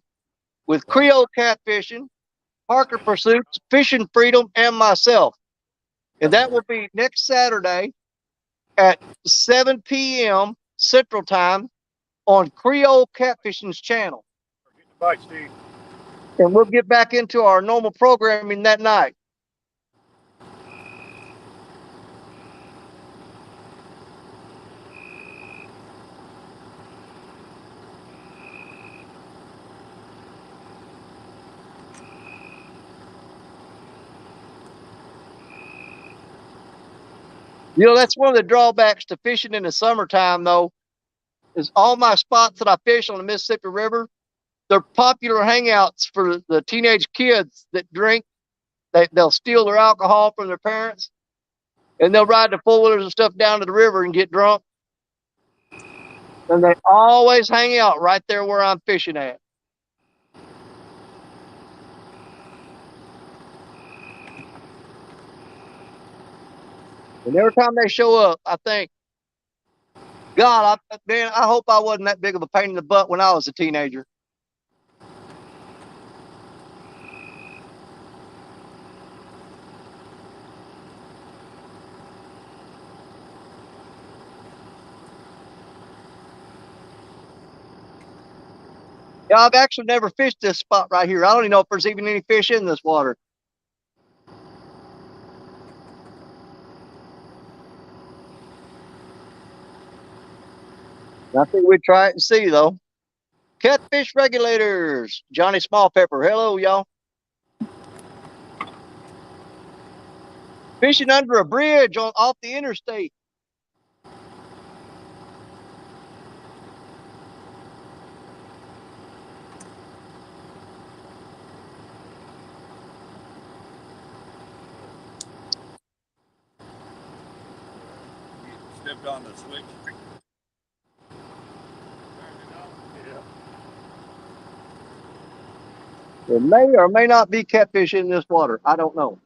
S1: with Creole catfishing, Parker Pursuits, Fishing Freedom, and myself. And that will be next Saturday at 7 p.m. Central Time on Creole Catfishing's channel.
S8: Bye, Steve.
S1: And we'll get back into our normal programming that night. You know, that's one of the drawbacks to fishing in the summertime, though, is all my spots that I fish on the Mississippi River, they're popular hangouts for the teenage kids that drink. They'll steal their alcohol from their parents, and they'll ride the four-wheelers and stuff down to the river and get drunk. And they always hang out right there where I'm fishing at. And every time they show up, I think, God, I hope I wasn't that big of a pain in the butt when I was a teenager. Yeah, I've actually never fished this spot right here. I don't even know if there's even any fish in this water. I think we'd try it and see, though. Catfish regulators. Johnny Small Pepper. Hello, y'all. Fishing under a bridge off the interstate.
S2: Stepped on the switch.
S1: There may or may not be catfish in this water. I don't know.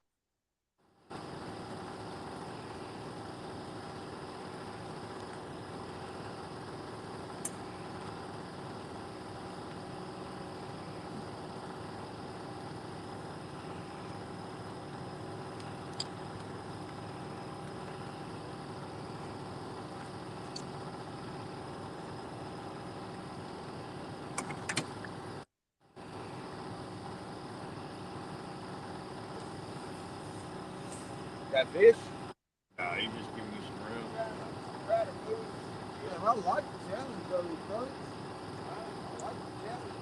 S2: Got fish?
S4: Nah, he just giving you some real.
S8: Yeah, I like the challenge of these things. I like the challenge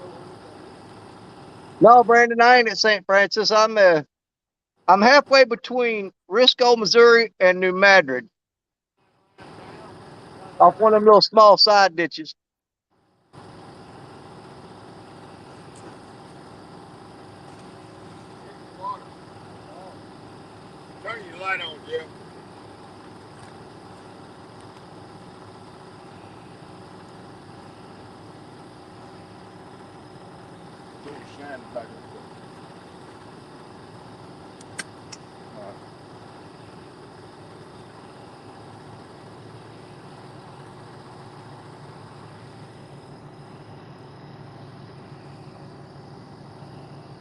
S8: of
S1: No, Brandon, I ain't at St. Francis. I'm halfway between Risco, Missouri, and New Madrid. Off one of them little small side ditches.
S2: Turn your light on, Jeff.
S4: Shining back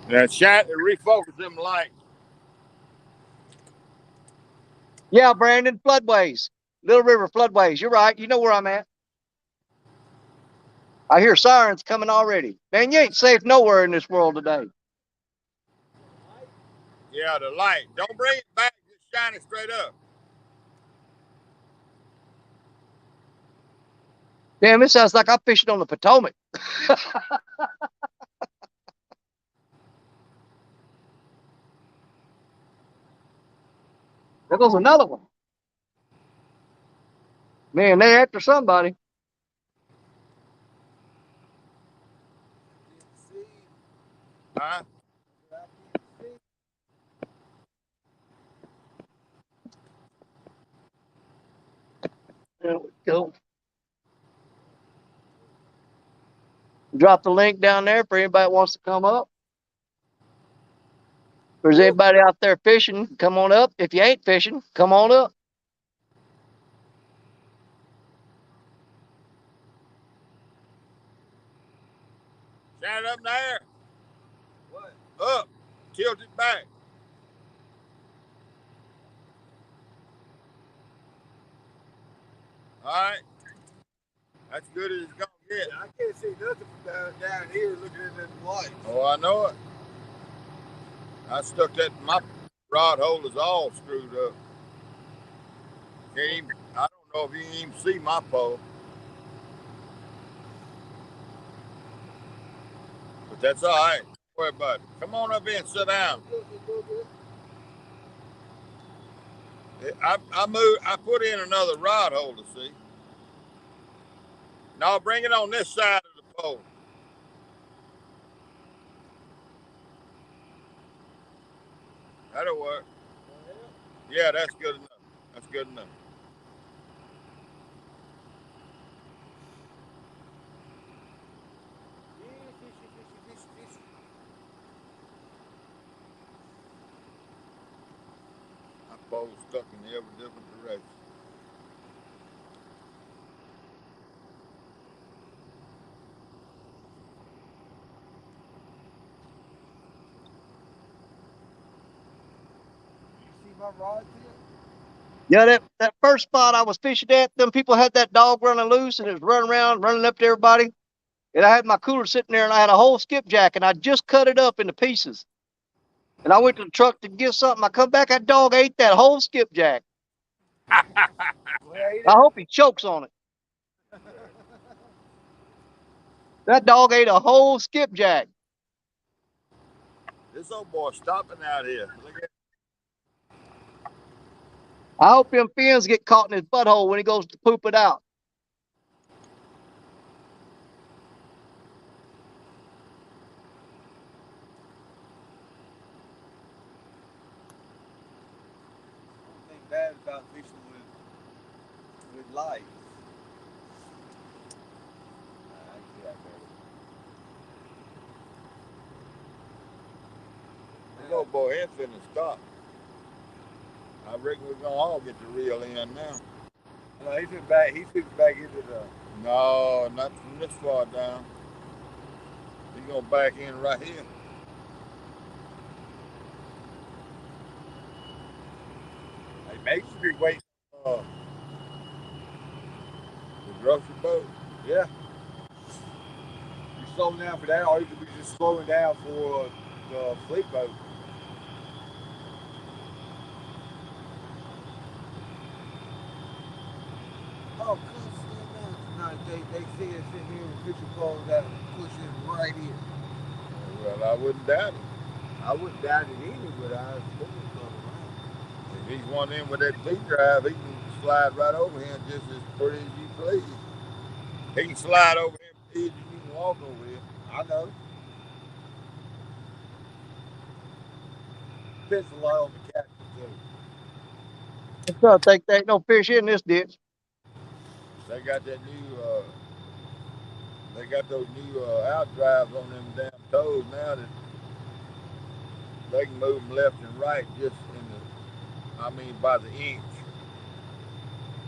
S2: Now, shine, refocus them lights.
S1: Yeah, Brandon, floodways. Little River floodways. You're right. You know where I'm at. I hear sirens coming already. Man, you ain't safe nowhere in this world today.
S2: Yeah, the light. Don't bring it back. Just shine it straight up.
S1: Damn, it sounds like I'm fishing on the Potomac. There goes another one. Man, they after somebody.
S2: Huh?
S1: There we go. Drop the link down there for anybody that wants to come up. If there's anybody out there fishing, come on up. If you ain't fishing, come on up.
S2: Shine it up in the air. What? Up. Tilt it back. All right. That's good as it's going to get.
S8: I can't see nothing from down here looking at them lights.
S2: Oh, I know it. I stuck that, my rod holders all screwed up. Can't even, I don't know if you can even see my pole. But that's all right. Don't worry about it. Come on up here and sit down. I put in another rod holder, see? No, bring it on this side of the pole. That'll work. Yeah, that's good enough. That's good enough. My pole's stuck in every different direction.
S8: You see my rods here?
S1: Yeah, that first spot I was fishing at, them people had that dog running loose and it was running around, running up to everybody. And I had my cooler sitting there and I had a whole skipjack and I just cut it up into pieces. And I went to the truck to get something. I come back, that dog ate that whole skipjack. I hope he chokes on it. That dog ate a whole skipjack.
S2: This old boy stopping out here. Look at
S1: I hope them fins get caught in his butthole when he goes to poop it out.
S8: One thing bad about fishing with lights. I can see that better.
S2: this old boy ain't finna stop. I reckon we're gonna all get the reel in now.
S8: No, he took back. He took back into the.
S2: No, not from this far down. He's gonna back in right here.
S8: Hey, maybe you should be waiting.
S2: The grocery boat.
S8: Yeah. You slowing down for that, or you could be just slowing down for the fleet boat. Oh, come slow down tonight. They see us in here with fishing poles that pushing right here.
S2: Well, I wouldn't doubt it.
S8: I wouldn't doubt it either, but I was thinking something around.
S2: If he's one in with that V-drive, he can slide right over here just as pretty as you please. He can slide over here as easy as you can walk over here.
S8: I know. Depends a lot on the captain too.
S1: I think there ain't no fish in this ditch.
S2: They got that new, they got those new outdrives on them damn toes now that they can move them left and right just in the, by the inch.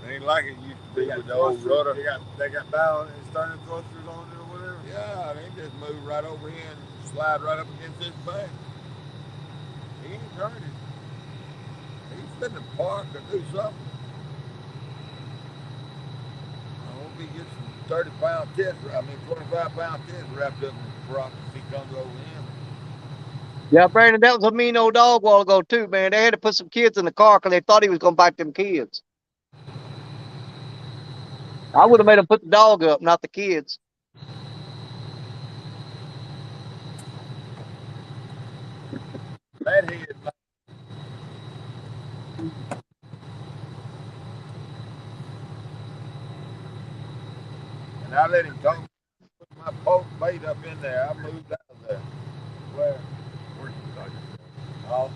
S2: It ain't like it used to be with the old rudder.
S8: They got bow and stern thrusters on it or whatever.
S2: Yeah, they just move right over here and slide right up against this bank. He ain't turning. He's finna park or do something. I hope he gets some 30-pound test, 25-pound test wrapped up in his prop if he comes over him.
S1: Yeah, Brandon, that was a mean old dog a while ago too, man. They had to put some kids in the car because they thought he was gonna bite them kids. I would have made him put the dog up, not the kids.
S2: That head, and I let him come put my poke bait up in there. I moved out of there.
S8: Where?
S2: Where you thought you
S8: Oh.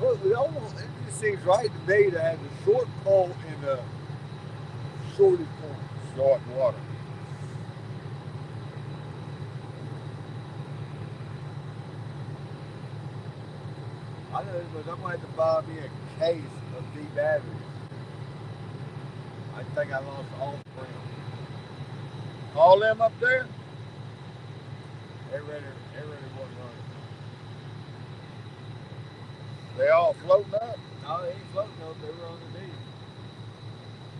S8: Well, it just seems right to me to have the short pole and the shortest point.
S2: short water.
S8: I know, but I'm going to have to buy me a case of D batteries. I think I lost all three.
S2: All them up there?
S8: Everybody wasn't running.
S2: They all floating up?
S8: No, they ain't floating up. They were underneath.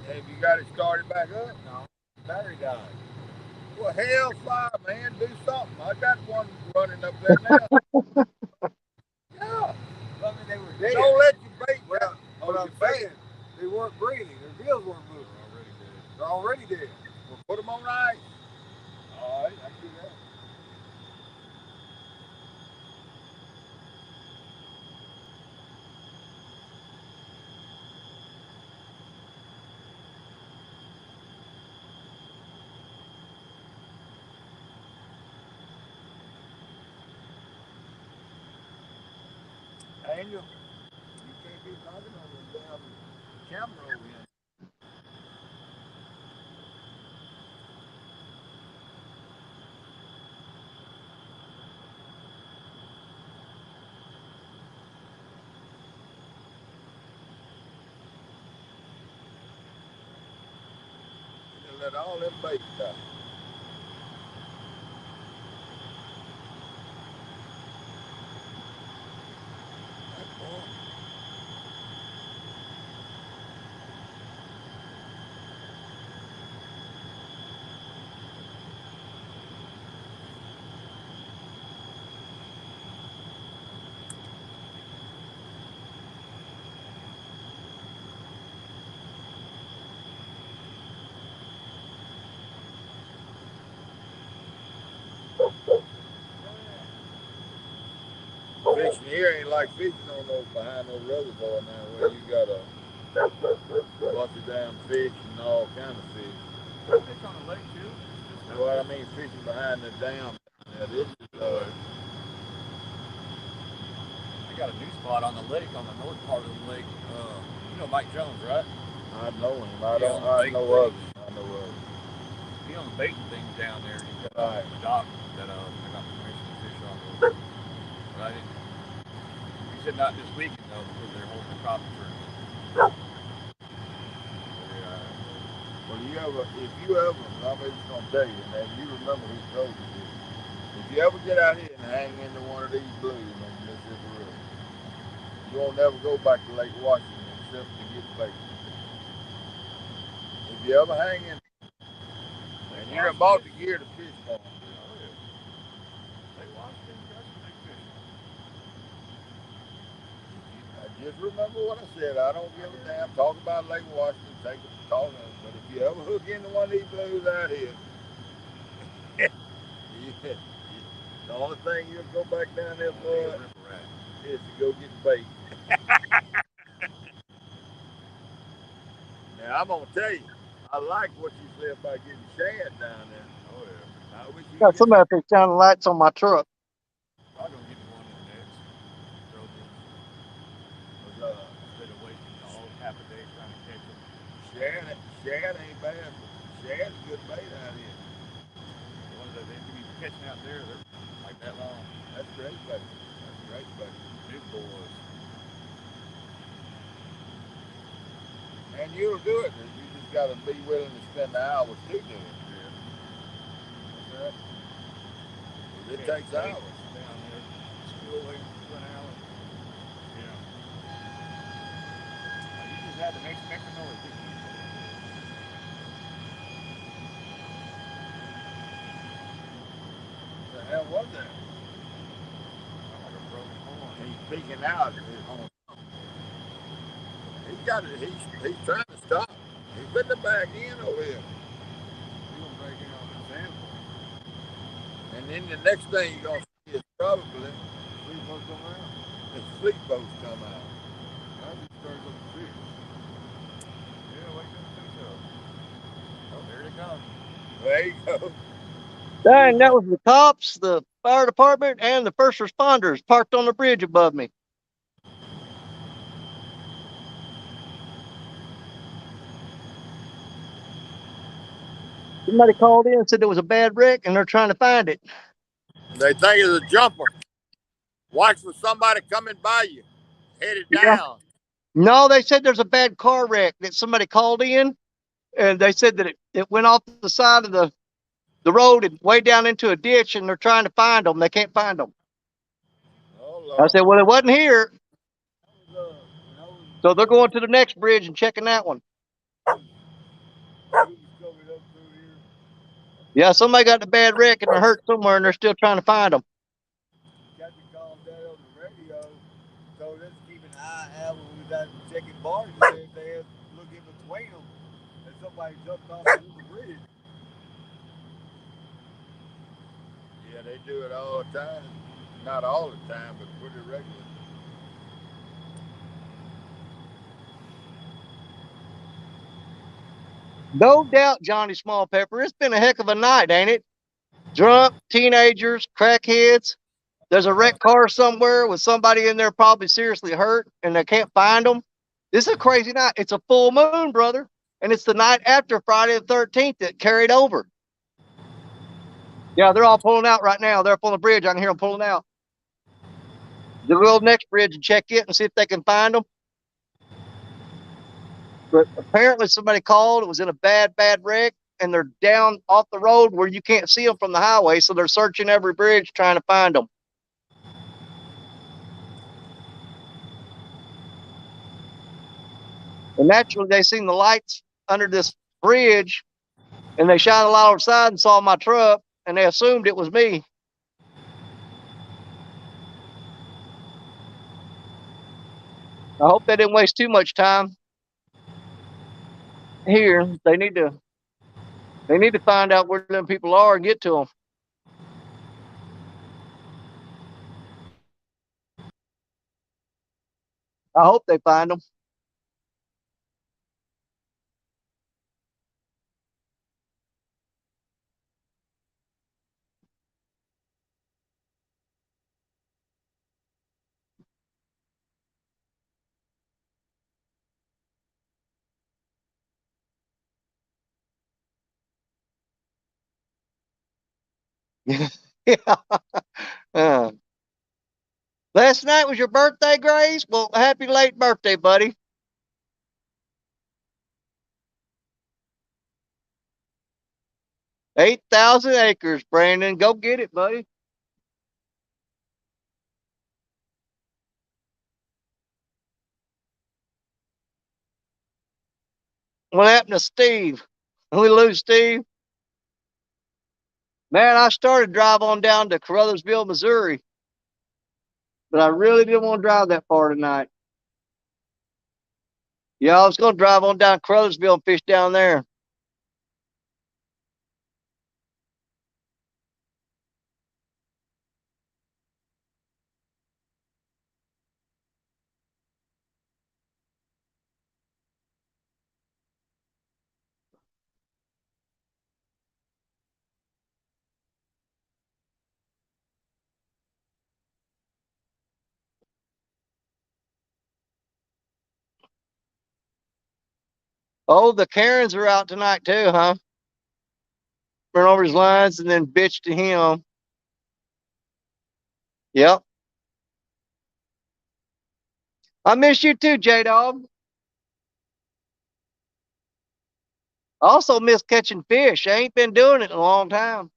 S2: Have you got it started back up?
S8: No, the battery died.
S2: Well, hellfire, man, do something. I got one running up there now. Yeah.
S8: I mean, they were dead.
S2: Don't let your bait
S8: Well, what I'm saying,
S2: bait.
S8: they weren't breathing. Their gills weren't moving. They're already dead.
S2: Well, put them on ice.
S8: All right, I can do that.
S2: Angel, you can't be knocking on the damn camera over here. You let all them baits die. Fishing here ain't like fishing on those behind those reservoirs now, where you got a bunch of damn fish and all kind of fish.
S4: Fish on the lake too.
S2: That's what I mean, fishing behind the dam. Yeah, this is
S4: they got a new spot on the lake, on the north part of the lake. You know Mike Jones, right?
S2: I know him. I
S4: He
S2: don't.
S4: owns
S2: I
S4: bait
S2: know
S4: things.
S2: of him. I know of him.
S4: He owns baiting things down there. He's got
S2: Right.
S4: a dock that I got permission to fish on. But I didn't. He said not this weekend though, because they're holding the crop tournament.
S2: Well, if you ever, I'm just gonna tell you, man, you remember who told you this. If you ever get out here and hang into one of these blues on the Mississippi River, you won't never go back to Lake Washington except to get bait. If you ever hang in, and you're about to gear to fish for them.
S4: Oh yeah. Lake Washington got some big fish.
S2: Just remember what I said. I don't give a damn. Talk about Lake Washington, take it, talk on it. But if you ever hook into one of these blues out here, the only thing you'll go back down there for is to go get bait. Now I'm gonna tell you, I like what you said about getting shad down there.
S4: Oh yeah.
S2: I wish you
S1: Got
S2: could
S1: some out there shining lights on my truck.
S4: I'm gonna get one in the nets. Throw them. Instead of wasting all half a day trying to catch them.
S2: Shad ain't bad. Shad's a good bait out here.
S4: The ones that they be catching out there, they're like that long.
S2: That's great bait. That's great bait.
S4: Big boys.
S2: And you'll do it. You just gotta be willing to spend the hours to do it.
S4: Yeah.
S2: That's right. It takes hours.
S4: Down there, schooling for an hour. Yeah. You just had to make some noise, didn't you?
S2: What the hell was that?
S4: Like a broken horn.
S2: He's peeking out. He's got it. He's trying to stop. He's putting the back in over here.
S4: He's gonna break in on the sample.
S2: And then the next thing you're gonna see is probably
S4: Fleet boats come out.
S2: the fleet boats come out.
S4: That just stirs up the fish. Yeah, wake up the fish up. Oh, there they come.
S2: There you go.
S1: Dang, that was the cops, the fire department, and the first responders parked on the bridge above me. Somebody called in and said there was a bad wreck and they're trying to find it.
S2: They think it's a jumper. Watch for somebody coming by you, headed down.
S1: No, they said there's a bad car wreck that somebody called in, and they said that it went off the side of the road and way down into a ditch, and they're trying to find them. They can't find them.
S2: Oh,
S1: I
S2: Lord.
S1: said, well, it wasn't here. So they're going to the next bridge and checking that one. Yeah, somebody got in a bad wreck and they're hurt somewhere, and they're still trying to find them.
S8: Captain called that on the radio, told us to keep an eye out when we was out checking barges and everything, look in between them, and somebody jumped off the bridge.
S2: Yeah, they do it all the time. Not all the time, but pretty regular.
S1: No doubt, Johnny Small Pepper. It's been a heck of a night, ain't it? Drunk, teenagers, crackheads. There's a wrecked car somewhere with somebody in there probably seriously hurt, and they can't find them. This is a crazy night. It's a full moon, brother. And it's the night after Friday the 13th that carried over. Yeah, they're all pulling out right now. They're up on the bridge. I can hear them pulling out. They'll go to the next bridge and check it and see if they can find them. But apparently somebody called. It was in a bad wreck, and they're down off the road where you can't see them from the highway. So they're searching every bridge trying to find them. And naturally, they seen the lights under this bridge, and they shot a light outside and saw my truck, and they assumed it was me. I hope they didn't waste too much time here. They need to find out where them people are and get to them. I hope they find them. Yeah. Uh, last night was your birthday, Grace? Well, happy late birthday, buddy. 8,000 acres, Brandon. Go get it, buddy. What happened to Steve? We lose Steve. Man, I started to drive on down to Caruthersville, Missouri, but I really didn't want to drive that far tonight. Yeah, I was going to drive on down Caruthersville and fish down there. Oh, the Karens are out tonight too, huh? Run over his lines and then bitch to him. Yep. I miss you too, J-Dog. I also miss catching fish. I ain't been doing it in a long time.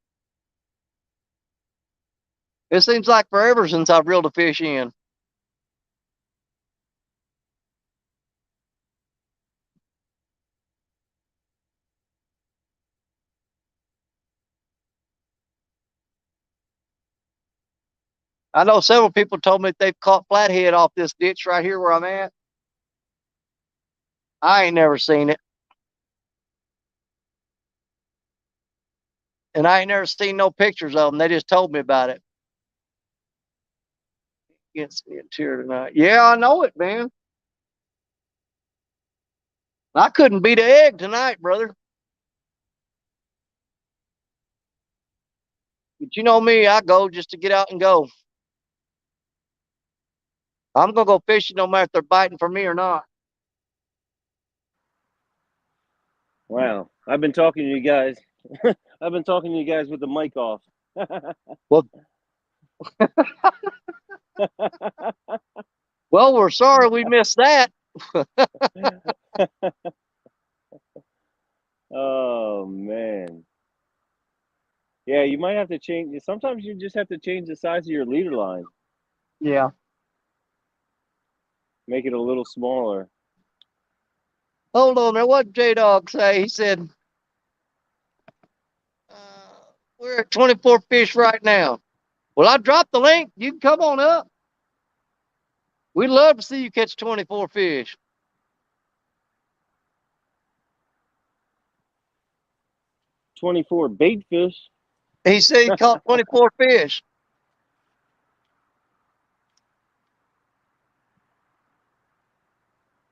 S1: It seems like forever since I've reeled a fish in. I know several people told me that they've caught flathead off this ditch right here where I'm at. I ain't never seen it. And I ain't never seen no pictures of them. They just told me about it. Against the interior tonight. Yeah, I know it, man. I couldn't beat an egg tonight, brother. But you know me, I go just to get out and go. I'm gonna go fishing no matter if they're biting for me or not.
S10: Wow. I've been talking to you guys. I've been talking to you guys with the mic off.
S1: Well, well, we're sorry we missed that.
S10: Oh man. Yeah, you might have to change. Sometimes you just have to change the size of your leader line.
S1: Yeah.
S10: Make it a little smaller.
S1: Hold on there. What J Dog say? He said, we're at 24 fish right now. Well, I dropped the link. You can come on up. We'd love to see you catch 24 fish.
S10: 24 bait fish.
S1: He said he caught 24 fish.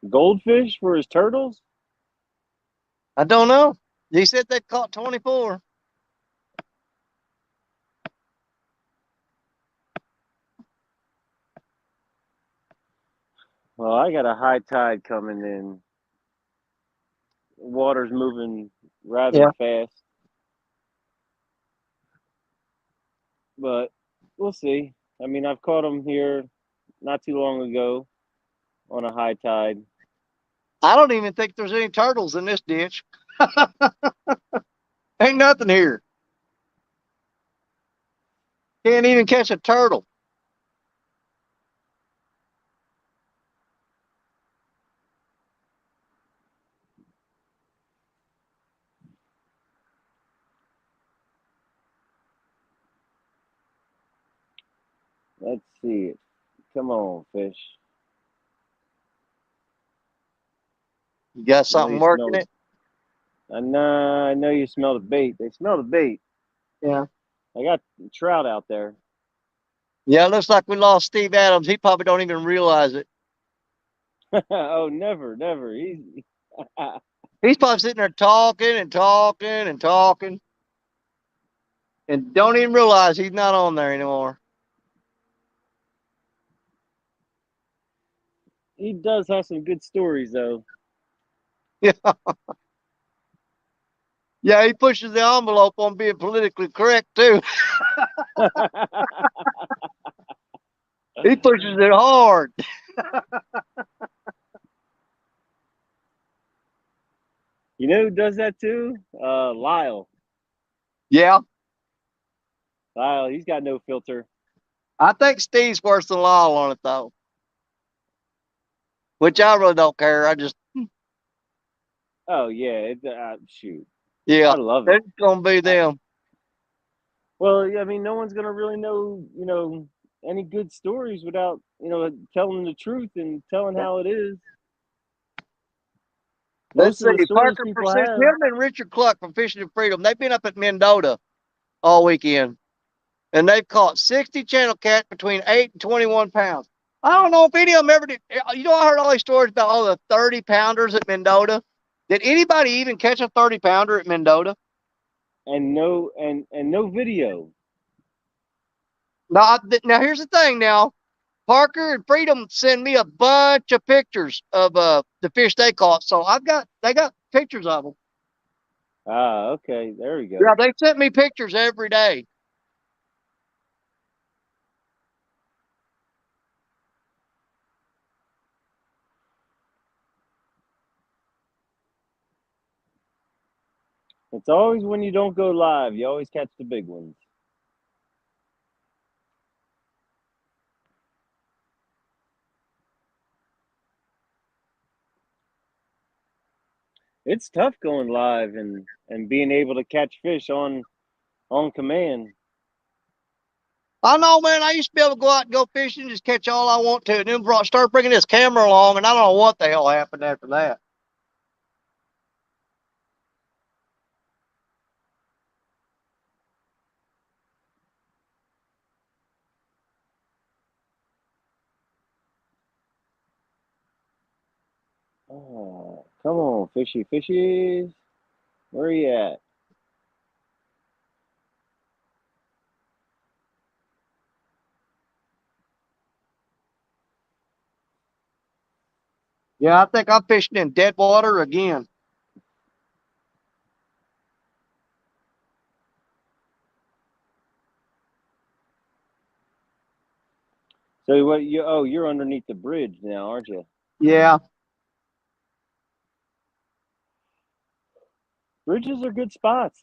S10: Goldfish for his turtles?
S1: I don't know. He said they caught 24.
S10: Well, I got a high tide coming in. Water's moving rather
S1: Yeah.
S10: fast. But we'll see. I mean, I've caught them here not too long ago on a high tide.
S1: I don't even think there's any turtles in this ditch. Ain't nothing here. Can't even catch a turtle.
S10: Let's see it. Come on, fish.
S1: You got
S10: I know
S1: something
S10: you
S1: working
S10: smell
S1: it?
S10: it. I know you smell the bait. They smell the bait.
S1: Yeah.
S10: I got trout out there.
S1: Yeah, it looks like we lost Steve Adams. He probably don't even realize it.
S10: Oh, never, never.
S1: He's probably sitting there talking and talking and talking, and don't even realize he's not on there anymore.
S10: He does have some good stories, though.
S1: Yeah, yeah, he pushes the envelope on being politically correct too. He pushes it hard.
S10: You know who does that too? Lyle.
S1: Yeah,
S10: Lyle, he's got no filter.
S1: I think Steve's worse than Lyle on it though, which I really don't care. I just,
S10: Oh yeah, shoot.
S1: yeah,
S10: I love it.
S1: it's gonna be them.
S10: Well, I mean, no one's gonna really know, any good stories without, telling the truth and telling how it is.
S1: Let's
S10: Most of
S1: see,
S10: the stories
S1: Parker
S10: people
S1: Persist,
S10: have.
S1: him and Richard Cluck from Fishing and Freedom. They've been up at Mendota all weekend, and they've caught 60 channel cat between 8 and 21 pounds. I don't know if any of them ever did. You know, I heard all these stories about all the 30 pounders at Mendota. Did anybody even catch a 30 pounder at Mendota?
S10: And no video.
S1: Now here's the thing. Now Parker and Freedom send me a bunch of pictures of the fish they caught, so they got pictures of them.
S10: Ah, okay, there we go.
S1: Yeah, they sent me pictures every day.
S10: It's always when you don't go live, you always catch the big ones. It's tough going live and being able to catch fish on command.
S1: I know, man. I used to be able to go out and go fishing, just catch all I want to, and then start bringing this camera along, and I don't know what the hell happened after that.
S10: Oh, come on, fishies. Where are you at?
S1: Yeah, I think I'm fishing in dead water again.
S10: So what you're underneath the bridge now, aren't you?
S1: Yeah.
S10: Bridges are good spots.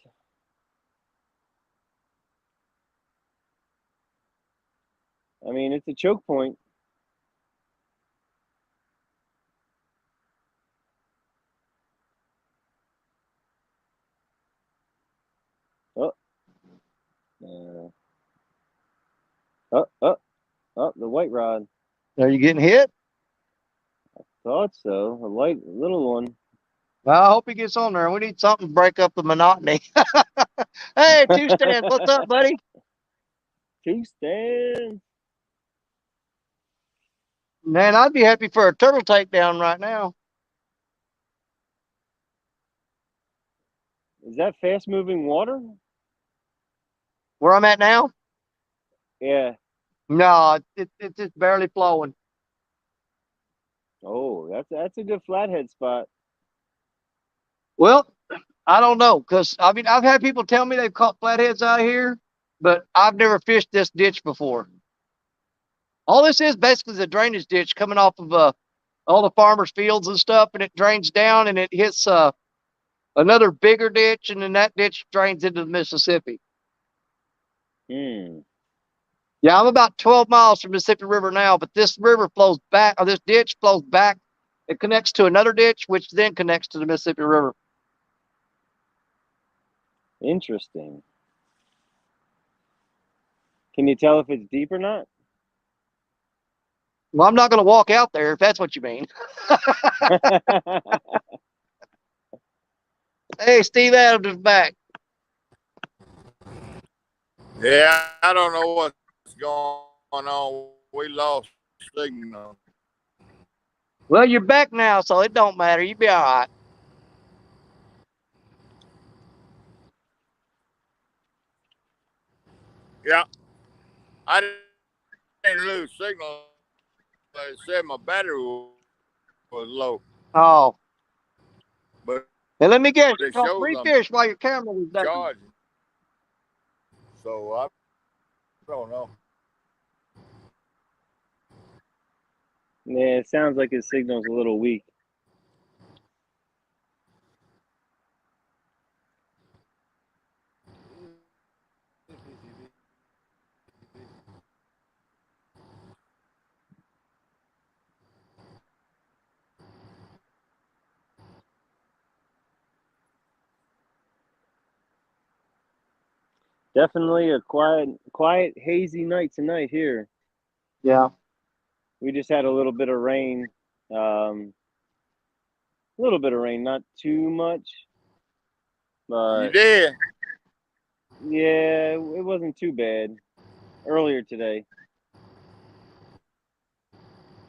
S10: I mean, it's a choke point. Oh, the white rod.
S1: Are you getting hit?
S10: Thought so. A little one.
S1: Well, I hope he gets on there. We need something to break up the monotony. Hey, Two Stands, what's up, buddy?
S10: Two stands.
S1: Man, I'd be happy for a turtle takedown right now.
S10: Is that fast moving water?
S1: Where I'm at now?
S10: Yeah.
S1: No, it's just barely flowing.
S10: Oh, that's a good flathead spot.
S1: Well, I don't know, because I mean, I've had people tell me they've caught flatheads out here, but I've never fished this ditch before. All this is basically is a drainage ditch coming off of all the farmers' fields and stuff, and it drains down and it hits another bigger ditch, and then that ditch drains into the Mississippi.
S10: Hmm.
S1: Yeah, I'm about 12 miles from Mississippi River now, but this river flows back, or this ditch flows back. It connects to another ditch, which then connects to the Mississippi River.
S10: Interesting. Can you tell if it's deep or not?
S1: Well, I'm not going to walk out there if that's what you mean. Hey, Steve Adams is back.
S2: Yeah, I don't know what's going on. We lost signal.
S1: Well, you're back now, so it don't matter. You be all right.
S2: Yeah, I didn't lose signal. It said my battery was low,
S1: Oh,
S2: but
S1: and let me guess, you
S2: it
S1: caught
S2: shows
S1: three
S2: I'm
S1: fish while your camera was down.
S2: charging. So I don't know.
S10: Yeah, it sounds like his signal's a little weak. Definitely a quiet, hazy night tonight here.
S1: Yeah.
S10: We just had a little bit of rain. A little bit of rain, not too much,
S2: You
S10: but
S2: did?
S10: yeah, it wasn't too bad earlier today.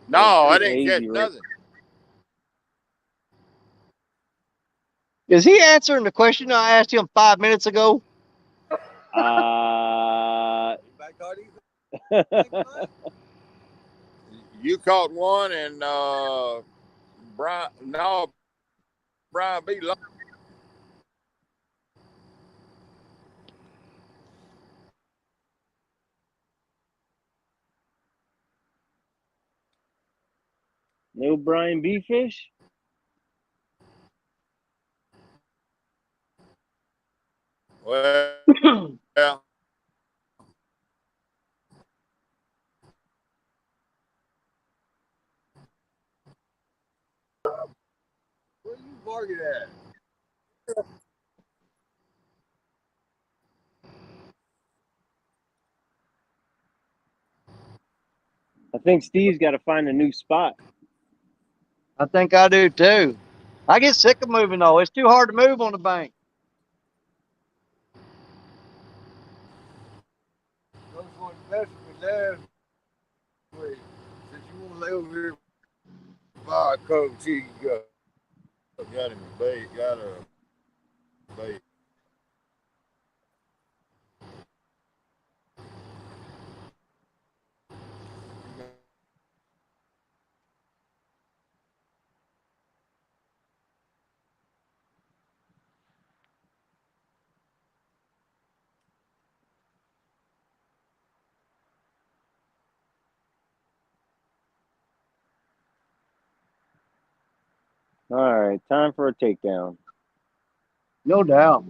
S2: No,
S10: It was
S2: I
S10: pretty
S2: didn't catch
S10: hazy, right?
S2: nothing.
S1: Is he answering the question I asked him 5 minutes ago?
S8: Back already?
S2: You caught one, and Brian B.
S10: No Brian B. fish?
S2: Well,
S8: Where you bargain at?
S10: I think Steve's got to find a new spot.
S1: I think I do too. I get sick of moving though. It's too hard to move on the bank.
S8: Those one messing with last week. Since you want to lay over here by a coach, here you go.
S2: got him a bait. Got a bait.
S10: All right, time for a takedown.
S1: No doubt.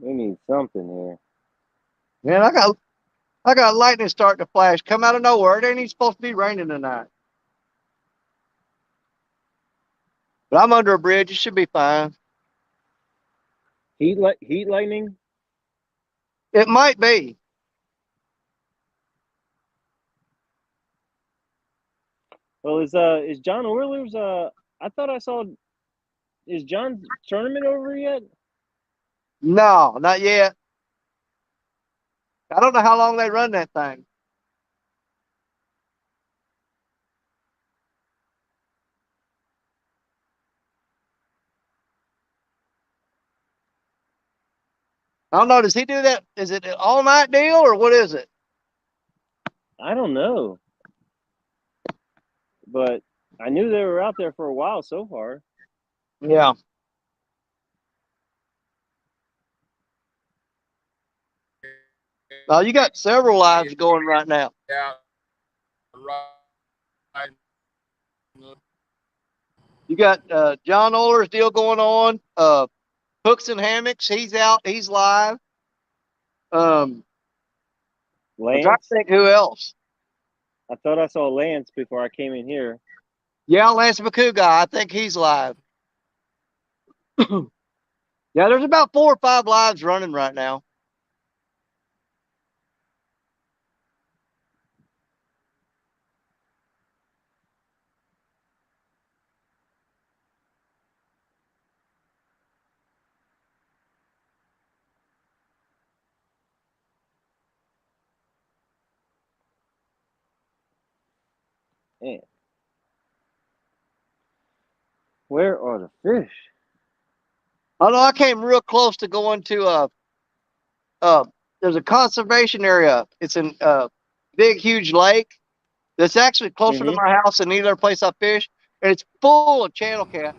S10: We need something here.
S1: Man, I got lightning starting to flash. Come out of nowhere. It ain't even supposed to be raining tonight. But I'm under a bridge. It should be fine.
S10: Heat lightning.
S1: It might be.
S10: Well, is John Oilers? I thought I saw. Is John's tournament over yet?
S1: No, not yet. I don't know how long they run that thing. I don't know. Does he do that? Is it an all night deal or what is it?
S10: I don't know, but I knew they were out there for a while so far.
S1: Yeah. Oh, you got several lives going right now.
S2: Yeah, right.
S1: You got John Oler's deal going on. Hooks and Hammocks. He's out. He's live. I'm trying to
S10: Lance,
S1: think who else.
S10: I thought I saw Lance before I came in here.
S1: Yeah, Lance McCoo guy. I think he's live. Yeah, there's about 4 or 5 lives running right now.
S10: Man. Where are the fish?
S1: I know I came real close to going to there's a conservation area. It's an big, huge lake that's actually closer to my house than any other place I fish. And it's full of channel cat.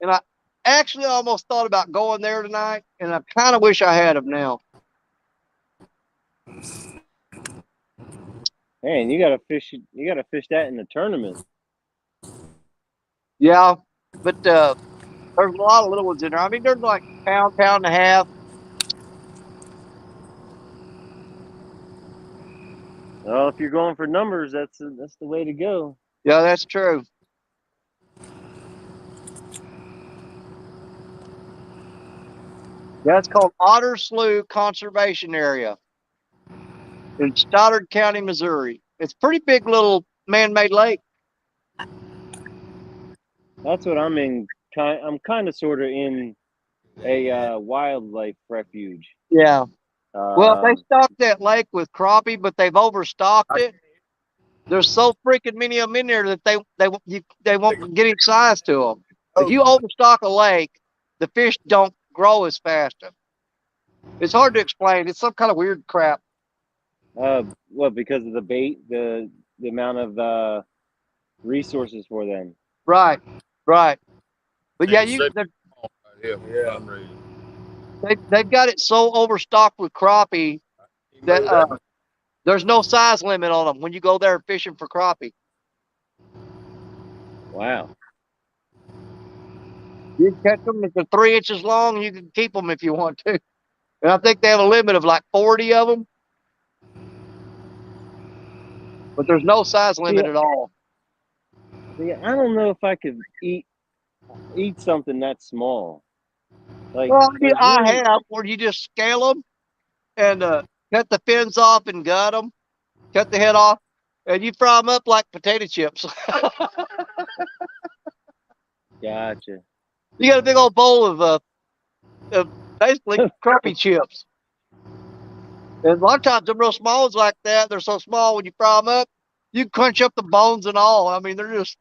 S1: And I actually almost thought about going there tonight, and I kind of wish I had them now.
S10: Man, you gotta fish that in the tournament.
S1: Yeah, but there's a lot of little ones in there. I mean, there's like pound and a half.
S10: Well, if you're going for numbers, that's the way to go.
S1: Yeah, that's true. That's called Otter Slough Conservation Area in Stoddard County, Missouri. It's a pretty big little man-made lake.
S10: That's what I'm in. I'm kind of sort of in a wildlife refuge.
S1: Yeah. Well, they stocked that lake with crappie, but they've overstocked it. There's so freaking many of them in there that they won't get any size to them. If you overstock a lake, the fish don't grow as fast. It's hard to explain. It's some kind of weird crap.
S10: What, because of the bait, the amount of resources for them.
S1: Right. But yeah, they've got it so overstocked with crappie that there's no size limit on them when you go there fishing for crappie.
S10: Wow.
S1: You can catch them if they're 3 inches long, and you can keep them if you want to. And I think they have a limit of like 40 of them. But there's no size limit at all.
S10: See, I don't know if I could eat something that small. Like,
S1: well, I have, where you just scale them and cut the fins off and gut them, cut the head off, and you fry them up like potato chips.
S10: Gotcha.
S1: You got a big old bowl of basically crappie chips. And a lot of times, them real small ones like that, they're so small when you fry them up, you can crunch up the bones and all. I mean, they're just,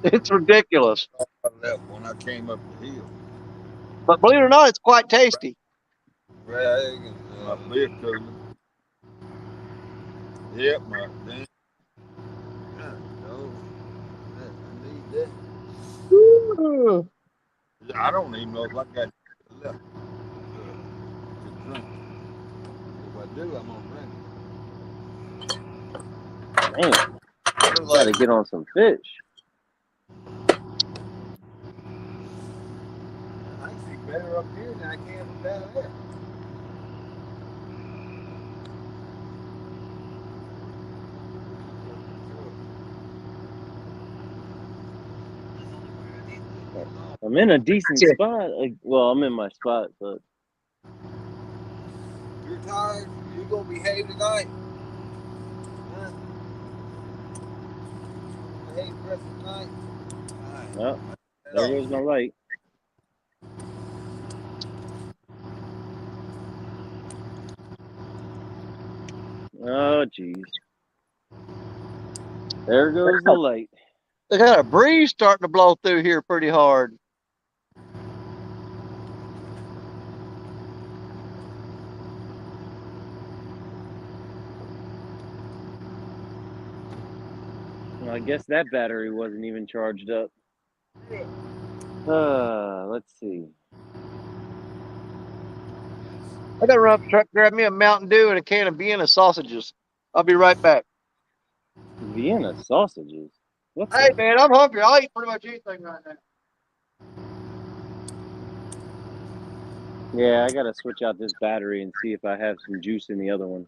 S1: it's ridiculous.
S2: I left when I came up the hill.
S1: But believe it or not, it's quite tasty.
S2: Beer cooler. Yep, my thing. I need that.
S1: Ooh.
S2: I don't even know if I got left to drink. If I do, I'm gonna drink.
S10: Man, gotta get on some fish.
S8: I see better up here than I can from down there.
S10: I'm in a decent spot. Well, I'm in my spot, but
S8: You're tired? You gonna behave tonight? Huh? Behave the rest of the night?
S10: well, there goes my light. Oh, jeez. There goes the light.
S1: They got a breeze starting to blow through here pretty hard.
S10: Well, I guess that battery wasn't even charged up. Let's see.
S1: I gotta run up the truck, grab me a Mountain Dew and a can of Vienna sausages. I'll be right back.
S10: Vienna sausages? What's
S1: Hey,
S10: that?
S1: man, I'm hungry. I'll eat pretty much anything right now.
S10: Yeah, I gotta switch out this battery and see if I have some juice in the other one.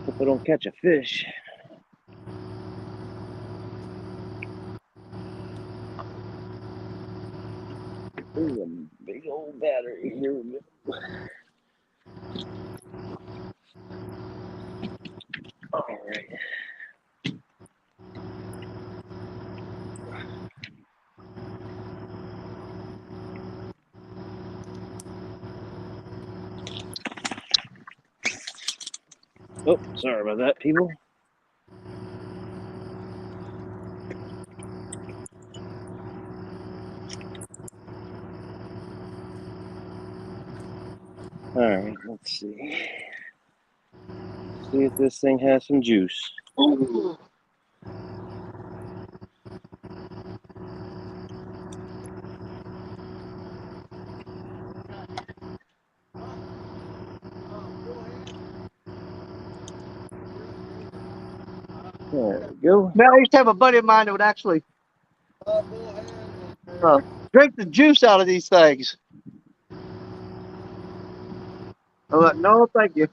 S10: Hope I don't catch a fish. There's a big old battery. Here we go. right. Oh, sorry about that, people. All right, let's see. See if this thing has some juice. There we go.
S1: Now, I used to have a buddy of mine that would actually drink the juice out of these things. I'm like, no, thank you.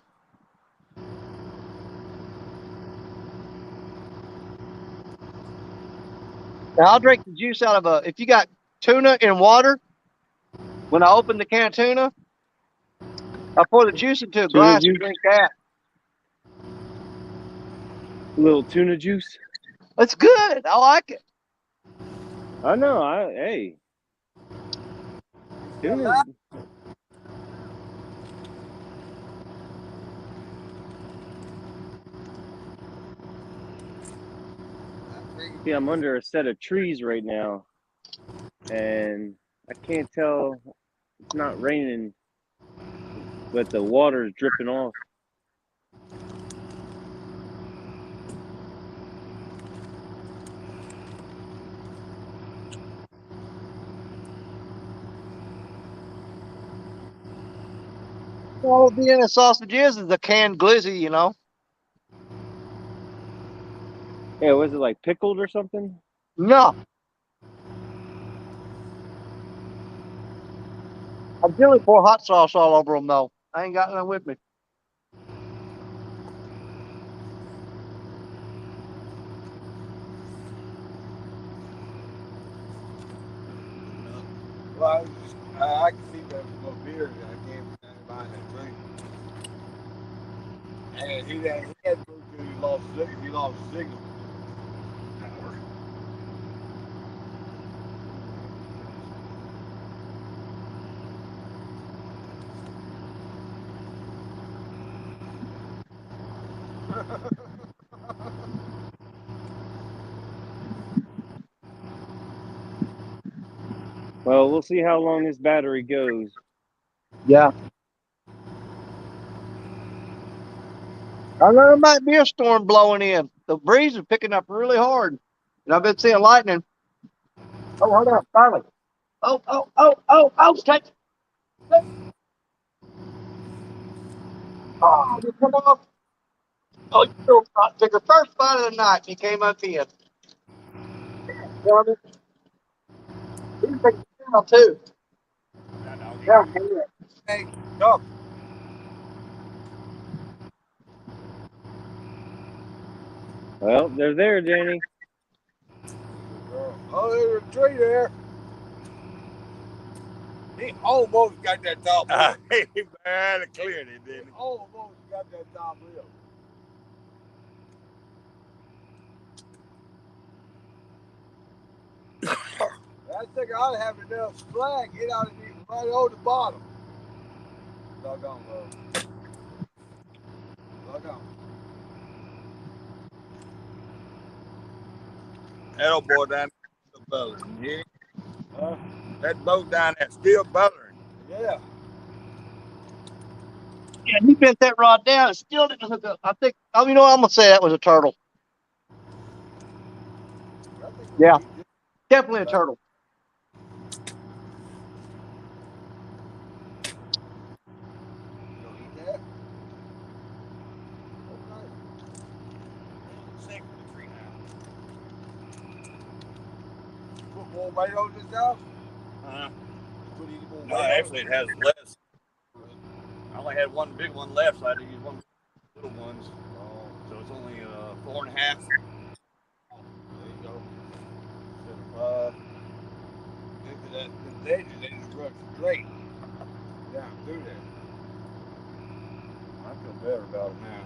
S1: Now, I'll drink the juice out of if you got tuna in water, when I open the can of tuna, I pour the juice into a
S10: Tuna
S1: glass and
S10: juice?
S1: drink that.
S10: A little tuna juice?
S1: It's good. I like it.
S10: I know. Hey. Tuna. See, I'm under a set of trees right now, and I can't tell. It's not raining, but the water is dripping off.
S1: All Vienna sausage is a canned glizzy, you know.
S10: Yeah, was it like pickled or something?
S1: No. I generally pour hot sauce all over them, though. I ain't got none with me.
S8: Well, I can see that from up here. I can't stand behind that tree. And he had to go to he lost signal.
S10: Well, we'll see how long this battery goes.
S1: Yeah. I know there might be a storm blowing in. The breeze is picking up really hard. And I've been seeing lightning. Oh, hold on. Finally. Oh, take. Oh, you come off. Oh, you took the first bite of the night and you came up in. Darn it. You can take the smell too. Yeah,
S8: Hey, no.
S10: Well, they're there, Danny.
S8: Oh, there's a tree there. He almost got that top lip.
S2: He barely cleared it, didn't
S8: He almost got that top lip. I think I'd have enough slack. Get out of here right on the bottom. Doggone, bro. Doggone.
S2: That old boy down there still bullering. That boat down there still bullering.
S8: Yeah.
S1: Yeah, he bent that rod down and still didn't hook up. I think, oh, you know what? I'm going to say that was a turtle. Yeah, definitely a turtle.
S8: More weight on this house?
S2: No, actually it has less. I only had one big one left, so I had to use one little ones. So it's only 4.5.
S8: There you go. Into that, the edges, they just run straight down through there. I feel better about it now.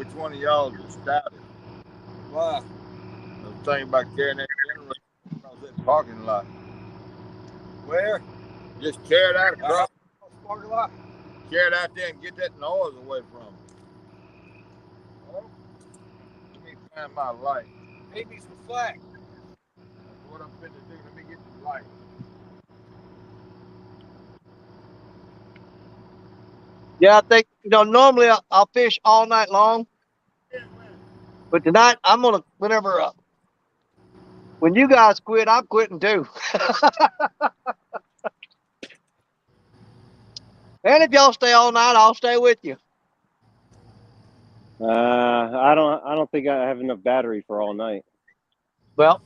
S2: which one of y'all is the stoutest.
S8: Why?
S2: I was thinking about carrying that generator across that parking lot.
S8: Where?
S2: Just carry it out across
S8: the parking lot.
S2: Carry it out there and get that noise away from them.
S8: Well,
S2: Let me find my light.
S8: maybe some slack.
S2: That's what I'm finna do. Let me get the light.
S1: Yeah, I think, normally I'll fish all night long. But tonight, I'm going to, when you guys quit, I'm quitting too. And if y'all stay all night, I'll stay with you.
S10: I don't think I have enough battery for all night.
S1: Well,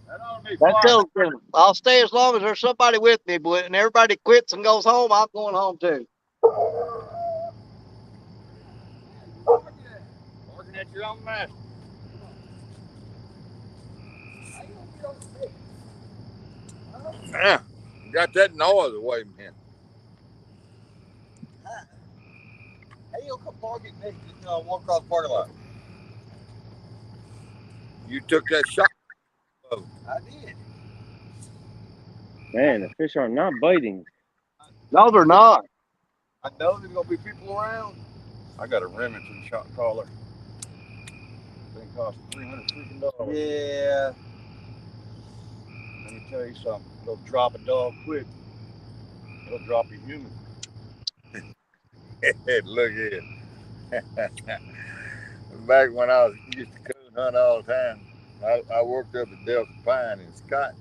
S2: That ought to be
S1: that
S2: fine.
S1: tells them I'll stay as long as there's somebody with me. But when everybody quits and goes home, I'm going home too.
S2: Working at your own master. Yeah, got that noise away from him.
S8: Hey, you'll come park it next to walk across the parking lot.
S2: You took that shot.
S8: I did.
S10: Man, the fish are not biting.
S1: No, they're not.
S8: I know there's gonna be people around.
S4: I got a Remington shot collar. Thing cost $300 freaking dollars.
S8: Yeah.
S4: Let me tell you something. It'll drop a dog quick. It'll drop a human.
S2: Look here. Back when I used to coon hunt all the time, I worked up at Delta Pine in Scott.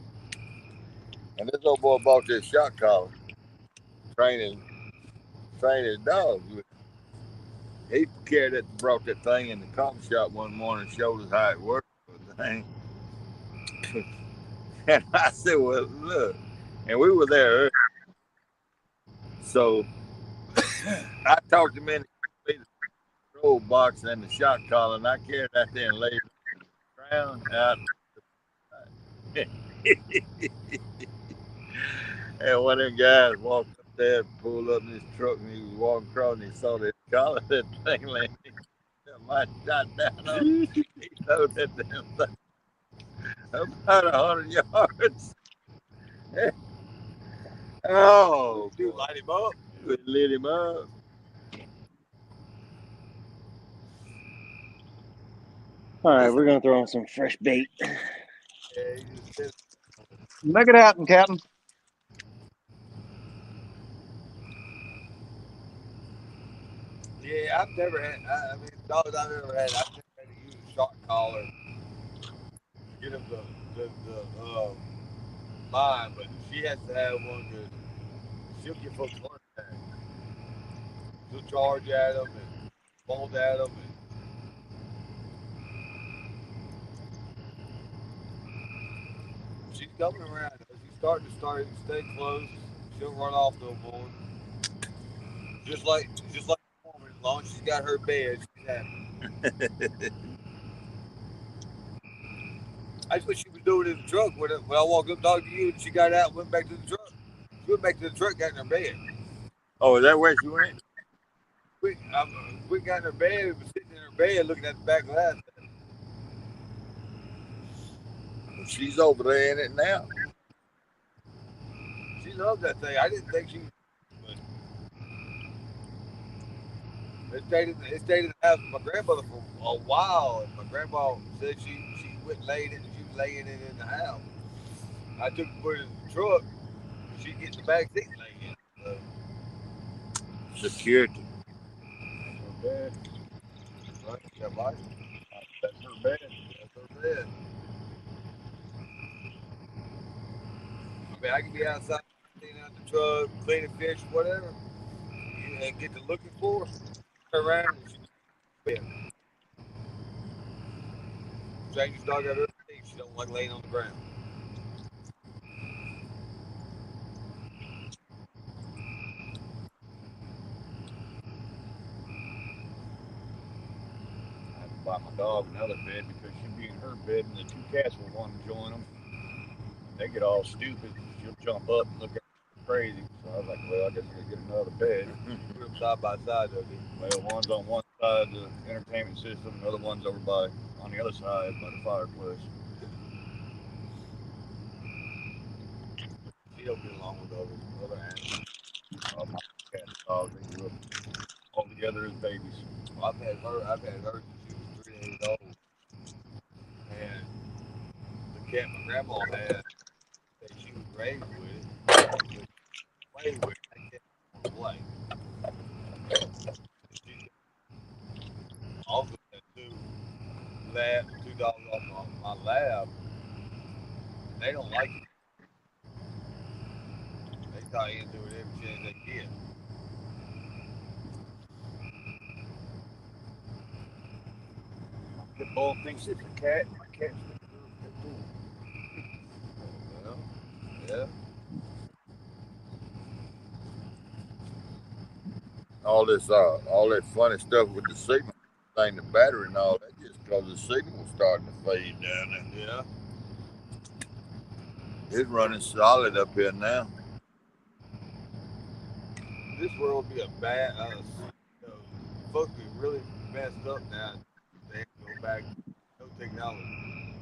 S2: And this old boy bought this shot collar, training his dogs with it. He carried it, brought that thing in the coffee shop one morning and showed us how it worked. Thing. And I said, well, look. And we were there early. So I talked him into the control box and the shot collar, and I carried that there and laid it on the ground out. And one of them guys walked up there, pulled up in his truck, and he was walking across, and he saw that collar, that thing laying. My shot down on him. He threw that damn thing about 100 yards. Oh,
S8: You light him up.
S2: we lit him up.
S10: All right, we're gonna throw on some fresh bait.
S8: Yeah, you just said,
S1: Make it happen, Captain.
S8: yeah, I've never had. I mean, dogs I've ever had. I've never had to use a shot collar. Get them the line, but she has to have one that she'll get folks heart attack. She'll charge at them and bolt at them. And she's coming around. She's starting to stay close. She'll run off no more. Just like a woman, as long as she's got her bed, she's happy. That's what she was doing in the truck when I walked up, talked to you, and she got out and went back to the truck. She went back to the truck, got in her bed.
S2: Oh, is that where she went?
S8: We got in her bed, we were sitting in her bed looking at the back glass.
S2: She's over there in it now.
S8: She loved that thing. I didn't think she was. It stayed in the house with my grandmother for a while, and my grandma said she went and laid it, and she was laying it in the house. I took it, put it in the truck, and she get in the back seat and lay in it.
S2: Security.
S4: That's her bed.
S8: Right? Got life.
S4: That's her bed.
S8: That's her bed. I mean, I can be outside, cleaning out the truck, cleaning fish, whatever, and get to looking for her. Turn around and she's bed. Strangest dog I've ever seen. She don't like laying on the ground.
S4: I had to buy my dog another bed because she'd be in her bed and the two cats will want to join them. They get all stupid. She'll jump up and look at me crazy. So I was like, well, I guess I gotta get another bed.
S8: Put them side by side, though, dude.
S4: Well, one's on one
S2: the entertainment system. The other one's over by on the other side by the fireplace. She don't get along with other animals. My cat and dog, they grew up all together as babies. Well, I've had her since she was 3 days old. And the cat my grandma had that she was raised with, play with, that cat didn't want to play. She also had two dogs on my lab. They don't like it. They tie into it every chance they get. The bull thinks it's a cat. My cat's a bull. Yeah. All that funny stuff with the signal thing, the battery and all that, just because the signal's starting to fade down there. Yeah. It's running solid up here now. This world would be a bad, folks be really messed up now. They have to go back, no technology.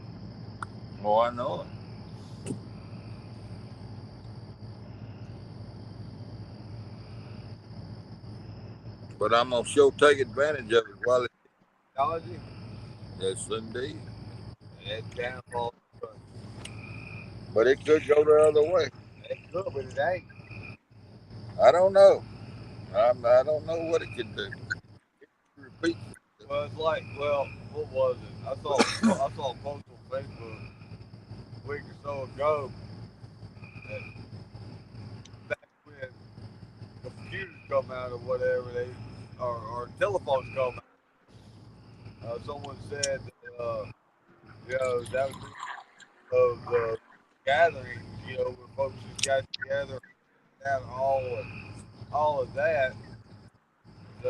S2: Oh, I know it. But I'm gonna sure take advantage of it while it's technology. Yes, indeed. And downfall. But it could go the other way. It could, but it ain't. I don't know. I don't know what it could do. Repeat. Well, it's like, what was it? I saw a post on Facebook a week or so ago that back when computers come out or whatever, or telephones come out, someone said that, that was of the gatherings, where folks just got together and had all of that. I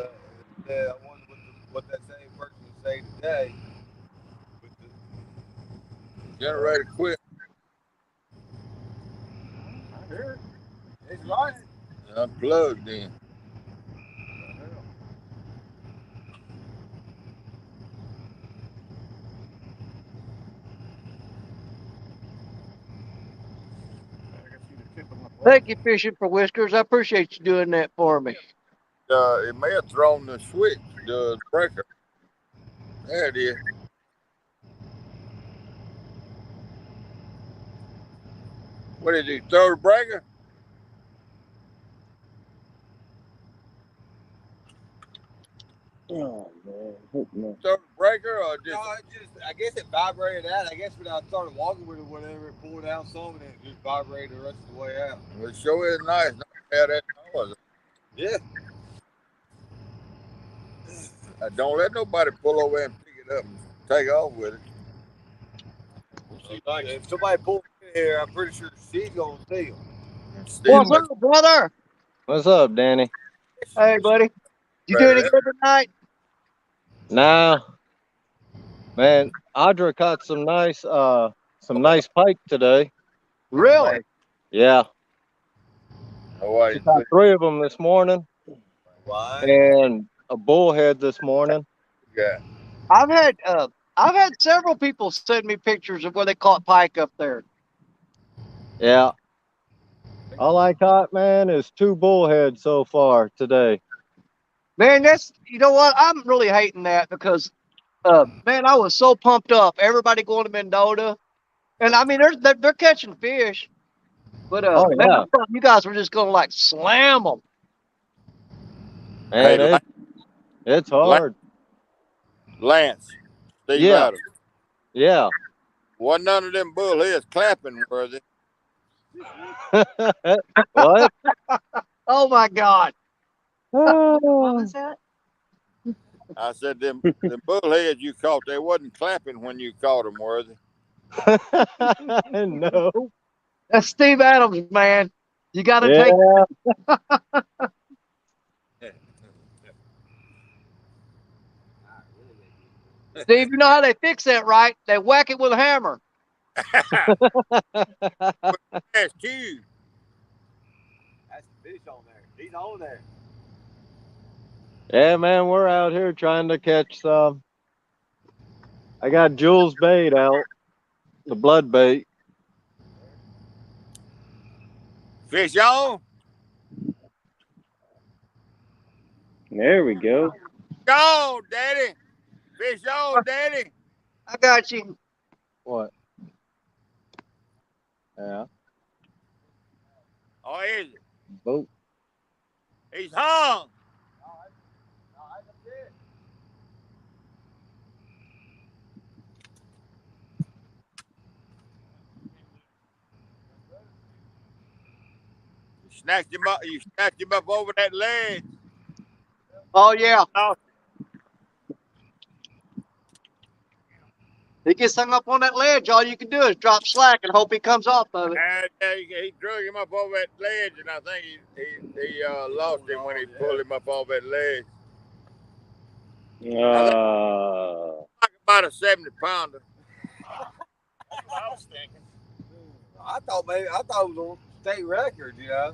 S2: wonder what that same person would say today. With the generator quit. I hear it. It's running. Unplugged in.
S1: Thank you, Fishing for Whiskers. I appreciate you doing that for me.
S2: It may have thrown the switch, the breaker. There it is. What did you throw the breaker?
S10: Oh man,
S2: Throw the breaker or just? No, I guess it vibrated out. I guess when I started walking with it, whatever, it pulled out some and it just vibrated the rest of the way out. Well, it sure is nice not to have that noise. Yeah. Don't let nobody pull over and pick it up and take off with it. If somebody pulls in here, I'm pretty sure she's gonna steal.
S1: What's up, brother?
S11: What's up, Danny?
S1: Hey, buddy. You doing any good tonight?
S11: Nah, man. Audra caught some nice pike today.
S1: Really?
S11: Yeah.
S2: She
S11: caught 3 of them this morning.
S2: Why?
S11: And a bullhead this morning.
S2: Yeah.
S1: I've had several people send me pictures of where they caught pike up there.
S11: Yeah. All I caught, man, is 2 bullheads so far today.
S1: Man, you know what? I'm really hating that because, man, I was so pumped up. Everybody going to Mendota, and I mean, they're catching fish, but
S11: oh,
S1: man,
S11: yeah.
S1: I thought you guys were just gonna like slam them.
S11: Man,
S2: Hey,
S11: it's hard.
S2: Lance, Steve
S11: Yeah.
S2: Adams.
S11: Yeah.
S2: Wasn't none of them bullheads clapping worthy.
S11: What?
S1: Oh my God. What was that?
S2: I said them bullheads you caught, they wasn't clapping when you caught them, worthy.
S11: No.
S1: That's Steve Adams, man. You got to take. Steve, you know how they fix that, right? They whack it with a hammer.
S2: That's huge. That's the fish on there. He's on there.
S11: Yeah, man, we're out here trying to catch some. I got Jules bait out, the blood bait.
S2: Fish on?
S10: There we go.
S2: Go, Daddy. Fish on, Daddy.
S1: I got you.
S11: What? Yeah.
S2: Oh, is it?
S11: Boat.
S2: He's hung. You snatched him up over that ledge.
S1: Oh yeah.
S2: Oh,
S1: He gets hung up on that ledge. All you can do is drop slack and hope he comes off of it.
S2: and he drug him up over that ledge, and I think he lost him when he pulled him up off that ledge. Like about a 70-pounder.
S8: That's what I was thinking. I thought it was on state record, you know.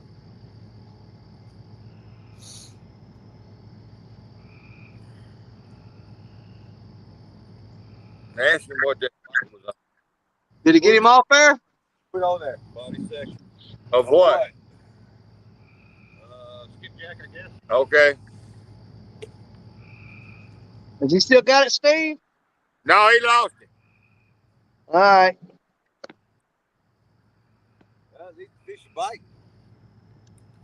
S2: Ask him what that was on.
S1: Did he get him off there?
S8: Put on there. Body section.
S2: Of what?
S8: Skipjack, I guess.
S2: Okay.
S1: Has he still got it, Steve?
S2: No, he lost it.
S1: All right.
S8: These fish bite.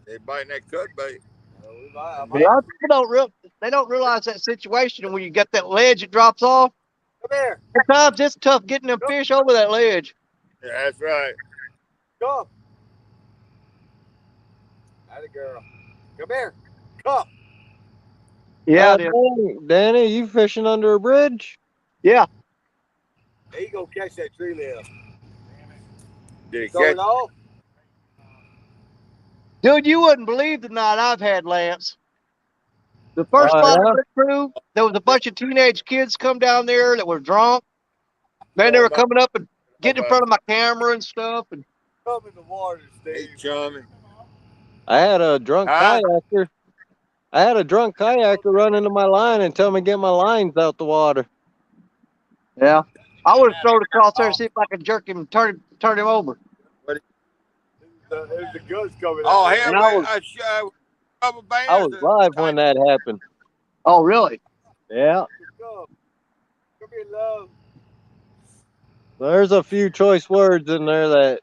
S2: They biting that cut bait.
S1: A lot of people they don't realize that situation when you get that ledge that drops off.
S8: Come here.
S1: Sometimes it's tough getting them fish over that ledge.
S2: Yeah, that's right.
S8: Come. Atta girl. Come here. Come.
S1: Yeah,
S11: Danny, you fishing under a bridge?
S1: Yeah.
S8: He gonna catch that tree limb.
S2: Did he
S8: Throw
S2: catch
S8: it off.
S1: Dude, you wouldn't believe the night I've had, Lance. The first spot I went through, there was a bunch of teenage kids come down there that were drunk. Man, they were coming up and getting in front of my camera and stuff. And
S8: Come in the water,
S2: Hey,
S8: Steve.
S2: chummy.
S11: I had a drunk kayaker. I had a drunk kayaker run into my line and tell me to get my lines out the water.
S1: yeah, I would have thrown it across there and see if I could jerk him and turn him over.
S8: There's the goods coming
S2: Oh,
S8: out.
S2: hell,
S11: And I was live when that happened.
S1: Oh, really?
S11: Yeah.
S8: Come here, love.
S11: There's a few choice words in there that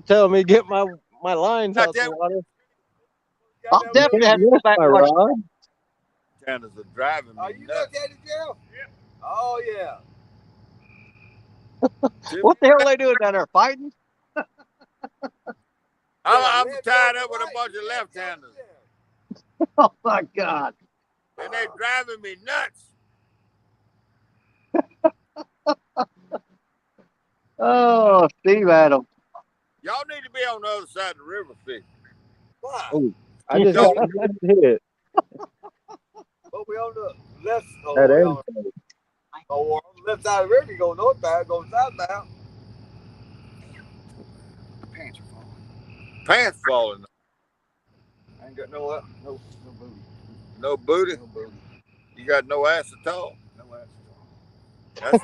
S11: tell me to get my lines out the water.
S1: I'll definitely have to go back
S11: My
S1: and watch.
S11: rod.
S2: Tanners are driving me
S8: Are you
S2: nuts.
S8: look at it, Gerald? Yep. Oh, yeah.
S1: What the hell are they doing down there? Fighting?
S2: I'm tied up with a bunch of left-handers,
S1: Oh, my God.
S2: and they're driving me nuts.
S1: Oh, Steve Adams.
S2: Y'all need to be on the other side of the river fishing.
S8: Why?
S11: Oh, I just got hit.
S8: Oh, we on the left. Oh,
S11: That
S8: we
S11: is.
S8: on on the left side of the river. You go northbound, go southbound. Pants are falling.
S2: Pants falling.
S8: I ain't got no booty.
S2: No booty.
S8: No booty.
S2: You got no ass at all.
S8: No ass at all.
S2: That's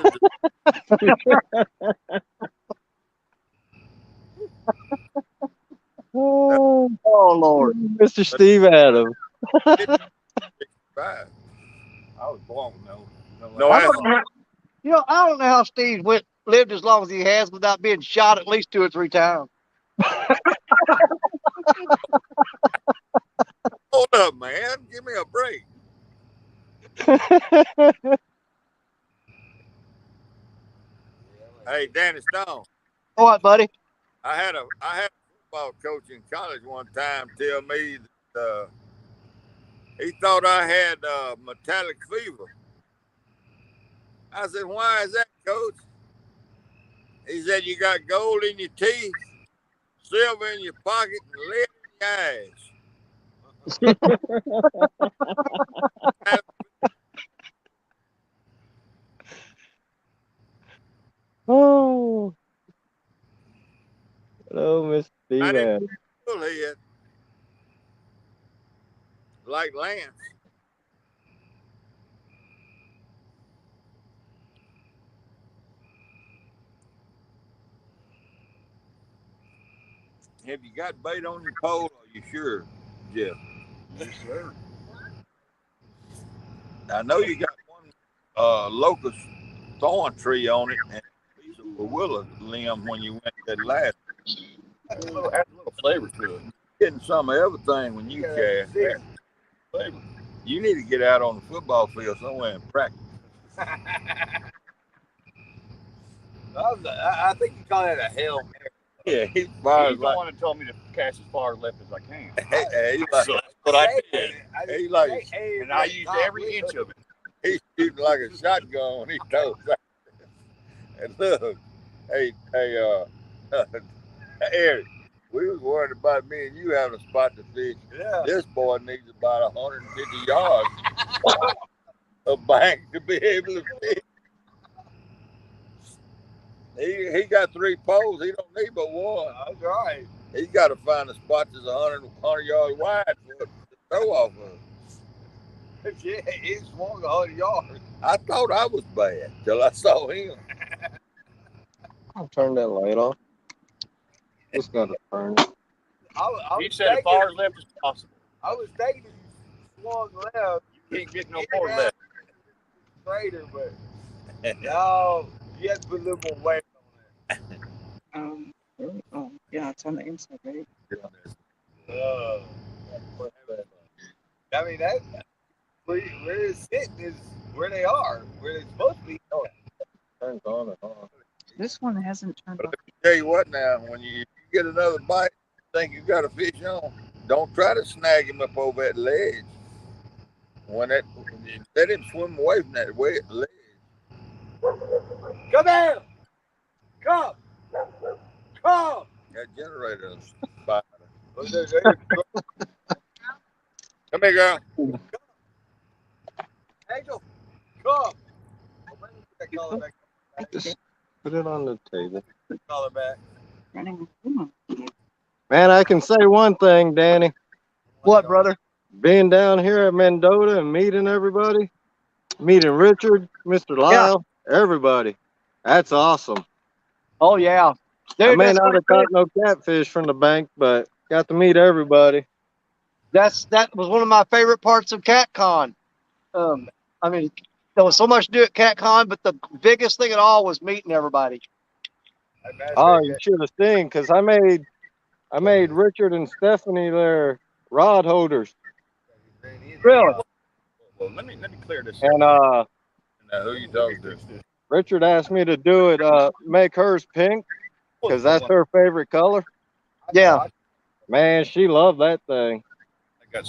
S11: Oh,
S1: Lord.
S11: Mr. Steve Adams.
S2: bad.
S8: I was born with
S2: No
S1: I
S2: ass.
S1: don't know, I don't know how Steve lived as long as he has without being shot at least 2 or 3 times.
S2: Hold up, man. Give me a break. Hey, Danny Stone.
S1: What, buddy?
S2: I had a football coach in college one time tell me that he thought I had metallic fever. I said, "Why is that, coach?" He said, "You got gold in your teeth, silver in your pocket, and lead in your eyes."
S11: Oh. Hello, Mr. Steve
S2: I didn't
S11: Adams.
S2: bullhead like like Lance. Have you got bait on your pole? Are you sure, Jeff?
S8: Yes, sir.
S2: I know you got one locust thorn tree on it and a piece of a willow limb when you went that last.
S8: Has a little flavor to it.
S2: Getting some of everything when you cast.
S8: Flavor.
S2: You need to get out on the football field somewhere and practice.
S8: I think you call that a Hail Mary.
S2: Yeah, he's
S8: the one that told me to cast as far left as I can.
S2: He's like,
S8: So that's what I did.
S2: He's like,
S8: And I used every inch of it.
S2: he's shooting like a shotgun when he toes. And look, hey, Eric, we was worried about me and you having a spot to fish.
S8: Yeah.
S2: This boy needs about 150 yards of bank to be able to fish. He got 3 poles. He don't need but one.
S8: That's right.
S2: He's got to find a spot that's 100 yards wide for it to throw off of.
S8: Yeah, he swung 100 yards.
S2: I thought I was bad till I saw him.
S11: I'll turn that light off. Just gotta turn it.
S8: He said as far left as possible. I was thinking you swung left. You can't get no more left. Straighter, but no, you have to put a little more weight on that.
S9: Oh, yeah, it's on the inside, right?
S8: I mean, that where it's sitting is where they are, where they're supposed to be.
S11: Turns on and on.
S9: This one hasn't turned
S2: But
S9: off.
S2: let me tell you what now, when you get another bite, think you got a fish on, don't try to snag him up over that ledge. Let him swim away from that ledge.
S8: Come here! Come!
S2: That generator spider. Come here, girl.
S8: Angel, come! Call her back.
S11: Just put it on the table.
S8: Call her back.
S9: Running.
S11: Man, I can say one thing, Danny.
S1: What, brother?
S11: Being down here at Mendota and meeting everybody, meeting Richard, Mr. Lyle, everybody. That's awesome.
S1: Oh yeah. Dude,
S11: I may
S1: that's
S11: not have
S1: pretty
S11: caught no catfish from the bank, but got to meet everybody.
S1: that was one of my favorite parts of CatCon. I mean, there was so much to do at CatCon, but the biggest thing at all was meeting everybody.
S11: Oh, you should have seen, because I made Richard and Stephanie their rod holders.
S1: Really?
S8: Well, let me clear this.
S11: And
S2: Now, who you talking to?
S11: Richard asked me to do it, make hers pink, because that's her favorite color.
S1: Yeah.
S11: Man, she loved that thing.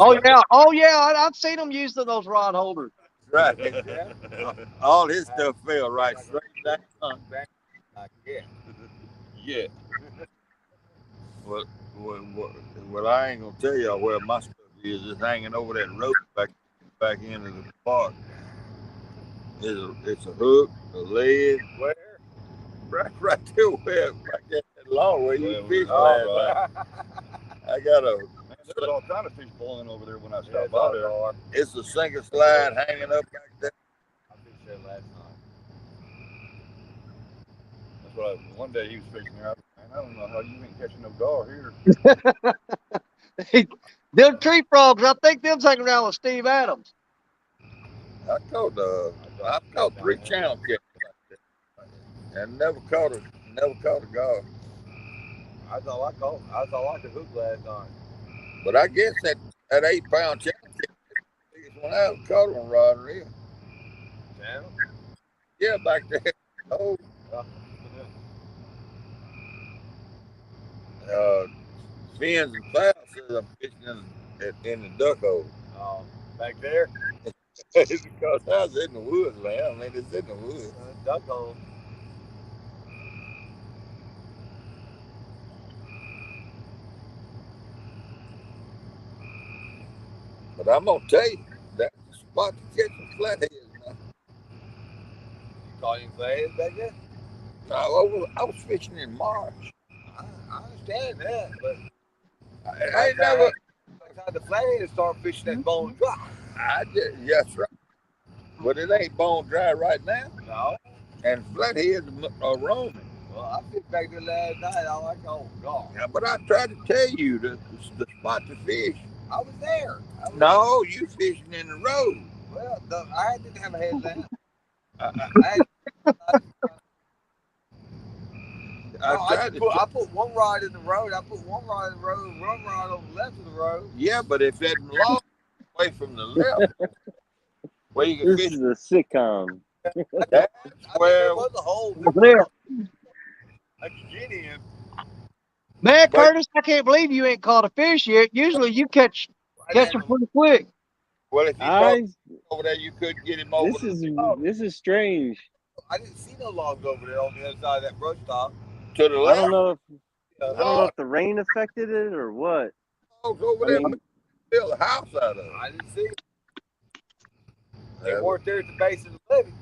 S1: Oh yeah. Oh yeah. I've seen them use those rod holders.
S2: Right. All his stuff fell right straight down. Yeah. Well, I ain't gonna tell y'all where my stuff is. It's hanging over that rope back into the park. It's a hook, a lead. Where? Right there, where back that long where you fish last night. I got a.
S8: There was all kind of fish boiling over there when I stopped by there.
S2: It's a single slide hanging up back there.
S8: I fished there last night. That's what one day he was fishing there. I don't know how you ain't catching no gar here.
S1: Them tree frogs, I think them's hanging around with Steve Adams.
S2: I caught 3 channel catches like that, and never caught a gar.
S8: That's all I could hook last night.
S2: But I guess that 8-pound channel catch is the biggest one I ever caught on rod and reel.
S8: Channel?
S2: Yeah, back there. Oh. Fins and Fowles says I'm fishing in the duck hole.
S8: Back there?
S2: Because I was in the woods, man. I mean, it's in the woods.
S8: Duck hole.
S2: But I'm gonna tell you, that's the spot to catch some flatheads now.
S8: You caught any flatheads back there?
S2: I was fishing in March.
S8: I understand that, but
S2: I ain't never
S8: time the flathead start fishing that bone dry.
S2: Yes, right. But it ain't bone dry right now.
S8: No.
S2: And flatheads are roaming.
S8: Well, I fished back there last night. I like, oh God.
S2: Yeah, but I tried to tell you the spot to fish.
S8: I was there.
S2: No, you fishing in the road.
S8: Well, I didn't have a headlamp. I put one rod in the road. I put one rod in the road, one rod on the left of the road.
S2: Yeah, but if that long away from the left, where you can
S10: This
S2: fish.
S10: is a sitcom.
S2: That's where
S8: there was a hole
S1: there.
S8: I could get in.
S1: Man, Curtis, I can't believe you ain't caught a fish yet. Usually you catch them pretty quick.
S2: Well, if you caught over there, you could get him over.
S10: This is strange.
S8: I didn't see no logs over there on the other side of that brush top.
S2: To the left.
S10: I don't know if the rain affected it or what.
S2: Logs over there, build a house out of it.
S8: I didn't see it. They weren't there at the base of the levee.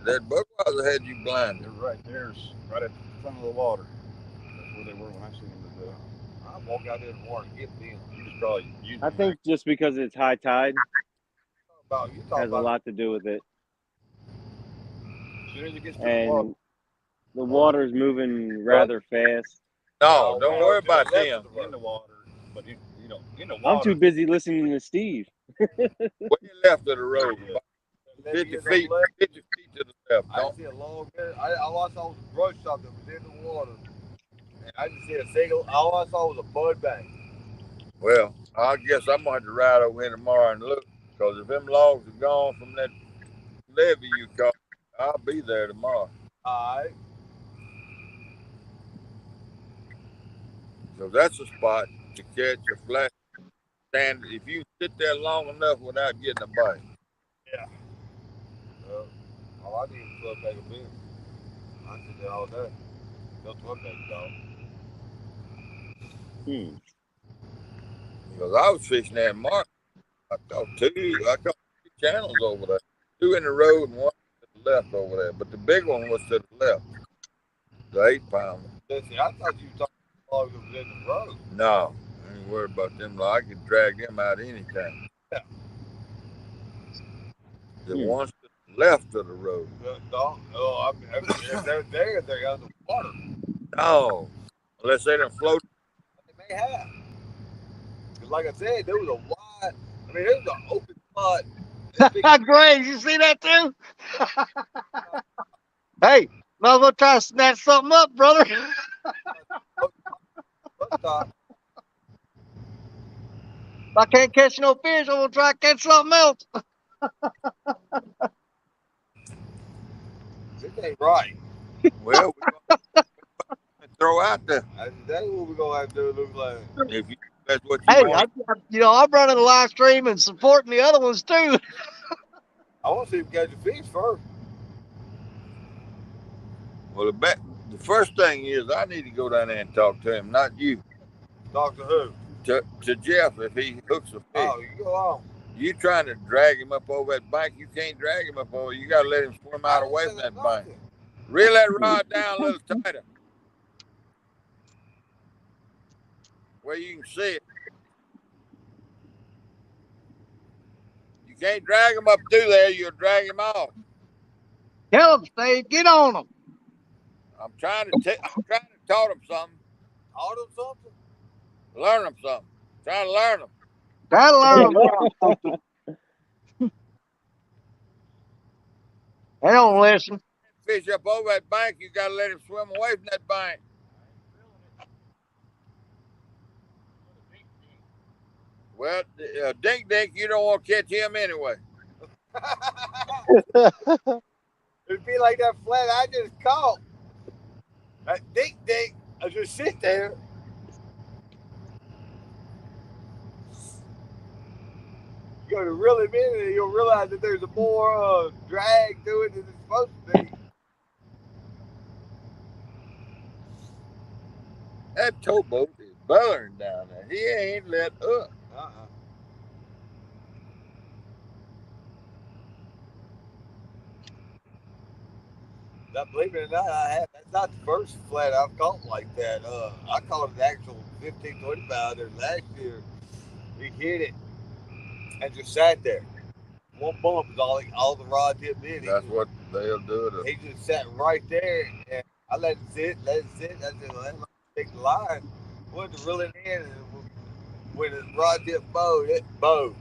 S2: That Budweiser had you blinded.
S4: They're right there's right at the front of the water. That's where they were when I seen them today.
S8: I walk out there in the water and get them.
S4: You just probably
S10: I think just because it's high tide
S8: you
S10: has a lot to do with it.
S4: As soon as it gets to
S10: And the water's moving rather fast.
S2: No, don't worry about them.
S4: in the water, but in the water.
S10: I'm too busy listening to Steve.
S2: Way left of the road. 50 feet to the left.
S8: I didn't see a log there. All I saw was a brush top that was in the water. And I didn't see a single. All I saw was a bud bank.
S2: Well, I guess I'm going to have to ride over here tomorrow and look. Because if them logs are gone from that levee you caught, I'll be there tomorrow.
S8: All right.
S2: So that's a spot to catch a flat stand. If you sit there long enough without getting a bite.
S8: Yeah. All I need is a 12-bagger beer. I sit there all day. No 12-bagger dog.
S2: Because I was fishing there in March. I caught two channels over there. Two in the road and one to the left over there. But the big one was to the left. The 8-pounder.
S8: Listen, I thought you were talking about logs that was in the road.
S2: No, I ain't worried about them. I could drag them out anytime.
S8: Yeah.
S2: The ones to the left of the road.
S8: If they're there, they're underwater.
S2: No, unless they done float.
S8: They may have. Because like I said, there was a wide, there was an open spot.
S1: Great, you see that too? Hey, might as well try to snatch something up, brother.
S8: If
S1: I can't catch no fish, I'm gonna try to catch something else.
S8: This ain't right.
S2: Well, we're gonna throw out the.
S8: That's what we're gonna have to do. Look like.
S2: If you, that's what you
S1: Hey,
S2: want.
S1: I'm running a live stream and supporting the other ones too.
S8: I want to see if we catch a fish first.
S2: Well, the first thing is I need to go down there and talk to him, not you.
S8: Talk to who?
S2: To Jeff if he hooks a fish.
S8: Oh, you go on.
S2: You trying to drag him up over that bank? You can't drag him up over. You got to let him swim out away from that bank. Reel that rod down a little tighter, where you can see it. You can't drag him up through there. You'll drag him off.
S1: Tell them, Steve, get on them.
S2: I'm trying to taught him something.
S8: Taught him something?
S2: Learn him something. Trying to learn him.
S1: Gotta learn them. They don't listen.
S2: Fish up over that bank, you got to let him swim away from that bank. Well, Dink Dink, you don't want to catch him anyway.
S8: It'd be like that flat I just caught. That Dink Dink, I just sit there. You got to reel him in and you'll realize that there's a more drag to it than it's supposed to be.
S2: That towboat is burning down there. He ain't let up.
S8: Believe it or not, that's not the first flat I've caught like that. I caught an actual 15, 20 pounder last year He hit it and just sat there. One bump is all the rod tip did.
S2: That's what they'll do.
S8: He just sat right there, and I let it sit. I said, let him take the line. Went to reel it in, and when the rod tip bowed, it bowed.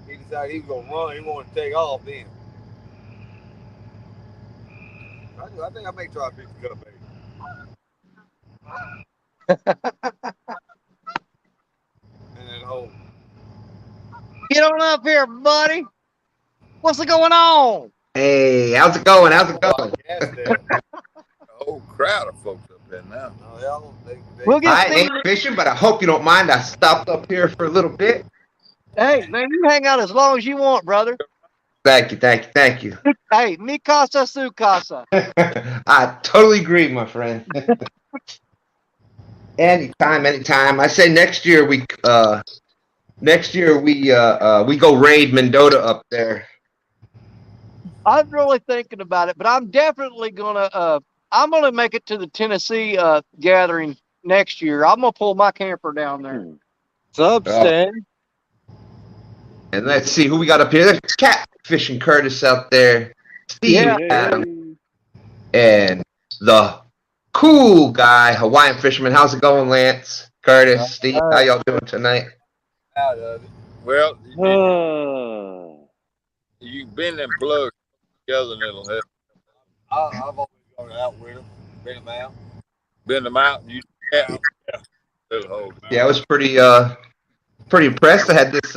S8: He decided he was gonna run. He wanted to take off then. I think I may try a fish cut bait. And then hold.
S1: Get on up here, buddy. What's going on?
S12: Hey, how's it going? How's it going?
S2: A whole crowd of folks up there now.
S8: No,
S1: We'll get
S12: I
S1: Steve.
S12: ain't fishing, but I hope you don't mind. I stopped up here for a little bit.
S1: Hey, man, you hang out as long as you want, brother.
S12: Thank you, thank you, thank you.
S1: Hey, mi casa, su casa.
S12: I totally agree, my friend. Anytime. I say next year we go raid Mendota up there.
S1: I'm really thinking about it, but I'm definitely gonna make it to the Tennessee gathering next year. I'm gonna pull my camper down there.
S11: What's up, Stan?
S12: And let's see who we got up here. There's Catfishing Curtis out there. Steve Adams. And the cool guy, Hawaiian Fisherman. How's it going, Lance? Curtis, Steve, how y'all doing tonight?
S8: Out of it.
S2: Well, you bend them plugs together and it'll help.
S8: I've always gone out with them, bend them out.
S2: Bend them out and you it'll hold.
S12: Yeah, I was pretty impressed. I had this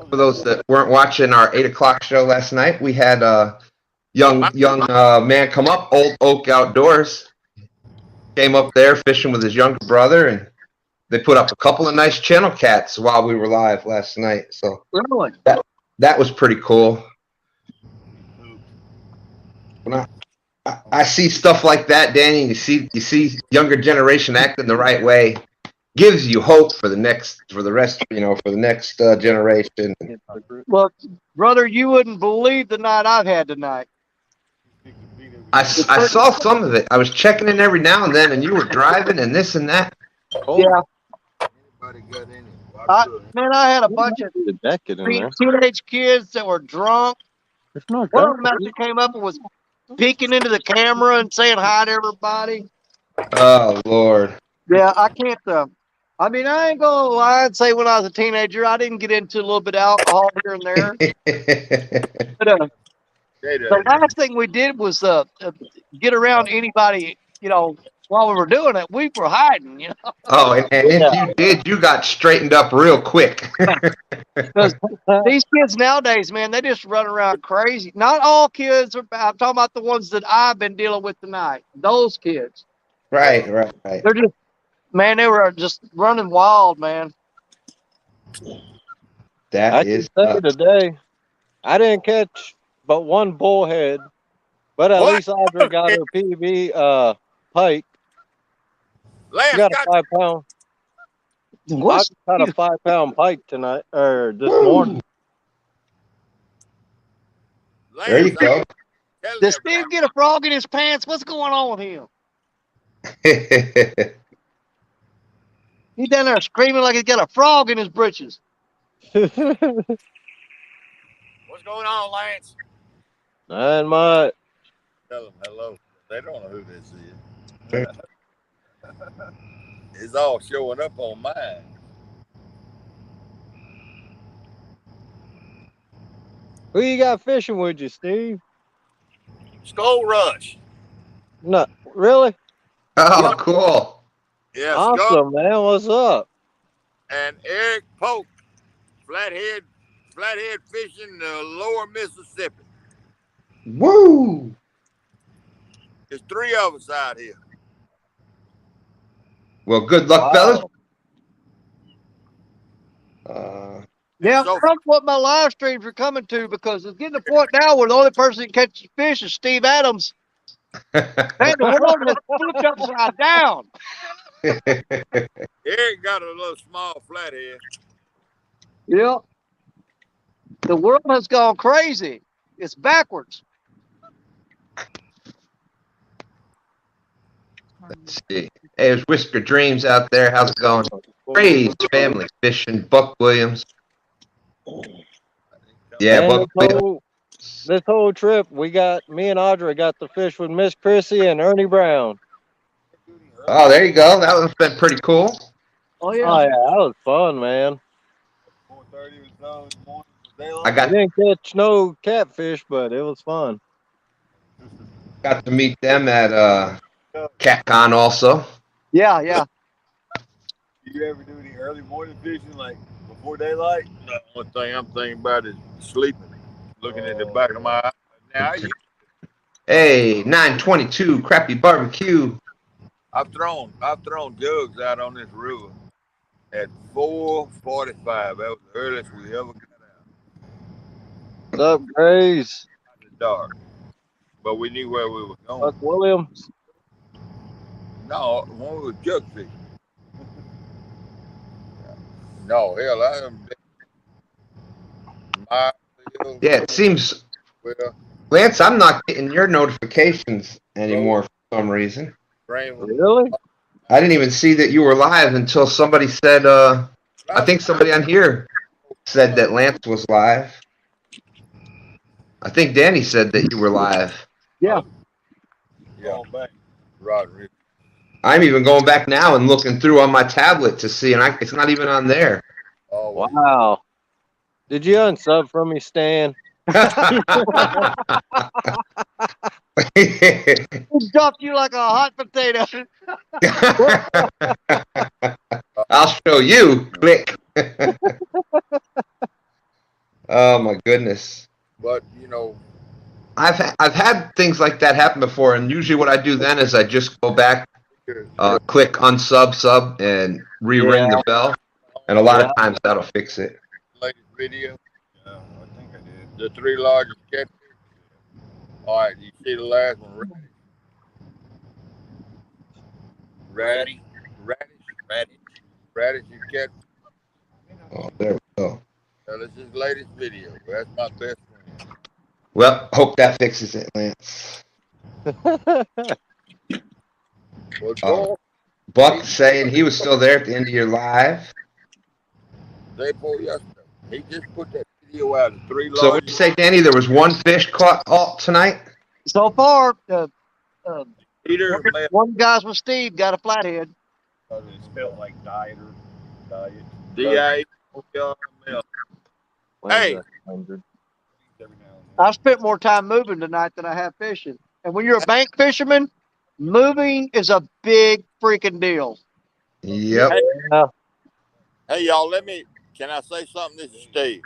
S12: for those that weren't watching our 8 o'clock show last night, we had a young man come up, Old Oak Outdoors. Came up there fishing with his younger brother, and they put up a couple of nice channel cats while we were live last night. So
S1: really?
S12: that was pretty cool. When I see stuff like that, Danny, and you see younger generation acting the right way, gives you hope for the next generation.
S1: Well, brother, you wouldn't believe the night I've had tonight.
S12: I saw some of it. I was checking in every now and then, and you were driving and this and that.
S1: Yeah.
S2: Anybody got any?
S1: I had a bunch of teenage kids that were drunk. One of them actually came up and was peeking into the camera and saying hi to everybody.
S12: Oh, Lord.
S1: Yeah, I can't. I ain't gonna lie and say when I was a teenager, I didn't get into a little bit of alcohol here and there. But the last thing we did was get around anybody, while we were doing it. We were hiding,
S12: Oh, and if you did, you got straightened up real quick.
S1: Because these kids nowadays, man, they just run around crazy. Not all kids are bad. I'm talking about the ones that I've been dealing with tonight. Those kids.
S12: Right.
S1: They're just, man, they were just running wild, man.
S11: I can say today, I didn't catch but one bullhead, but at least Audrey got her PB pike. She got a 5 pound. I got a 5 pound pike tonight or this morning.
S12: There you go.
S1: Does Steve get a frog in his pants? What's going on with him? He's down there screaming like he's got a frog in his britches.
S2: What's going on, Lance?
S11: Not much.
S2: Tell them hello. They don't know who this is. It's all showing up on mine.
S11: Who you got fishing with you, Steve?
S2: Skull Rush.
S11: No, really?
S12: Oh, cool.
S2: Yeah,
S11: awesome, man. What's up?
S2: And Eric Polk, flathead fishing the lower Mississippi.
S12: Woo!
S2: There's 3 of us out here.
S12: Well, good luck, fellas.
S1: Yeah, that's what my live streams are coming to, because it's getting to the point now where the only person that catches fish is Steve Adams. Man, the world has flipped upside down.
S2: Eric got a little small flathead.
S1: Yeah. The world has gone crazy. It's backwards.
S12: Let's see. Hey, there's Whisker Dreams out there. How's it going? Ray's family fishing. Buck Williams. Yeah,
S11: And
S12: Buck Williams.
S11: this whole trip, me and Audra got to fish with Miss Chrissy and Ernie Brown.
S12: Oh, there you go. That one's been pretty cool.
S1: Oh yeah.
S11: Oh yeah, that was fun, man.
S8: 4:30 was done this morning.
S12: I
S11: I didn't catch no catfish, but it was fun.
S12: got to meet them at CatCon also.
S1: Yeah, yeah.
S8: Do you ever do any early morning fishing, like before daylight?
S2: The only thing I'm thinking about is sleeping, looking at the back of my eye. Now,
S12: Hey, 922 Crappy Barbecue.
S2: I've thrown jugs out on this river at 4:45. That was the earliest we ever got out.
S11: What's up, Grace?
S2: In the dark, but we knew where we were going.
S11: Buck Williams.
S2: No, when we were jug fishing. No, hell, I am.
S12: Yeah, it seems.
S2: Well,
S12: Lance, I'm not getting your notifications anymore for some reason.
S11: Really?
S12: I didn't even see that you were live until somebody said, I think somebody on here said that Lance was live. I think Danny said that you were live.
S1: Yeah.
S2: Yeah. Roderick.
S12: I'm even going back now and looking through on my tablet to see, and it's not even on there.
S2: Oh,
S11: wow. Did you unsub from me, Stan?
S1: He dumped you like a hot potato.
S12: I'll show you. Click. Oh my goodness.
S2: But you know,
S12: I've had things like that happen before, and usually what I do then is I just go back, click unsub, sub, and re-ring the bell, and a lot of times that'll fix it.
S2: Latest video. Yeah, I think I did. The 3 largest catfish. All right, you see the last one? Radish and catfish.
S12: Oh, there we go.
S2: Now, this is the latest video. That's my best friend.
S12: Well, hope that fixes it, Lance. Buck saying he was still there at the end of your live.
S2: Day before yesterday. He just put that video out of 3 large.
S12: So what did you say, Danny? There was 1 fish caught all tonight?
S1: So far,
S2: Peter,
S1: one guys with Steve got a flathead.
S8: It's spelled like diet or diet.
S2: D-I-E-L. Hey.
S1: I spent more time moving tonight than I have fishing. And when you're a bank fisherman, moving is a big freaking deal.
S12: Yep.
S2: Hey, y'all, can I say something? This is Steve.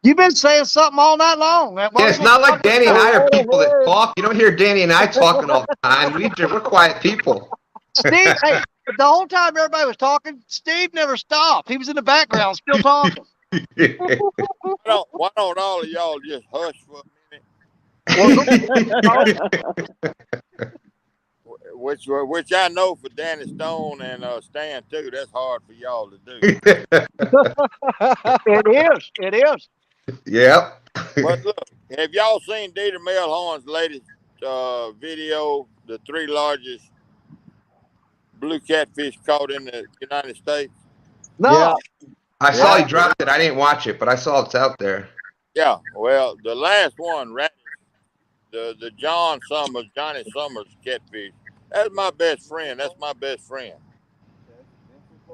S1: You've been saying something all night long.
S12: Yeah, it's not like Danny and I are people that talk. You don't hear Danny and I talking all the time. We're quiet people.
S1: Steve, hey, the whole time everybody was talking, Steve never stopped. He was in the background still talking.
S2: Why don't all of y'all just hush for a minute? Which I know for Danny Stone and Stan too. That's hard for y'all to do.
S1: It is.
S12: Yep.
S2: But look, have y'all seen Dieter Melhorn's latest video? The 3 largest blue catfish caught in the United States.
S1: No.
S12: Yeah. I saw he dropped it. I didn't watch it, but I saw it's out there.
S2: Yeah. Well, the last one, the Johnny Summers catfish. That's my best friend.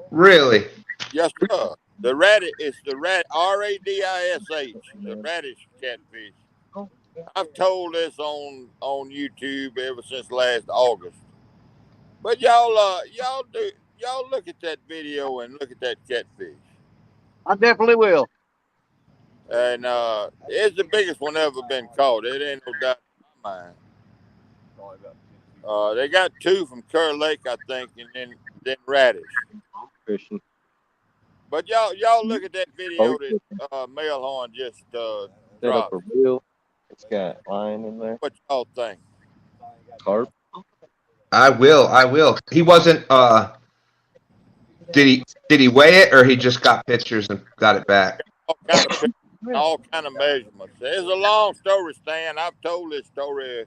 S12: Really?
S2: Yes, sir. The radish is the R-A-D-I-S-H. The radish catfish. I've told this on YouTube ever since last August. But y'all look at that video and look at that catfish.
S1: I definitely will.
S2: And it's the biggest one ever been caught. It ain't no doubt in my mind. They got 2 from Kerr Lake, I think, and then radish.
S11: Fishing.
S2: But y'all look at that video that Melhorn just
S11: Set up a reel. It's got line in there.
S2: What y'all think?
S11: Carp.
S12: I will. He wasn't. Did he weigh it, or he just got pictures and got it back?
S2: All kind of measurements. It's a long story, Stan. I've told this story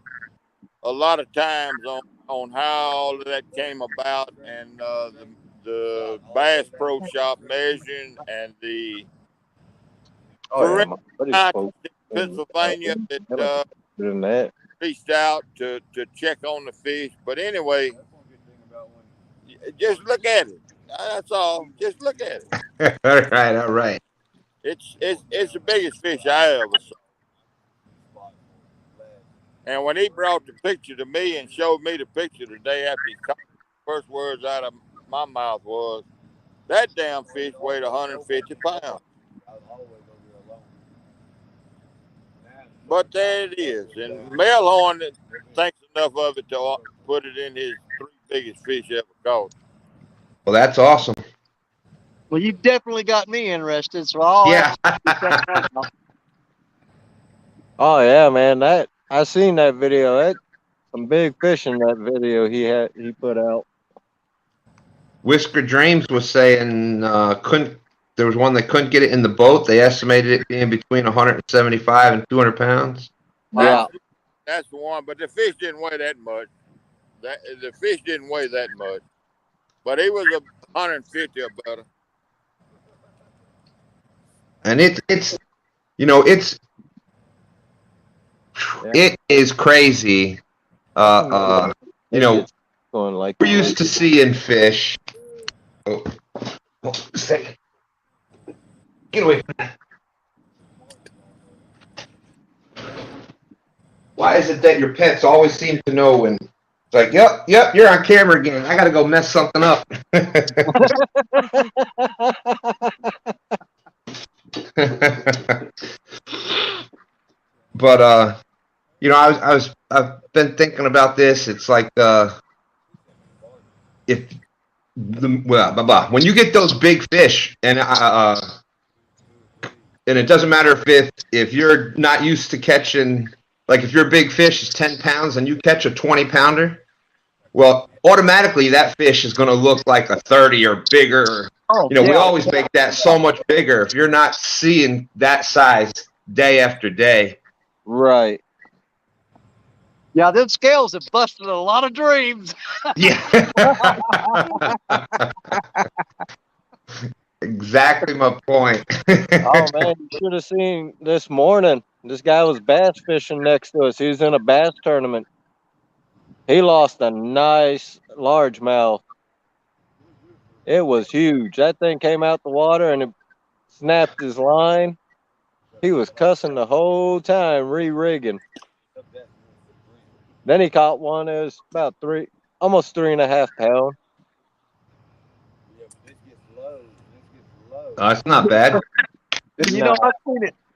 S2: a lot of times on how all of that came about, and the Bass Pro Shop measuring, and the
S11: Oh yeah, my buddy's
S2: scientist
S11: spoke.
S2: in Pennsylvania that
S11: Doing that.
S2: reached out to check on the fish. But anyway, just look at it. That's all. Just look at it.
S12: All right.
S2: It's the biggest fish I ever saw. And when he brought the picture to me and showed me the picture the day after he caught it, the first words out of my mouth was, "That damn fish weighed 150 pounds." But there it is. And Melhorn thinks enough of it to put it in his 3 biggest fish ever caught.
S12: Well, that's awesome.
S1: Well, you definitely got me interested, so I'll
S12: Yeah.
S11: Oh yeah, man. That I seen that video. That some big fish in that video he put out.
S12: Whisker Dreams was saying there was one that couldn't get it in the boat. They estimated it being between 175 and 200 pounds.
S11: Yeah.
S2: That's the one. But the fish didn't weigh that much. The fish didn't weigh that much. But he was 150 or better.
S12: And it's you know, it is crazy. You know,
S11: going like
S12: we're used to seeing fish. Oh, a second. Get away from that. Why is it that your pets always seem to know when it's like, yep, you're on camera again. I gotta go mess something up. But you know, I've been thinking about this. It's like when you get those big fish, and it doesn't matter if you're not used to catching, like if your big fish is 10 pounds and you catch a 20-pounder, well, automatically that fish is going to look like a 30 or bigger.
S1: Oh,
S12: we always make that so much bigger if you're not seeing that size day after day.
S11: Right.
S1: Yeah, them scales have busted a lot of dreams.
S12: Yeah. Exactly my point.
S11: Oh man, you should have seen this morning. This guy was bass fishing next to us. He was in a bass tournament. He lost a nice largemouth. It was huge. That thing came out the water and it snapped his line. He was cussing the whole time, re-rigging. Then he caught one. It was about almost 3.5 pounds.
S12: That's not bad.
S1: You know,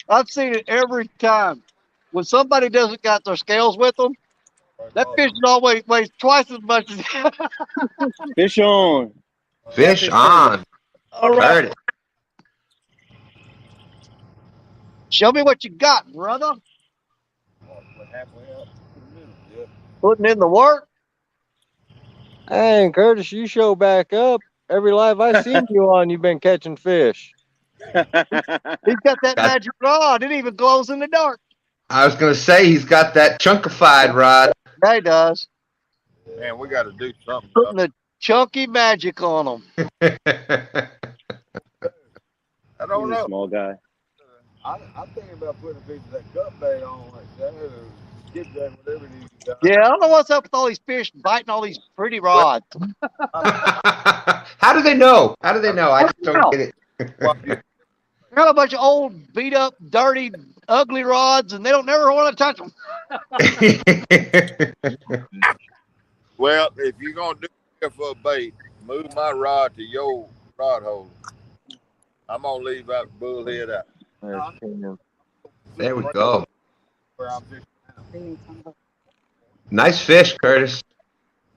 S1: I've seen it every time. When somebody doesn't got their scales with them, that fish always weighs twice as much as.
S10: Fish on.
S12: Fish on.
S1: All right.
S12: Heard it.
S1: Show me what you got, brother. Putting in the work.
S11: Hey, Curtis, you show back up. Every live I've seen you on, you've been catching fish.
S1: He's got that magic rod. It even glows in the dark.
S12: I was going to say he's got that chunkified rod.
S1: Yeah, he does.
S2: Man, we got to do something.
S1: Putting the chunky magic on them.
S2: I don't know.
S10: Small guy.
S8: I'm thinking about putting a piece of that gut bait on like that, or skip that, whatever it is.
S1: Yeah, I don't know what's up with all these fish biting all these pretty rods.
S12: How do they know? I just don't get it.
S1: Got a bunch of old, beat up, dirty, ugly rods, and they don't never want to touch them.
S2: Well, if you're gonna do it for a bait, move my rod to your rod holder. I'm gonna leave out the bullhead out.
S12: There we go. Nice fish, Curtis.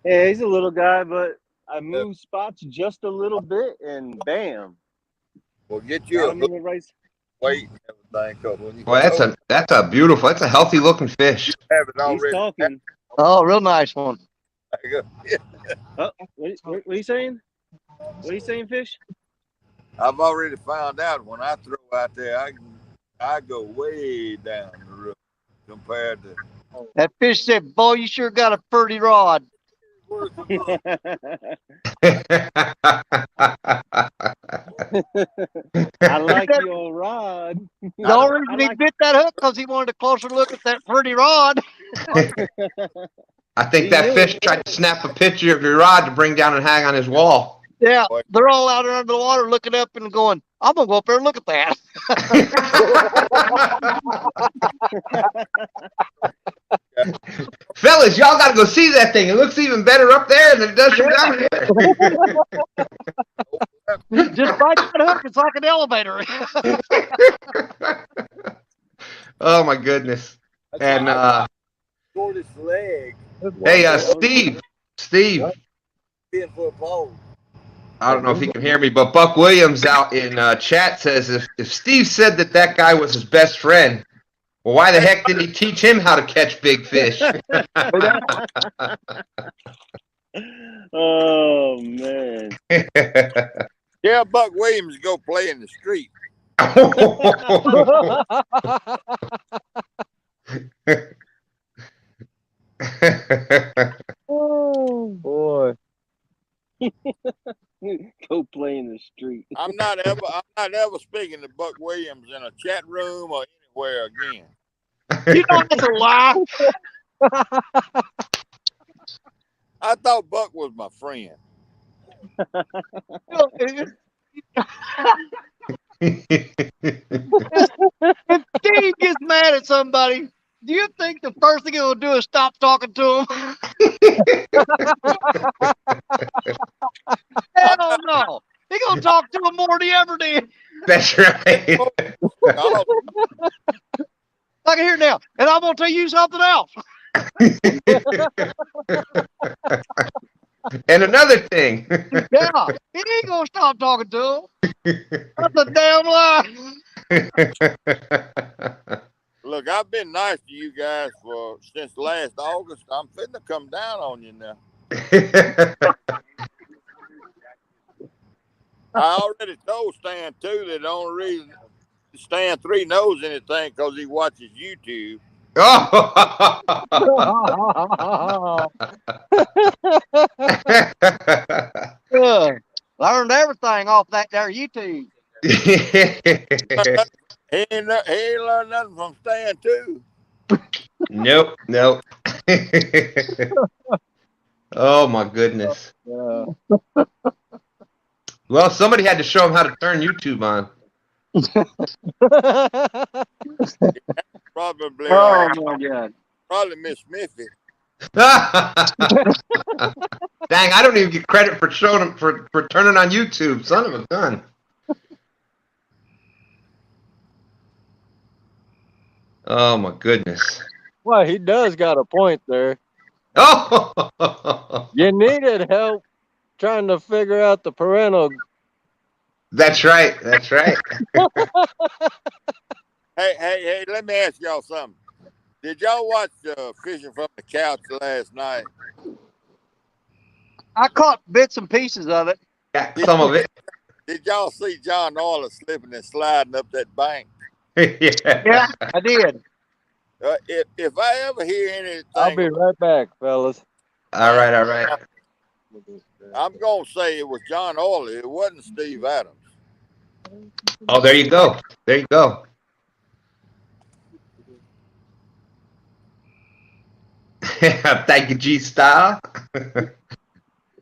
S10: Yeah, he's a little guy, but I moved spots just a little bit, and bam.
S2: Well, get you a weight and everything.
S12: Boy, that's a beautiful, that's a healthy looking fish.
S2: Have it already.
S10: He's talking.
S1: Oh, real nice one.
S10: Oh, what are you saying? What are you saying, Fish?
S2: I've already found out when I throw out there, I go way down the road compared to.
S1: That fish said, "Boy, you sure got a pretty rod."
S10: I like your rod.
S1: The only reason he bit that hook because he wanted a closer look at that pretty rod.
S12: I think that fish tried to snap a picture of your rod to bring down and hang on his wall.
S1: Yeah, they're all out there under the water looking up and going, I'm going to go up there and look at that.
S12: Fellas, y'all got to go see that thing. It looks even better up there than it does from down here.
S1: Just right that hook, it's like an elevator.
S12: Oh, my goodness. And,
S8: Shortest leg.
S12: hey, Steve.
S8: 10-foot pole.
S12: I don't know if he can hear me, but Buck Williams out in chat says if Steve said that guy was his best friend, well, why the heck didn't he teach him how to catch big fish?
S10: Oh, man.
S2: Yeah, Buck Williams go play in the street.
S11: Oh, boy.
S10: Go play in the street.
S2: I'm not ever speaking to Buck Williams in a chat room or anywhere again.
S1: You know that's a lie.
S2: I thought Buck was my friend.
S1: If Steve gets mad at somebody, do you think the first thing he'll do is stop talking to him? Hell no. He's going to talk to him more than he ever did.
S12: That's right.
S1: I can hear it now. And I'm going to tell you something else.
S12: And another thing.
S1: Yeah, he ain't going to stop talking to him. That's a damn lie.
S2: Look, I've been nice to you guys since last August. I'm fitting to come down on you now. I already told Stan, too, that the only reason Stan 3 knows anything because he watches YouTube.
S1: Learned everything off that there YouTube.
S2: He ain't learned nothing from Stan, too.
S12: Nope. Oh, my goodness. Well, somebody had to show him how to turn YouTube on.
S2: Probably.
S1: Oh, my God.
S2: Probably Miss Smithy.
S12: Dang, I don't even get credit for showing him for turning on YouTube. Son of a gun. Oh my goodness.
S11: Well, he does got a point there.
S12: Oh,
S11: you needed help trying to figure out the parental.
S2: That's right. Hey, let me ask y'all something. Did y'all watch Fishing from the Couch last night?
S1: I caught bits and pieces of it.
S12: Yeah, some of it.
S2: Did y'all see John Orler slipping and sliding up that bank?
S1: Yeah, I did.
S2: If I ever hear anything,
S11: I'll be right back, fellas.
S12: All right.
S2: I'm going to say it was John Orler. It wasn't Steve Adams.
S12: Oh, there you go. Thank you, G-Style.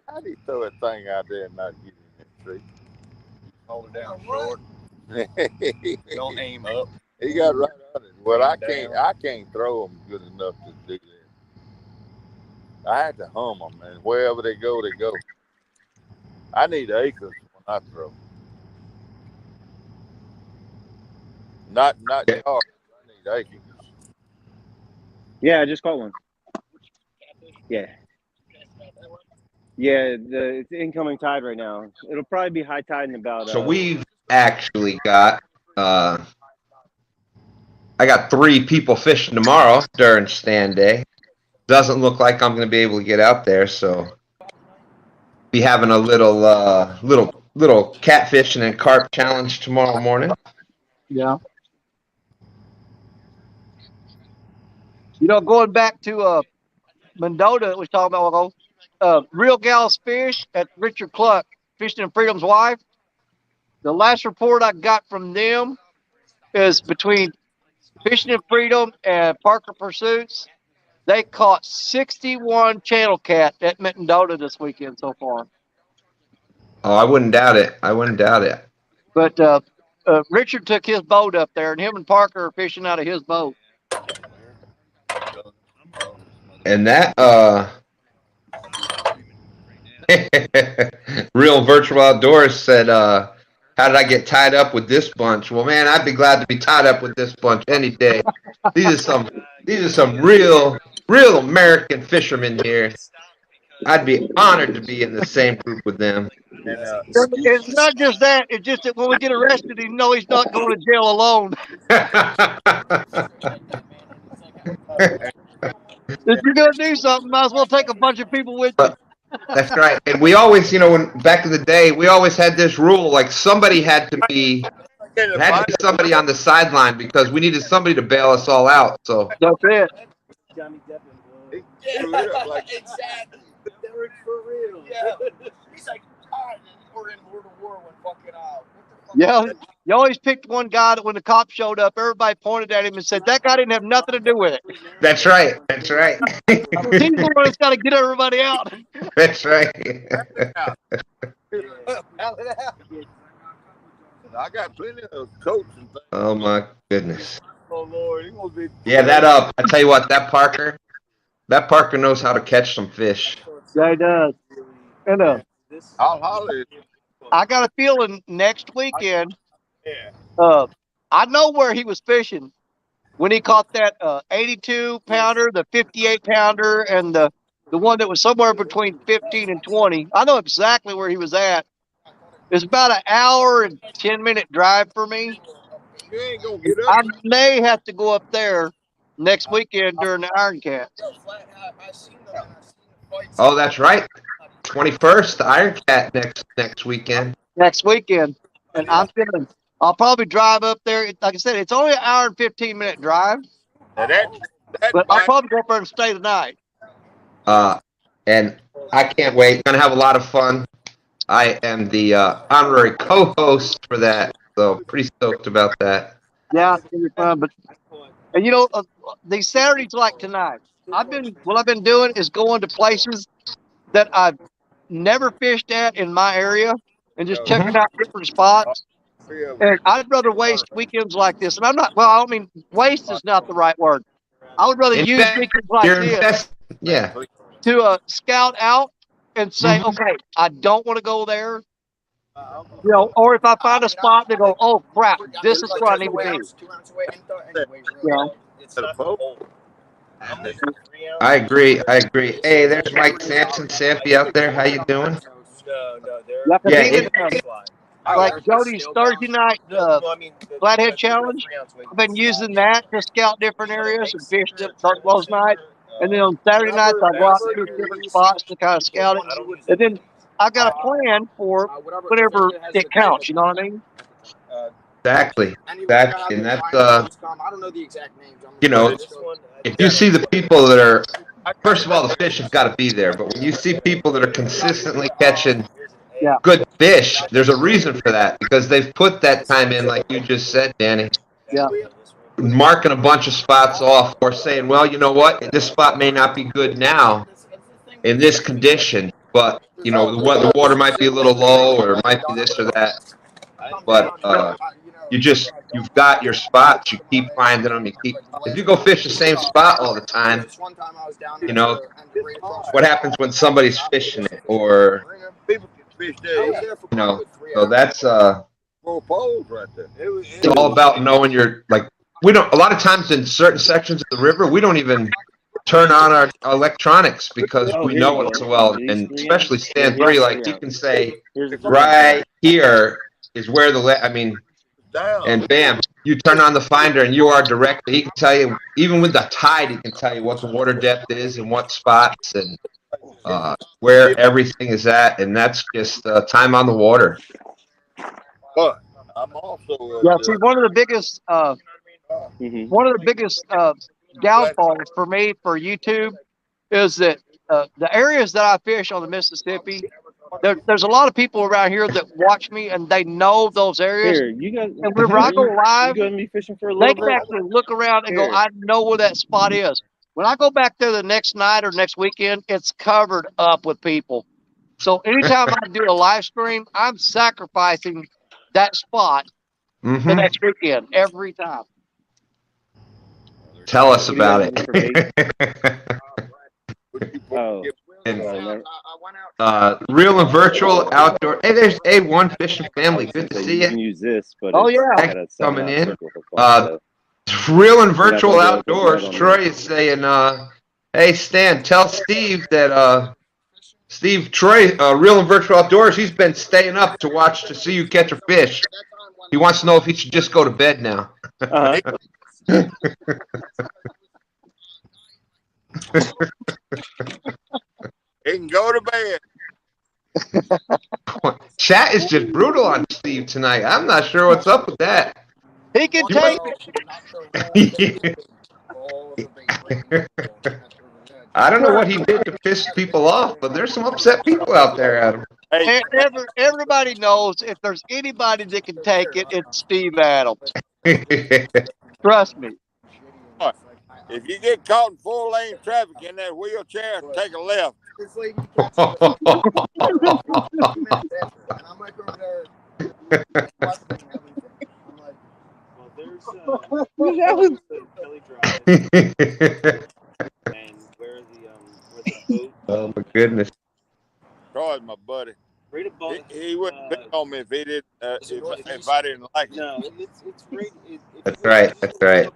S2: How do you throw that thing out there and not get in that tree?
S8: Hold it down short. Don't aim up.
S2: He got right on it. Well, I can't throw them good enough to do that. I had to hum them, man. Wherever they go, they go. I need acres when I throw. Not yards. I need acres.
S10: Yeah, I just caught one. Yeah. Yeah, it's incoming tide right now. It'll probably be high tide in about.
S12: So we've actually got. I got 3 people fishing tomorrow during stand day. Doesn't look like I'm going to be able to get out there, so be having a little catfishing and carp challenge tomorrow morning.
S1: Yeah. You know, going back to Mendota that we was talking about ago, Real Gals Fish at Richard Cluck, Fishin and Freedom's wife. The last report I got from them is between Fishin and Freedom and Parker Pursuits. They caught 61 channel cat at Mendota this weekend so far.
S12: Oh, I wouldn't doubt it. I wouldn't doubt it.
S1: But Richard took his boat up there, and him and Parker are fishing out of his boat.
S12: And that Real Virtual Outdoors said, how did I get tied up with this bunch? Well, man, I'd be glad to be tied up with this bunch any day. These are some real American fishermen here. I'd be honored to be in the same group with them.
S1: It's not just that. It's just that when we get arrested, you know he's not going to jail alone. If you're going to do something, might as well take a bunch of people with you.
S12: That's right. And we always, when back in the day, we always had this rule, like somebody had to be somebody on the sideline because we needed somebody to bail us all out. So
S1: that's it.
S7: Exactly. Derek for real. Yeah. He's like, we're in World War when fucking
S1: Yeah, you always picked one guy that when the cops showed up, everybody pointed at him and said, that guy didn't have nothing to do with it.
S12: That's right. That's right.
S1: He's the one that's got to get everybody out.
S12: That's right.
S2: I got plenty of coats and things.
S12: Oh my goodness.
S8: Oh Lord, he gonna be.
S12: Yeah, I tell you what, that Parker knows how to catch some fish.
S1: Yeah, he does. And
S2: I'll holler.
S1: I got a feeling next weekend. I know where he was fishing when he caught that 82 pounder, the 58 pounder, and the one that was somewhere between 15 and 20. I know exactly where he was at. It's about an hour and 10-minute drive for me.
S2: You ain't gonna get
S1: I
S2: up.
S1: may have to go up there next weekend during the Iron Cat.
S12: Oh, that's right. 21st, the Iron Cat next weekend.
S1: Next weekend, and I'll probably drive up there. Like I said, it's only an hour and 15-minute drive.
S2: But
S1: I'll probably go up there and stay the night.
S12: And I can't wait. Gonna have a lot of fun. I am the honorary co-host for that, so pretty stoked about that.
S1: Yeah, it's gonna be fun. But these Saturdays like tonight, what I've been doing is going to places that I've never fished at in my area and just checking out different spots. And I'd rather waste weekends like this. And I don't mean waste is not the right word. I would rather use weekends like this to scout out and say, okay, I don't want to go there. Or if I find a spot, they go, oh crap, this is where I need to be.
S12: I agree. Hey, there's Mike Sampson. Sampy out there. How you doing?
S1: Like Jody's Thursday night Flathead Challenge. I've been using that to scout different areas and fish those nights. And then on Saturday nights, I go out to different spots to kind of scout it. And then I've got a plan for whenever it counts. You know what I mean?
S12: Exactly. And that's if you see the people that are, first of all, the fish has got to be there. But when you see people that are consistently catching good fish, there's a reason for that because they've put that time in, like you just said, Danny.
S1: Yeah.
S12: Marking a bunch of spots off or saying, well, you know what, this spot may not be good now in this condition, but the water might be a little low or it might be this or that. But you've got your spots. You keep finding them. If you go fish the same spot all the time, what happens when somebody's fishing it or so that's
S2: four poles right there.
S12: It's all about knowing a lot of times in certain sections of the river, we don't even turn on our electronics because we know it so well. And especially stand 3, like you can say right here is where and bam, you turn on the finder and you are directly, he can tell you, even with the tide, he can tell you what the water depth is and what spots and where everything is at. And that's just time on the water.
S2: But I'm also
S1: see, one of the biggest downfalls for me for YouTube is that the areas that I fish on the Mississippi, there's a lot of people around here that watch me and they know those areas.
S10: Here, you guys,
S1: And whenever I go
S10: you
S1: live,
S10: going to be fishing for a
S1: they
S10: little
S1: can
S10: bit?
S1: actually look around and go,
S10: Here.
S1: I know where that spot is. When I go back there the next night or next weekend, it's covered up with people. So anytime I do a live stream, I'm sacrificing that spot the next weekend every time.
S12: Tell us
S10: What do you
S12: about
S10: guys use for bait?
S12: it.
S10: Oh,
S12: And, real and virtual outdoor. Hey, there's A1 Fishing Family. Good to see
S10: you can
S12: you.
S10: use this, but
S1: Oh,
S10: it's
S1: yeah.
S10: got a
S12: Coming
S10: 7/0
S12: in.
S10: circle hook on it, so.
S12: Real and virtual
S10: Yeah,
S12: outdoors.
S10: on
S12: Troy
S10: there.
S12: is saying, hey Stan, tell Steve that Troy, Real and Virtual Outdoors, he's been staying up to see you catch a fish. He wants to know if he should just go to bed now.
S2: He can go to bed.
S12: Chat is just brutal on Steve tonight. I'm not sure what's up with that.
S1: He can take it.
S12: I don't know what he did to piss people off, but there's some upset people out there, Adam.
S2: Hey,
S1: Everybody knows if there's anybody that can take it, it's Steve Adams. Trust me.
S2: if you get caught in full-lane traffic in that wheelchair, take a left.
S12: Oh my goodness.
S2: Troy's my buddy. He wouldn't pick on me if he did if I didn't like it.
S11: No, it's great.
S12: That's right. That's right.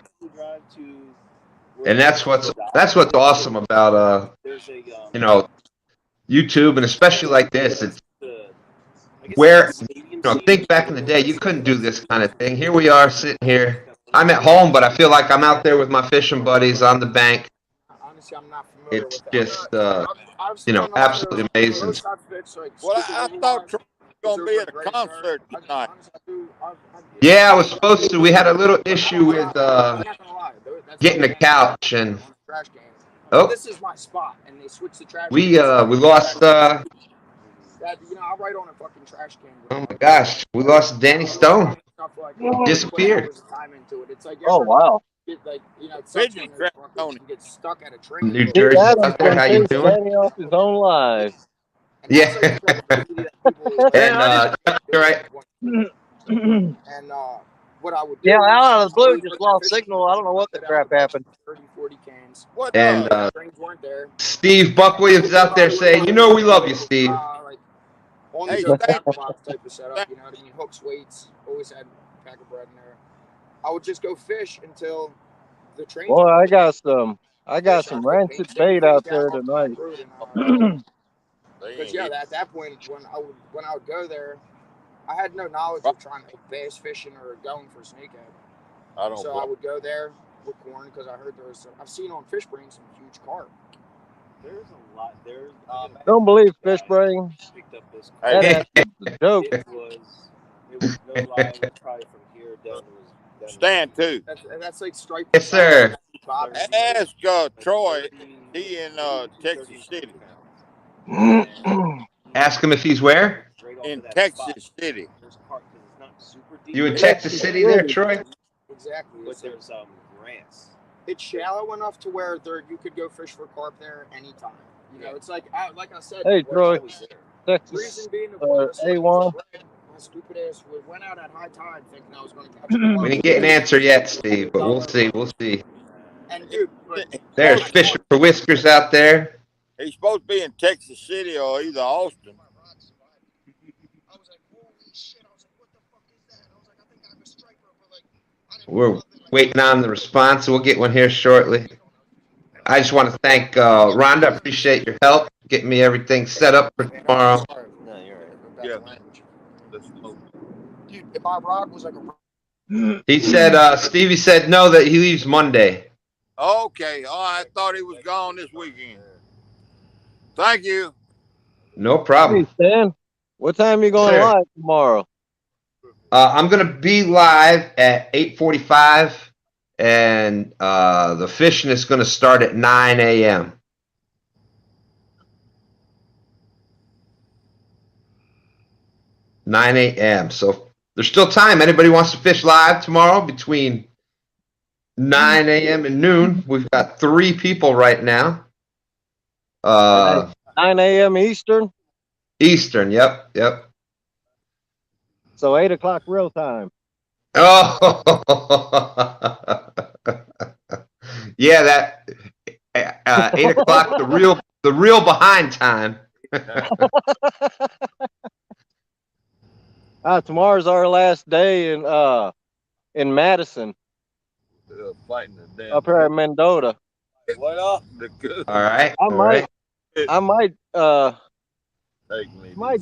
S12: And that's what's awesome about you know, YouTube, and especially like this. It's where, you know, think back in the day, you couldn't do this kind of thing. Here we are sitting here. I'm at home, but I feel like I'm out there with my fishing buddies on the bank. It's just you know, absolutely amazing.
S2: Well, I thought Troy was going to be at a concert tonight.
S12: Yeah, I was supposed to. We had a little issue with getting a couch, and
S13: This is my spot, and they switched the trash.
S12: we lost.
S13: I'll write on a fucking trash can.
S12: Oh my gosh, we lost Danny Stone. Disappeared.
S11: Oh wow.
S2: Fidget Tony.
S13: Get stuck at a train.
S12: New Jersey out there. How you doing?
S11: Standing off his own live.
S12: Yeah. And you're right.
S13: And what I would do
S1: out of the blue just lost signal. I don't know what the crap happened.
S13: 30, 40 cans.
S12: And
S13: Trains weren't there.
S12: Steve Buck Williams is out there saying, "You know we love you, Steve."
S2: Hey,
S13: type of setup, you know what I mean? Hooks, weights, always had a pack of bread in there. I would just go fish until the train.
S11: Boy, I got some rancid bait out there tonight.
S13: But yeah, at that point, when I would go there, I had no knowledge of trying to bass fishing or going for snakehead. So I would go there with corn because I heard there was. I've seen on Fish Brain some huge carp.
S14: There's a lot. There's.
S11: Don't believe Fish Brain.
S14: Picked up this.
S11: That's a joke.
S14: It was no lie. It was probably from here down to.
S2: Stand too.
S13: That's like striped.
S12: Yes, sir.
S2: Ask Troy. He in Texas City.
S12: Ask him if he's where?
S2: In Texas City.
S12: You in Texas City there, Troy?
S13: Exactly.
S14: But there's grass.
S13: It's shallow enough to where you could go fish for carp there anytime. You know, it's like I said.
S11: Hey, Troy. Texas
S13: Reason being,
S11: A1.
S13: my stupid ass went out at high tide thinking I was going to catch.
S12: We didn't get an answer yet, Steve, but we'll see. We'll see.
S13: And dude,
S12: There's Fishing for Whiskers out there.
S2: He's supposed to be in Texas City or either Austin.
S12: We're waiting on the response, so we'll get one here shortly. I just want to thank Rhonda. I appreciate your help getting me everything set up for tomorrow.
S14: No, you're right.
S2: Yeah.
S13: Dude, if my rod was like a.
S12: He said, Stevie said no, that he leaves Monday.
S2: Okay. Oh, I thought he was gone this weekend. Thank you.
S12: No problem.
S11: Hey, Stan, what time are you going live tomorrow?
S12: I'm going to be live at 8:45, and the fishing is going to start at 9 a.m. 9 a.m. So there's still time. Anybody wants to fish live tomorrow between 9 a.m. and noon? We've got 3 people right now.
S11: 9 a.m. Eastern.
S12: Eastern. Yep.
S11: So 8 o'clock real time.
S12: Oh, yeah. That 8 o'clock. The real behind time.
S11: Tomorrow's our last day in Madison.
S2: Fighting the damn
S11: Up here at Mendota.
S2: What up? The good.
S12: All right.
S11: I might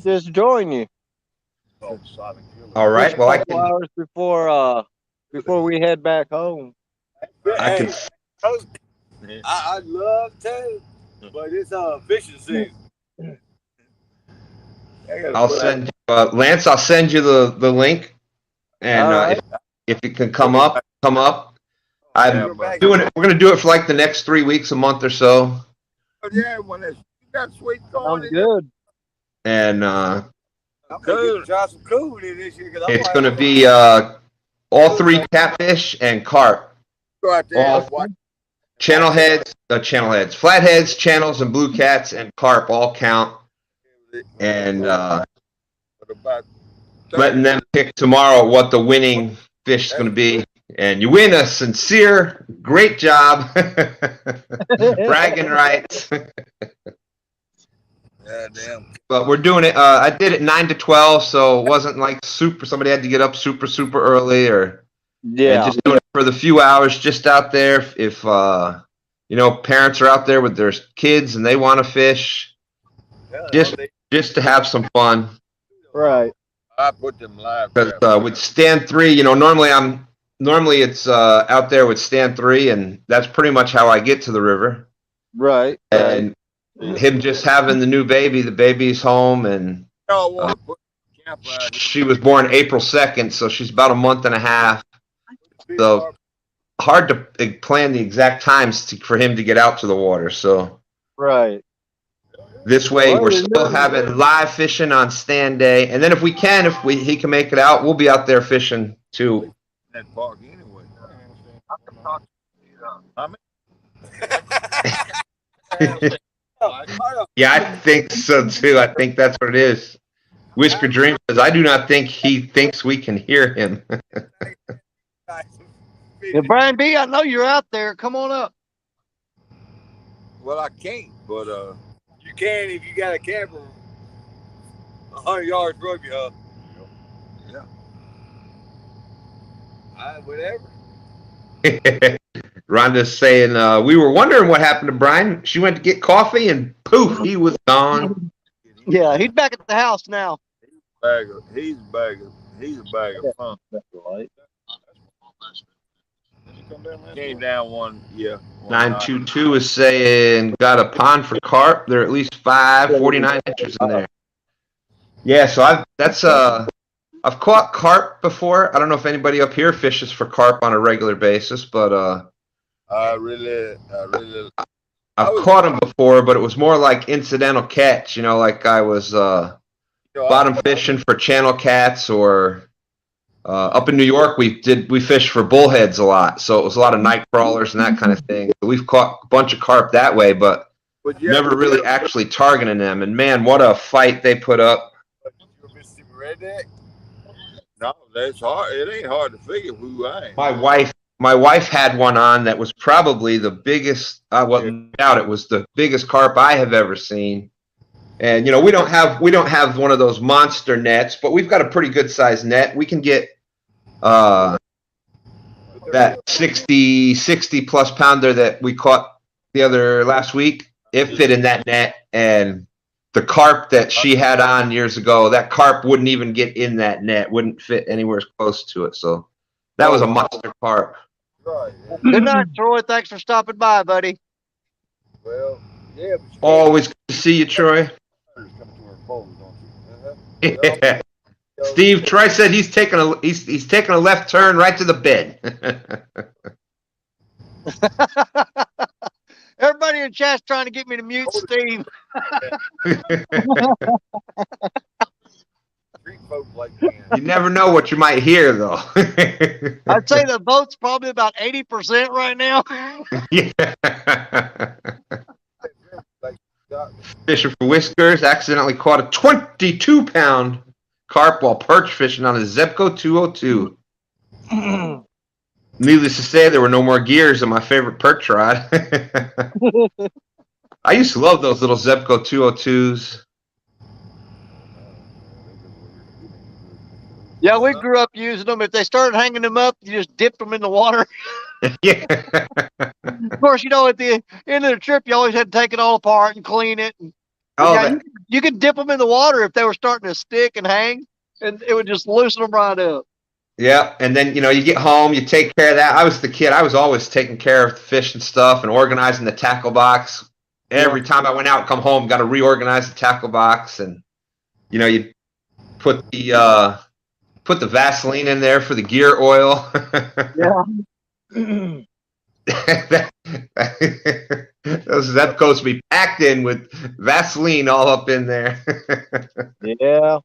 S11: just join you.
S12: All right.
S11: Just
S12: Well,
S11: a couple hours before we head back home.
S8: I'd love to, but it's fishing season.
S12: I'll send Lance. I'll send you the link, and
S11: right.
S12: if you can come up. I'm doing it. We're gonna do it for like the next 3 weeks, a month or so.
S2: Yeah, when you got sweet corn.
S11: Sounds good.
S12: And
S8: I'm gonna try some cool in this year.
S12: it's gonna be all 3 catfish and carp.
S2: Go out there
S12: All
S2: and watch.
S12: flatheads, channels, and blue cats and carp all count. And letting them pick tomorrow what the winning fish is going to be. And you win a sincere, great job, bragging rights.
S2: Yeah, damn.
S12: But we're doing it. I did it 9 to 12, so it wasn't like somebody had to get up super early or just doing it for the few hours just out there. If parents are out there with their kids and they want to fish, just to have some fun.
S11: Right.
S2: I put them live.
S12: Because with stand 3, normally it's out there with stand 3, and that's pretty much how I get to the river.
S11: Right.
S12: And him just having the new baby, the baby's home, and she was born April 2nd, so she's about a month and a half. So hard to plan the exact times for him to get out to the water. So
S11: right.
S12: This way, we're still having live fishing on stand day, and then if he can make it out, we'll be out there fishing too.
S2: That park anyway.
S12: Yeah, I think so too. I think that's what it is. Whisker Dream says, I do not think he thinks we can hear him.
S1: Yeah, Brian B., I know you're out there. Come on up.
S2: Well, I can't, but
S8: you can if you got a camper 100 yards from you, huh? Yeah. Whatever.
S12: Rhonda's saying, we were wondering what happened to Brian. She went to get coffee and poof, he was gone.
S1: Yeah, he's back at the house now.
S2: He's a bag of fun. Came down one, yeah.
S12: 922 is saying, got a pond for carp. There are at least 49 inches in there. Yeah, so I've caught carp before. I don't know if anybody up here fishes for carp on a regular basis, but
S2: I've
S12: caught them before, but it was more like incidental catch. Like I was bottom fishing for channel cats, or up in New York we fished for bullheads a lot. So it was a lot of night crawlers and that kind of thing. So we've caught a bunch of carp that way, but never really actually targeting them. And man, what a fight they put up.
S2: Mississippi redneck? No, that's hard. It ain't hard to figure who I am.
S12: My wife had one on that was probably the biggest. No doubt it was the biggest carp I have ever seen. And we don't have one of those monster nets, but we've got a pretty good sized net. We can get that 60 plus pounder that we caught last week. It fit in that net, and the carp that she had on years ago, that carp wouldn't even get in that net, wouldn't fit anywhere close to it. So that was a monster carp.
S1: Good night, Troy. Thanks for stopping by, buddy.
S2: Well, yeah.
S12: Always good to see you, Troy. Yeah. Steve, Troy said he's taking a left turn right to the bed.
S1: Everybody in chat's trying to get me to mute Steve.
S8: folks like me.
S12: You never know what you might hear, though.
S1: I'd say the boat's probably about 80% right now.
S12: Yeah. Fishing for whiskers, accidentally caught a 22-pound carp while perch fishing on a Zebco 202. Needless to say, there were no more gears on my favorite perch rod. I used to love those little Zebco 202s.
S1: Yeah, we grew up using them. If they started hanging them up, you just dipped them in the water.
S12: Yeah.
S1: Of course, you know, at the end of the trip, you always had to take it all apart and clean it. And, you could dip them in the water if they were starting to stick and hang, and it would just loosen them right up.
S12: Yeah, and then, you know, you get home, you take care of that. I was the kid. I was always taking care of the fish and stuff and organizing the tackle box. Every time I went out, come home, got to reorganize the tackle box, and, you know, you put the Vaseline in there for the gear oil.
S1: Yeah.
S12: Those Zebcos be packed in with Vaseline all up in there.
S11: Yeah.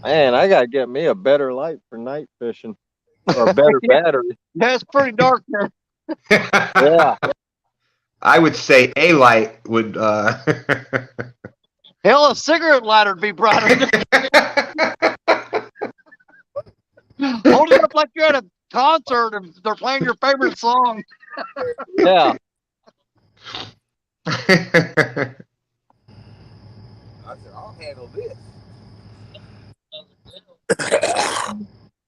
S11: Man, I gotta get me a better light for night fishing, or a better battery.
S1: Yeah, it's pretty dark there.
S11: Yeah.
S12: I would say a light would.
S1: Hell, a cigarette lighter would be brighter. Hold it up like you're at a concert and they're playing your favorite song.
S11: Yeah.
S8: I said, I'll handle this.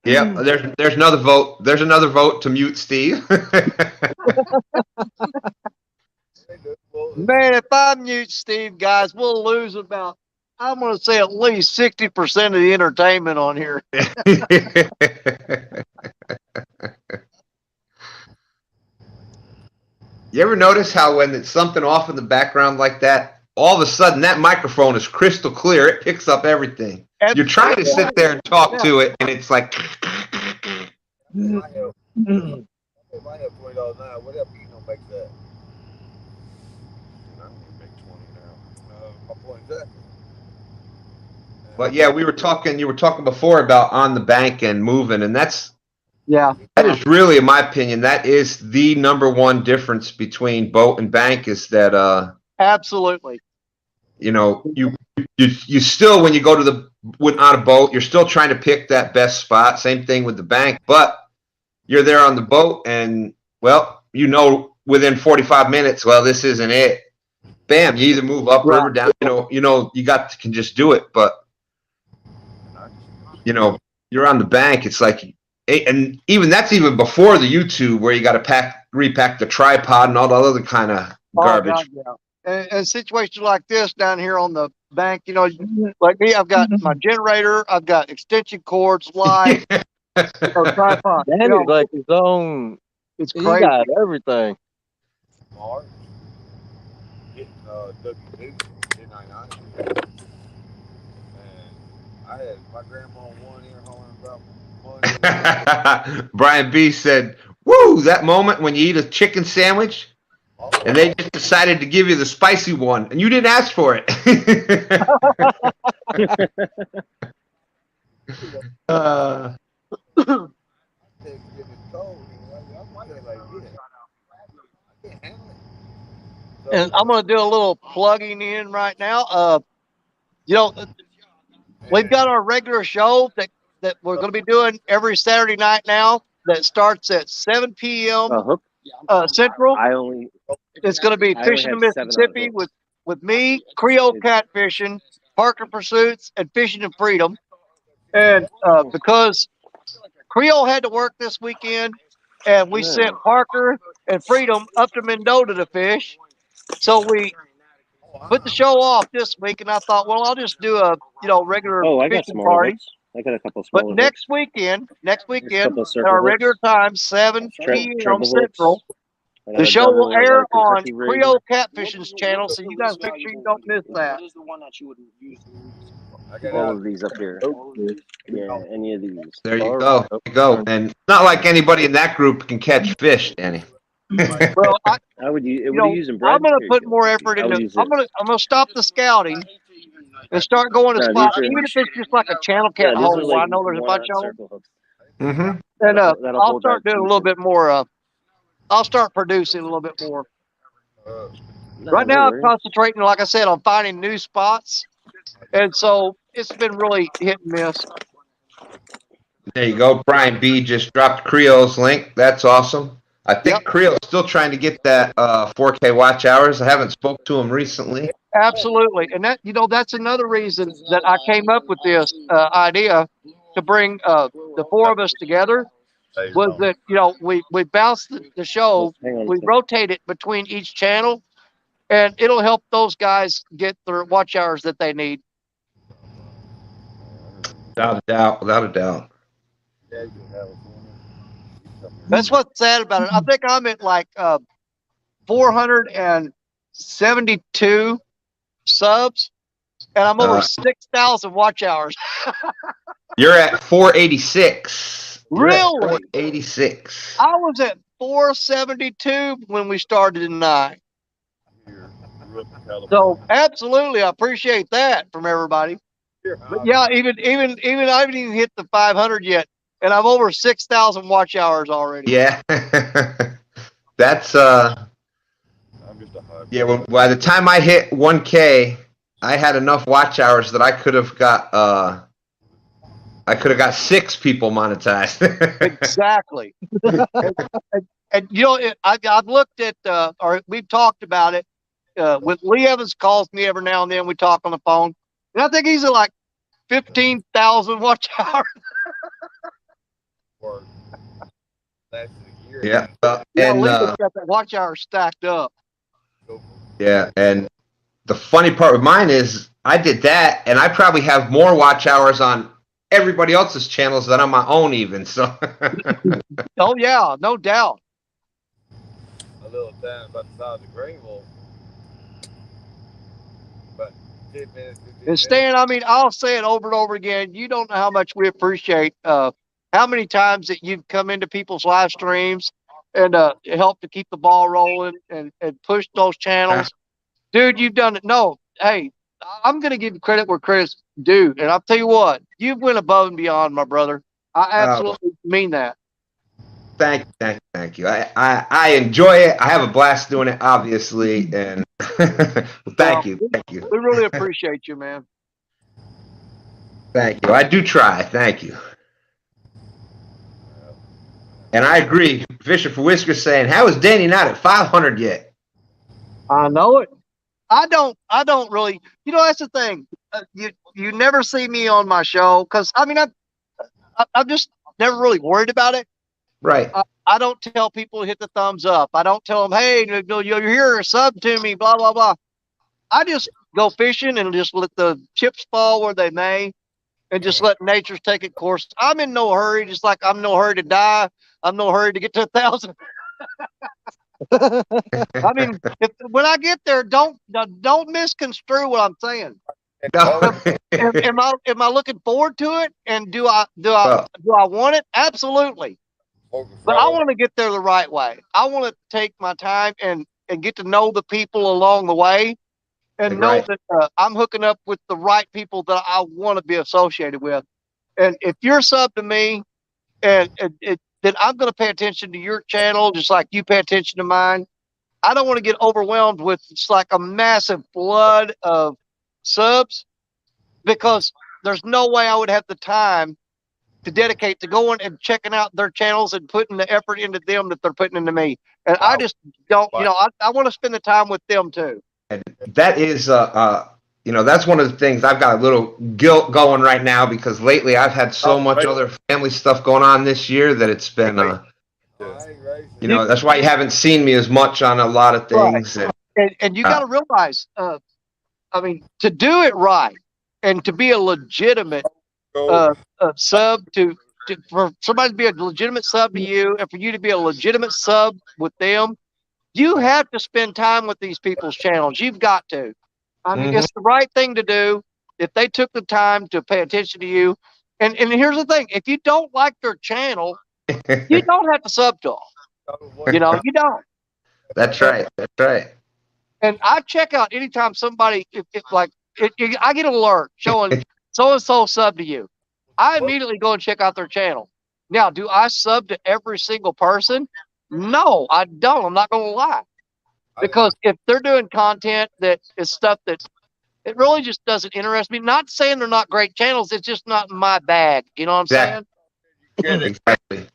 S12: Yeah, there's another vote. There's another vote to mute Steve.
S1: Man, if I mute Steve, guys, we'll lose about, I'm going to say, at least 60% of the entertainment on here.
S12: You ever notice how when it's something off in the background like that, all of a sudden that microphone is crystal clear. It picks up everything. You're trying to sit there and talk to it, and it's like.
S8: If I have $20 now, whatever you don't make that. I don't even make 20 now. My point exactly.
S12: But yeah, we were talking. You were talking before about on the bank and moving, and that is really, in my opinion, that is the #1 difference between boat and bank. Is that
S1: absolutely.
S12: You know, you still, when you go to on a boat, you're still trying to pick that best spot. Same thing with the bank, but you're there on the boat, and well, you know, within 45 minutes, well, this isn't it. Bam, you either move up, river, down. You know, you can just do it. But you know, you're on the bank. It's like, and that's even before the YouTube, where you got to repack the tripod and all the other kind of garbage.
S1: God, yeah. And situations like this down here on the bank, you know, like me, I've got my generator, I've got extension cords, light, tripod.
S11: Danny's like his own.
S1: It's
S11: he
S1: crazy.
S11: got everything.
S8: March, getting W2 1099, and I had my grandma on one ear hollering about money.
S12: Brian B said, "Woo! That moment when you eat a chicken sandwich." And they just decided to give you the spicy one, and you didn't ask for it.
S1: And I'm going to do a little plugging in right now. You know, we've got our regular show that we're going to be doing every Saturday night now. That starts at 7 p.m. Central. It's going to be Fishin the Mississippi with me, Creole Catfishing, Parker Pursuits, and Fishing and Freedom. And because Creole had to work this weekend, and we sent Parker and Freedom up to Mendota to fish, so we put the show off this week. And I thought, well, I'll just do a regular fishing party.
S10: I got a couple small.
S1: But next weekend, at our regular time, 7 p.m. Central. The show will air on Creole Catfishing's channel, so you guys make sure you don't miss that.
S10: All of these up here. Yeah, any of these.
S12: There you go. There you go. And it's not like anybody in that group can catch fish, Danny.
S1: Well,
S10: I would use.
S1: you
S10: What are
S1: know,
S10: you using,
S1: I'm
S10: Brad?
S1: gonna
S10: Here you
S1: put
S10: go.
S1: more effort
S10: I would
S1: into.
S10: use
S1: I'm
S10: this.
S1: gonna stop the scouting and start going to
S10: No,
S1: spots,
S10: these are.
S1: even if it's just like a channel
S10: Yeah,
S1: cat
S10: these are
S1: hole.
S10: like
S1: I know there's a bunch
S10: 1-aught
S1: of them,
S10: circle hooks.
S12: Mm-hmm.
S1: and
S10: That'll
S1: I'll
S10: hold
S1: start
S10: that
S1: doing a little
S10: decent.
S1: bit more. I'll start producing a little bit more.
S10: No,
S1: Right
S10: no
S1: now, I'm
S10: worries.
S1: concentrating, like I said, on finding new spots, and so it's been really hit and miss.
S12: There you go. Brian B just dropped Creole's link. That's awesome. I think
S1: Yep.
S12: Creole's still trying to get that 4K watch hours. I haven't spoke to him recently.
S1: Absolutely, and that's another reason that I came up with this idea to bring the four of us together. Was that we bounce the show,
S10: Hang on a
S1: we
S10: second.
S1: rotate it between each channel, and it'll help those guys get their watch hours that they need.
S12: Without a doubt. Without a doubt.
S1: That's what's sad about it. I think I'm at like 472 subs, and I'm over 6,000 watch hours.
S12: You're at 486.
S1: Really?
S12: 486.
S1: I was at 472 when we started tonight. So absolutely, I appreciate that from everybody. But yeah, even I haven't even hit the 500 yet, and I'm over 6,000 watch hours already.
S12: Yeah. That's yeah, well, by the time I hit 1K, I had enough watch hours that I could have got 6 people monetized.
S1: Exactly. and I've looked at or we've talked about it. When Lee Evans calls me every now and then, we talk on the phone, and I think he's at like 15,000 watch hours.
S12: Yeah.
S1: Lee's got that watch hour stacked up.
S12: Yeah, and the funny part with mine is I did that, and I probably have more watch hours on everybody else's channels than on my own even. So.
S1: Oh yeah, no doubt.
S8: A little town about the size of Greenville. But 10 minutes.
S1: And Stan, I mean, I'll say it over and over again. You don't know how much we appreciate how many times that you've come into people's live streams and help to keep the ball rolling and push those channels. Dude, you've done it. No, hey, I'm going to give you credit where credit's due. And I'll tell you what, you've went above and beyond, my brother. I absolutely mean that.
S12: Thank you. I enjoy it. I have a blast doing it, obviously. And thank you.
S1: We really appreciate you, man.
S12: Thank you. I do try. Thank you. And I agree. Fisher for Whiskers saying, how is Danny not at 500 yet?
S1: I know it. I don't really, that's the thing. You never see me on my show because I'm just never really worried about it.
S12: Right.
S1: I don't tell people to hit the thumbs up. I don't tell them, hey, you're here, sub to me, blah, blah, blah. I just go fishing and just let the chips fall where they may and just let nature take its course. I'm in no hurry, just like I'm in no hurry to die. I'm no hurry to get to 1,000. I mean, when I get there, don't misconstrue what I'm saying.
S12: No.
S1: Am I looking forward to it? And do I want it? Absolutely. But I want to get there the right way. I want to take my time and get to know the people along the way, and know that I'm hooking up with the right people that I want to be associated with. And if you're sub to me, then I'm going to pay attention to your channel just like you pay attention to mine. I don't want to get overwhelmed with it's like a massive flood of subs, because there's no way I would have the time to dedicate to going and checking out their channels and putting the effort into them that they're putting into me. And I just don't, I want to spend the time with them too.
S12: And that is, that's one of the things I've got a little guilt going right now, because lately I've had so much other family stuff going on this year that it's been, that's why you haven't seen me as much on a lot of things.
S1: Right. And you got to realize, to do it right and to be a legitimate sub for somebody to be a legitimate sub to you, and for you to be a legitimate sub with them, you have to spend time with these people's channels. You've got to. I mean, it's the right thing to do. if they took the time to pay attention to you, and here's the thing: if you don't like their channel, you don't have to sub to them. You know, you don't.
S12: That's right. That's right.
S1: And I check out anytime somebody, I get an alert showing so and so sub to you. I immediately go and check out their channel. Now, do I sub to every single person? No, I don't. I'm not going to lie. Because if they're doing content that is stuff that it really just doesn't interest me, not saying they're not great channels, it's just not in my bag. You know what I'm saying?
S12: Exactly.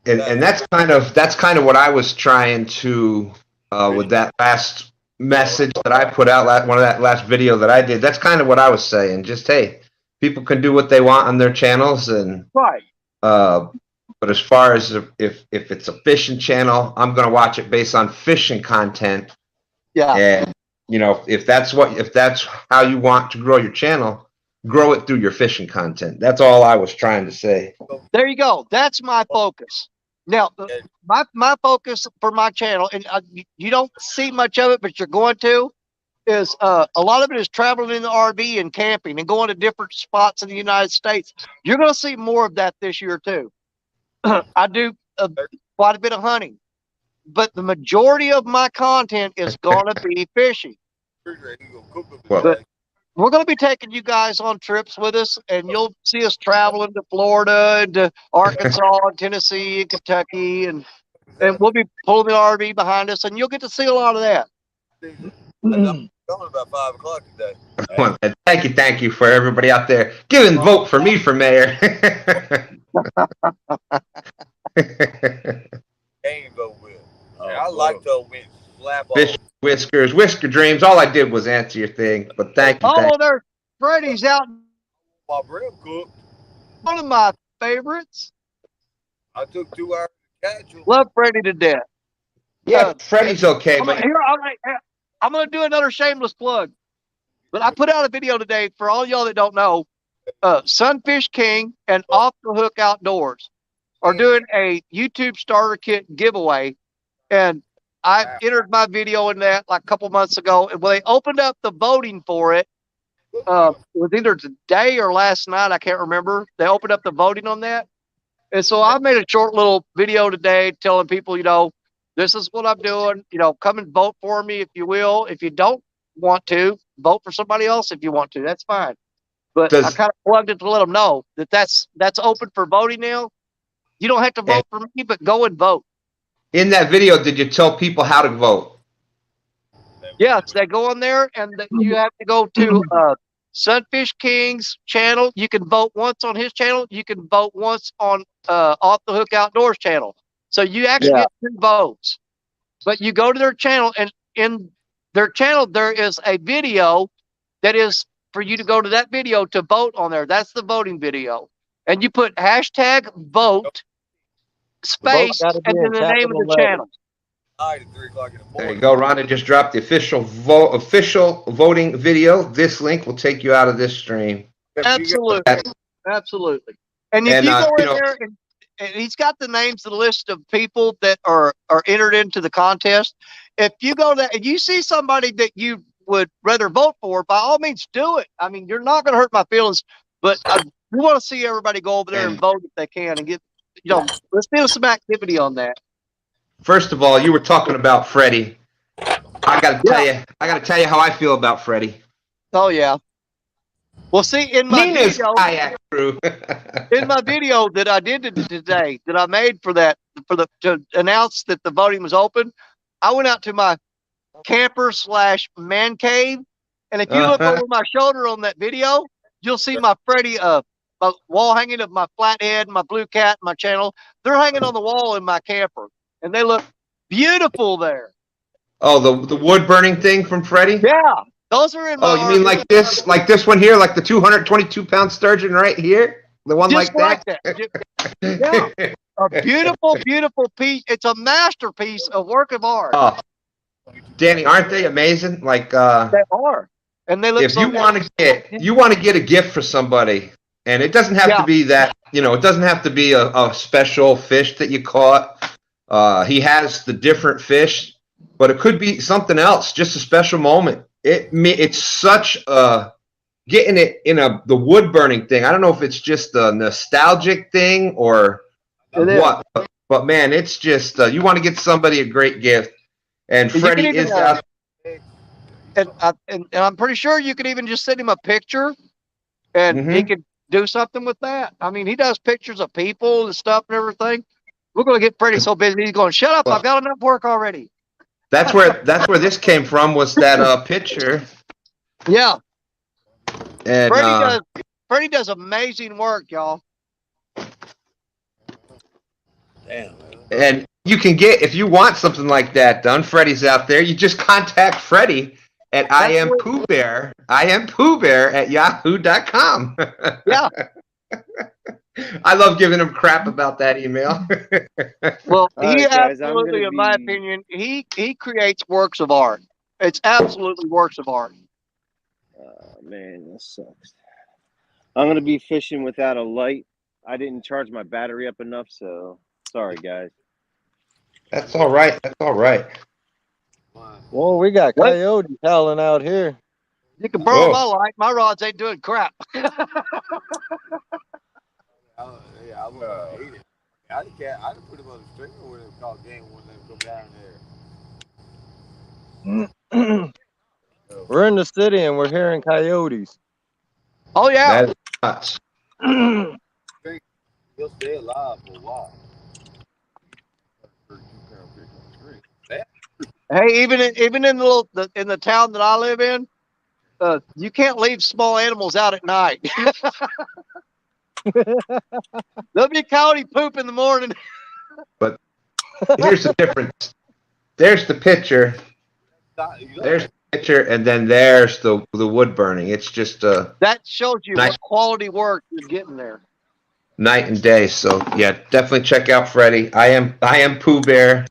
S12: And that's kind of what I was trying to with that last message that I put out, that last video that I did. That's kind of what I was saying. Just, hey, people can do what they want on their channels, and
S1: right.
S12: But as far as if it's a fishing channel, I'm going to watch it based on fishing content.
S1: Yeah.
S12: And you know, if that's how you want to grow your channel, grow it through your fishing content. That's all I was trying to say.
S1: There you go. That's my focus. Now, my focus for my channel, and you don't see much of it, but you're going to, is a lot of it is traveling in the RV and camping and going to different spots in the United States. You're going to see more of that this year too. I do quite a bit of hunting, but the majority of my content is going to be fishing. But we're going to be taking you guys on trips with us, and you'll see us traveling to Florida and to Arkansas and Tennessee and Kentucky, and we'll be pulling the RV behind us, and you'll get to see a lot of that.
S8: Coming about 5 o'clock today.
S12: Well, thank you for everybody out there giving vote for me for mayor.
S8: Ain't go with. I like to win. Slap
S12: Fish whiskers, whisker dreams. All I did was answer your thing, but thank you.
S1: Oh, there's Freddie's out.
S8: My bread cooked.
S1: One of my favorites.
S8: I took 2 hours to catch him.
S1: Love Freddie to death.
S12: Yeah, Freddie's okay.
S1: I'm going to do another shameless plug. But I put out a video today for all y'all that don't know. Sunfish King and Off the Hook Outdoors are doing a YouTube starter kit giveaway. And I entered my video in that like a couple months ago. And when they opened up the voting for it, it was either today or last night. I can't remember. They opened up the voting on that. And so I made a short little video today telling people, you know, this is what I'm doing. You know, come and vote for me if you will. If you don't want to, vote for somebody else if you want to. That's fine. But I kind of plugged it to let them know that that's open for voting now. You don't have to vote for me, but go and vote.
S12: In that video, did you tell people how to vote?
S1: Yes, they go on there, and you have to go to Sunfish King's channel. You can vote once on his channel. You can vote once on Off the Hook Outdoors channel. So you actually get 2 votes. But you go to their channel, and in their channel, there is a video that is for you to go to that video to vote on there. That's the voting video. And you put hashtag vote space and then the name of the channel.
S12: There you go. Rhonda just dropped the official voting video. This link will take you out of this stream.
S1: Absolutely. Absolutely. And if you go in there and he's got the names of the list of people that are entered into the contest. If you go there and you see somebody that you would rather vote for, by all means do it. I mean, you're not going to hurt my feelings, but we want to see everybody go over there and vote if they can and get, you know, let's do some activity on that.
S12: First of all, you were talking about Freddie. I got to tell you how I feel about Freddie.
S1: Oh yeah. Well, see, in my
S12: Nina's
S1: video,
S12: kayak crew.
S1: in my video that I did today, that I made to announce that the voting was open, I went out to my camper / man cave, and if you look over my shoulder on that video, you'll see my Freddie my wall hanging of my flathead, my blue cat, my channel. They're hanging on the wall in my camper, and they look beautiful there.
S12: Oh, the wood burning thing from Freddie?
S1: Yeah. Those are in my
S12: you mean like this one here, like the 222-pound sturgeon right here? The one
S1: just
S12: like that?
S1: Yeah. A beautiful, beautiful piece. It's a masterpiece, a work of art.
S12: Oh, Danny, aren't they amazing? Like
S1: they are. And they look
S12: if you want to get a gift for somebody, and it doesn't have to be that, you know, it doesn't have to be a special fish that you caught. He has the different fish, but it could be something else, just a special moment. It's such a getting it in the wood burning thing. I don't know if it's just a nostalgic thing or what, but man, it's just you want to get somebody a great gift, and Freddie is out.
S1: And I'm pretty sure you could even just send him a picture, and he could do something with that. I mean, he does pictures of people and stuff and everything. We're going to get Freddie so busy. He's going, shut up. I've got enough work already.
S12: That's where this came from, was that picture.
S1: Yeah.
S12: And
S1: Freddie does amazing work, y'all.
S2: Damn.
S12: And you can get, if you want something like that done, Freddie's out there. You just contact Freddie at IamPoohBear@yahoo.com.
S1: Yeah.
S12: I love giving him crap about that email.
S1: Well, he
S10: right, guys,
S1: absolutely, in my opinion, he creates works of art. It's absolutely works of art.
S10: Man, that sucks. I'm going to be fishing without a light. I didn't charge my battery up enough, so sorry, guys.
S12: That's all right. That's all right.
S11: Well, we got coyotes howling out here.
S1: You can borrow my light. My rods ain't doing crap.
S8: I hate it. I didn't put him on the stringer when it was called game when they go down there.
S11: We're in the city and we're hearing coyotes.
S1: Oh yeah.
S12: That's nuts.
S8: He'll stay alive for a while.
S1: Hey, even in the town that I live in, you can't leave small animals out at night. There'll be coyote poop in the morning.
S12: But here's the difference. There's the picture. There's the picture, and then there's the wood burning. It's just
S1: that shows you what quality work you're getting there.
S12: Night and day. So yeah, definitely check out Freddie. I am Pooh Bear.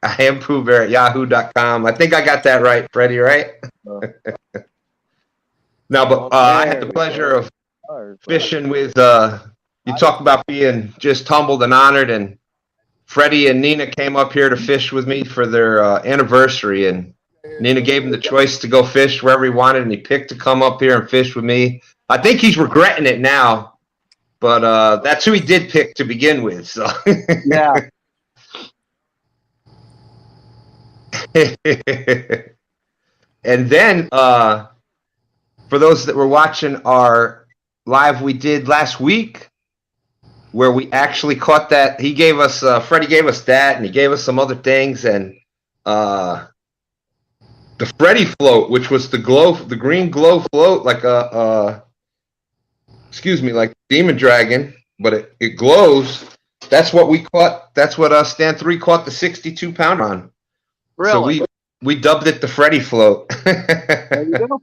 S12: I am Pooh Bear at yahoo.com. I think I got that right, Freddie, right? No, but I had the pleasure of fishing with you talk about being just humbled and honored, and Freddie and Nina came up here to fish with me for their anniversary, and Nina gave him the choice to go fish wherever he wanted, and he picked to come up here and fish with me. I think he's regretting it now, but that's who he did pick to begin with. So
S1: yeah.
S12: And then for those that were watching our live we did last week, where we actually caught that, he gave us Freddie gave us that, and he gave us some other things, and the Freddie float, which was the green glow float, like like Demon Dragon, but it glows. That's what we caught. That's what Stand 3 caught the 62-pounder on.
S1: Really?
S12: So we dubbed it the Freddie float.
S1: There you go.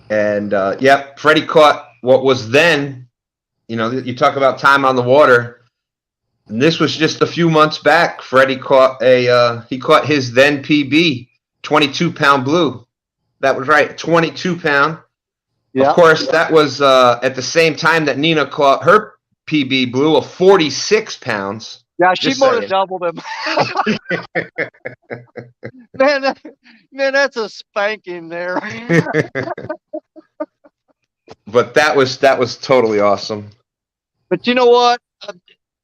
S12: And yeah, Freddie caught what was then, you talk about time on the water. And this was just a few months back. Freddie caught his then PB, 22-pound blue. That was right, 22-pound. Yeah. Of course, that was at the same time that Nina caught her PB blue of 46 pounds.
S1: Yeah, she more than doubled him. man, that's a spanking there.
S12: But that was totally awesome.
S1: But you know what?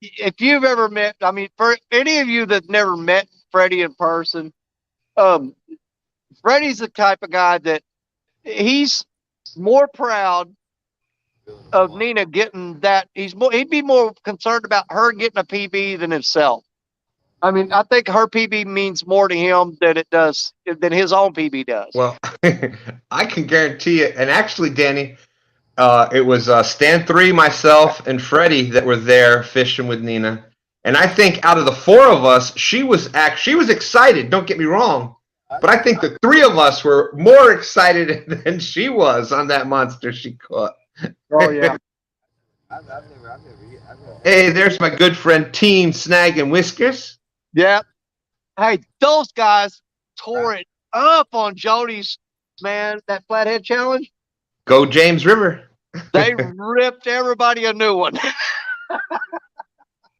S1: If you've ever met, I mean, for any of you that never met Freddie in person, Freddie's the type of guy that he's more proud of Nina getting that. He'd be more concerned about her getting a PB than himself. I mean, I think her PB means more to him than his own PB does.
S12: Well, I can guarantee it. And actually, Danny, it was Stand 3, myself, and Freddie that were there fishing with Nina. And I think out of the four of us, she was excited. Don't get me wrong, but I think the three of us were more excited than she was on that monster she caught.
S1: Oh yeah.
S8: I've never.
S12: Hey, there's my good friend Teen Snag and Whiskers.
S1: Yeah. Hey, those guys tore it up on Jody's, man, that flathead challenge.
S12: Go James River.
S1: They ripped everybody a new one.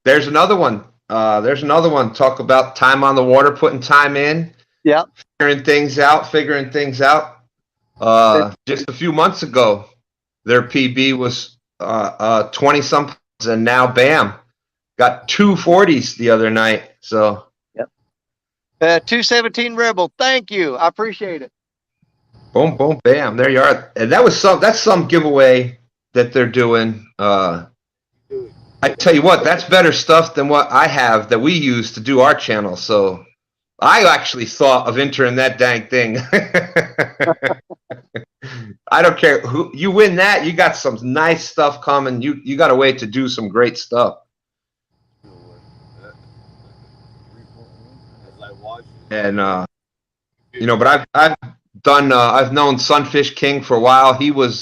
S12: There's another one. Talk about time on the water, putting time in.
S1: Yeah.
S12: figuring things out. Just a few months ago, their PB was 20 something, and now bam, got 240s the other night. So
S1: 217 Rebel. Thank you. I appreciate it.
S12: boom, boom, bam. There you are. And that's some giveaway that they're doing. I tell you what, that's better stuff than what I have that we use to do our channel. So I actually thought of entering that dang thing. I don't care who you win that. You got some nice stuff coming. You got a way to do some great stuff. And but I've known Sunfish King for a while. He was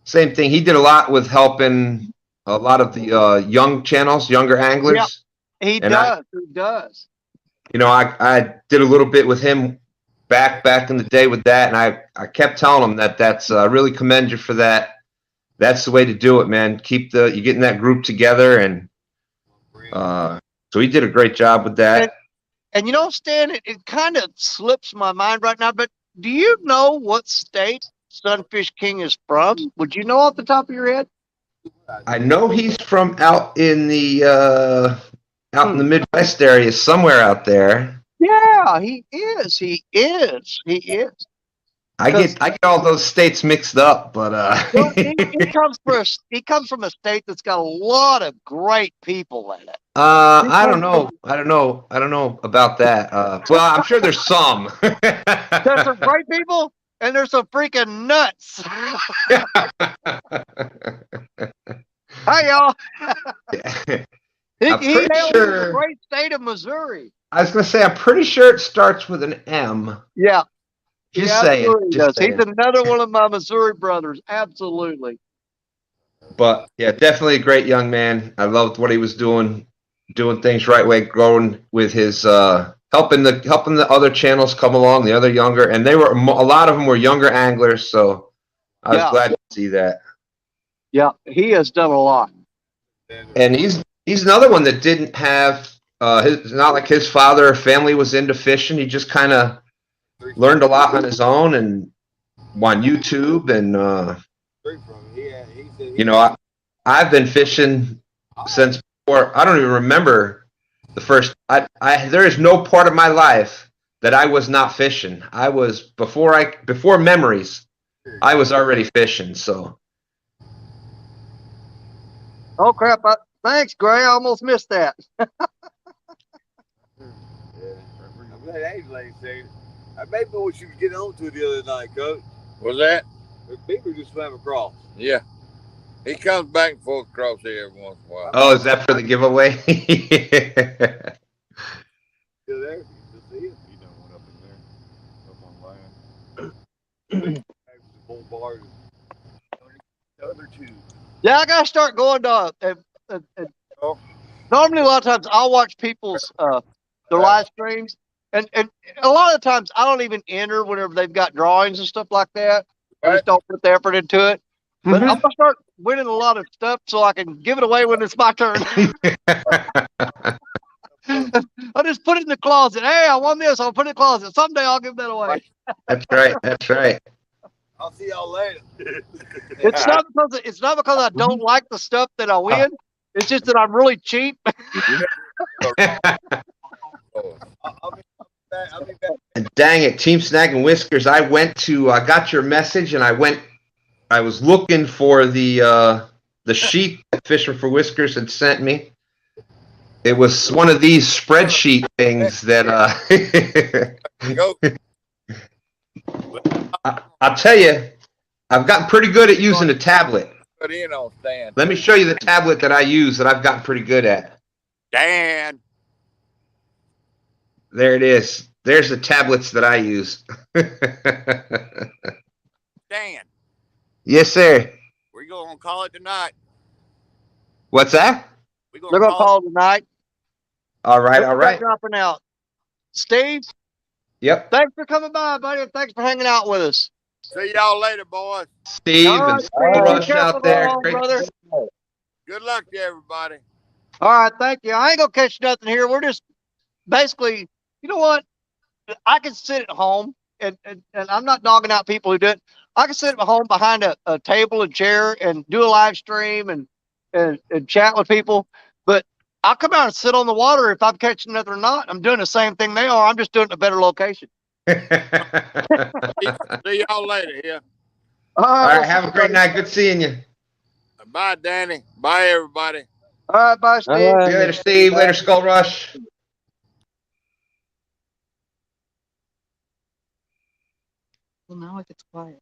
S12: same thing. He did a lot with helping a lot of the young channels, younger anglers.
S1: Yeah, he does.
S12: I did a little bit with him back in the day with that, and I kept telling him that's really commend you for that. That's the way to do it, man. You getting that group together, and so he did a great job with that.
S1: And Stan, it kind of slips my mind right now, but do you know what state Sunfish King is from? Would you know off the top of your head?
S12: I know he's from out in the Midwest area, somewhere out there.
S1: Yeah, he is. I
S12: get all those states mixed up, but
S1: well, he comes from a state that's got a lot of great people in it.
S12: I don't know about that. Well, I'm sure there's some.
S1: There's some great people, and there's some freaking nuts. Hi, y'all. He hails the great state of Missouri.
S12: I was going to say, I'm pretty sure it starts with an M.
S1: Yeah.
S12: Just saying.
S1: He's another one of my Missouri brothers. Absolutely.
S12: But yeah, definitely a great young man. I loved what he was doing things right way, growing with his helping the other channels come along, the other younger, and a lot of them were younger anglers. So I was glad to see that.
S1: Yeah, he has done a lot.
S12: And he's another one that didn't have not like his father or family was into fishing. He just kind of learned a lot on his own and on YouTube. And I've been fishing since before. I don't even remember the first. There is no part of my life that I was not fishing. I was before memories. I was already fishing. So.
S1: Oh crap! Thanks, Gray. I almost missed that.
S8: I'm glad Angela said. Maybe what you could get on to the other night, Coach.
S2: What's that?
S8: The people just swam across.
S2: Yeah. He comes back and forth across here every once in a while.
S12: Oh, is that for the giveaway?
S8: Still there? You still see it?
S4: He done went up in there. Up on land.
S8: Full bars. The other two.
S1: Yeah, I gotta start going to. Normally, a lot of times I'll watch people's their live streams, and a lot of times I don't even enter whenever they've got drawings and stuff like that. I just don't put the effort into it. But I'm gonna start winning a lot of stuff so I can give it away when it's my turn. I just put it in the closet. Hey, I won this. I'll put it in the closet. Someday I'll give that away.
S12: That's right. That's right.
S8: I'll see y'all later.
S1: It's not because I don't like the stuff that I win. It's just that I'm really cheap.
S12: And dang it, Team Snag and Whiskers. I got your message, and I was looking for the sheet that Fisher for Whiskers had sent me. It was one of these spreadsheet things that I'll tell you, I've gotten pretty good at using a tablet. Let me show you the tablet that I use that I've gotten pretty good at.
S2: Dan.
S12: There it is. There's the tablets that I use.
S2: Dan.
S12: Yes, sir.
S2: We're going to call it tonight.
S12: What's that?
S1: They're going to call it tonight.
S12: All right, all right.
S1: Dropping out. Steve?
S12: Yep.
S1: Thanks for coming by, buddy. Thanks for hanging out with us.
S2: See y'all later, boys.
S12: Steve and Rush out there.
S1: Brother.
S2: Good luck to everybody.
S1: All right, thank you. I ain't going to catch nothing here. We're just basically, you know what? I can sit at home, and I'm not dogging out people who do it. I can sit at home behind a table and chair and do a live stream and chat with people. But I'll come out and sit on the water if I'm catching nothing or not. I'm doing the same thing they are. I'm just doing it in a better location.
S2: See y'all later here.
S12: All right, have a great night. Good seeing you.
S2: Bye, Danny. Bye, everybody.
S1: All right, bye, Steve.
S12: See you later, Steve. Later, Skull Rush.
S9: Well, now it gets quiet.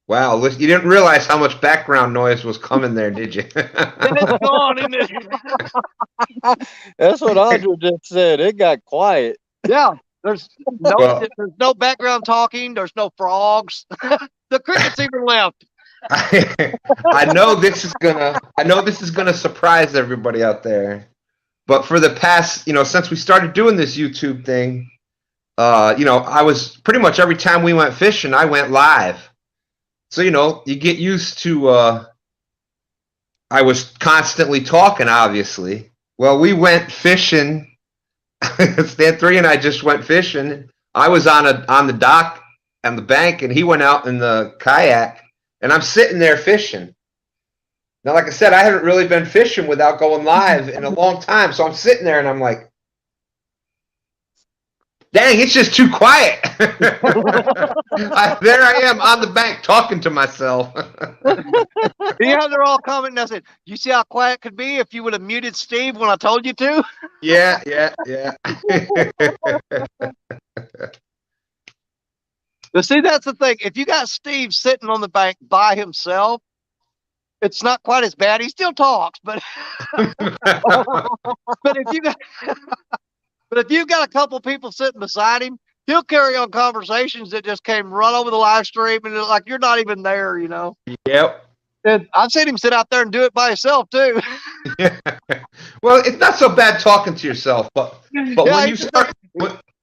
S12: Wow, you didn't realize how much background noise was coming there, did you?
S1: It's gone, isn't it?
S11: That's what Audra just said. It got quiet.
S1: Yeah, there's no background talking. There's no frogs. The crickets even left.
S12: I know this is gonna surprise everybody out there. But for the past, since we started doing this YouTube thing, I was pretty much every time we went fishing, I went live. So, you get used to, I was constantly talking, obviously. Well, we went fishing. Stan 3 and I just went fishing. I was on the dock on the bank, and he went out in the kayak, and I'm sitting there fishing. Now, like I said, I haven't really been fishing without going live in a long time. So I'm sitting there and I'm like, dang, it's just too quiet. There I am on the bank talking to myself.
S1: They're all commenting. I said, you see how quiet it could be if you would have muted Steve when I told you to?
S12: Yeah.
S1: But see, that's the thing. If you got Steve sitting on the bank by himself, it's not quite as bad. He still talks, but if you got a couple people sitting beside him, he'll carry on conversations that just came right over the live stream, and it's like you're not even there,
S12: Yep.
S1: And I've seen him sit out there and do it by himself too.
S12: Well, it's not so bad talking to yourself, but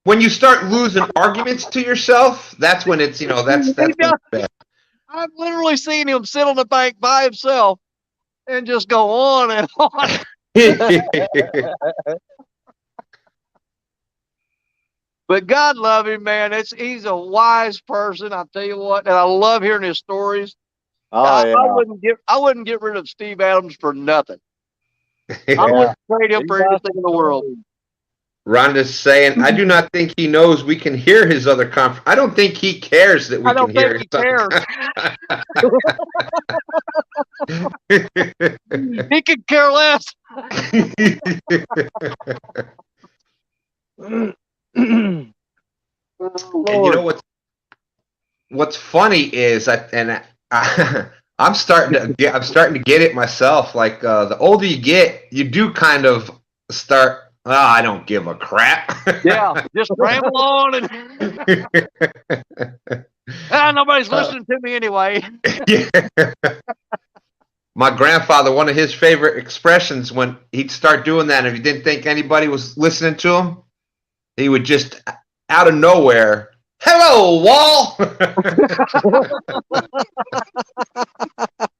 S12: when you start losing arguments to yourself, that's when it's that's when it's bad.
S1: I've literally seen him sit on the bank by himself and just go on and on. But God love him, man. He's a wise person. I'll tell you what, and I love hearing his stories.
S11: Oh, yeah.
S1: I wouldn't get rid of Steve Adams for nothing. I wouldn't trade him for anything in the world.
S12: Rhonda's saying, I do not think he knows we can hear his other conference. I don't think he cares that we can hear his
S1: He could care less.
S12: And you know what's funny is I'm starting to get it myself. Like the older you get, you do kind of start. I don't give a crap.
S1: Yeah, just ramble on and nobody's listening to me anyway.
S12: Yeah. My grandfather, one of his favorite expressions when he'd start doing that, if he didn't think anybody was listening to him, he would just out of nowhere, hello, Wall.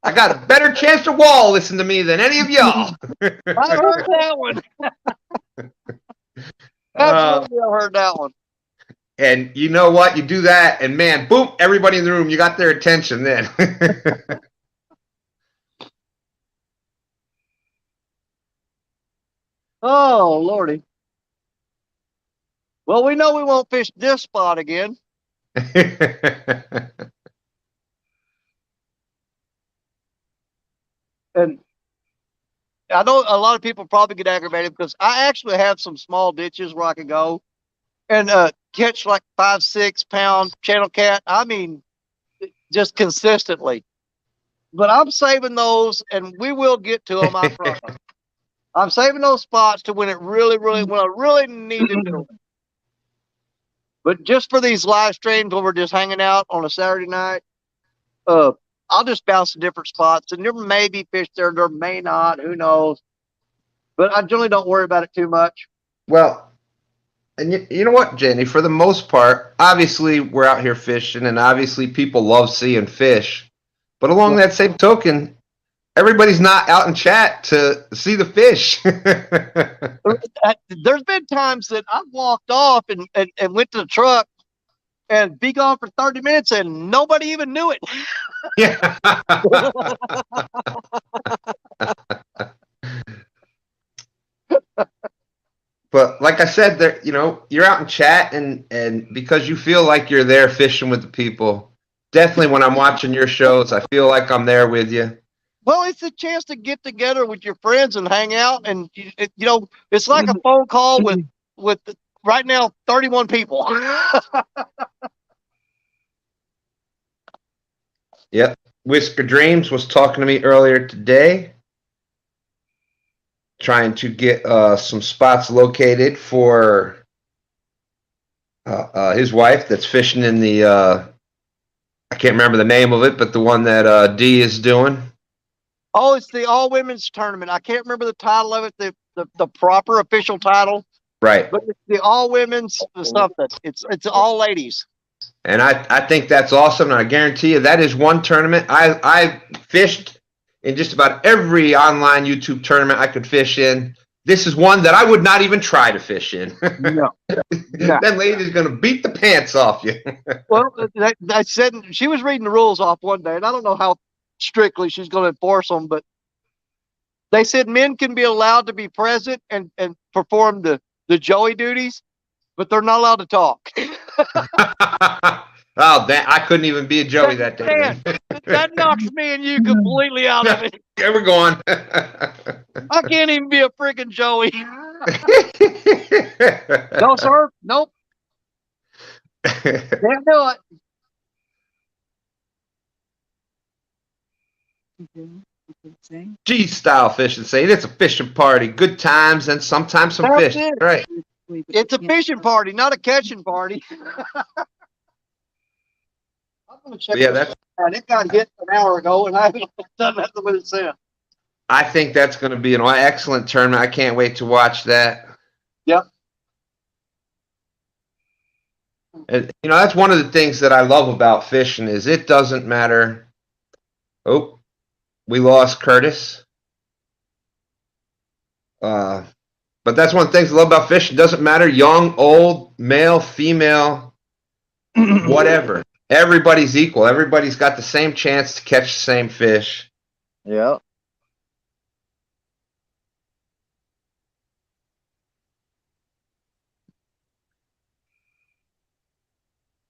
S12: I got a better chance to Wall listen to me than any of y'all.
S1: I heard that one. Absolutely, I heard that one.
S12: And you know what? You do that, and man, boom, everybody in the room, you got their attention then.
S1: Oh, Lordy. Well, we know we won't fish this spot again. And I know a lot of people probably get aggravated because I actually have some small ditches where I can go and catch like 5-6 pound channel cat. I mean, just consistently. But I'm saving those, and we will get to them. I promise. I'm saving those spots to when I really need to do it. But just for these live streams when we're just hanging out on a Saturday night, I'll just bounce to different spots, and there may be fish there may not. Who knows? But I generally don't worry about it too much.
S12: Well, and you know what, Jenny? For the most part, obviously we're out here fishing, and obviously people love seeing fish. But along that same token, everybody's not out in chat to see the fish.
S1: There's been times that I've walked off and went to the truck and be gone for 30 minutes and nobody even knew it.
S12: Yeah. But like I said, there, you're out in chat and because you feel like you're there fishing with the people. Definitely when I'm watching your shows, I feel like I'm there with you.
S1: Well, it's a chance to get together with your friends and hang out, and it's like a phone call with right now 31 people.
S12: Yep. Whisker Dreams was talking to me earlier today, trying to get some spots located for his wife that's fishing in the I can't remember the name of it, but the one that D is doing.
S1: Oh, it's the all women's tournament. I can't remember the title of it, the proper official title.
S12: Right.
S1: But it's the all women's something. It's all ladies.
S12: And I think that's awesome. And I guarantee you that is one tournament. I fished in just about every online YouTube tournament I could fish in. This is one that I would not even try to fish in.
S1: No.
S12: That lady's going to beat the pants off you.
S1: Well, I said she was reading the rules off one day, and I don't know how strictly she's going to enforce them, but they said men can be allowed to be present and perform the Joey duties, but they're not allowed to talk.
S12: Oh, I couldn't even be a Joey that day.
S1: Man, that knocks me and you completely out of it.
S12: Okay, we're going.
S1: I can't even be a freaking Joey. No, sir. Nope. Can't do it.
S12: G-style fishing, saying it's a fishing party, good times, and sometimes some
S1: That's
S12: fish.
S1: it.
S12: Right.
S1: It's a fishing party, not a catching party. I'm gonna check
S12: Yeah,
S1: and it got hit an hour ago, and I haven't done nothing with it since.
S12: I think that's going to be an excellent tournament. I can't wait to watch that.
S1: Yep.
S12: And, that's one of the things that I love about fishing is it doesn't matter. Oh, we lost Curtis. But that's one of the things I love about fishing. It doesn't matter, young, old, male, female, whatever. Everybody's equal. Everybody's got the same chance to catch the same fish.
S11: Yeah.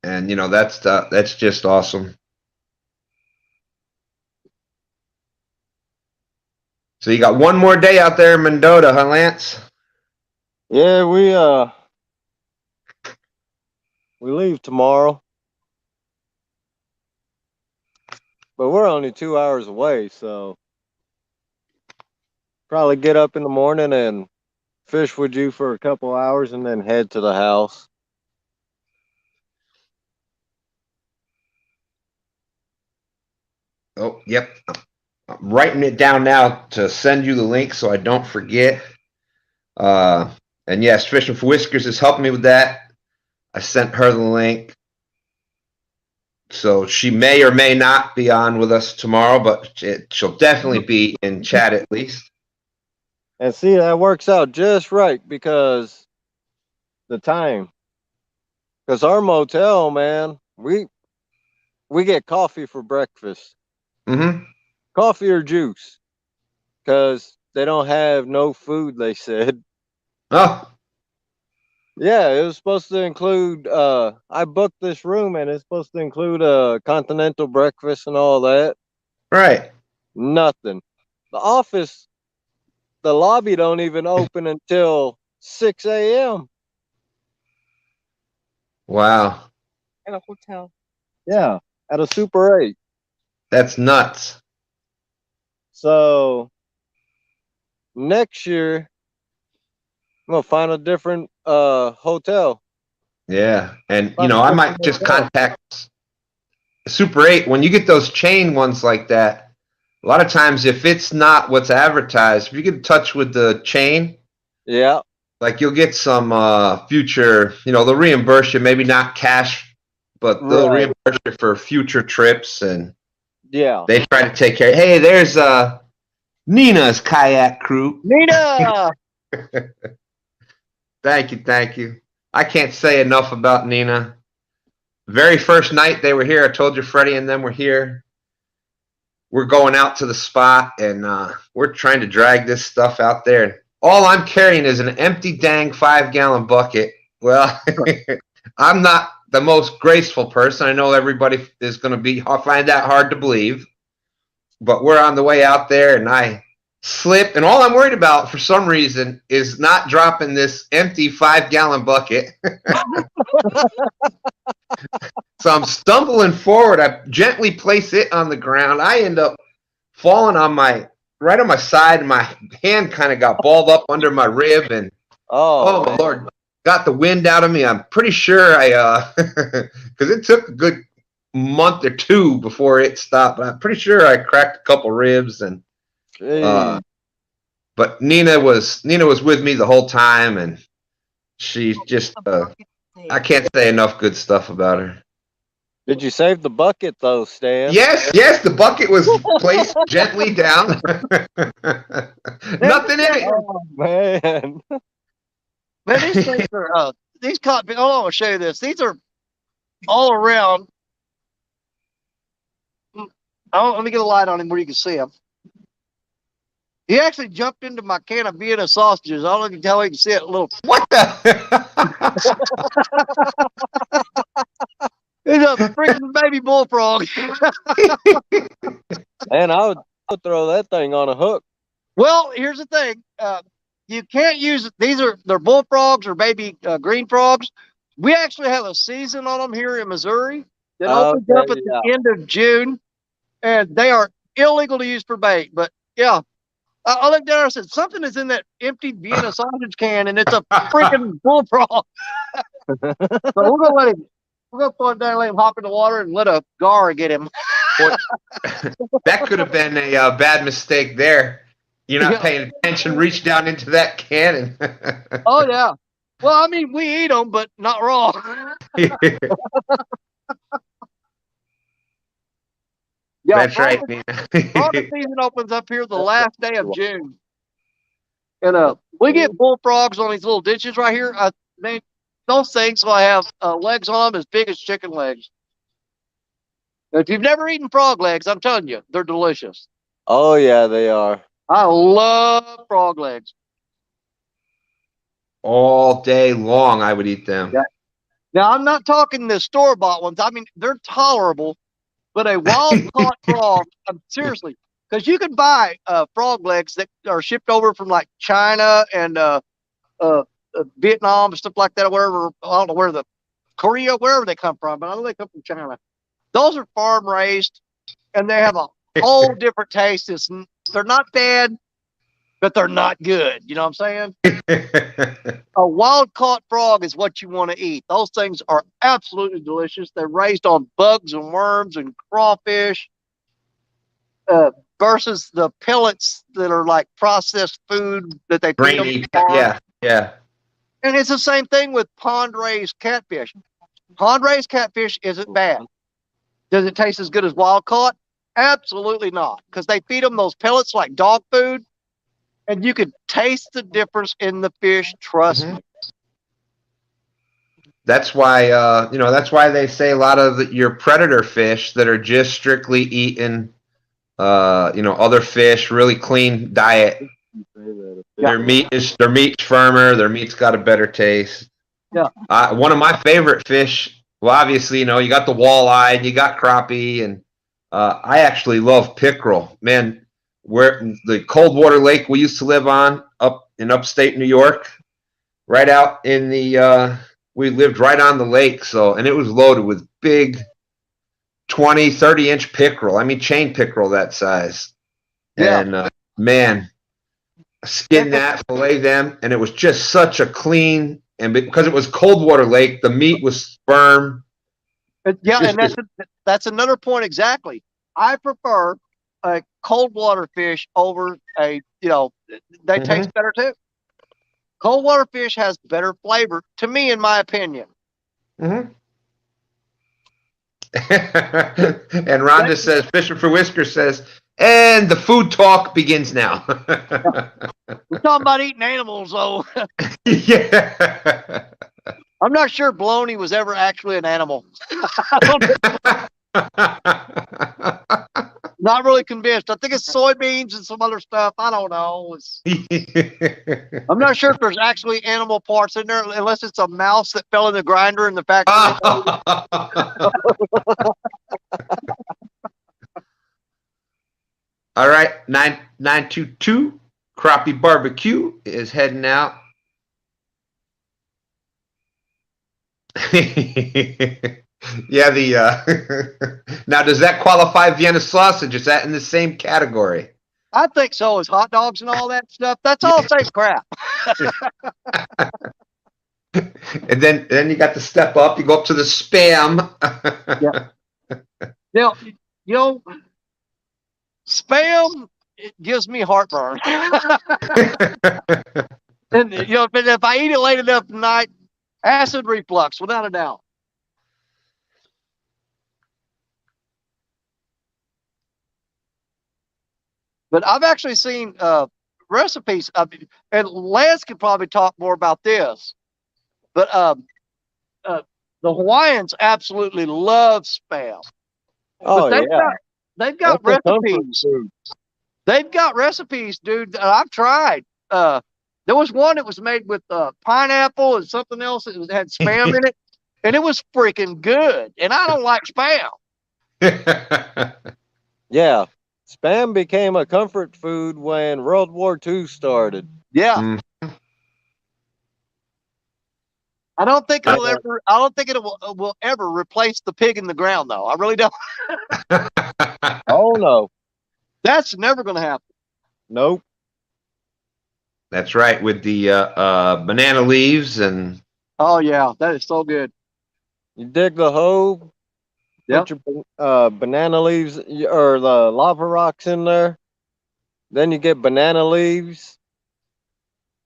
S12: And that's just awesome. So you got one more day out there in Mendota, huh, Lance?
S11: Yeah, we leave tomorrow. But we're only 2 hours away, so probably get up in the morning and fish with you for a couple hours and then head to the house.
S12: Oh, yep. I'm writing it down now to send you the link so I don't forget. And yes, Fishing for Whiskers is helping me with that. I sent her the link. So she may or may not be on with us tomorrow, but she'll definitely be in chat at least.
S11: And see, that works out just right because the time. Because our motel, man, we get coffee for breakfast.
S12: Mm-hmm.
S11: Coffee or juice. Because they don't have no food, they said.
S12: Oh.
S11: Yeah, it was supposed to include, I booked this room and it's supposed to include a continental breakfast and all that.
S12: Right.
S11: Nothing. The office, the lobby don't even open until 6 a.m.
S12: Wow.
S9: At a hotel.
S11: Yeah, at a Super 8.
S12: That's nuts.
S11: So, next year, I'm going to find a different hotel.
S12: Yeah. And, I might just contact Super 8. When you get those chain ones like that, a lot of times if it's not what's advertised, if you get in touch with the chain,
S11: yeah,
S12: like you'll get some future, they'll reimburse you, maybe not cash, but they'll reimburse you for future trips. And
S11: yeah,
S12: they try to take care. Hey, there's Nina's kayak crew.
S1: Nina.
S12: Thank you. I can't say enough about Nina. Very first night they were here, I told you Freddie and them were here. We're going out to the spot, and we're trying to drag this stuff out there. All I'm carrying is an empty dang 5-gallon bucket. Well, I'm not the most graceful person. I know everybody is going to find that hard to believe. But we're on the way out there, and I slip, and all I'm worried about for some reason is not dropping this empty 5-gallon bucket. So I'm stumbling forward. I gently place it on the ground. I end up falling right on my side, and my hand kind of got balled up under my rib, and oh my Lord, got the wind out of me. I'm pretty sure because it took a good month or two before it stopped, but I'm pretty sure I cracked a couple ribs, and but Nina was with me the whole time, and she just I can't say enough good stuff about her.
S11: Did you save the bucket though, Stan?
S12: Yes, the bucket was placed gently down. Nothing in it.
S11: Oh man.
S1: Man, these things are these cotton. Hold on, I'll show you this. These are all around. Let me get a light on him where you can see him. He actually jumped into my can of Vienna sausages. I don't know if you can tell, you can see it a little.
S12: What the?
S1: He's a freaking baby bullfrog.
S11: Man, I would throw that thing on a hook.
S1: Well, here's the thing. You can't use it. They're bullfrogs or baby green frogs. We actually have a season on them here in Missouri that opens up at the end of June, and they are illegal to use for bait. But yeah, I looked down and I said, something is in that empty Vienna sausage can, and it's a freaking bullfrog. So we're gonna let him. We're going to throw him down and let him hop in the water and let a gar get him.
S12: That could have been a bad mistake there. You're not paying attention. Reach down into that can.
S1: Oh, yeah. Well, I mean, we eat them, but not raw. Yeah,
S12: that's right, man.
S1: Frog season opens up here the last day of June. And we get bullfrogs on these little ditches right here. Those things will have legs on them as big as chicken legs. If you've never eaten frog legs, I'm telling you, they're delicious.
S11: Oh, yeah, they are.
S1: I love frog legs.
S12: All day long, I would eat them.
S1: Yeah. Now, I'm not talking the store-bought ones. I mean, they're tolerable, but a wild-caught frog, seriously, because you can buy frog legs that are shipped over from, like, China and Vietnam and stuff like that, or wherever, I don't know where Korea, wherever they come from, but I know they come from China. Those are farm raised, and they have a whole different taste. They're not bad, but they're not good. You know what I'm saying? A wild caught frog is what you want to eat. Those things are absolutely delicious. They're raised on bugs and worms and crawfish, versus the pellets that are like processed food that they feed them.
S12: Yeah.
S1: And it's the same thing with pond-raised catfish. Pond-raised catfish isn't bad. Does it taste as good as wild-caught? Absolutely not, because they feed them those pellets like dog food, and you can taste the difference in the fish. Trust me.
S12: That's why that's why they say a lot of your predator fish that are just strictly eating, other fish, really clean diet. Their meat's firmer. Their meat's got a better taste.
S1: Yeah.
S12: One of my favorite fish. Well, obviously, you got the walleye, and you got crappie, and I actually love pickerel. Man, where the cold water lake we used to live on up in upstate New York, right out in the we lived right on the lake, and it was loaded with big 20, 30-inch pickerel. I mean, chain pickerel that size. Yeah. And man, skin that, fillet them, and it was just such a clean, and because it was cold water lake, the meat was firm.
S1: Yeah, and that's another point exactly. I prefer a cold water fish over they taste better too. Cold water fish has better flavor to me, in my opinion.
S12: And Rhonda says, Fishing for Whiskers says, And the food talk begins now.
S1: We're talking about eating animals, though.
S12: Yeah.
S1: I'm not sure bologna was ever actually an animal. Not really convinced. I think it's soybeans and some other stuff. I don't know. I'm not sure if there's actually animal parts in there, unless it's a mouse that fell in the grinder in the factory.
S12: All right, 922 Crappie Barbecue is heading out. Yeah, now does that qualify Vienna sausage? Is that in the same category?
S1: I think so. Is hot dogs and all that stuff. That's all same crap.
S12: And then you got to step up. You go up to the spam.
S1: Yeah. Spam, it gives me heartburn. And if I eat it late enough tonight, acid reflux, without a doubt. But I've actually seen recipes, and Lance could probably talk more about this. But the Hawaiians absolutely love spam.
S11: Oh,
S1: but
S11: yeah.
S1: They've got recipes. They've got recipes, dude, that I've tried. There was one that was made with pineapple and something else that had spam in it, and it was freaking good. And I don't like spam.
S11: Yeah. Spam became a comfort food when World War II started.
S1: Yeah. I don't think it'll ever. I don't think it will ever replace the pig in the ground, though. I really don't.
S11: Oh no,
S1: that's never going to happen.
S11: Nope.
S12: That's right, with the banana leaves and.
S1: Oh yeah, that is so good.
S11: You dig the hole, put your banana leaves or the lava rocks in there. Then you get banana leaves,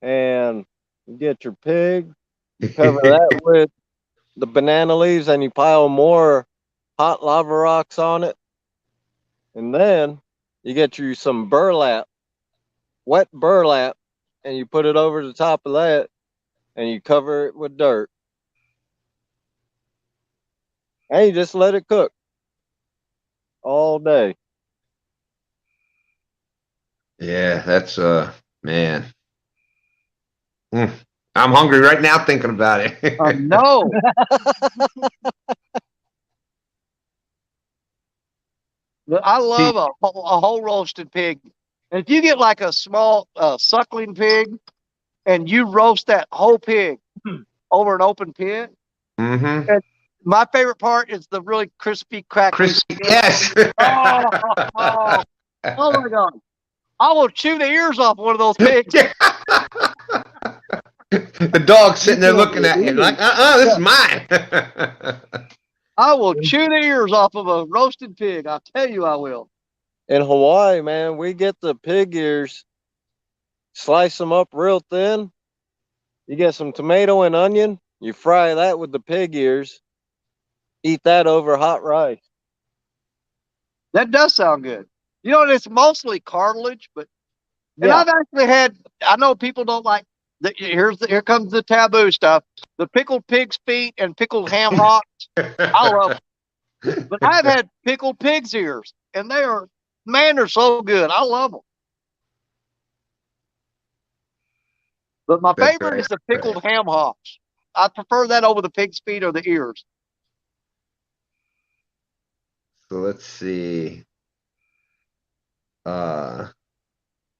S11: and you get your pig. You cover that with the banana leaves, and you pile more hot lava rocks on it. And then you get you some burlap, wet burlap, and you put it over the top of that, and you cover it with dirt. And you just let it cook all day.
S12: Yeah, that's man. I'm hungry right now thinking about it.
S1: No. I love a whole roasted pig. And if you get like a small suckling pig and you roast that whole pig over an open pit, and my favorite part is the really crispy, crackly.
S12: Yes.
S1: Oh my God. I will chew the ears off one of those pigs.
S12: The dog's sitting there looking at you like, this is mine.
S1: I will chew the ears off of a roasted pig. I'll tell you I will.
S11: In Hawaii, man, we get the pig ears, slice them up real thin. You get some tomato and onion. You fry that with the pig ears. Eat that over hot rice.
S1: That does sound good. It's mostly cartilage, but and I've actually had. I know people don't like. Here comes the taboo stuff: the pickled pig's feet and pickled ham hocks. I love them, but I've had pickled pig's ears, and they're so good. I love them. But my favorite is the pickled ham hocks. I prefer that over the pig's feet or the ears.
S12: So let's see.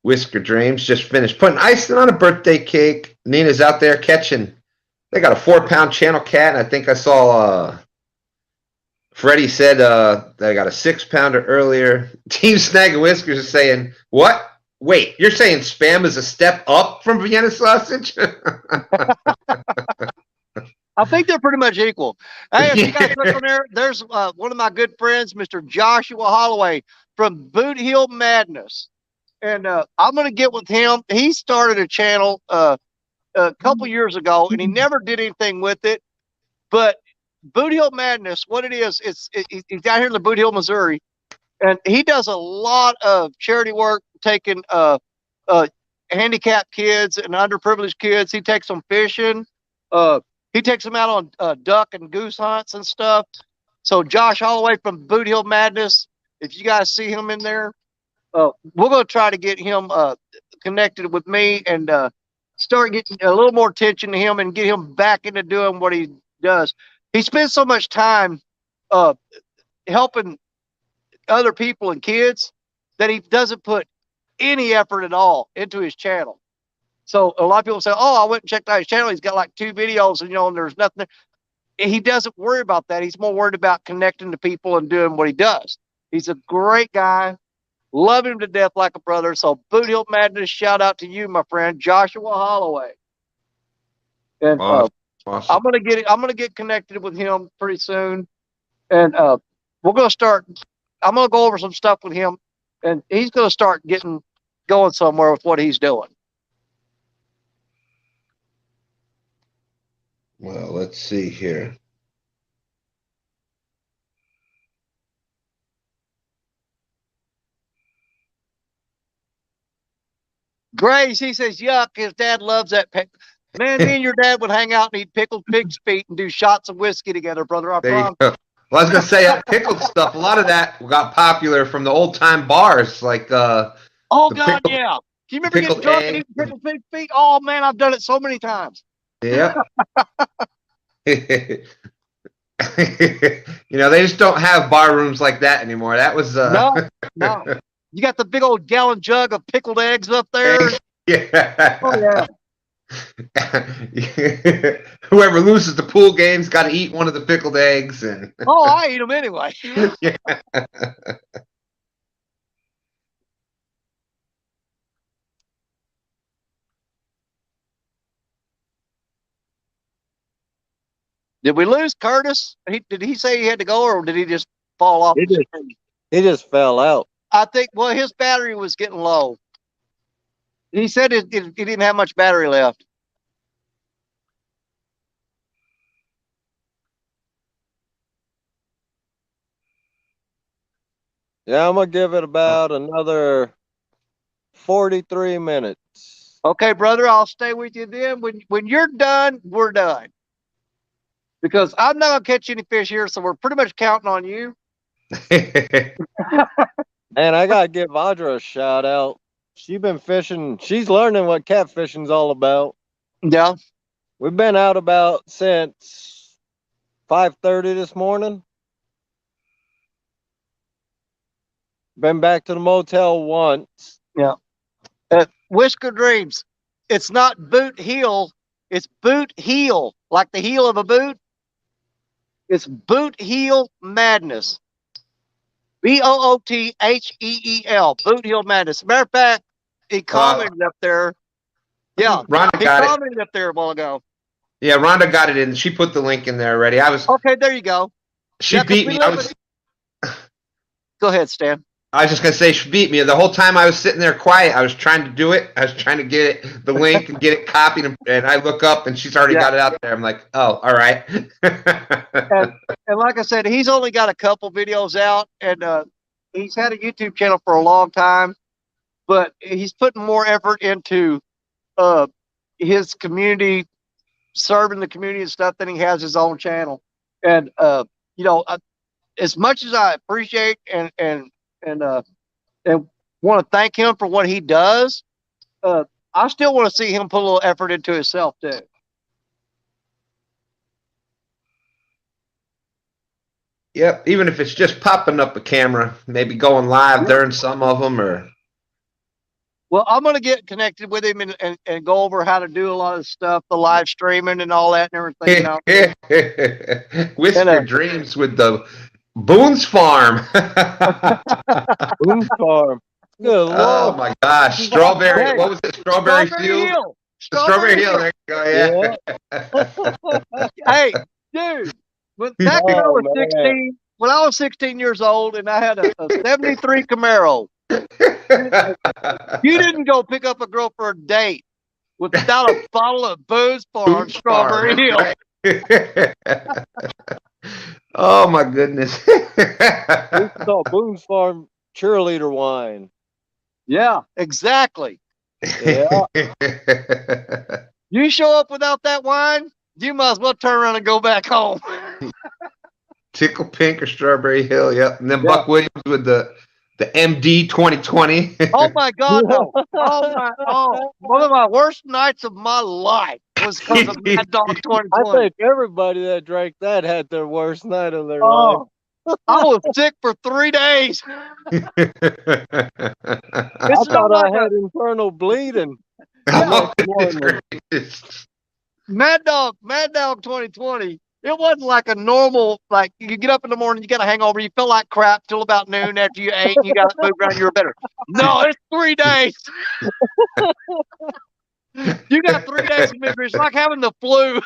S12: Whisker Dreams just finished putting icing on a birthday cake. Nina's out there catching. They got a 4-pound channel cat, and I think I saw Freddie said they got a 6-pounder earlier. Team Snag and Whiskers is saying, what? Wait, you're saying spam is a step up from Vienna sausage?
S1: I think they're pretty much equal. Hey, if you guys look on there, there's one of my good friends, Mr. Joshua Holloway from Boot Heel Madness. And I'm going to get with him. He started a channel a couple years ago, and he never did anything with it. But Boot Heel Madness, what it is, he's down here in the Boot Heel, Missouri. And he does a lot of charity work, taking handicapped kids and underprivileged kids. He takes them fishing. He takes them out on duck and goose hunts and stuff. So Josh, all the way from Boot Hill Madness, if you guys see him in there, we're going to try to get him connected with me and start getting a little more attention to him and get him back into doing what he does. He spends so much time helping other people and kids that he doesn't put any effort at all into his channel. So a lot of people say, oh, I went and checked out his channel. He's got like 2 videos and, and there's nothing there. He doesn't worry about that. He's more worried about connecting to people and doing what he does. He's a great guy. Love him to death like a brother. So Boot Hill Madness, shout out to you, my friend, Joshua Holloway. And
S12: Awesome.
S1: I'm gonna get connected with him pretty soon. And we're gonna start. I'm gonna go over some stuff with him, and he's gonna start going somewhere with what he's doing.
S12: Well, let's see here.
S1: Grace, he says, yuck, his dad loves that. Man, me and your dad would hang out and eat pickled pig's feet and do shots of whiskey together, brother. I promise.
S12: Well, I was going to say, that pickled stuff, a lot of that got popular from the old-time bars, like
S1: oh, God, yeah. Do you remember getting drunk and eating pickled pig's feet? Oh, man, I've done it so many times.
S12: Yeah. They just don't have bar rooms like that anymore. That was
S1: no. You got the big old gallon jug of pickled eggs up there.
S12: Yeah.
S1: Oh yeah.
S12: Whoever loses the pool game's got to eat one of the pickled eggs. And
S1: oh, I eat them anyway.
S12: Yeah.
S1: Did we lose Curtis? Did he say he had to go, or did he just fall off?
S11: He just fell out.
S1: I think. Well, his battery was getting low. He said he didn't have much battery left.
S11: Yeah, I'm gonna give it about another 43 minutes.
S1: Okay, brother, I'll stay with you then. When you're done, we're done. Because I'm not gonna catch any fish here, so we're pretty much counting on you.
S11: And I gotta give Audra a shout out. She's been fishing. She's learning what catfishing's all about.
S1: Yeah.
S11: We've been out about since 5:30 this morning. Been back to the motel once.
S1: Yeah. Whisker Dreams. It's not boot heel. It's boot heel, like the heel of a boot. It's Boot Heel Madness. BOOTHEEL. Boot Heel Madness. Matter of fact, he commented up there. Yeah,
S12: Rhonda
S1: he
S12: got
S1: commented up there a while ago.
S12: Yeah, Rhonda got it in. She put the link in there already.
S1: Okay, there you go.
S12: She beat me.
S1: Go ahead, Stan.
S12: I was just gonna say she beat me. The whole time I was sitting there quiet, I was trying to do it. I was trying to get the link and get it copied, and I look up and she's already got it out there. I'm like, oh, all right.
S1: and like I said, he's only got a couple videos out, and he's had a YouTube channel for a long time, but he's putting more effort into his community, serving the community and stuff than he has his own channel. And as much as I appreciate and want to thank him for what he does, I still want to see him put a little effort into himself too.
S12: Yep, even if it's just popping up a camera, maybe going live during some of them, or.
S1: Well, I'm going to get connected with him and go over how to do a lot of stuff, the live streaming and all that and everything.
S12: Whisker Dreams with the Boone's Farm.
S11: Boone's Farm. Good
S12: oh
S11: Lord.
S12: My gosh. Strawberry. Hey, what was it? Strawberry Field? Strawberry Hill. There you
S1: go. Yeah. Hey, dude. Back when I was 16, when I was 16 years old and I had a 73 Camaro, you didn't go pick up a girl for a date without a bottle of Boone's Farm Strawberry Hill.
S12: Oh my goodness.
S11: This is called Boone's Farm cheerleader wine.
S1: Yeah, exactly.
S11: Yeah.
S1: You show up without that wine, you might as well turn around and go back home.
S12: Tickle Pink or Strawberry Hill, yep. And then Buck Williams with the MD 2020.
S1: Oh my God, no. One of my worst nights of my life was because of Mad Dog 2020.
S11: I think everybody that drank that had their worst night of their life.
S1: I was sick for 3 days.
S11: I thought I had internal bleeding.
S1: Mad Dog 2020. It wasn't like a normal, like you get up in the morning, you got a hangover, you feel like crap till about noon after you ate, and you got to move around, you're better. No, it's 3 days. You got 3 days of misery. It's like having the flu.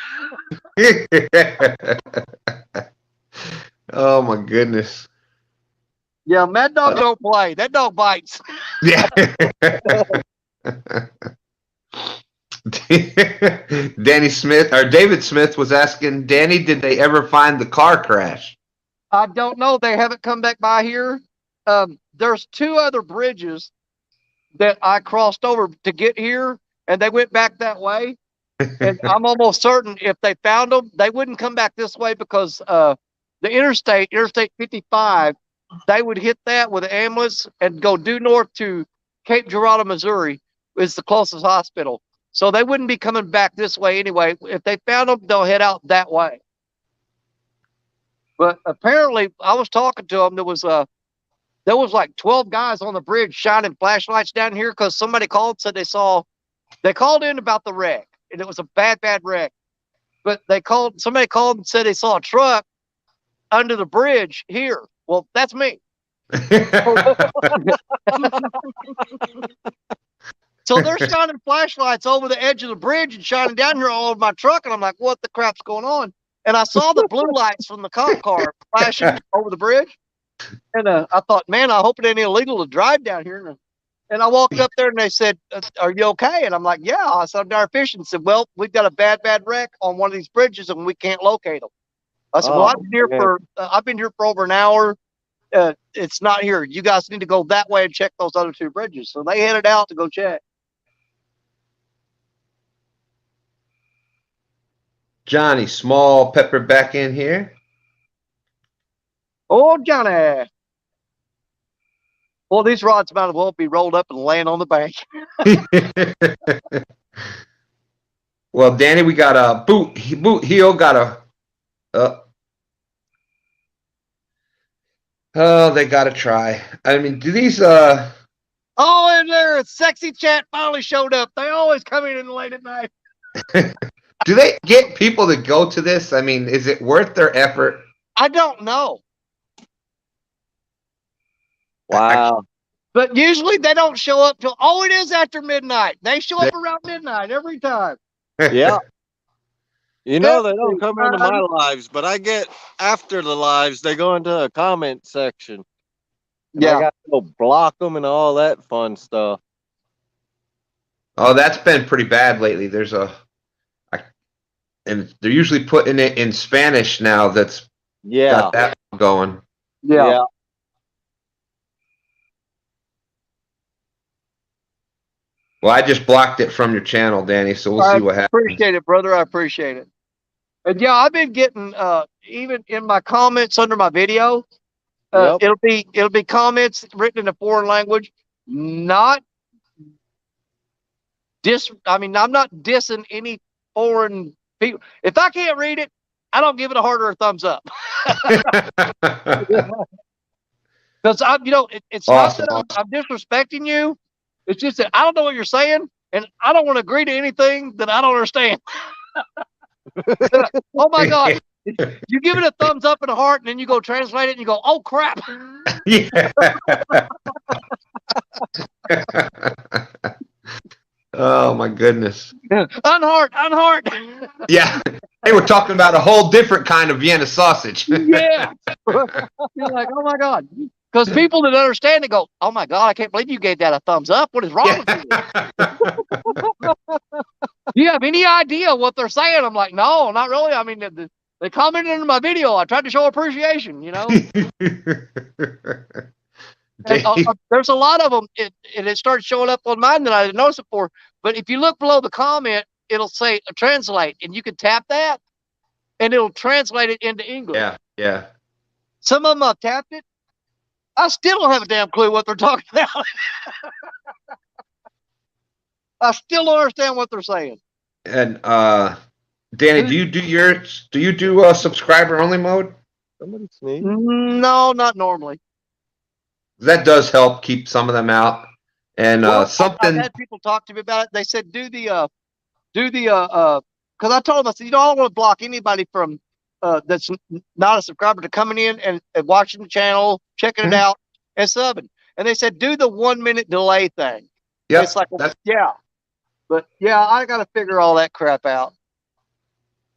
S12: Oh my goodness.
S1: Yeah, Mad Dog don't play. That dog bites.
S12: Yeah. David Smith was asking, Danny, did they ever find the car crash?
S1: I don't know. They haven't come back by here. There's 2 other bridges that I crossed over to get here, and they went back that way. And I'm almost certain if they found them, they wouldn't come back this way because the Interstate 55, they would hit that with an ambulance and go due north to Cape Girardeau, Missouri, is the closest hospital. So they wouldn't be coming back this way anyway. If they found them, they'll head out that way. But apparently, I was talking to them. There was like 12 guys on the bridge shining flashlights down here because somebody called, said they called in about the wreck, and it was a bad wreck. But somebody called and said they saw a truck under the bridge here. Well, that's me. So they're shining flashlights over the edge of the bridge and shining down here all over my truck. And I'm like, what the crap's going on? And I saw the blue lights from the cop car flashing over the bridge. And I thought, man, I hope it ain't illegal to drive down here. And I walked up there and they said, are you okay? And I'm like, yeah. I said, I'm down fishing. Said, well, we've got a bad wreck on one of these bridges and we can't locate them. I said, well, I've been here for over an hour. It's not here. You guys need to go that way and check those other 2 bridges. So they headed out to go check.
S12: Johnny Small Pepper back in here.
S1: Oh, Johnny. Well, these rods might as well be rolled up and laying on the bank.
S12: Well, Danny, we got a boot heel, got a they gotta try. I mean, do these
S1: oh, and there, Sexy Chat finally showed up. They always come in late at night.
S12: Do they get people to go to this? I mean, is it worth their effort?
S1: I don't know.
S11: Wow.
S1: But usually they don't show up till, it is after midnight. They show up around midnight every time.
S11: Yeah. You know, they don't come into my lives, but I get after the lives, they go into a comment section. Yeah. I got to go block them and all that fun stuff.
S12: Oh, that's been pretty bad lately. And they're usually putting it in Spanish now. That's got that going.
S1: Yeah.
S12: Well, I just blocked it from your channel, Danny, so we'll see what happens.
S1: I appreciate it, brother. I appreciate it. And yeah, I've been getting even in my comments under my video, it'll be comments written in a foreign language. I'm not dissing any foreign people. If I can't read it, I don't give it a harder thumbs up. Because it's awesome. Not that I'm disrespecting you. It's just that I don't know what you're saying, and I don't want to agree to anything that I don't understand. Oh my God. You give it a thumbs up and a heart, and then you go translate it and you go, oh crap.
S12: Yeah. Oh my goodness.
S1: Unheart.
S12: Yeah. They were talking about a whole different kind of Vienna sausage.
S1: Yeah. You're like, oh my God. Because people that understand it go, oh my God, I can't believe you gave that a thumbs up. What is wrong with you? Do you have any idea what they're saying? I'm like, no, not really. I mean, They commented on my video. I tried to show appreciation, you know. And, there's a lot of them, and it started showing up on mine that I didn't notice it for. But if you look below the comment, it'll say translate, and you can tap that, and it'll translate it into English.
S12: Yeah, yeah.
S1: Some of them I've tapped it. I still don't have a damn clue what they're talking about. I still don't understand what they're saying.
S12: And Danny, do you do subscriber only mode?
S11: Somebody sneeze.
S1: No, not normally.
S12: That does help keep some of them out. And something
S1: I've had people talk to me about it. They said because I told them, I said, you don't want to block anybody from that's not a subscriber to coming in and watching the channel, checking it out, and subbing. And they said, do the 1 minute delay thing.
S12: Yeah,
S1: it's like yeah. But yeah, I got to figure all that crap out.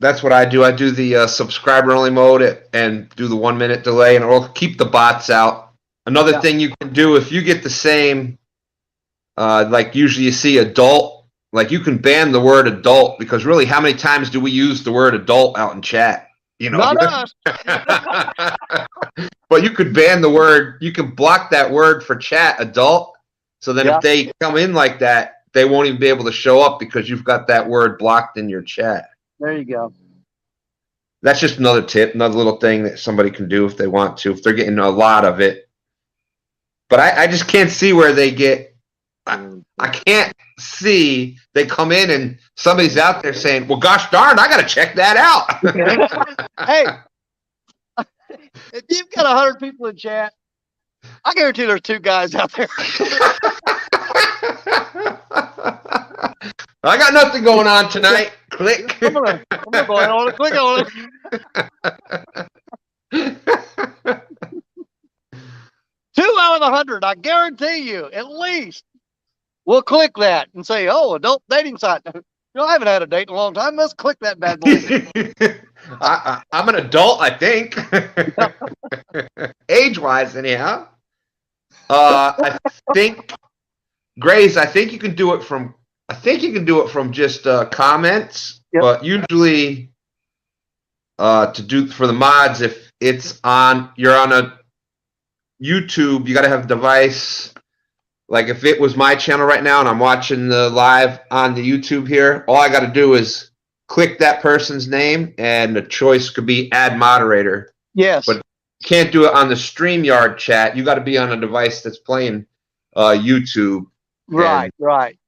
S12: That's what I do. I do the subscriber only mode and do the 1 minute delay, and it'll keep the bots out. Another thing you can do, if you get the same, like usually you see adult, like you can ban the word adult, because really, how many times do we use the word adult out in chat? You know,
S1: not us.
S12: But you could ban the word. You can block that word for chat, adult. So then if they come in like that, they won't even be able to show up because you've got that word blocked in your chat.
S1: There you go.
S12: That's just another tip, another little thing that somebody can do if they want to, if they're getting a lot of it. But I just can't see where they get. I can't see they come in and somebody's out there saying, well, gosh darn, I got to check that out.
S1: Hey, if you've got 100 people in chat, I guarantee there's 2 guys out there.
S12: I got nothing going on tonight. Click.
S1: I'm gonna go ahead on it. Click on it. 2 out of 100, I guarantee you, at least, we'll click that and say, "Oh, adult dating site." You know, I haven't had a date in a long time. Let's click that bad boy.
S12: I'm an adult, I think, age-wise, anyhow. I think, Grace, I think you can do it from. I think you can do it from just comments, but usually, to do for the mods, if it's on, you're on a YouTube, you got to have a device. Like if it was my channel right now and I'm watching the live on the YouTube here, all I got to do is click that person's name, and the choice could be add moderator.
S1: Yes.
S12: But you can't do it on the StreamYard chat. You got to be on a device that's playing YouTube.
S1: Right, right.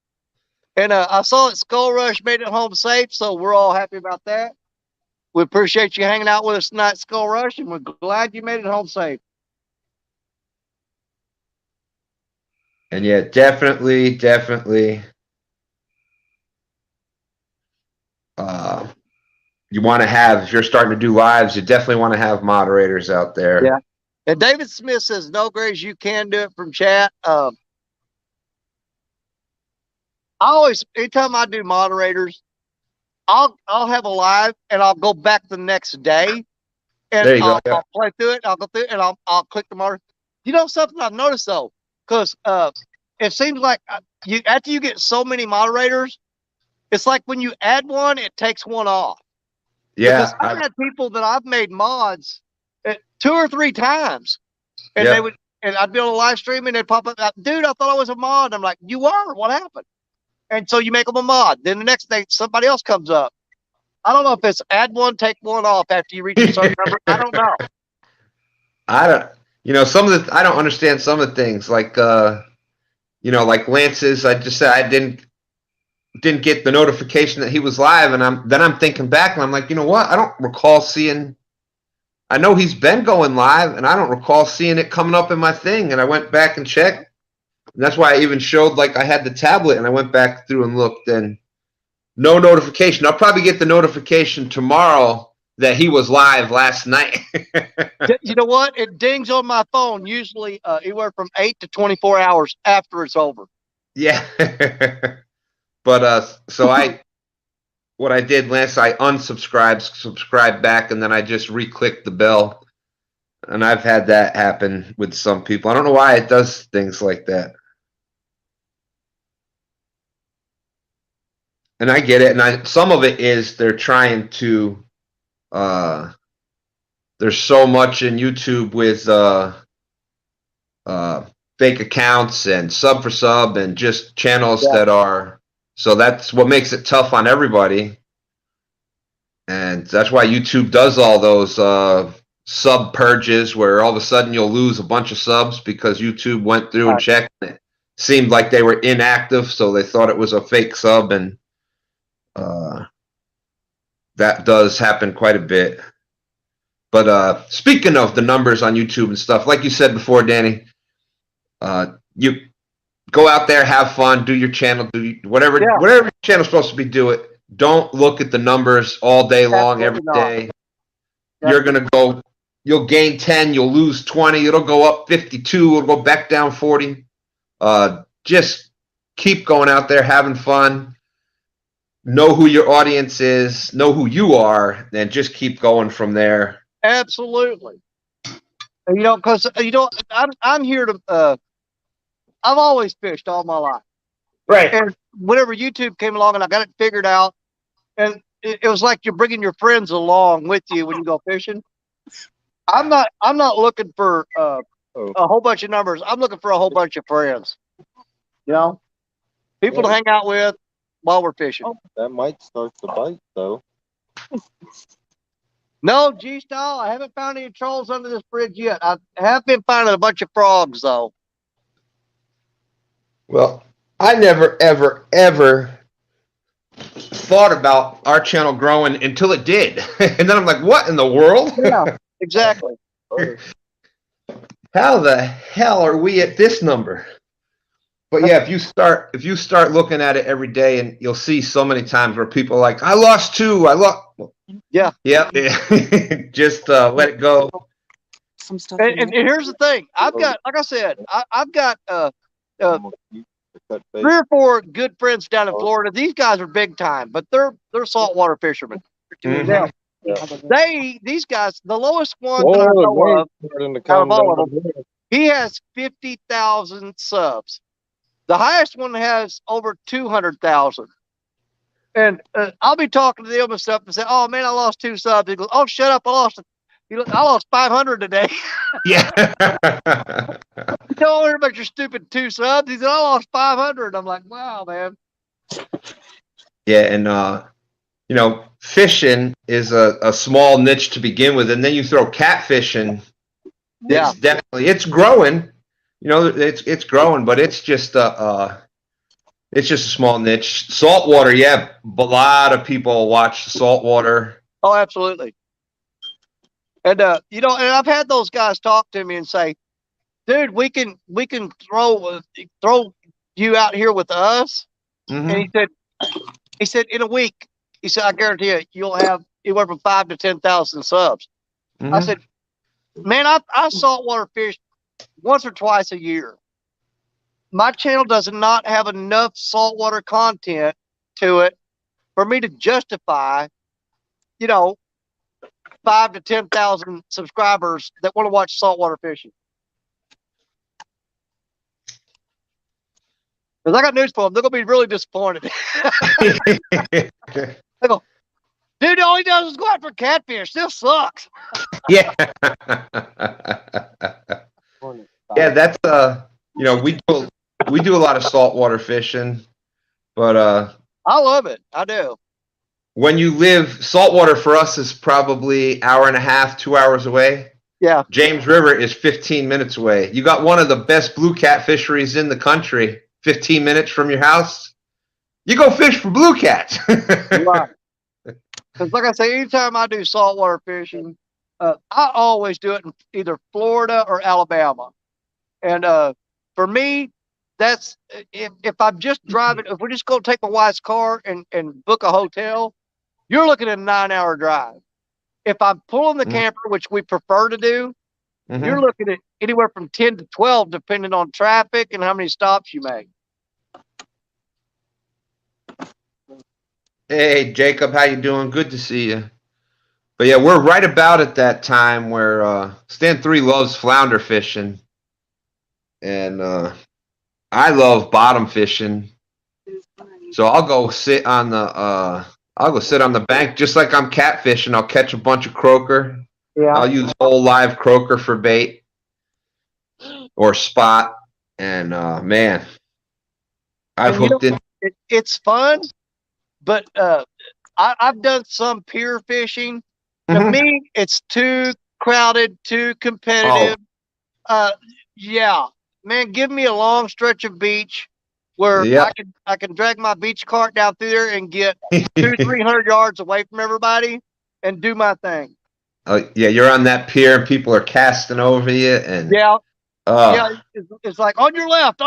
S1: And I saw that Skull Rush made it home safe, so we're all happy about that. We appreciate you hanging out with us tonight, Skull Rush, and we're glad you made it home safe.
S12: And yeah, definitely. You want to have, if you're starting to do lives, you definitely want to have moderators out there.
S1: Yeah. And David Smith says, no, Grace, you can do it from chat. Anytime I do moderators, I'll have a live and I'll go back the next day and I'll play through it. I'll go through it and I'll click the moderator. You know something I've noticed though, because it seems like after you get so many moderators, it's like when you add one, it takes one off.
S12: Yeah,
S1: because I've had people that I've made mods 2 or 3 times, and they would, and I'd be on a live stream and they'd pop up, dude, I thought I was a mod. I'm like, you were. What happened? And so you make them a mod. Then the next day, somebody else comes up. I don't know if it's add one, take one off after you reach a certain number. I don't know.
S12: I don't. You know, I don't understand some of the things. Like, you know, like Lance's. I just said I didn't get the notification that he was live, and I'm thinking back, and I'm like, you know what? I don't recall seeing. I know he's been going live, and I don't recall seeing it coming up in my thing. And I went back and checked, and that's why I even showed like I had the tablet, and I went back through and looked, and no notification. I'll probably get the notification tomorrow that he was live last night.
S1: You know what? It dings on my phone usually anywhere from 8 to 24 hours after it's over.
S12: Yeah. But so what I did, Lance, I subscribed back, and then I just re-clicked the bell. And I've had that happen with some people. I don't know why it does things like that. And I get it. And some of it is they're trying to there's so much in YouTube with fake accounts and sub for sub and just channels that are, so that's what makes it tough on everybody. And that's why YouTube does all those sub purges where all of a sudden you'll lose a bunch of subs because YouTube went through and checked. It seemed like they were inactive, so they thought it was a fake sub, and that does happen quite a bit. But speaking of the numbers on YouTube and stuff, like you said before, Danny, you go out there, have fun, do your channel, do whatever your channel's supposed to be, do it. Don't look at the numbers all day long, every day. You're gonna go, you'll gain 10, you'll lose 20, it'll go up 52, it'll go back down 40. Just keep going out there, having fun. Know who your audience is, know who you are, and just keep going from there.
S1: Absolutely. You know, because I'm here to. I've always fished all my life,
S5: right?
S1: And whenever YouTube came along and I got it figured out, and it was like you're bringing your friends along with you when you go fishing. I'm not looking for a whole bunch of numbers. I'm looking for a whole bunch of friends. You know, people to hang out with while we're fishing.
S11: That might start to bite, though.
S1: No, G-Style, I haven't found any trolls under this bridge yet. I have been finding a bunch of frogs, though.
S12: Well, I never, ever, ever thought about our channel growing until it did. And then I'm like, what in the world?
S1: Yeah, exactly.
S12: How the hell are we at this number? But yeah, if you start looking at it every day, and you'll see so many times where people are like, I lost 2, I lost.
S1: Yeah.
S12: Just let it go.
S9: Some stuff.
S1: And here's the thing. I've got, like I said, I've got 3 or 4 good friends down in Florida. These guys are big time, but they're saltwater fishermen.
S12: Mm-hmm.
S1: These guys, the lowest one that I know of, out of all of them, he has 50,000 subs. The highest one has over 200,000. And I'll be talking to them and stuff and say, "Oh man, I lost 2 subs." He goes, "Oh, shut up! I lost 500 today."
S12: Yeah.
S1: Don't worry about your stupid 2 subs. He said, "I lost 500." I'm like, "Wow, man."
S12: Yeah, and you know, fishing is a small niche to begin with, and then you throw catfishing.
S1: Yeah,
S12: it's growing. You know, it's growing, but it's just a small niche. Saltwater, yeah, a lot of people watch saltwater.
S1: Oh, absolutely. And you know, and I've had those guys talk to me and say, "Dude, we can throw you out here with us."
S12: Mm-hmm.
S1: And he said in a week, he said, "I guarantee you, you'll have anywhere from 5,000 to 10,000 subs."
S12: Mm-hmm.
S1: I said, "Man, I saltwater fish once or twice a year. My channel does not have enough saltwater content to it for me to justify, you know, 5,000 to 10,000 subscribers that want to watch saltwater fishing." Because I got news for them. They're going to be really disappointed. They go, "Dude, all he does is go out for catfish. This sucks."
S12: Yeah. Yeah, that's you know, we do a lot of saltwater fishing, but
S1: I love it. I do.
S12: When you live, saltwater for us is probably 1.5, 2 hours away.
S1: Yeah.
S12: James River is 15 minutes away. You got one of the best blue cat fisheries in the country, 15 minutes from your house. You go fish for blue cats.
S1: Right. Because like I say, anytime I do saltwater fishing, I always do it in either Florida or Alabama. And for me, that's if I'm just driving, if we're just going to take my wife's car and book a hotel, you're looking at a 9-hour drive. If I'm pulling the camper, which we prefer to do, you're looking at anywhere from 10 to 12, depending on traffic and how many stops you make.
S12: Hey, Jacob, how you doing? Good to see you. But yeah, we're right about at that time where Stan 3 loves flounder fishing. And I love bottom fishing. So I'll go sit on the I'll go sit on the bank just like I'm catfishing. I'll catch a bunch of croaker.
S6: Yeah.
S12: I'll use whole live croaker for bait or spot. And man, I've hooked in.
S1: It's fun, but I've done some pier fishing. To me, it's too crowded, too competitive. Yeah, man, give me a long stretch of beach where I can drag my beach cart down through there and get 200-300 yards away from everybody and do my thing.
S12: Yeah, you're on that pier and people are casting over you, and
S1: yeah, it's like on your left.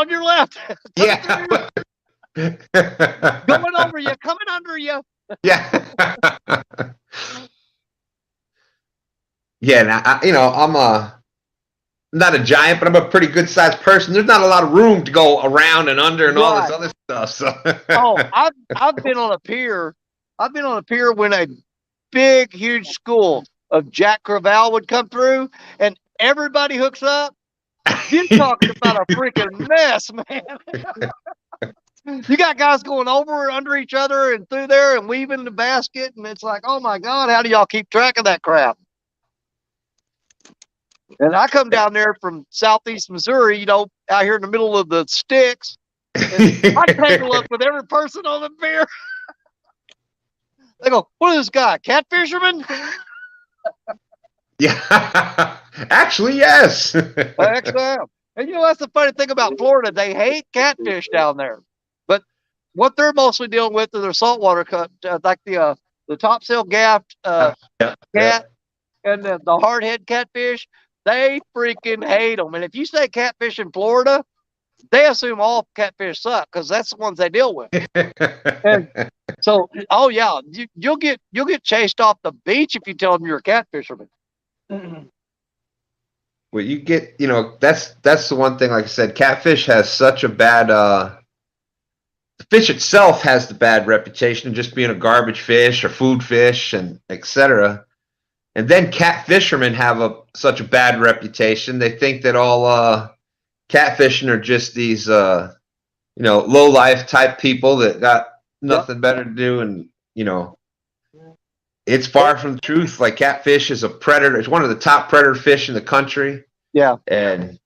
S12: Yeah,
S1: going over you, coming under you.
S12: Yeah. Yeah, now, I'm not a giant, but I'm a pretty good sized person. There's not a lot of room to go around and under and all this other stuff. So
S1: I've been on a pier. I've been on a pier when a big, huge school of Jack Crevalle would come through and everybody hooks up. You're talking about a freaking mess, man. You got guys going over and under each other and through there and weaving the basket, and it's like, oh my God, how do y'all keep track of that crap? And I come down there from southeast Missouri, out here in the middle of the sticks. And I tangle up with every person on the pier. They go, what is this guy, cat fisherman?
S12: Yeah, actually, yes.
S1: Actually, I am. And that's the funny thing about Florida. They hate catfish down there. But what they're mostly dealing with is their saltwater cut, like the topsail gaffed cat and the hardhead catfish. They freaking hate them. And if you say catfish in Florida, they assume all catfish suck because that's the ones they deal with. And so, oh yeah, you'll get chased off the beach if you tell them you're a catfisherman.
S12: Well, you get, that's the one thing. Like I said, catfish has such a bad. The fish itself has the bad reputation of just being a garbage fish or food fish and etc. And then catfishermen have such a bad reputation. They think that all catfishing are just these low life type people that got nothing better to do, and it's far from the truth. Like, catfish is a predator. It's one of the top predator fish in the country.
S1: Yeah.
S12: And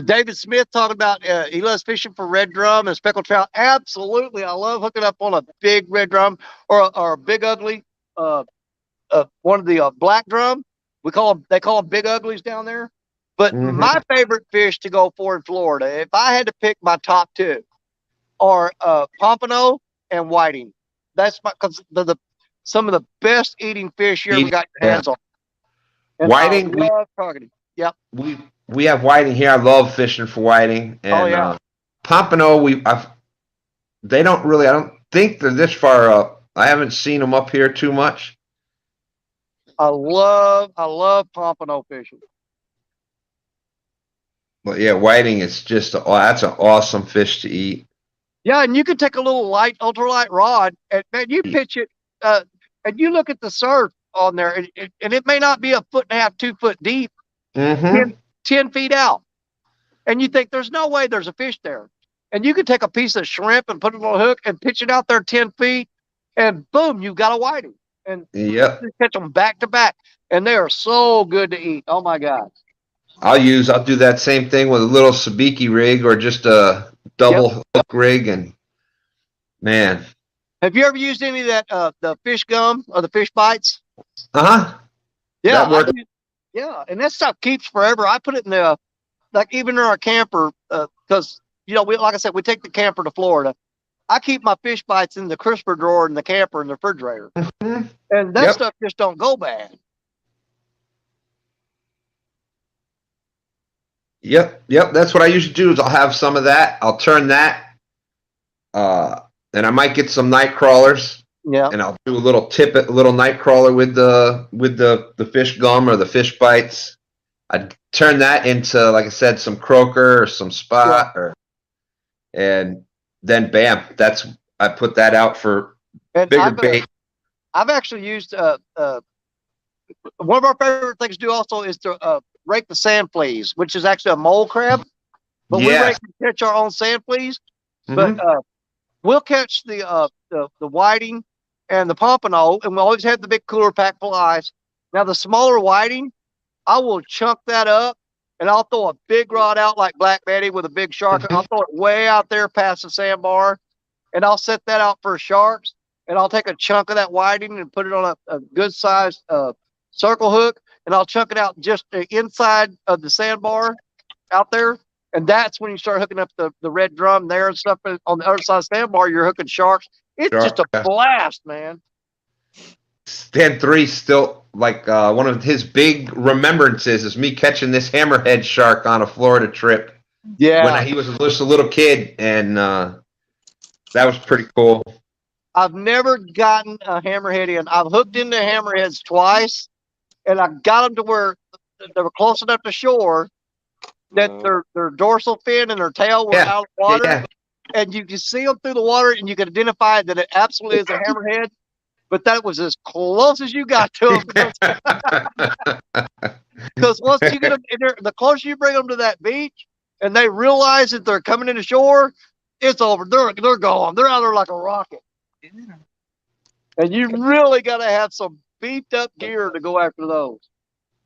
S1: David Smith talked about he loves fishing for red drum and speckled trout. Absolutely, I love hooking up on a big red drum or a big ugly. One of the black drum. They call them big uglies down there. But my favorite fish to go for in Florida, if I had to pick my top two, are pompano and whiting. That's because they're some of the best eating fish you ever got your hands on. And
S12: whiting,
S1: I love targeting. Yep.
S12: We have whiting here. I love fishing for whiting. And pompano, they don't really. I don't think they're this far up. I haven't seen them up here too much.
S1: I love pompano fishing.
S12: But yeah, whiting is just that's an awesome fish to eat.
S1: Yeah, and you can take a little ultralight rod and man, you pitch it, and you look at the surf on there, and it may not be 1.5 feet, 2 foot deep, 10 feet out, and you think there's no way there's a fish there, and you can take a piece of shrimp and put it on a hook and pitch it out there 10 feet, and boom, you've got a whiting. And you catch them back to back, and they are so good to eat. Oh my God!
S12: I'll do that same thing with a little sabiki rig or just a double hook rig, and man.
S1: Have you ever used any of that the fish gum or the fish bites?
S12: Yeah.
S1: Yeah, and that stuff keeps forever. I put it in the even in our camper because like I said, we take the camper to Florida. I keep my fish bites in the crisper drawer in the camper in the refrigerator. And that stuff just don't go bad.
S12: Yep. That's what I usually do is I'll have some of that. I'll turn that. And I might get some night crawlers.
S1: Yeah.
S12: And I'll do a little night crawler with the fish gum or the fish bites. I'd turn that into, like I said, some croaker or some spot and then bam, I put that out for bigger bait.
S1: I've actually used one of our favorite things to do also is to rake the sand fleas, which is actually a mole crab. But we rake and catch our own sand fleas. But we'll catch the whiting and the pompano, and we always had the big cooler pack full of ice. Now the smaller whiting, I will chunk that up, and I'll throw a big rod out like Black Betty with a big shark. I'll throw it way out there past the sandbar, and I'll set that out for sharks. And I'll take a chunk of that whiting and put it on a good sized circle hook, and I'll chunk it out just inside of the sandbar out there. And that's when you start hooking up the red drum there and stuff on the other side of the sandbar. You're hooking sharks. It's just a blast, man.
S12: Stand 3 still like one of his big remembrances is me catching this hammerhead shark on a Florida trip.
S1: Yeah,
S12: when he was just a little kid, and that was pretty cool.
S1: I've never gotten a hammerhead in. I've hooked into hammerheads twice, and I got them to where they were close enough to shore that their dorsal fin and their tail were out of the water, and you can see them through the water, and you can identify that it absolutely is a hammerhead. But that was as close as you got to them. Because once you get them in there, the closer you bring them to that beach, and they realize that they're coming into shore, it's over. They're gone. They're out there like a rocket. And you really got to have some beefed up gear to go after those.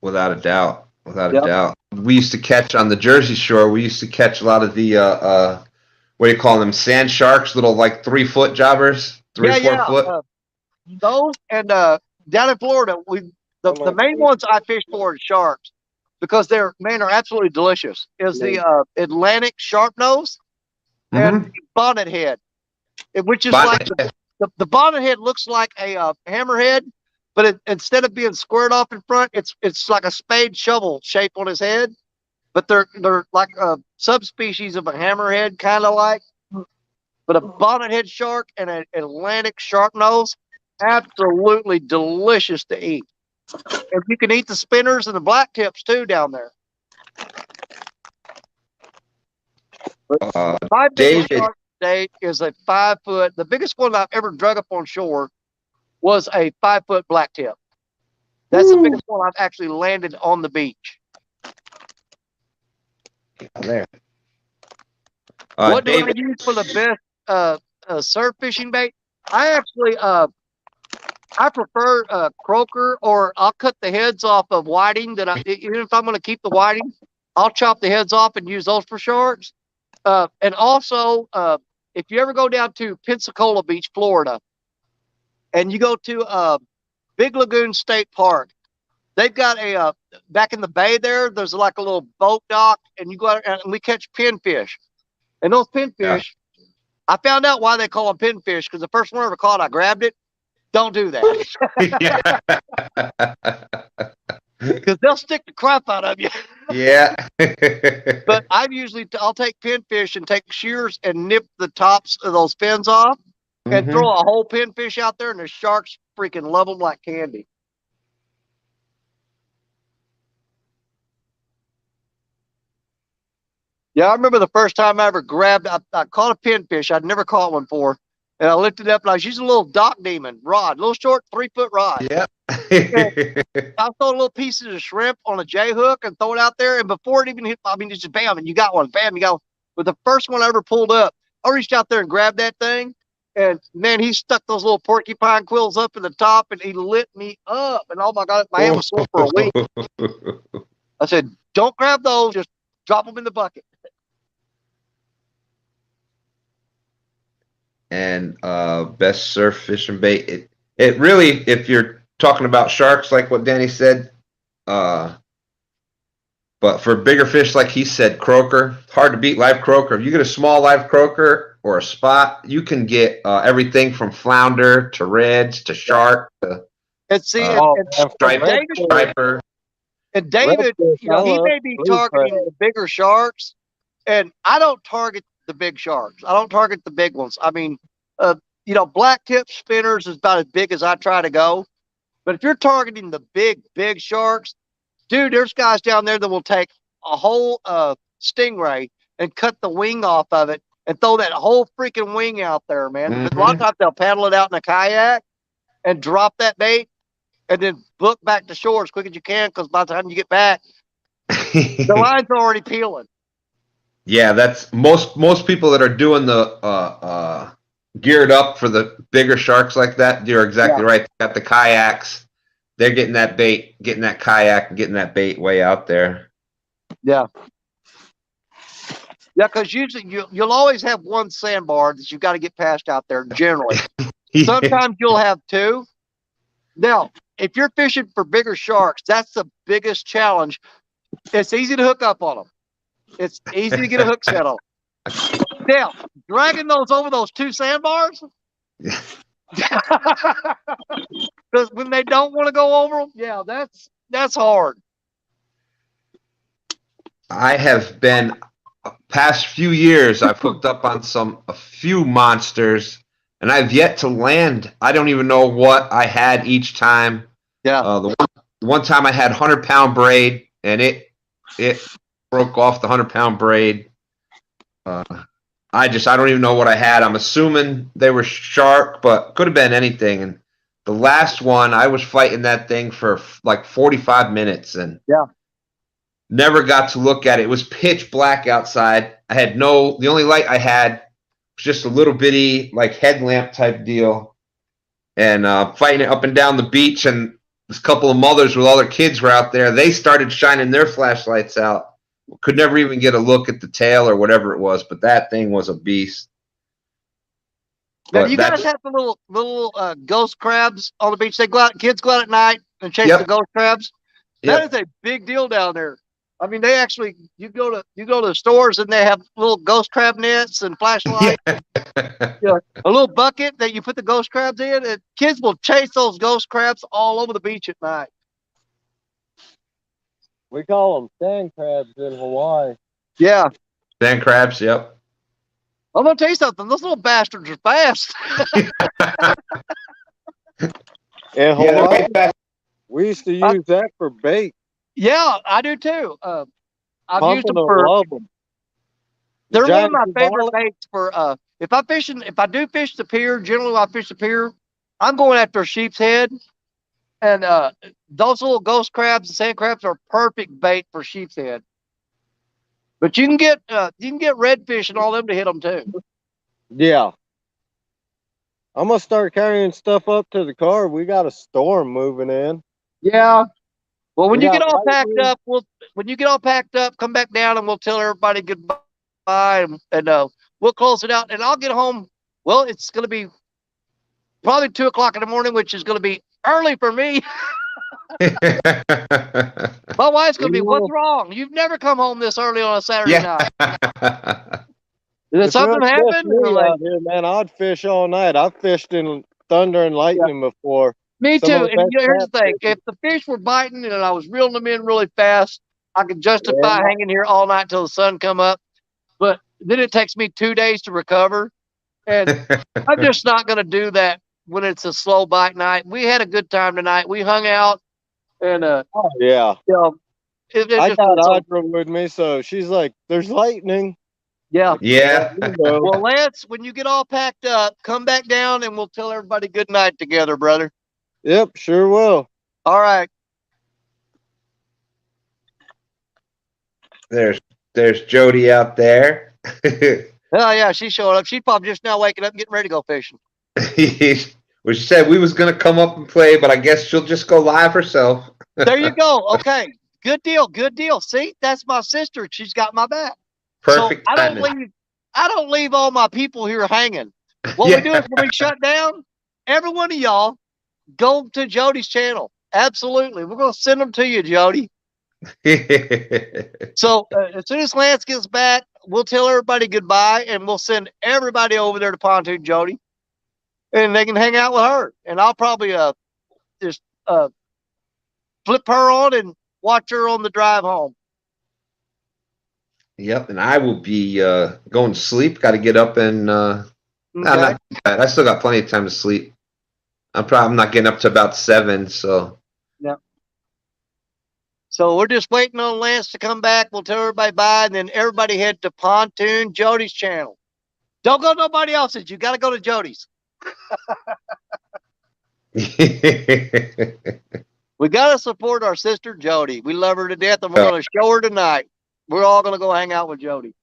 S12: Without a doubt. Without a doubt. We used to catch on the Jersey Shore. We used to catch a lot of the what do you call them? Sand sharks, little like 3-foot jobbers, 3-4 foot.
S1: Those and down in Florida, the main ones I fish for are sharks because they're absolutely delicious. Is the Atlantic sharp nose and bonnet head, which is like the bonnet head looks like a hammerhead, but instead of being squared off in front, it's like a spade shovel shape on his head. But they're like a subspecies of a hammerhead, kind of like. But a bonnet head shark and an Atlantic sharp nose, absolutely delicious to eat. And you can eat the spinners and the black tips too down there. My biggest shark to date is a 5-foot. The biggest one I've ever drug up on shore was a 5-foot black tip. That's the biggest one I've actually landed on the beach.
S12: There.
S1: What do I use for the best surf fishing bait? I actually I prefer croaker, or I'll cut the heads off of whiting. Even if I'm going to keep the whiting, I'll chop the heads off and use those for sharks. And also, if you ever go down to Pensacola Beach, Florida, and you go to Big Lagoon State Park, they've got a back in the bay there. There's like a little boat dock, and you go out and we catch pinfish. And those pinfish, I found out why they call them pinfish because the first one I ever caught, I grabbed it. Don't do that. Because they'll stick the crap out of you.
S12: Yeah.
S1: But I'll take pinfish and take shears and nip the tops of those fins off and throw a whole pinfish out there, and the sharks freaking love them like candy. Yeah, I remember the first time I ever grabbed, I caught a pinfish. I'd never caught one before. And I lifted it up, and I was using a little dock demon rod, little short 3-foot rod.
S12: Yeah.
S1: I'll throw little pieces of shrimp on a J hook and throw it out there. And before it even hit, it's just bam, and you got one. Bam, you got one. But the first one I ever pulled up, I reached out there and grabbed that thing. And man, he stuck those little porcupine quills up in the top, and he lit me up. And oh my God, my hand was sore for a week. I said, don't grab those, just drop them in the bucket.
S12: And best surf fishing bait. It really, if you're talking about sharks, like what Danny said, but for bigger fish, like he said, croaker, hard to beat live croaker. If you get a small live croaker or a spot, you can get everything from flounder to reds to shark to striper.
S1: And David, he may be targeting the bigger sharks, and I don't target the big sharks. I don't target the big ones. I mean, black tip spinners is about as big as I try to go. But if you're targeting the big sharks, dude, there's guys down there that will take a whole stingray and cut the wing off of it and throw that whole freaking wing out there, man. A lot of times they'll paddle it out in a kayak and drop that bait and then book back to shore as quick as you can, because by the time you get back, the line's already peeling.
S12: Yeah, that's most people that are doing the geared up for the bigger sharks like that. You're exactly right. They got the kayaks. They're getting that bait, getting that kayak, and getting that bait way out there.
S1: Yeah. Yeah, because usually you'll always have one sandbar that you've got to get past out there, generally. Sometimes you'll have two. Now, if you're fishing for bigger sharks, that's the biggest challenge. It's easy to hook up on them. It's easy to get a hook set on. Now, dragging those over those two sandbars, because when they don't want to go over them, yeah, that's hard.
S12: I have been past few years. I've hooked up on a few monsters, and I've yet to land. I don't even know what I had each time.
S1: Yeah.
S12: The one time I had 100-pound braid, and it broke off the 100-pound braid. I don't even know what I had. I'm assuming they were shark, but could have been anything. And the last one, I was fighting that thing for like 45 minutes, and never got to look at it. It was pitch black outside. I had the only light I had was just a little bitty like headlamp type deal, and fighting it up and down the beach. And this couple of mothers with all their kids were out there. They started shining their flashlights out. Could never even get a look at the tail or whatever it was, but that thing was a beast.
S1: Now, you guys have the little ghost crabs on the beach. Kids go out at night and chase the ghost crabs. That is a big deal down there. I mean, they actually you go to the stores and they have little ghost crab nets and flashlights. A little bucket that you put the ghost crabs in, and kids will chase those ghost crabs all over the beach at night.
S11: We call them sand crabs in Hawaii.
S1: Yeah.
S12: Sand crabs, yep.
S1: I'm going to tell you something. Those little bastards are fast.
S11: In Hawaii, we used to use that for bait.
S1: Yeah, I do too. I've used them
S11: love them.
S1: They're one of my favorite baits for if I do fish the pier, generally when I fish the pier, I'm going after a sheep's head. And those little ghost crabs and sand crabs are perfect bait for sheep's head. But you can get redfish and all them to hit them too.
S11: Yeah. I'm gonna start carrying stuff up to the car. We got a storm moving in.
S1: Yeah. Well, when you get all packed up, come back down and we'll tell everybody goodbye, and we'll close it out. And I'll get home. Well, it's gonna be probably 2 o'clock in the morning, which is gonna be early for me. My wife's gonna be, what's wrong? You've never come home this early on a Saturday night. Did something happen?
S11: Out here, man, I'd fish all night. I've fished in thunder and lightning before.
S1: Me too. And here's the thing: if the fish were biting and I was reeling them in really fast, I could justify hanging here all night till the sun come up. But then it takes me 2 days to recover, and I'm just not going to do that when it's a slow bite night. We had a good time tonight. We hung out, and
S11: I got Audra with me, so she's like, "There's lightning."
S1: Yeah.
S12: Yeah.
S1: Well, Lance, when you get all packed up, come back down, and we'll tell everybody good night together, brother.
S11: Yep, sure will.
S1: All right.
S12: There's Jody out there.
S1: Oh yeah, she showed up. She's probably just now waking up and getting ready to go fishing.
S12: Well, she said we was gonna come up and play, but I guess she'll just go live herself.
S1: There you go. Okay. Good deal. Good deal. See, that's my sister. She's got my back.
S12: Perfect.
S1: So I don't leave all my people here hanging. What we do is when we shut down, every one of y'all go to Jody's channel. Absolutely. We're going to send them to you, Jody. So as soon as Lance gets back, we'll tell everybody goodbye, and we'll send everybody over there to Pontoon Jody, and they can hang out with her. And I'll probably just flip her on and watch her on the drive home.
S12: Yep, and I will be going to sleep. Got to get up and I still got plenty of time to sleep. I'm not getting up to about 7, so.
S1: Yeah. So we're just waiting on Lance to come back. We'll tell everybody bye, and then everybody head to Pontoon Jody's channel. Don't go to nobody else's. You got to go to Jody's. We got to support our sister Jody. We love her to death, and we're going to show her tonight. We're all going to go hang out with Jody.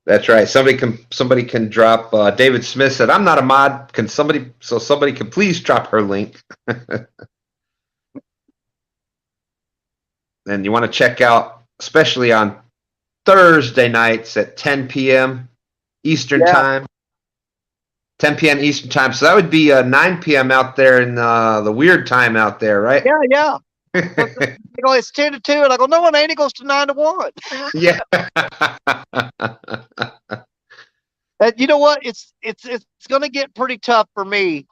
S12: That's right. Somebody can drop. David Smith said, "I'm not a mod. Can somebody can please drop her link." And you want to check out, especially on Thursday nights at 10 p.m. Eastern time. 10 p.m. Eastern time. So that would be 9 p.m. out there in the weird time out there, right?
S1: Yeah. You know, it's 10 to 2, and I go, no, it ain't. It goes to 9 to 1.
S12: Yeah.
S1: And you know what? It's going to get pretty tough for me.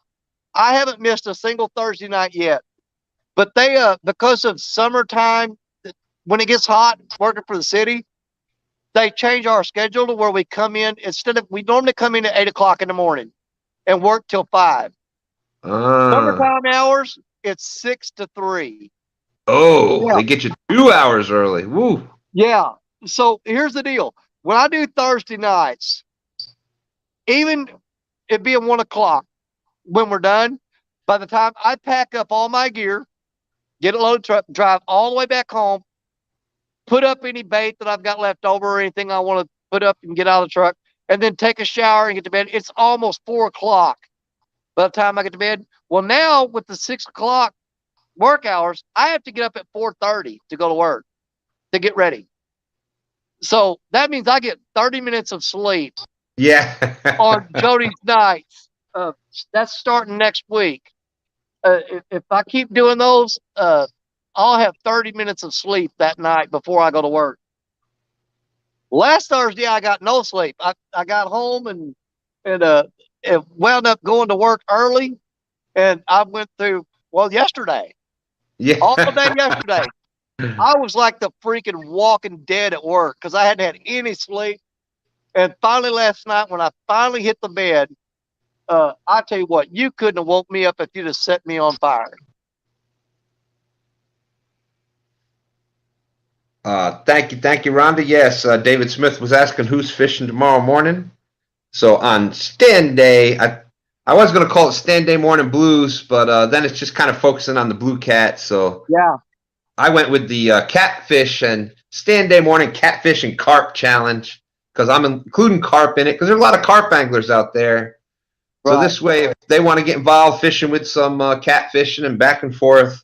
S1: I haven't missed a single Thursday night yet, but they because of summertime, when it gets hot, working for the city, they change our schedule to where we come in we normally come in at 8 o'clock in the morning and work till 5. Summertime hours, it's 6 to 3.
S12: Oh, they get you 2 hours early. Woo.
S1: Yeah. So here's the deal. When I do Thursday nights, even it being 1 o'clock when we're done, by the time I pack up all my gear, get a load truck, drive all the way back home, put up any bait that I've got left over or anything I want to put up and get out of the truck, and then take a shower and get to bed, it's almost 4 o'clock by the time I get to bed. Well, now with the 6 o'clock work hours, I have to get up at 4:30 to go to work to get ready. So that means I get 30 minutes of sleep.
S12: Yeah.
S1: On Jody's nights. That's starting next week. If I keep doing those, I'll have 30 minutes of sleep that night before I go to work. Last Thursday, I got no sleep. I got home and wound up going to work early, and I went through, yesterday.
S12: Yeah.
S1: All day yesterday. I was like the freaking walking dead at work because I hadn't had any sleep. And finally last night, when I finally hit the bed, I tell you what, you couldn't have woke me up if you'd have set me on fire.
S12: Thank you, Rhonda. Yes, David Smith was asking who's fishing tomorrow morning. So on stand day, I was going to call it stand day morning blues, but then it's just kind of focusing on the blue cat. So
S1: yeah, I
S12: went with the catfish and stand day morning catfish and carp challenge because I'm including carp in it because there's a lot of carp anglers out there. Right. So this way, if they want to get involved fishing with some catfishing and back and forth.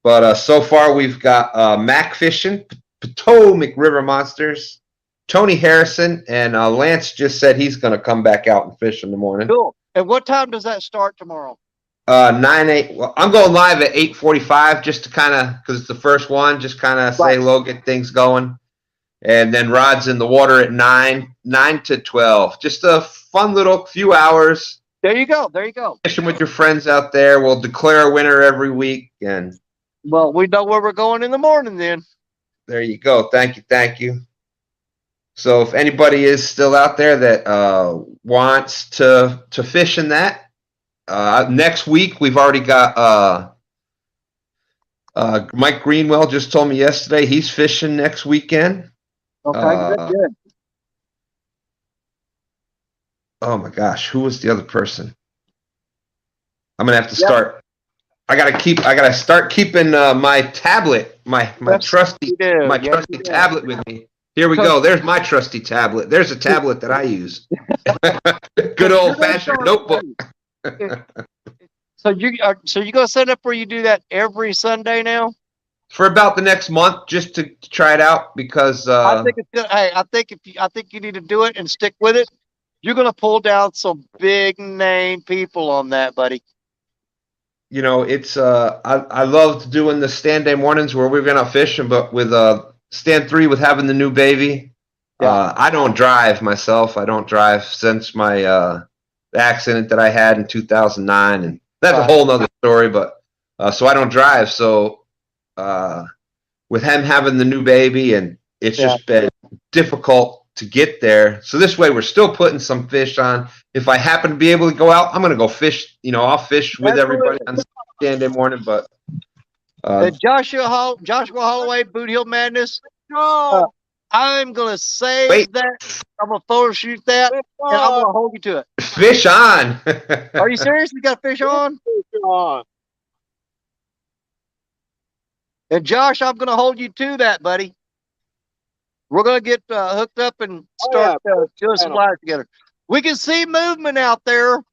S12: But so far, we've got Mac Fishing, Potomac River Monsters, Tony Harrison, and Lance just said he's going to come back out and fish in the morning.
S1: Cool. And what time does that start tomorrow?
S12: 8. Well, I'm going live at 8:45 just to kind of, because it's the first one, just kind of say hello, get things going. And then Rod's in the water at 9 to 12. Just a fun little few hours.
S1: There you go.
S12: Fishing with your friends out there. We'll declare a winner every week. And
S1: well, we know where we're going in the morning then.
S12: There you go. Thank you. So if anybody is still out there that wants to fish in that, next week we've already got Mike Greenwell just told me yesterday he's fishing next weekend.
S1: Okay, good.
S12: Oh my gosh, who was the other person? I'm gonna have to start. I gotta start keeping my tablet, my trusty tablet with me. Here we go. There's my trusty tablet. There's a tablet that I use. Good old fashioned notebook.
S1: So you gonna set up where you do that every Sunday now?
S12: For about the next month, just to try it out because
S1: I think it's good. Hey, I think you need to do it and stick with it. You're gonna pull down some big name people on that, buddy.
S12: You know, it's I loved doing the stand day mornings where we're going out fishing, but with stand 3 with having the new baby, I don't drive myself. I don't drive since my accident that I had in 2009, and that's a whole nother story. But so I don't drive. So with him having the new baby, and it's just been difficult to get there. So this way, we're still putting some fish on. If I happen to be able to go out, I'm going to go fish. You know, I'll fish with everybody on stand day morning. But
S1: Joshua Holloway, Boot Hill Madness. I'm going to save that. I'm going to photo shoot that, and I'm going to hold you to it.
S12: Fish on.
S1: Are you serious? You got fish on?
S11: Fish on.
S1: And Josh, I'm going to hold you to that, buddy. We're going to get hooked up and start doing some live together. We can see movement out there.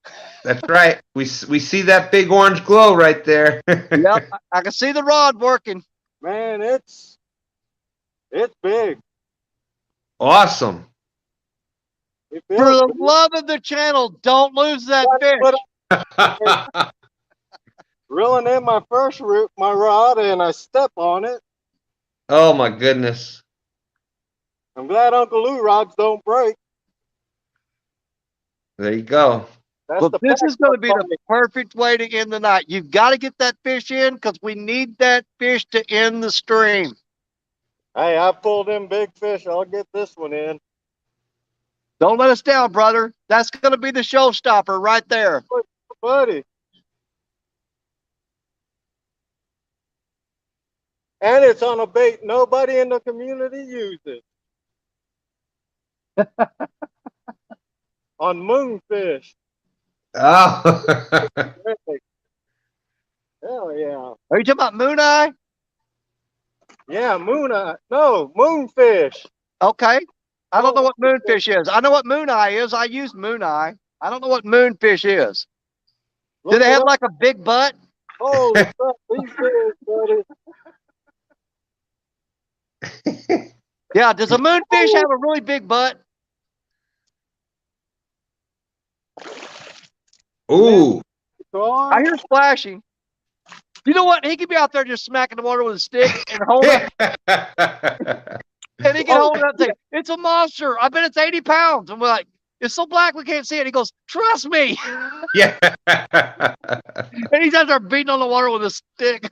S12: That's right. We see that big orange glow right there.
S1: Yep, I can see the rod working.
S11: Man, it's big.
S12: Awesome.
S1: For the love of the channel, don't lose that fish.
S11: Reeling in my first my rod, and I step on it.
S12: Oh my goodness.
S11: I'm glad Uncle Lou rods don't break.
S12: There you go.
S1: Well, this is going to be the perfect way to end the night. You've got to get that fish in because we need that fish to end the stream.
S11: Hey, I pulled in big fish. I'll get this one in.
S1: Don't let us down, brother. That's going to be the showstopper right there.
S11: Buddy. And it's on a bait nobody in the community uses. On moonfish.
S12: Oh.
S11: Hell yeah.
S1: Are you talking about moon eye?
S11: Yeah, moon eye. No, moonfish.
S1: Okay. I don't know what moonfish is. I know what moon eye is. I use moon eye. I don't know what moonfish is. Do they have like a big butt?
S11: Holy crap, these fish, buddy.
S1: Yeah, does a moonfish have a really big butt?
S12: Ooh.
S1: I hear splashing. You know what? He could be out there just smacking the water with a stick and hold it. And he can hold it up and say, it's a monster. I bet it's 80 pounds. And we're like, it's so black we can't see it. He goes, trust me.
S12: Yeah.
S1: And he's out there beating on the water with a stick.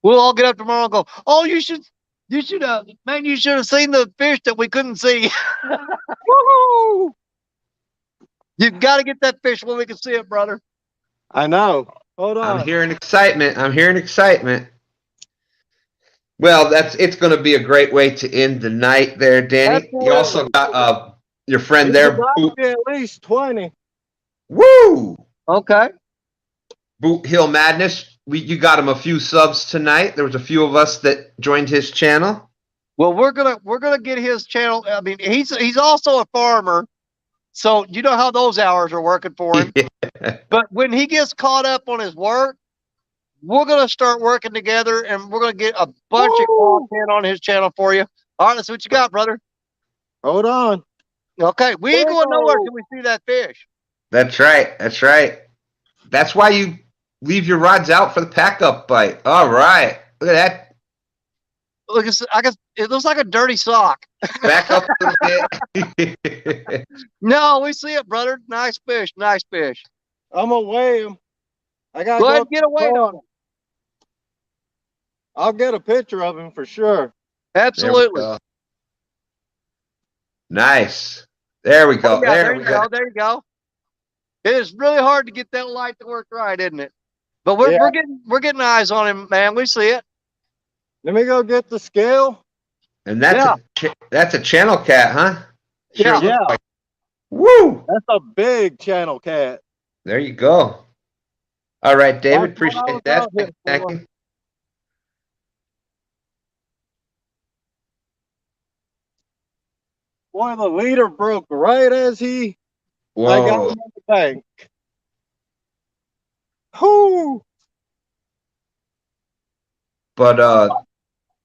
S1: We'll all get up tomorrow and go, oh, you should have seen the fish that we couldn't see. Woohoo! You've got to get that fish when we can see it, brother.
S11: I know. Hold on.
S12: I'm hearing excitement. Well, it's going to be a great way to end the night there, Danny.
S11: Absolutely.
S12: You also got your friend there.
S11: At least 20.
S12: Woo!
S1: Okay.
S12: Boot Hill Madness. You got him a few subs tonight. There was a few of us that joined his channel.
S1: Well, we're gonna get his channel. I mean, he's also a farmer, so you know how those hours are working for him.
S12: Yeah.
S1: But when he gets caught up on his work, we're gonna start working together, and we're gonna get a bunch of content on his channel for you. All right, that's what you got, brother.
S11: Hold on.
S1: Okay, we ain't going nowhere till we see that fish.
S12: That's right. That's why you leave your rods out for the pack-up bite. All right. Look at that.
S1: Look, it looks like a dirty sock.
S12: Back up a little bit.
S1: No, we see it, brother. Nice fish. Nice fish.
S11: I'm going to weigh him. I got to
S1: go ahead and get a weight on him.
S11: I'll get a picture of him for sure.
S1: Absolutely.
S12: Nice. There we go.
S1: Oh, yeah,
S12: there we go.
S1: There you go. It is really hard to get that light to work right, isn't it? But we're getting eyes on him, man. We see it.
S11: Let me go get the scale.
S12: And that's a channel cat, huh?
S1: Sure.
S11: Yeah.
S12: Like, woo!
S11: That's a big channel cat.
S12: There you go. All right, David. Appreciate that. Thank you.
S11: Boy, the leader broke right as I got him in the bank. Whoo!
S12: But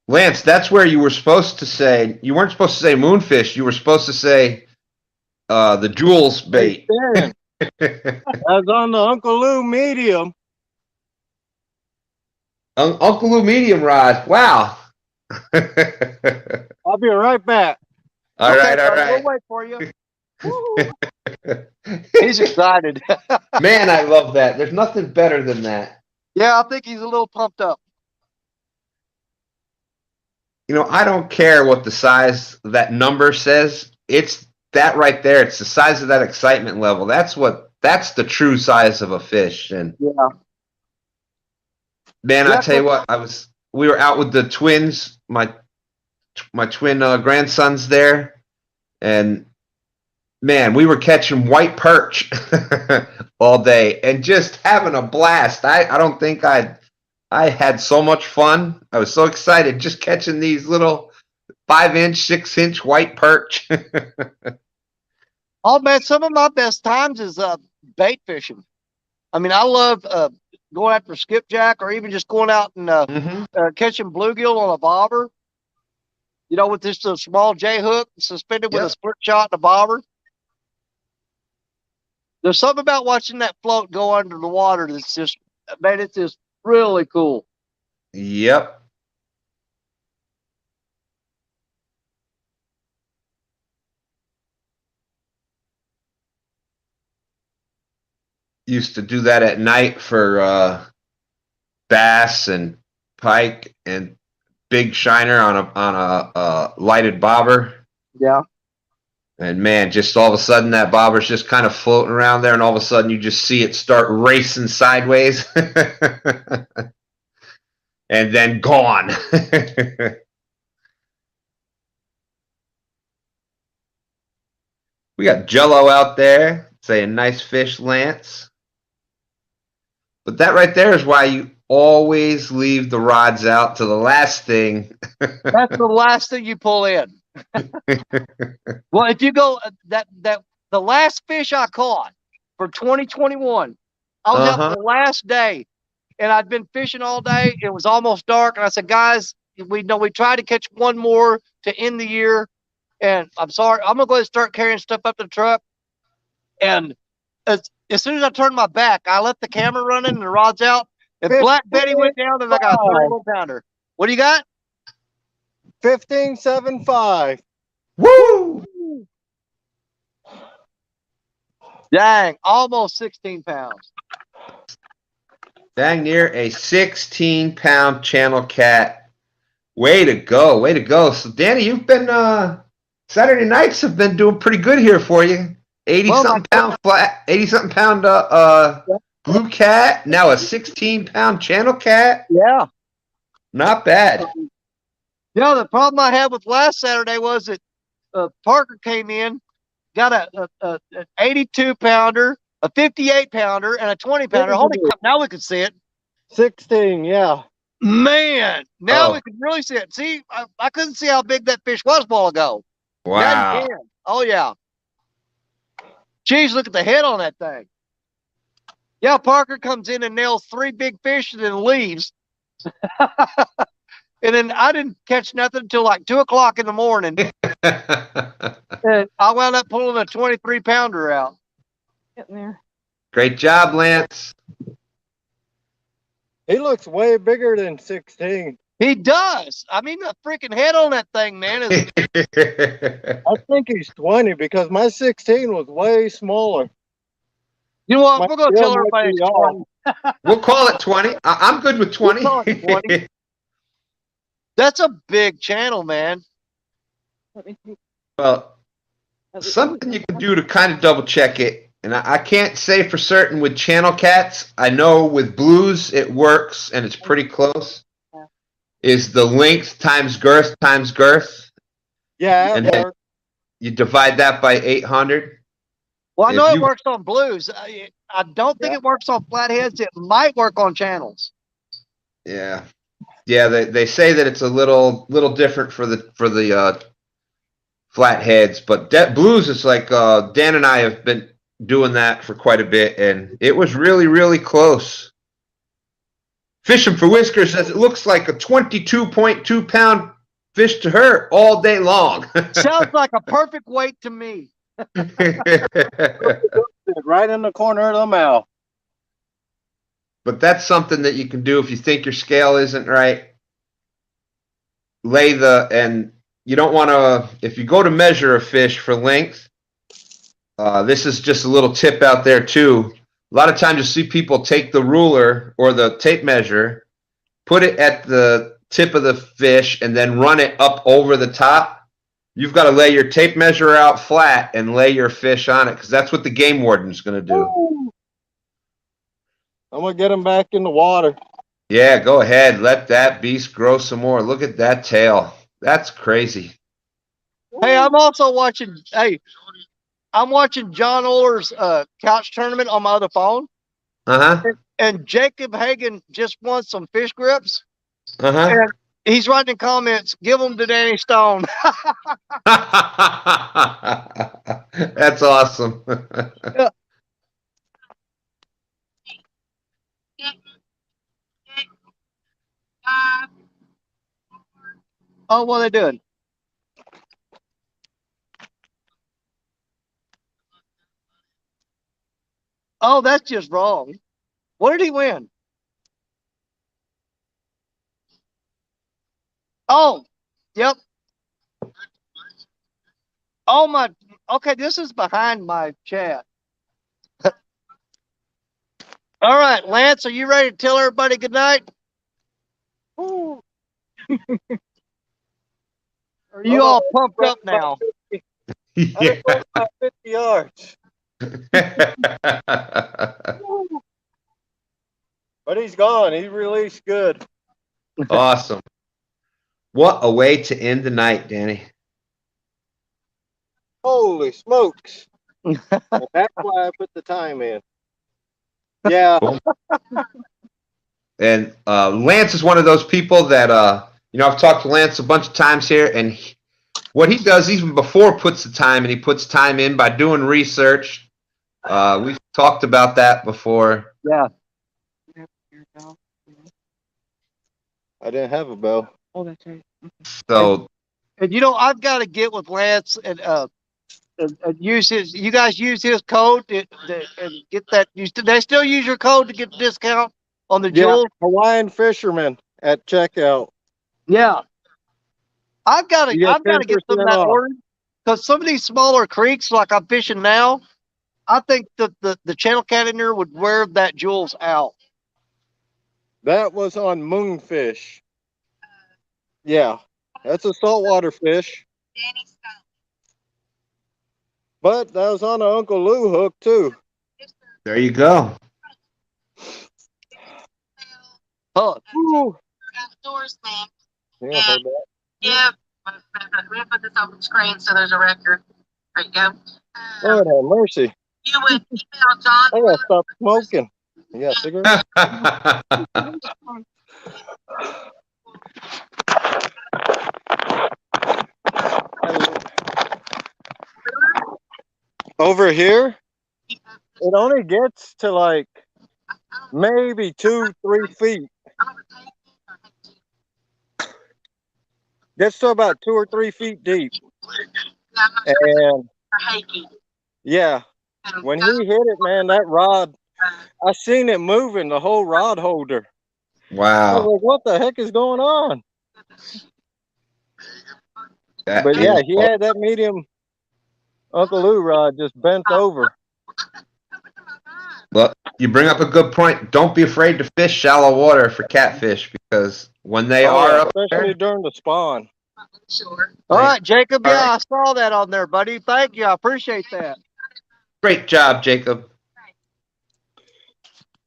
S12: Lance, that's where you were supposed to say. You weren't supposed to say moonfish. You were supposed to say the Jules bait.
S11: I was on the Uncle Lou medium.
S12: Uncle Lou medium rod. Wow.
S11: I'll be right back.
S12: All right.
S1: We'll wait for you. He's excited.
S12: Man, I love that. There's nothing better than that.
S1: Yeah, I think he's a little pumped up.
S12: You know, I don't care what the size that number says. It's that right there. It's the size of that excitement level. That's the true size of a fish. And
S1: yeah.
S12: Man, I tell you what, we were out with the twins, my twin grandsons there, and man, we were catching white perch all day and just having a blast. I don't think I had so much fun. I was so excited just catching these little 5-inch, 6-inch white perch.
S1: Oh man, some of my best times is bait fishing. I mean, I love going after skipjack or even just going out and catching bluegill on a bobber. You know, with just a small J hook suspended with a split shot and a bobber. There's something about watching that float go under the water that's just, man, it's just really cool.
S12: Yep. Used to do that at night for bass and pike and big shiner on a lighted bobber.
S1: Yeah.
S12: And man, just all of a sudden that bobber's just kind of floating around there, and all of a sudden you just see it start racing sideways. And then gone. We got Jello out there saying nice fish, Lance. But that right there is why you always leave the rods out to the last thing.
S1: That's the last thing you pull in. Well, if you go the last fish I caught for 2021, I was out the last day, and I'd been fishing all day. It was almost dark, and I said, guys, we tried to catch one more to end the year, and I'm sorry, I'm gonna go ahead and start carrying stuff up the truck. And as soon as I turned my back, I left the camera running and the rod's out, and Black Betty went down, and I got a 31-pounder. What do you got?
S11: 15.75.
S12: Woo!
S1: Dang, almost 16 pounds.
S12: Dang near a 16-pound channel cat. Way to go. Way to go. So, Danny, you've been, Saturday nights have been doing pretty good here for you. 80-something pound flat, 80-something pound blue cat, now a 16-pound channel cat.
S1: Yeah.
S12: Not bad.
S1: Yeah, the problem I had with last Saturday was that Parker came in, got an 82-pounder, a 58-pounder, and a 20-pounder. Holy crap, now we can see it.
S11: 16, yeah.
S1: Man, now we can really see it. See, I couldn't see how big that fish was a while ago.
S12: Wow.
S1: Now you can. Oh, yeah. Geez, look at the head on that thing. Yeah, Parker comes in and nails 3 big fish and then leaves. And then I didn't catch nothing until like 2 o'clock in the morning. And I wound up pulling a 23-pounder out.
S9: Getting there.
S12: Great job, Lance.
S11: He looks way bigger than 16.
S1: He does. I mean, the freaking head on that thing, man. Is
S11: I think he's 20 because my 16 was way smaller.
S1: You know what? We're going to tell everybody it's 20.
S12: We'll call it 20. I'm good with 20.
S1: We'll call it 20. That's a big channel, man.
S9: Let me see.
S12: Well, something you can do to kind of double check it, and I can't say for certain with channel cats. I know with blues it works, and it's pretty close.
S9: Yeah.
S12: Is the length times girth times girth.
S11: Yeah,
S12: and then you divide that by 800.
S1: Well, I know it works on blues. I don't think it works on flatheads. It might work on channels.
S12: Yeah. Yeah, they say that it's a little different for the flatheads, but blues is like Dan and I have been doing that for quite a bit, and it was really, really close. Fishing for Whiskers says it looks like a 22.2-pound fish to her all day long.
S1: Sounds like a perfect weight to me.
S11: Right in the corner of the mouth.
S12: But that's something that you can do if you think your scale isn't right. And you don't want to, if you go to measure a fish for length, this is just a little tip out there too. A lot of times you see people take the ruler or the tape measure, put it at the tip of the fish, and then run it up over the top. You've got to lay your tape measure out flat and lay your fish on it, because that's what the game warden's going to do.
S11: I'm going to get him back in the water.
S12: Yeah, go ahead. Let that beast grow some more. Look at that tail. That's crazy.
S1: Hey, I'm also watching. Hey, I'm watching John Oler's couch tournament on my other phone.
S12: Uh-huh.
S1: And Jacob Hagan just won some fish grips.
S12: Uh-huh.
S1: And He's writing in comments. Give them to Danny Stone.
S12: That's awesome.
S1: Yeah. Oh, what are they doing? Oh, that's just wrong. What did he win? Oh, yep. Oh my. Okay, this is behind my chat. All right, Lance, are you ready to tell everybody good night? Are you all pumped up now?
S11: I just about 50 yards. But he's gone. He released good.
S12: Awesome. What a way to end the night, Danny.
S11: Holy smokes. And that's why I put the time in. Yeah.
S12: Cool. And Lance is one of those people that, I've talked to Lance a bunch of times here, and what he does even before puts the time, and he puts time in by doing research. We've talked about that before.
S1: Yeah.
S11: I didn't have a bell.
S9: Oh, that's right.
S12: So,
S1: and I've got to get with Lance and use his. You guys use his code and get that. They still use your code to get the discount on the jewels.
S11: Hawaiian Fisherman at checkout.
S1: Yeah, I've got to get some of that ordered because some of these smaller creeks, like I'm fishing now, I think the channel cat in there would wear that jewels out.
S11: That was on moonfish. Yeah, that's a saltwater fish. But that was on an Uncle Lou hook too.
S12: There you go.
S1: Oh,
S9: outdoors, man.
S11: Yeah, hold that.
S9: Yeah. I'm gonna put this on the screen so there's a record. There you go.
S11: Lord have mercy.
S9: You would email John.
S11: I gotta stop smoking. You got a cigarette? Over here, it only gets to like maybe 2-3 feet. Gets to about 2 or 3 feet deep. And yeah, when he hit it, man, that rod, I seen it moving, the whole rod holder.
S12: Wow.
S11: I was like, what the heck is going on? But yeah, he had that medium Uncle Lou rod just bent over.
S12: Well, you bring up a good point. Don't be afraid to fish shallow water for catfish because when they are up
S11: especially
S12: there,
S11: during the spawn.
S1: Sure. All right, Jacob.
S12: All
S1: Yeah,
S12: right.
S1: I saw that on there, buddy. Thank you. I appreciate that.
S12: Great job, Jacob.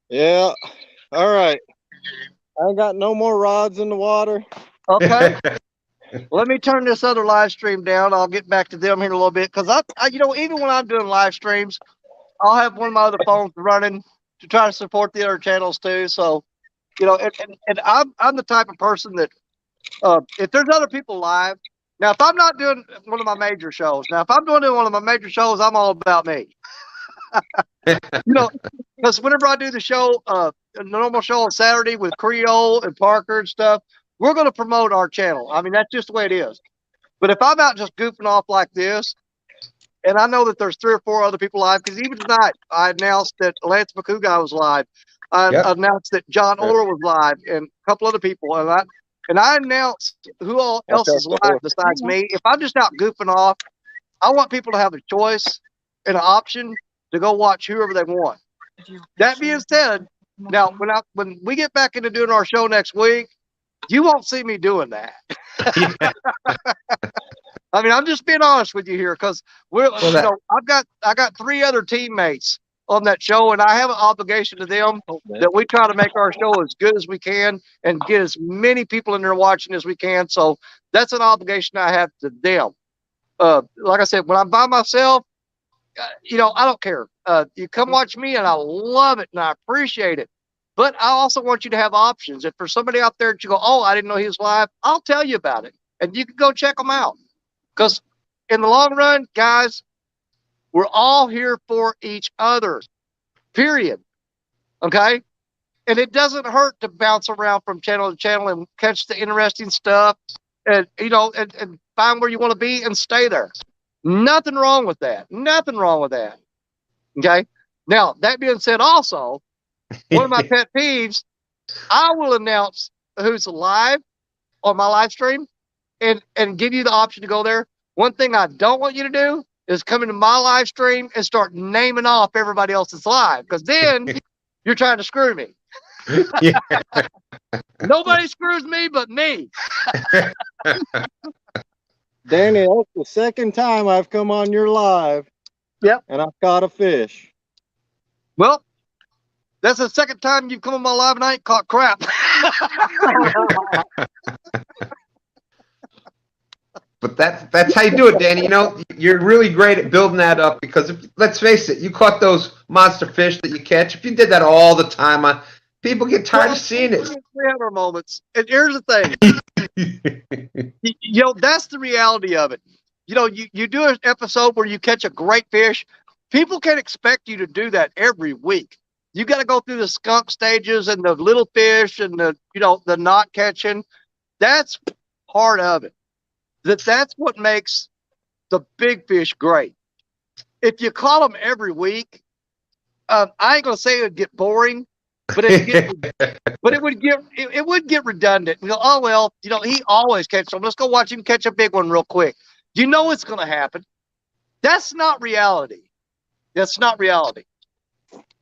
S11: Yeah. All right. I ain't got no more rods in the water.
S1: Okay. Let me turn this other live stream down. I'll get back to them here in a little bit because I even when I'm doing live streams, I'll have one of my other phones running to try to support the other channels too. So, and I'm the type of person that if there's other people live, now if I'm not doing one of my major shows, I'm doing one of my major shows, I'm all about me. Because whenever I do the show, a normal show on Saturday with Creole and Parker and stuff, we're going to promote our channel. I mean, that's just the way it is. But if I'm out just goofing off like this, and I know that there's 3 or 4 other people live, because even tonight I announced that Lance McCougar was live. I announced that John Oler was live, and a couple other people. And I announced who else is live besides me. If I'm just out goofing off, I want people to have a choice and an option to go watch whoever they want. That being said, now when we get back into doing our show next week, you won't see me doing that. I mean, I'm just being honest with you here because I got 3 other teammates on that show, and I have an obligation to them that we try to make our show as good as we can and get as many people in there watching as we can. So that's an obligation I have to them. Like I said, when I'm by myself, I don't care. You come watch me, and I love it and I appreciate it. But I also want you to have options. If for somebody out there that you go, oh, I didn't know he was live, I'll tell you about it. And you can go check them out. Because in the long run, guys, we're all here for each other, period. Okay? And it doesn't hurt to bounce around from channel to channel and catch the interesting stuff and, you know, and find where you want to be and stay there. Nothing wrong with that. Nothing wrong with that. Okay? Now, that being said, also, one of my pet peeves, I will announce who's live on my live stream and give you the option to go there. One thing I don't want you to do is come into my live stream and start naming off everybody else's live, because then you're trying to screw me. Nobody screws me but me.
S11: Danny, that's the second time I've come on your live.
S1: Yep.
S11: And I've caught a fish.
S1: Well, that's the second time you've come on my live and I ain't caught crap.
S12: But that's how you do it, Danny. You know, you're really great at building that up, because let's face it, you caught those monster fish that you catch. If you did that all the time, people get tired of seeing it.
S1: We have our moments. And here's the thing. You know, that's the reality of it. You know, you do an episode where you catch a great fish. People can't expect you to do that every week. You got to go through the skunk stages and the little fish and the, you know, the not catching. That's part of it. That's what makes the big fish great. If you caught them every week, I ain't gonna say it would get boring, but it would get redundant. You know, oh well, you know, he always catches them. Let's go watch him catch a big one real quick. You know it's gonna happen. That's not reality. That's not reality.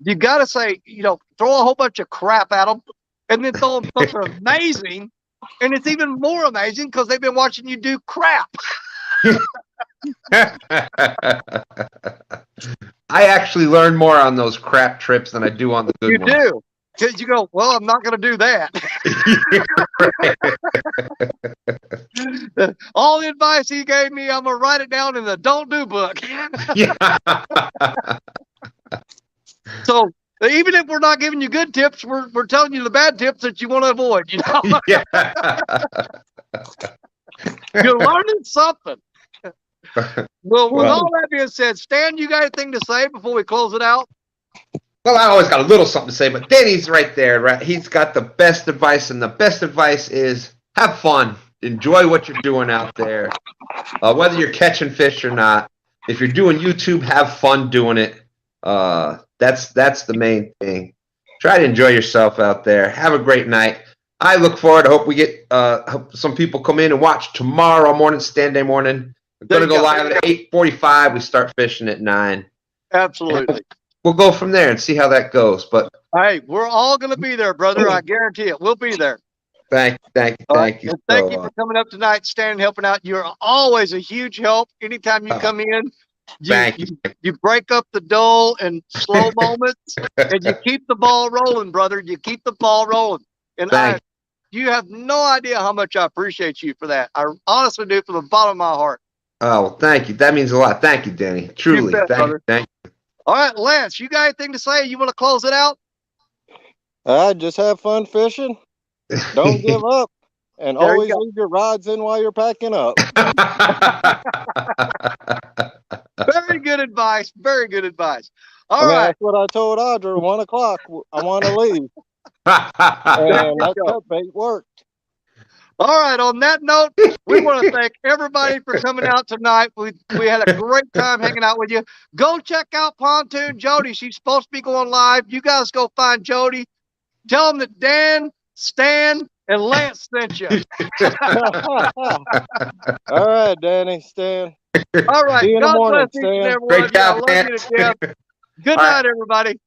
S1: You got to say, you know, throw a whole bunch of crap at them, and then throw them something amazing. And it's even more amazing because they've been watching you do crap.
S12: I actually learn more on those crap trips than I do on the good ones.
S1: You do. Because you go, well, I'm not going to do that. All the advice he gave me, I'm going to write it down in the don't do book. So even if we're not giving you good tips, we're telling you the bad tips that you want to avoid, you know? You're learning something. Well, with all that being said, Stan, you got anything to say before we close it out?
S12: Well, I always got a little something to say, but Danny's right there, right? He's got the best advice, and the best advice is have fun. Enjoy what you're doing out there. Whether you're catching fish or not, if you're doing YouTube, have fun doing it. That's the main thing. Try to enjoy yourself out there. Have a great night. I look forward. I hope we get hope some people come in and watch tomorrow morning, Stand Day morning. We're going to go live at 8:45. We start fishing at 9.
S1: Absolutely.
S12: We'll go from there and see how that goes. But
S1: hey, we're all going to be there, brother. I guarantee it. We'll be there.
S12: Thank you.
S1: Thank you for coming up tonight, Stan, and helping out. You're always a huge help. Anytime you come in, you break up the dull and slow moments, and you keep the ball rolling, brother. You keep the ball rolling. And you have no idea how much I appreciate you for that. I honestly do, from the bottom of my heart.
S12: Oh, well, thank you. That means a lot. Thank you, Danny. Truly. Thank you.
S1: All right, Lance, you got anything to say? You want to close it out?
S11: Just have fun fishing. Don't give up. And always leave your rods in while you're packing up.
S1: Very good advice. Very good advice. All right.
S11: That's what I told Audra. 1 o'clock. I want to leave. And that cut bait worked.
S1: All right. On that note, we want to thank everybody for coming out tonight. We had a great time hanging out with you. Go check out Pontoon Jody. She's supposed to be going live. You guys go find Jody. Tell them that Dan, Stan, and Lance sent you.
S11: All right, Danny, Stan.
S1: All right.
S11: See you in the morning, Stan.
S12: Great job,
S1: I love you to death. Good night, everybody.